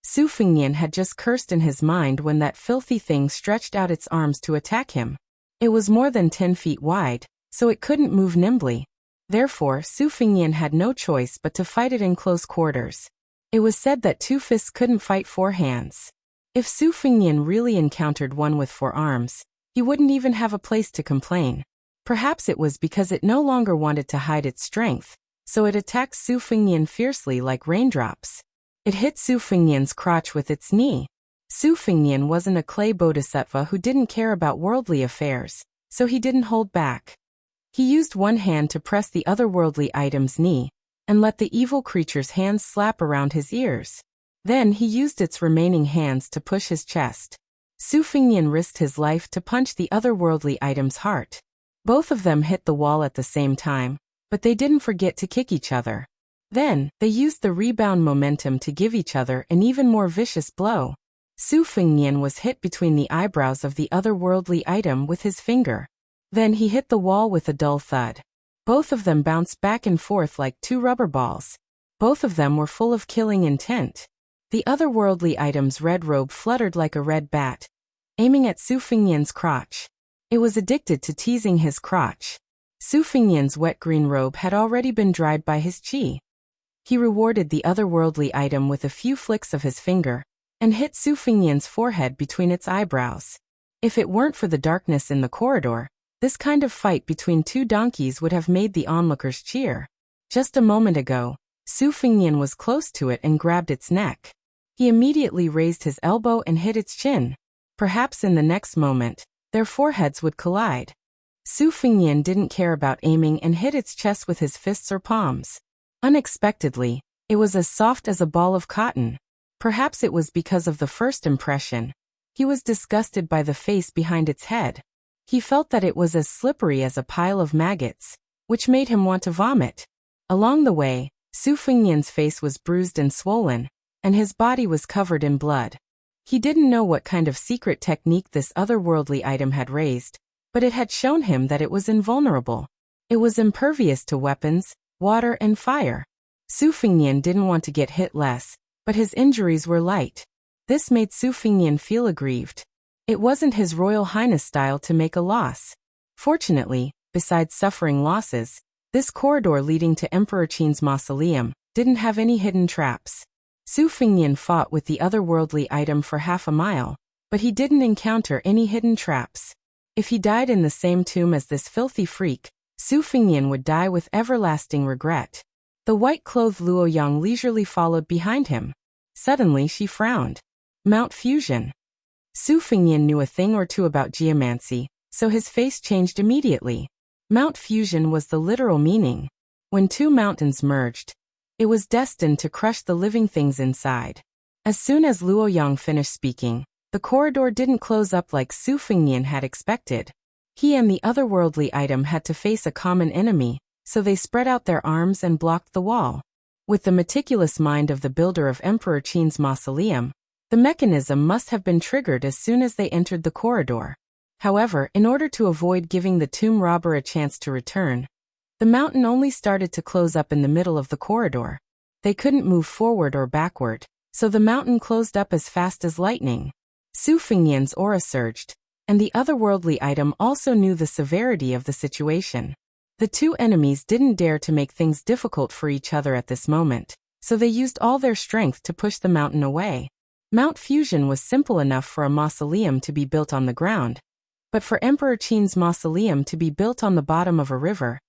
Su Fengnian had just cursed in his mind when that filthy thing stretched out its arms to attack him. It was more than 10 feet wide, so it couldn't move nimbly. Therefore, Su Fengnian had no choice but to fight it in close quarters. It was said that 2 fists couldn't fight 4 hands. If Su Fengnian really encountered one with 4 arms, he wouldn't even have a place to complain. Perhaps it was because it no longer wanted to hide its strength, so it attacked Su Fengnian fiercely like raindrops. It hit Su Fengnian's crotch with its knee. Su Fengnian wasn't a clay bodhisattva who didn't care about worldly affairs, so he didn't hold back. He used one hand to press the otherworldly item's knee, and let the evil creature's hands slap around his ears. Then he used its remaining hands to push his chest. Su Fengnian risked his life to punch the otherworldly item's heart. Both of them hit the wall at the same time, but they didn't forget to kick each other. Then, they used the rebound momentum to give each other an even more vicious blow. Su Fengnian was hit between the eyebrows of the otherworldly item with his finger. Then he hit the wall with a dull thud. Both of them bounced back and forth like 2 rubber balls. Both of them were full of killing intent. The otherworldly item's red robe fluttered like a red bat, aiming at Su Fengnian's crotch. It was addicted to teasing his crotch. Su Fengnian's wet green robe had already been dried by his qi. He rewarded the otherworldly item with a few flicks of his finger, and hit Su Fengnian's forehead between its eyebrows. If it weren't for the darkness in the corridor, this kind of fight between 2 donkeys would have made the onlookers cheer. Just a moment ago, Su Fengnian was close to it and grabbed its neck. He immediately raised his elbow and hit its chin. Perhaps in the next moment, their foreheads would collide. Su Fengnian didn't care about aiming and hit its chest with his fists or palms. Unexpectedly, it was as soft as a ball of cotton. Perhaps it was because of the first impression. He was disgusted by the face behind its head. He felt that it was as slippery as a pile of maggots, which made him want to vomit. Along the way, Su Fengnian's face was bruised and swollen, and his body was covered in blood. He didn't know what kind of secret technique this otherworldly item had raised, but it had shown him that it was invulnerable. It was impervious to weapons, water and fire. Su Fengnian didn't want to get hit less, but his injuries were light. This made Su Fengnian feel aggrieved. It wasn't his Royal Highness style to make a loss. Fortunately, besides suffering losses, this corridor leading to Emperor Qin's mausoleum didn't have any hidden traps. Su Fengnian fought with the otherworldly item for half a mile, but he didn't encounter any hidden traps. If he died in the same tomb as this filthy freak, Su Fengnian would die with everlasting regret. The white-clothed Luoyang leisurely followed behind him. Suddenly she frowned. Mount Fusion. Su Fengnian knew a thing or two about geomancy, so his face changed immediately. Mount Fusion was the literal meaning. When 2 mountains merged, it was destined to crush the living things inside. As soon as Luoyang finished speaking, the corridor didn't close up like Su Fengnian had expected. He and the otherworldly item had to face a common enemy, so they spread out their arms and blocked the wall. With the meticulous mind of the builder of Emperor Qin's mausoleum, the mechanism must have been triggered as soon as they entered the corridor. However, in order to avoid giving the tomb robber a chance to return, the mountain only started to close up in the middle of the corridor. They couldn't move forward or backward, so the mountain closed up as fast as lightning. Su Fengnian's aura surged, and the otherworldly item also knew the severity of the situation. The 2 enemies didn't dare to make things difficult for each other at this moment, so they used all their strength to push the mountain away. Mount Fusion was simple enough for a mausoleum to be built on the ground, but for Emperor Qin's mausoleum to be built on the bottom of a river,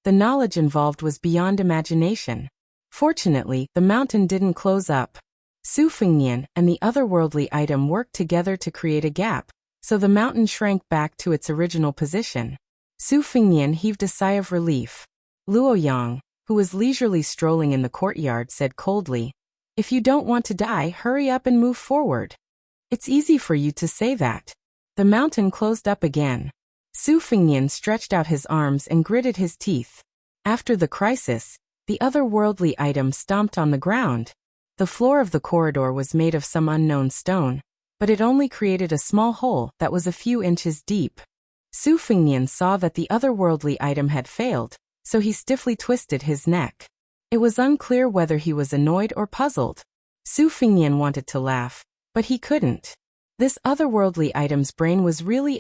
the knowledge involved was beyond imagination. Fortunately, the mountain didn't close up. Su Fengnian and the otherworldly item worked together to create a gap, so the mountain shrank back to its original position. Su Fengnian heaved a sigh of relief. Luoyang, who was leisurely strolling in the courtyard, said coldly, "If you don't want to die, hurry up and move forward. It's easy for you to say that." The mountain closed up again. Su Fengnian stretched out his arms and gritted his teeth. After the crisis, the otherworldly item stomped on the ground. The floor of the corridor was made of some unknown stone, but it only created a small hole that was a few inches deep. Su Fengnian saw that the otherworldly item had failed, so he stiffly twisted his neck. It was unclear whether he was annoyed or puzzled. Su Fingnian wanted to laugh, but he couldn't. This otherworldly item's brain was really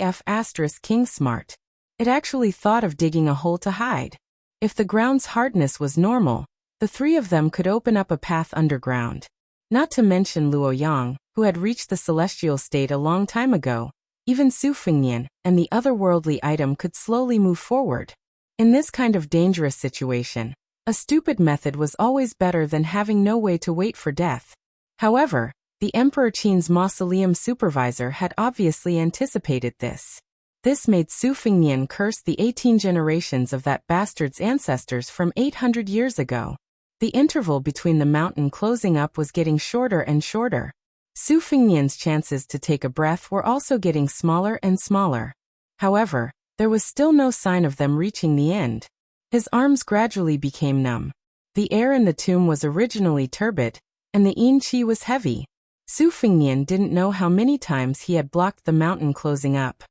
King smart. It actually thought of digging a hole to hide. If the ground's hardness was normal, the three of them could open up a path underground. Not to mention Luo Yang, who had reached the celestial state a long time ago. Even Su Fingnian and the otherworldly item could slowly move forward. In this kind of dangerous situation, a stupid method was always better than having no way to wait for death. However, the Emperor Qin's mausoleum supervisor had obviously anticipated this. This made Su Fingnian curse the 18 generations of that bastard's ancestors from 800 years ago. The interval between the mountain closing up was getting shorter and shorter. Su Fingnian's chances to take a breath were also getting smaller and smaller. However, there was still no sign of them reaching the end. His arms gradually became numb. The air in the tomb was originally turbid, and the yin qi was heavy. Su Fingnian didn't know how many times he had blocked the mountain closing up.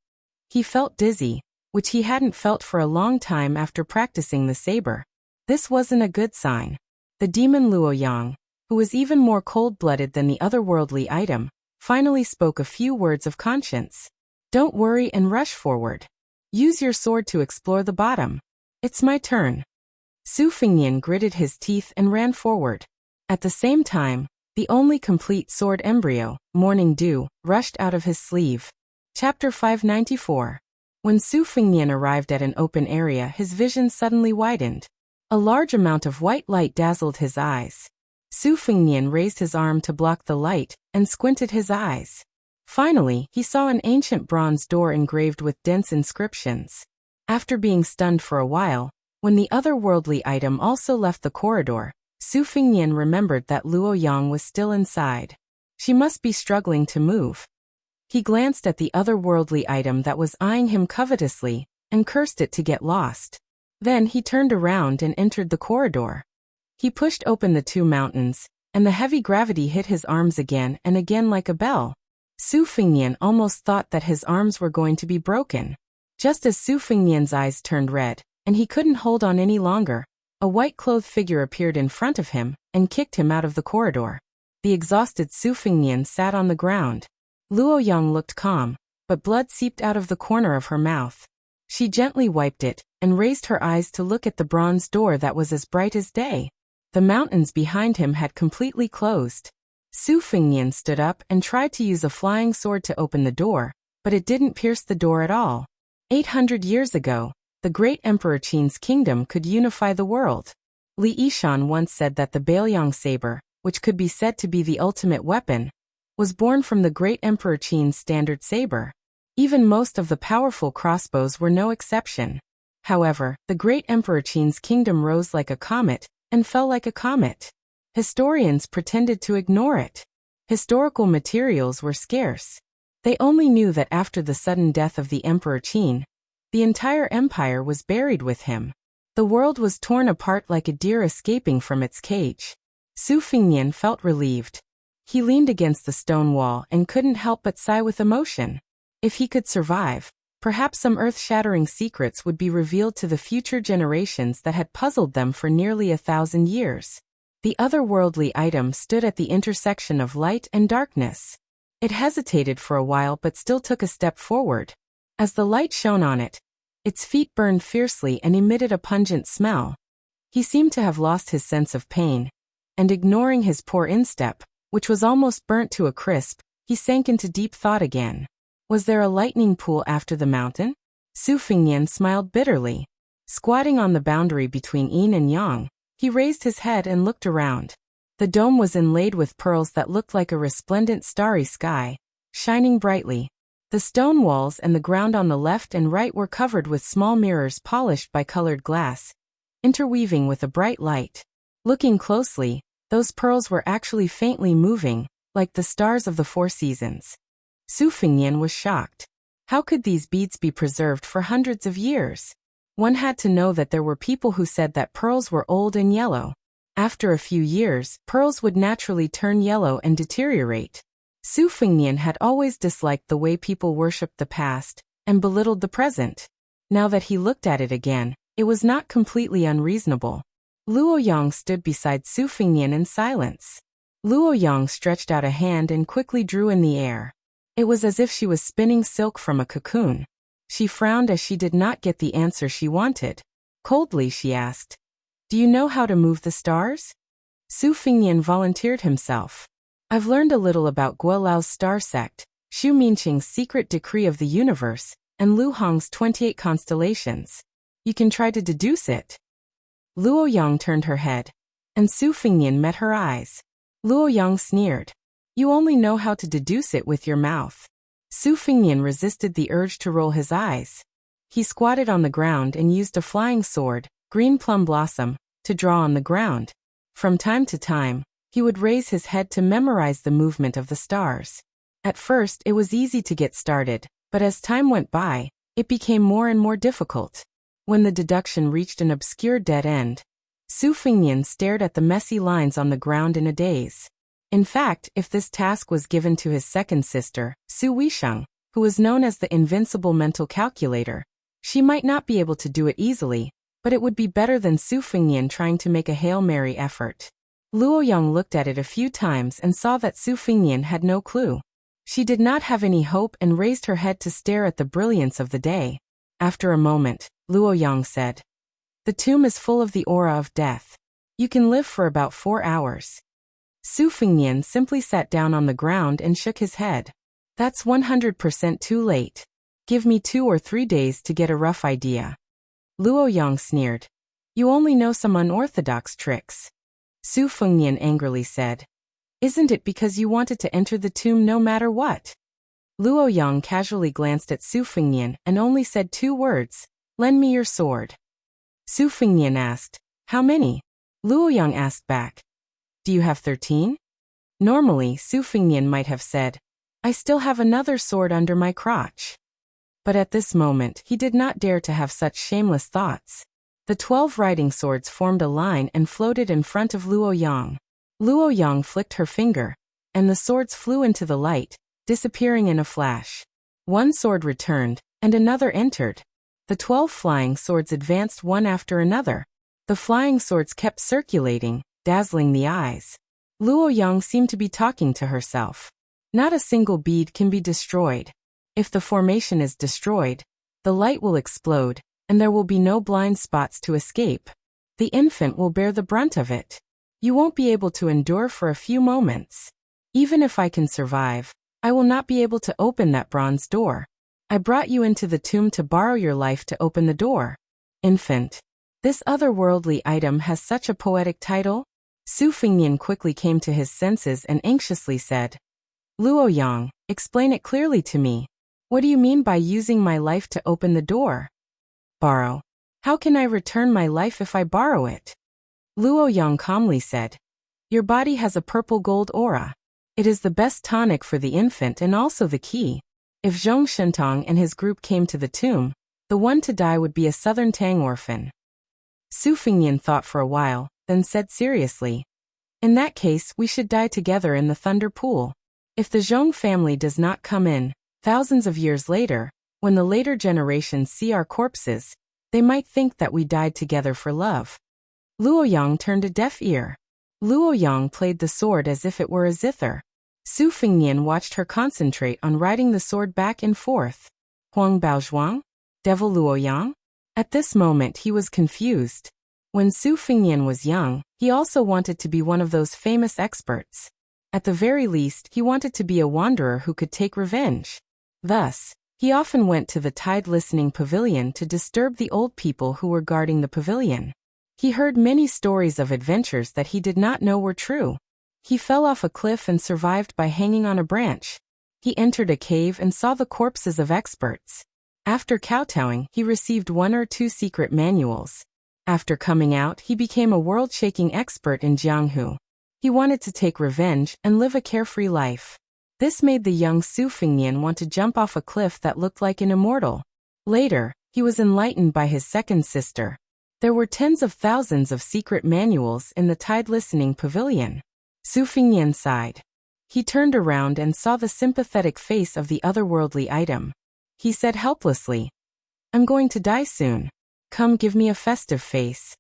He felt dizzy, which he hadn't felt for a long time after practicing the saber. This wasn't a good sign. The demon Luo Yang, who was even more cold-blooded than the otherworldly item, finally spoke a few words of conscience. Don't worry and rush forward. Use your sword to explore the bottom. It's my turn. Su Fingnian gritted his teeth and ran forward. At the same time, the only complete sword embryo, Morning Dew, rushed out of his sleeve. Chapter 594. When Su Fingnian arrived at an open area, his vision suddenly widened. A large amount of white light dazzled his eyes. Su Fingnian raised his arm to block the light and squinted his eyes. Finally, he saw an ancient bronze door engraved with dense inscriptions. After being stunned for a while, when the otherworldly item also left the corridor, Su Fingnian remembered that Luo Yang was still inside. She must be struggling to move. He glanced at the otherworldly item that was eyeing him covetously, and cursed it to get lost. Then he turned around and entered the corridor. He pushed open the two mountains, and the heavy gravity hit his arms again and again like a bell. Su Fingnian almost thought that his arms were going to be broken. Just as Su Fingnian's eyes turned red, and he couldn't hold on any longer, a white-clothed figure appeared in front of him and kicked him out of the corridor. The exhausted Su Fingnian sat on the ground. Luo Yang looked calm, but blood seeped out of the corner of her mouth. She gently wiped it and raised her eyes to look at the bronze door that was as bright as day. The mountains behind him had completely closed. Su Fingnian stood up and tried to use a flying sword to open the door, but it didn't pierce the door at all. 800 years ago, the great Emperor Qin's kingdom could unify the world. Li Yishan once said that the Baoyang saber, which could be said to be the ultimate weapon, was born from the great Emperor Qin's standard saber. Even most of the powerful crossbows were no exception. However, the great Emperor Qin's kingdom rose like a comet and fell like a comet. Historians pretended to ignore it. Historical materials were scarce. They only knew that after the sudden death of the Emperor Qin, the entire empire was buried with him. The world was torn apart like a deer escaping from its cage. Su Fingnian felt relieved. He leaned against the stone wall and couldn't help but sigh with emotion. If he could survive, perhaps some earth-shattering secrets would be revealed to the future generations that had puzzled them for nearly 1,000 years. The otherworldly item stood at the intersection of light and darkness. It hesitated for a while but still took a step forward. As the light shone on it, its feet burned fiercely and emitted a pungent smell. He seemed to have lost his sense of pain, and ignoring his poor instep, which was almost burnt to a crisp, he sank into deep thought again. Was there a lightning pool after the mountain? Su Fingnian smiled bitterly. Squatting on the boundary between yin and yang, he raised his head and looked around. The dome was inlaid with pearls that looked like a resplendent starry sky, shining brightly. The stone walls and the ground on the left and right were covered with small mirrors polished by colored glass, interweaving with a bright light. Looking closely, those pearls were actually faintly moving, like the stars of the four seasons. Su Fingnian was shocked. How could these beads be preserved for hundreds of years? One had to know that there were people who said that pearls were old and yellow. After a few years, pearls would naturally turn yellow and deteriorate. Su Fingnian had always disliked the way people worshipped the past and belittled the present. Now that he looked at it again, it was not completely unreasonable. Luo Yang stood beside Su Fingnian in silence. Luo Yang stretched out a hand and quickly drew in the air. It was as if she was spinning silk from a cocoon. She frowned as she did not get the answer she wanted. Coldly she asked, "Do you know how to move the stars?" Su Fingyan volunteered himself. "I've learned a little about Guolao's star sect, Xu Minqing's secret decree of the universe, and Lu Hong's 28 constellations. You can try to deduce it." Luo Yang turned her head, and Su Fingyan met her eyes. Luo Yang sneered. "You only know how to deduce it with your mouth." Su Fingyan resisted the urge to roll his eyes. He squatted on the ground and used a flying sword, green plum blossom, to draw on the ground. From time to time, he would raise his head to memorize the movement of the stars. At first it was easy to get started, but as time went by, it became more and more difficult. When the deduction reached an obscure dead end, Su Fingyan stared at the messy lines on the ground in a daze. In fact, if this task was given to his second sister, Su Weisheng, who was known as the invincible mental calculator, she might not be able to do it easily, but it would be better than Su Fingyan trying to make a Hail Mary effort. Luo Yang looked at it a few times and saw that Su Fingyan had no clue. She did not have any hope and raised her head to stare at the brilliance of the day. After a moment, Luo Yang said, "The tomb is full of the aura of death. You can live for about 4 hours." Su Fingyan simply sat down on the ground and shook his head. "That's 100% too late. Give me 2 or 3 days to get a rough idea." Luo Yang sneered. "You only know some unorthodox tricks." Su Fingyan angrily said, "Isn't it because you wanted to enter the tomb no matter what?" Luo Yang casually glanced at Su Fingyan and only said 2 words, "Lend me your sword." Su Fingyan asked, "How many?" Luo Yang asked back, "Do you have 13? Normally, Su Fingyan might have said, "I still have another sword under my crotch." But at this moment, he did not dare to have such shameless thoughts. The 12 riding swords formed a line and floated in front of Luo Yang. Luo Yang flicked her finger, and the swords flew into the light, disappearing in a flash. One sword returned, and another entered. The 12 flying swords advanced one after another. The flying swords kept circulating, dazzling the eyes. Luo Yang seemed to be talking to herself. Not a single bead can be destroyed. If the formation is destroyed, the light will explode, and there will be no blind spots to escape. The infant will bear the brunt of it. You won't be able to endure for a few moments. Even if I can survive, I will not be able to open that bronze door. I brought you into the tomb to borrow your life to open the door. Infant. This otherworldly item has such a poetic title. Su Fingyan quickly came to his senses and anxiously said, "Luo Yang, explain it clearly to me. What do you mean by using my life to open the door?" "Borrow. How can I return my life if I borrow it?" Luo Yang calmly said, "Your body has a purple gold aura. It is the best tonic for the infant and also the key. If Zhong Shentong and his group came to the tomb, the one to die would be a Southern Tang orphan." Su Fingyan thought for a while, then said seriously, "In that case, we should die together in the Thunder Pool. If the Zhong family does not come in, thousands of years later, when the later generations see our corpses, they might think that we died together for love." Luo Yang turned a deaf ear. Luo Yang played the sword as if it were a zither. Su Fingyan watched her concentrate on riding the sword back and forth. Huang Baozhuang? Devil Luo Yang? At this moment he was confused. When Su Fingyan was young, he also wanted to be one of those famous experts. At the very least, he wanted to be a wanderer who could take revenge. Thus, he often went to the Tide Listening Pavilion to disturb the old people who were guarding the pavilion. He heard many stories of adventures that he did not know were true. He fell off a cliff and survived by hanging on a branch. He entered a cave and saw the corpses of experts. After kowtowing, he received 1 or 2 secret manuals. After coming out, he became a world-shaking expert in Jianghu. He wanted to take revenge and live a carefree life. This made the young Su Fingyan want to jump off a cliff that looked like an immortal. Later, he was enlightened by his second sister. There were tens of thousands of secret manuals in the Tide Listening Pavilion. Su Fingyan sighed. He turned around and saw the sympathetic face of the otherworldly item. He said helplessly, "I'm going to die soon. Come give me a festive face."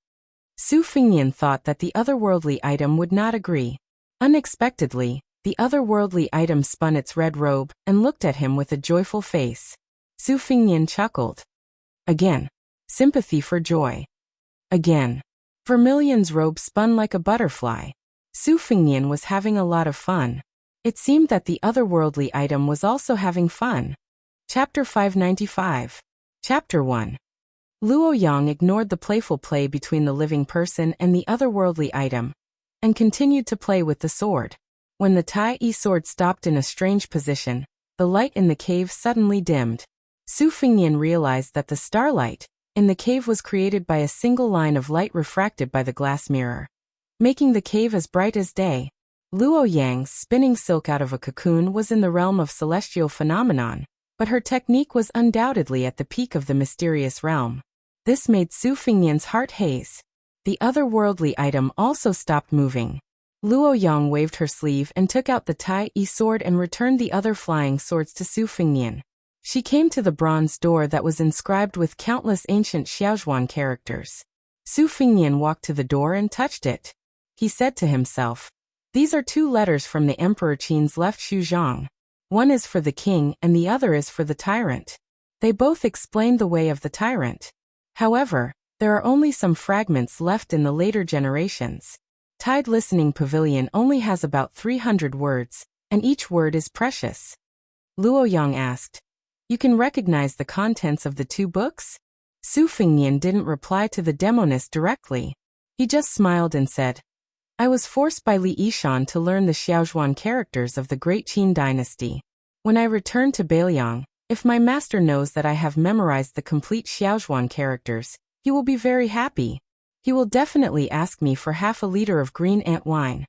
Su Fingyan thought that the otherworldly item would not agree. Unexpectedly, the otherworldly item spun its red robe and looked at him with a joyful face. Su Fingnian chuckled. Again. Sympathy for joy. Again. Vermilion's robe spun like a butterfly. Su Fingnian was having a lot of fun. It seemed that the otherworldly item was also having fun. Chapter 595. Chapter 1. Luo Yang ignored the playful play between the living person and the otherworldly item, and continued to play with the sword. When the Tai sword stopped in a strange position, the light in the cave suddenly dimmed. Su Fingnian realized that the starlight in the cave was created by a single line of light refracted by the glass mirror, making the cave as bright as day. Luo Yang's spinning silk out of a cocoon was in the realm of celestial phenomenon, but her technique was undoubtedly at the peak of the mysterious realm. This made Su Fingnian's heart haze. The otherworldly item also stopped moving. Luo Yang waved her sleeve and took out the Tai sword and returned the other flying swords to Su Fingnian. She came to the bronze door that was inscribed with countless ancient Xiaozhuan characters. Su Fingnian walked to the door and touched it. He said to himself, "These are 2 letters from the Emperor Qin's left Shuzhong. One is for the king and the other is for the tyrant." They both explained the way of the tyrant. However, there are only some fragments left in the later generations. Tide Listening Pavilion only has about 300 words, and each word is precious. Luo Yang asked, "You can recognize the contents of the 2 books?" Su Fingnian didn't reply to the demonist directly. He just smiled and said, "I was forced by Li Yishan to learn the Xiaozhuan characters of the Great Qin dynasty. When I return to Beiliang, if my master knows that I have memorized the complete Xiaozhuan characters, he will be very happy. He will definitely ask me for half a liter of green ant wine."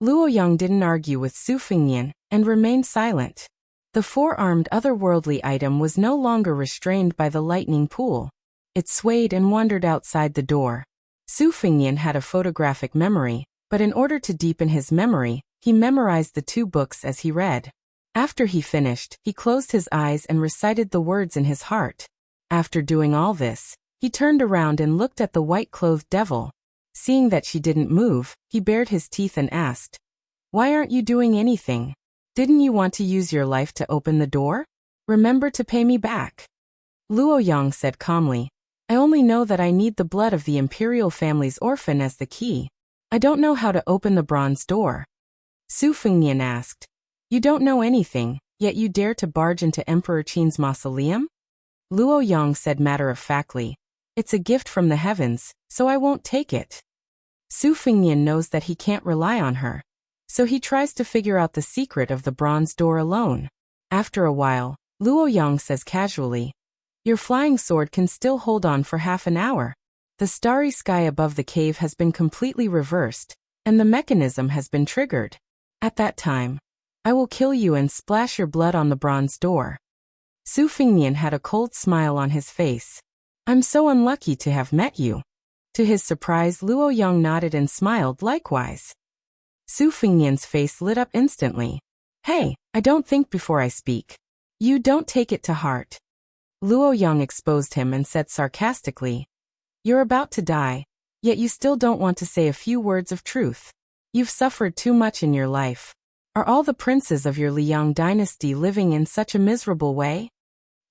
Luo Yang didn't argue with Su Fingnian and remained silent. The 4-armed otherworldly item was no longer restrained by the lightning pool. It swayed and wandered outside the door. Su Fingnian had a photographic memory, but in order to deepen his memory, he memorized the 2 books as he read. After he finished, he closed his eyes and recited the words in his heart. After doing all this, he turned around and looked at the white-clothed devil. Seeing that she didn't move, he bared his teeth and asked, "Why aren't you doing anything? Didn't you want to use your life to open the door? Remember to pay me back." Luo Yang said calmly, "I only know that I need the blood of the imperial family's orphan as the key. I don't know how to open the bronze door." Su Fingnian asked, "You don't know anything, yet you dare to barge into Emperor Qin's mausoleum?" Luo Yang said matter-of-factly, "It's a gift from the heavens, so I won't take it." Su Fingnian knows that he can't rely on her, so he tries to figure out the secret of the bronze door alone. After a while, Luo Yang says casually, "Your flying sword can still hold on for half an hour. The starry sky above the cave has been completely reversed, and the mechanism has been triggered. At that time, I will kill you and splash your blood on the bronze door." Su Fingnian had a cold smile on his face. "I'm so unlucky to have met you." To his surprise, Luo Yang nodded and smiled likewise. Su Fingnian's face lit up instantly. "Hey, I don't think before I speak. You don't take it to heart." Luo Yang exposed him and said sarcastically, "You're about to die, yet you still don't want to say a few words of truth. You've suffered too much in your life. Are all the princes of your Liang dynasty living in such a miserable way?"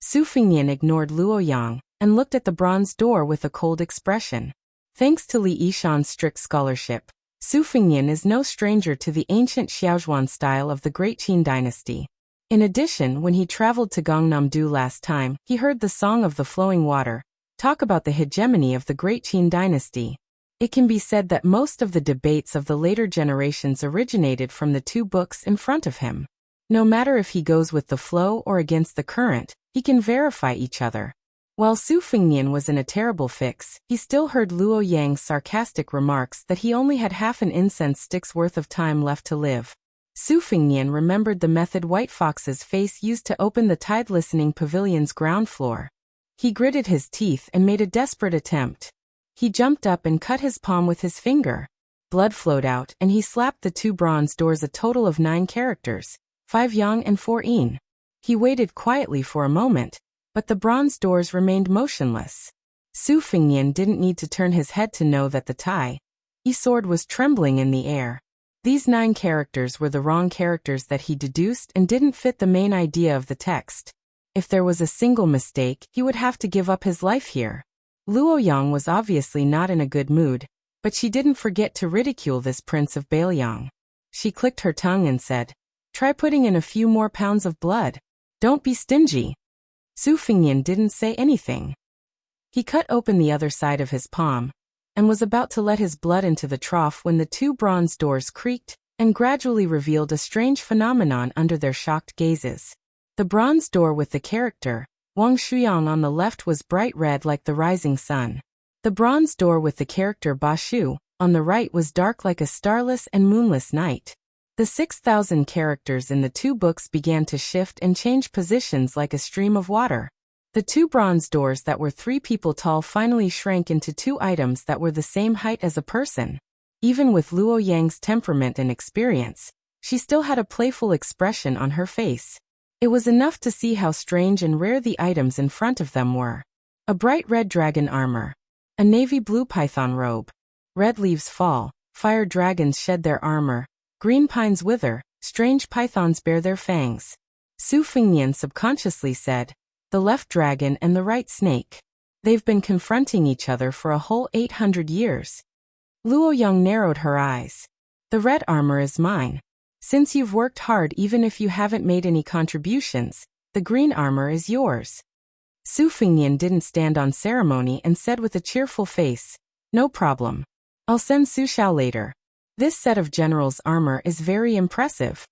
Su Fingnian ignored Luo Yang and looked at the bronze door with a cold expression. Thanks to Li Yishan's strict scholarship, Su Fingnian is no stranger to the ancient Xiaozhuan style of the Great Qin dynasty. In addition, when he traveled to Gangnam-do last time, he heard the Song of the Flowing Water talk about the hegemony of the Great Qin dynasty. It can be said that most of the debates of the later generations originated from the 2 books in front of him. No matter if he goes with the flow or against the current, he can verify each other. While Su Fingnian was in a terrible fix, he still heard Luo Yang's sarcastic remarks that he only had half an incense stick's worth of time left to live. Su Fingnian remembered the method White Fox's face used to open the Tide Listening Pavilion's ground floor. He gritted his teeth and made a desperate attempt. He jumped up and cut his palm with his finger. Blood flowed out and he slapped the 2 bronze doors, a total of 9 characters, 5 yang and 4 yin. He waited quietly for a moment, but the bronze doors remained motionless. Su Fingnian didn't need to turn his head to know that the Tai sword was trembling in the air. These 9 characters were the wrong characters that he deduced and didn't fit the main idea of the text. If there was a single mistake, he would have to give up his life here. Luo Yang was obviously not in a good mood, but she didn't forget to ridicule this prince of Bailiang. She clicked her tongue and said, "Try putting in a few more pounds of blood. Don't be stingy." Su Fengnian didn't say anything. He cut open the other side of his palm and was about to let his blood into the trough when the 2 bronze doors creaked and gradually revealed a strange phenomenon under their shocked gazes. The bronze door with the character Wang Shuyang on the left was bright red like the rising sun. The bronze door with the character Ba Shu on the right was dark like a starless and moonless night. The 6,000 characters in the 2 books began to shift and change positions like a stream of water. The 2 bronze doors that were 3 people tall finally shrank into 2 items that were the same height as a person. Even with Luo Yang's temperament and experience, she still had a playful expression on her face. It was enough to see how strange and rare the items in front of them were. A bright red dragon armor. A navy blue python robe. Red leaves fall, fire dragons shed their armor, green pines wither, strange pythons bare their fangs. Su Fengnian subconsciously said, "The left dragon and the right snake. They've been confronting each other for a whole 800 years. Luo Yang narrowed her eyes. "The red armor is mine. Since you've worked hard even if you haven't made any contributions, the green armor is yours." Su Fengnian didn't stand on ceremony and said with a cheerful face, "No problem. I'll send Su Xiao later. This set of general's armor is very impressive."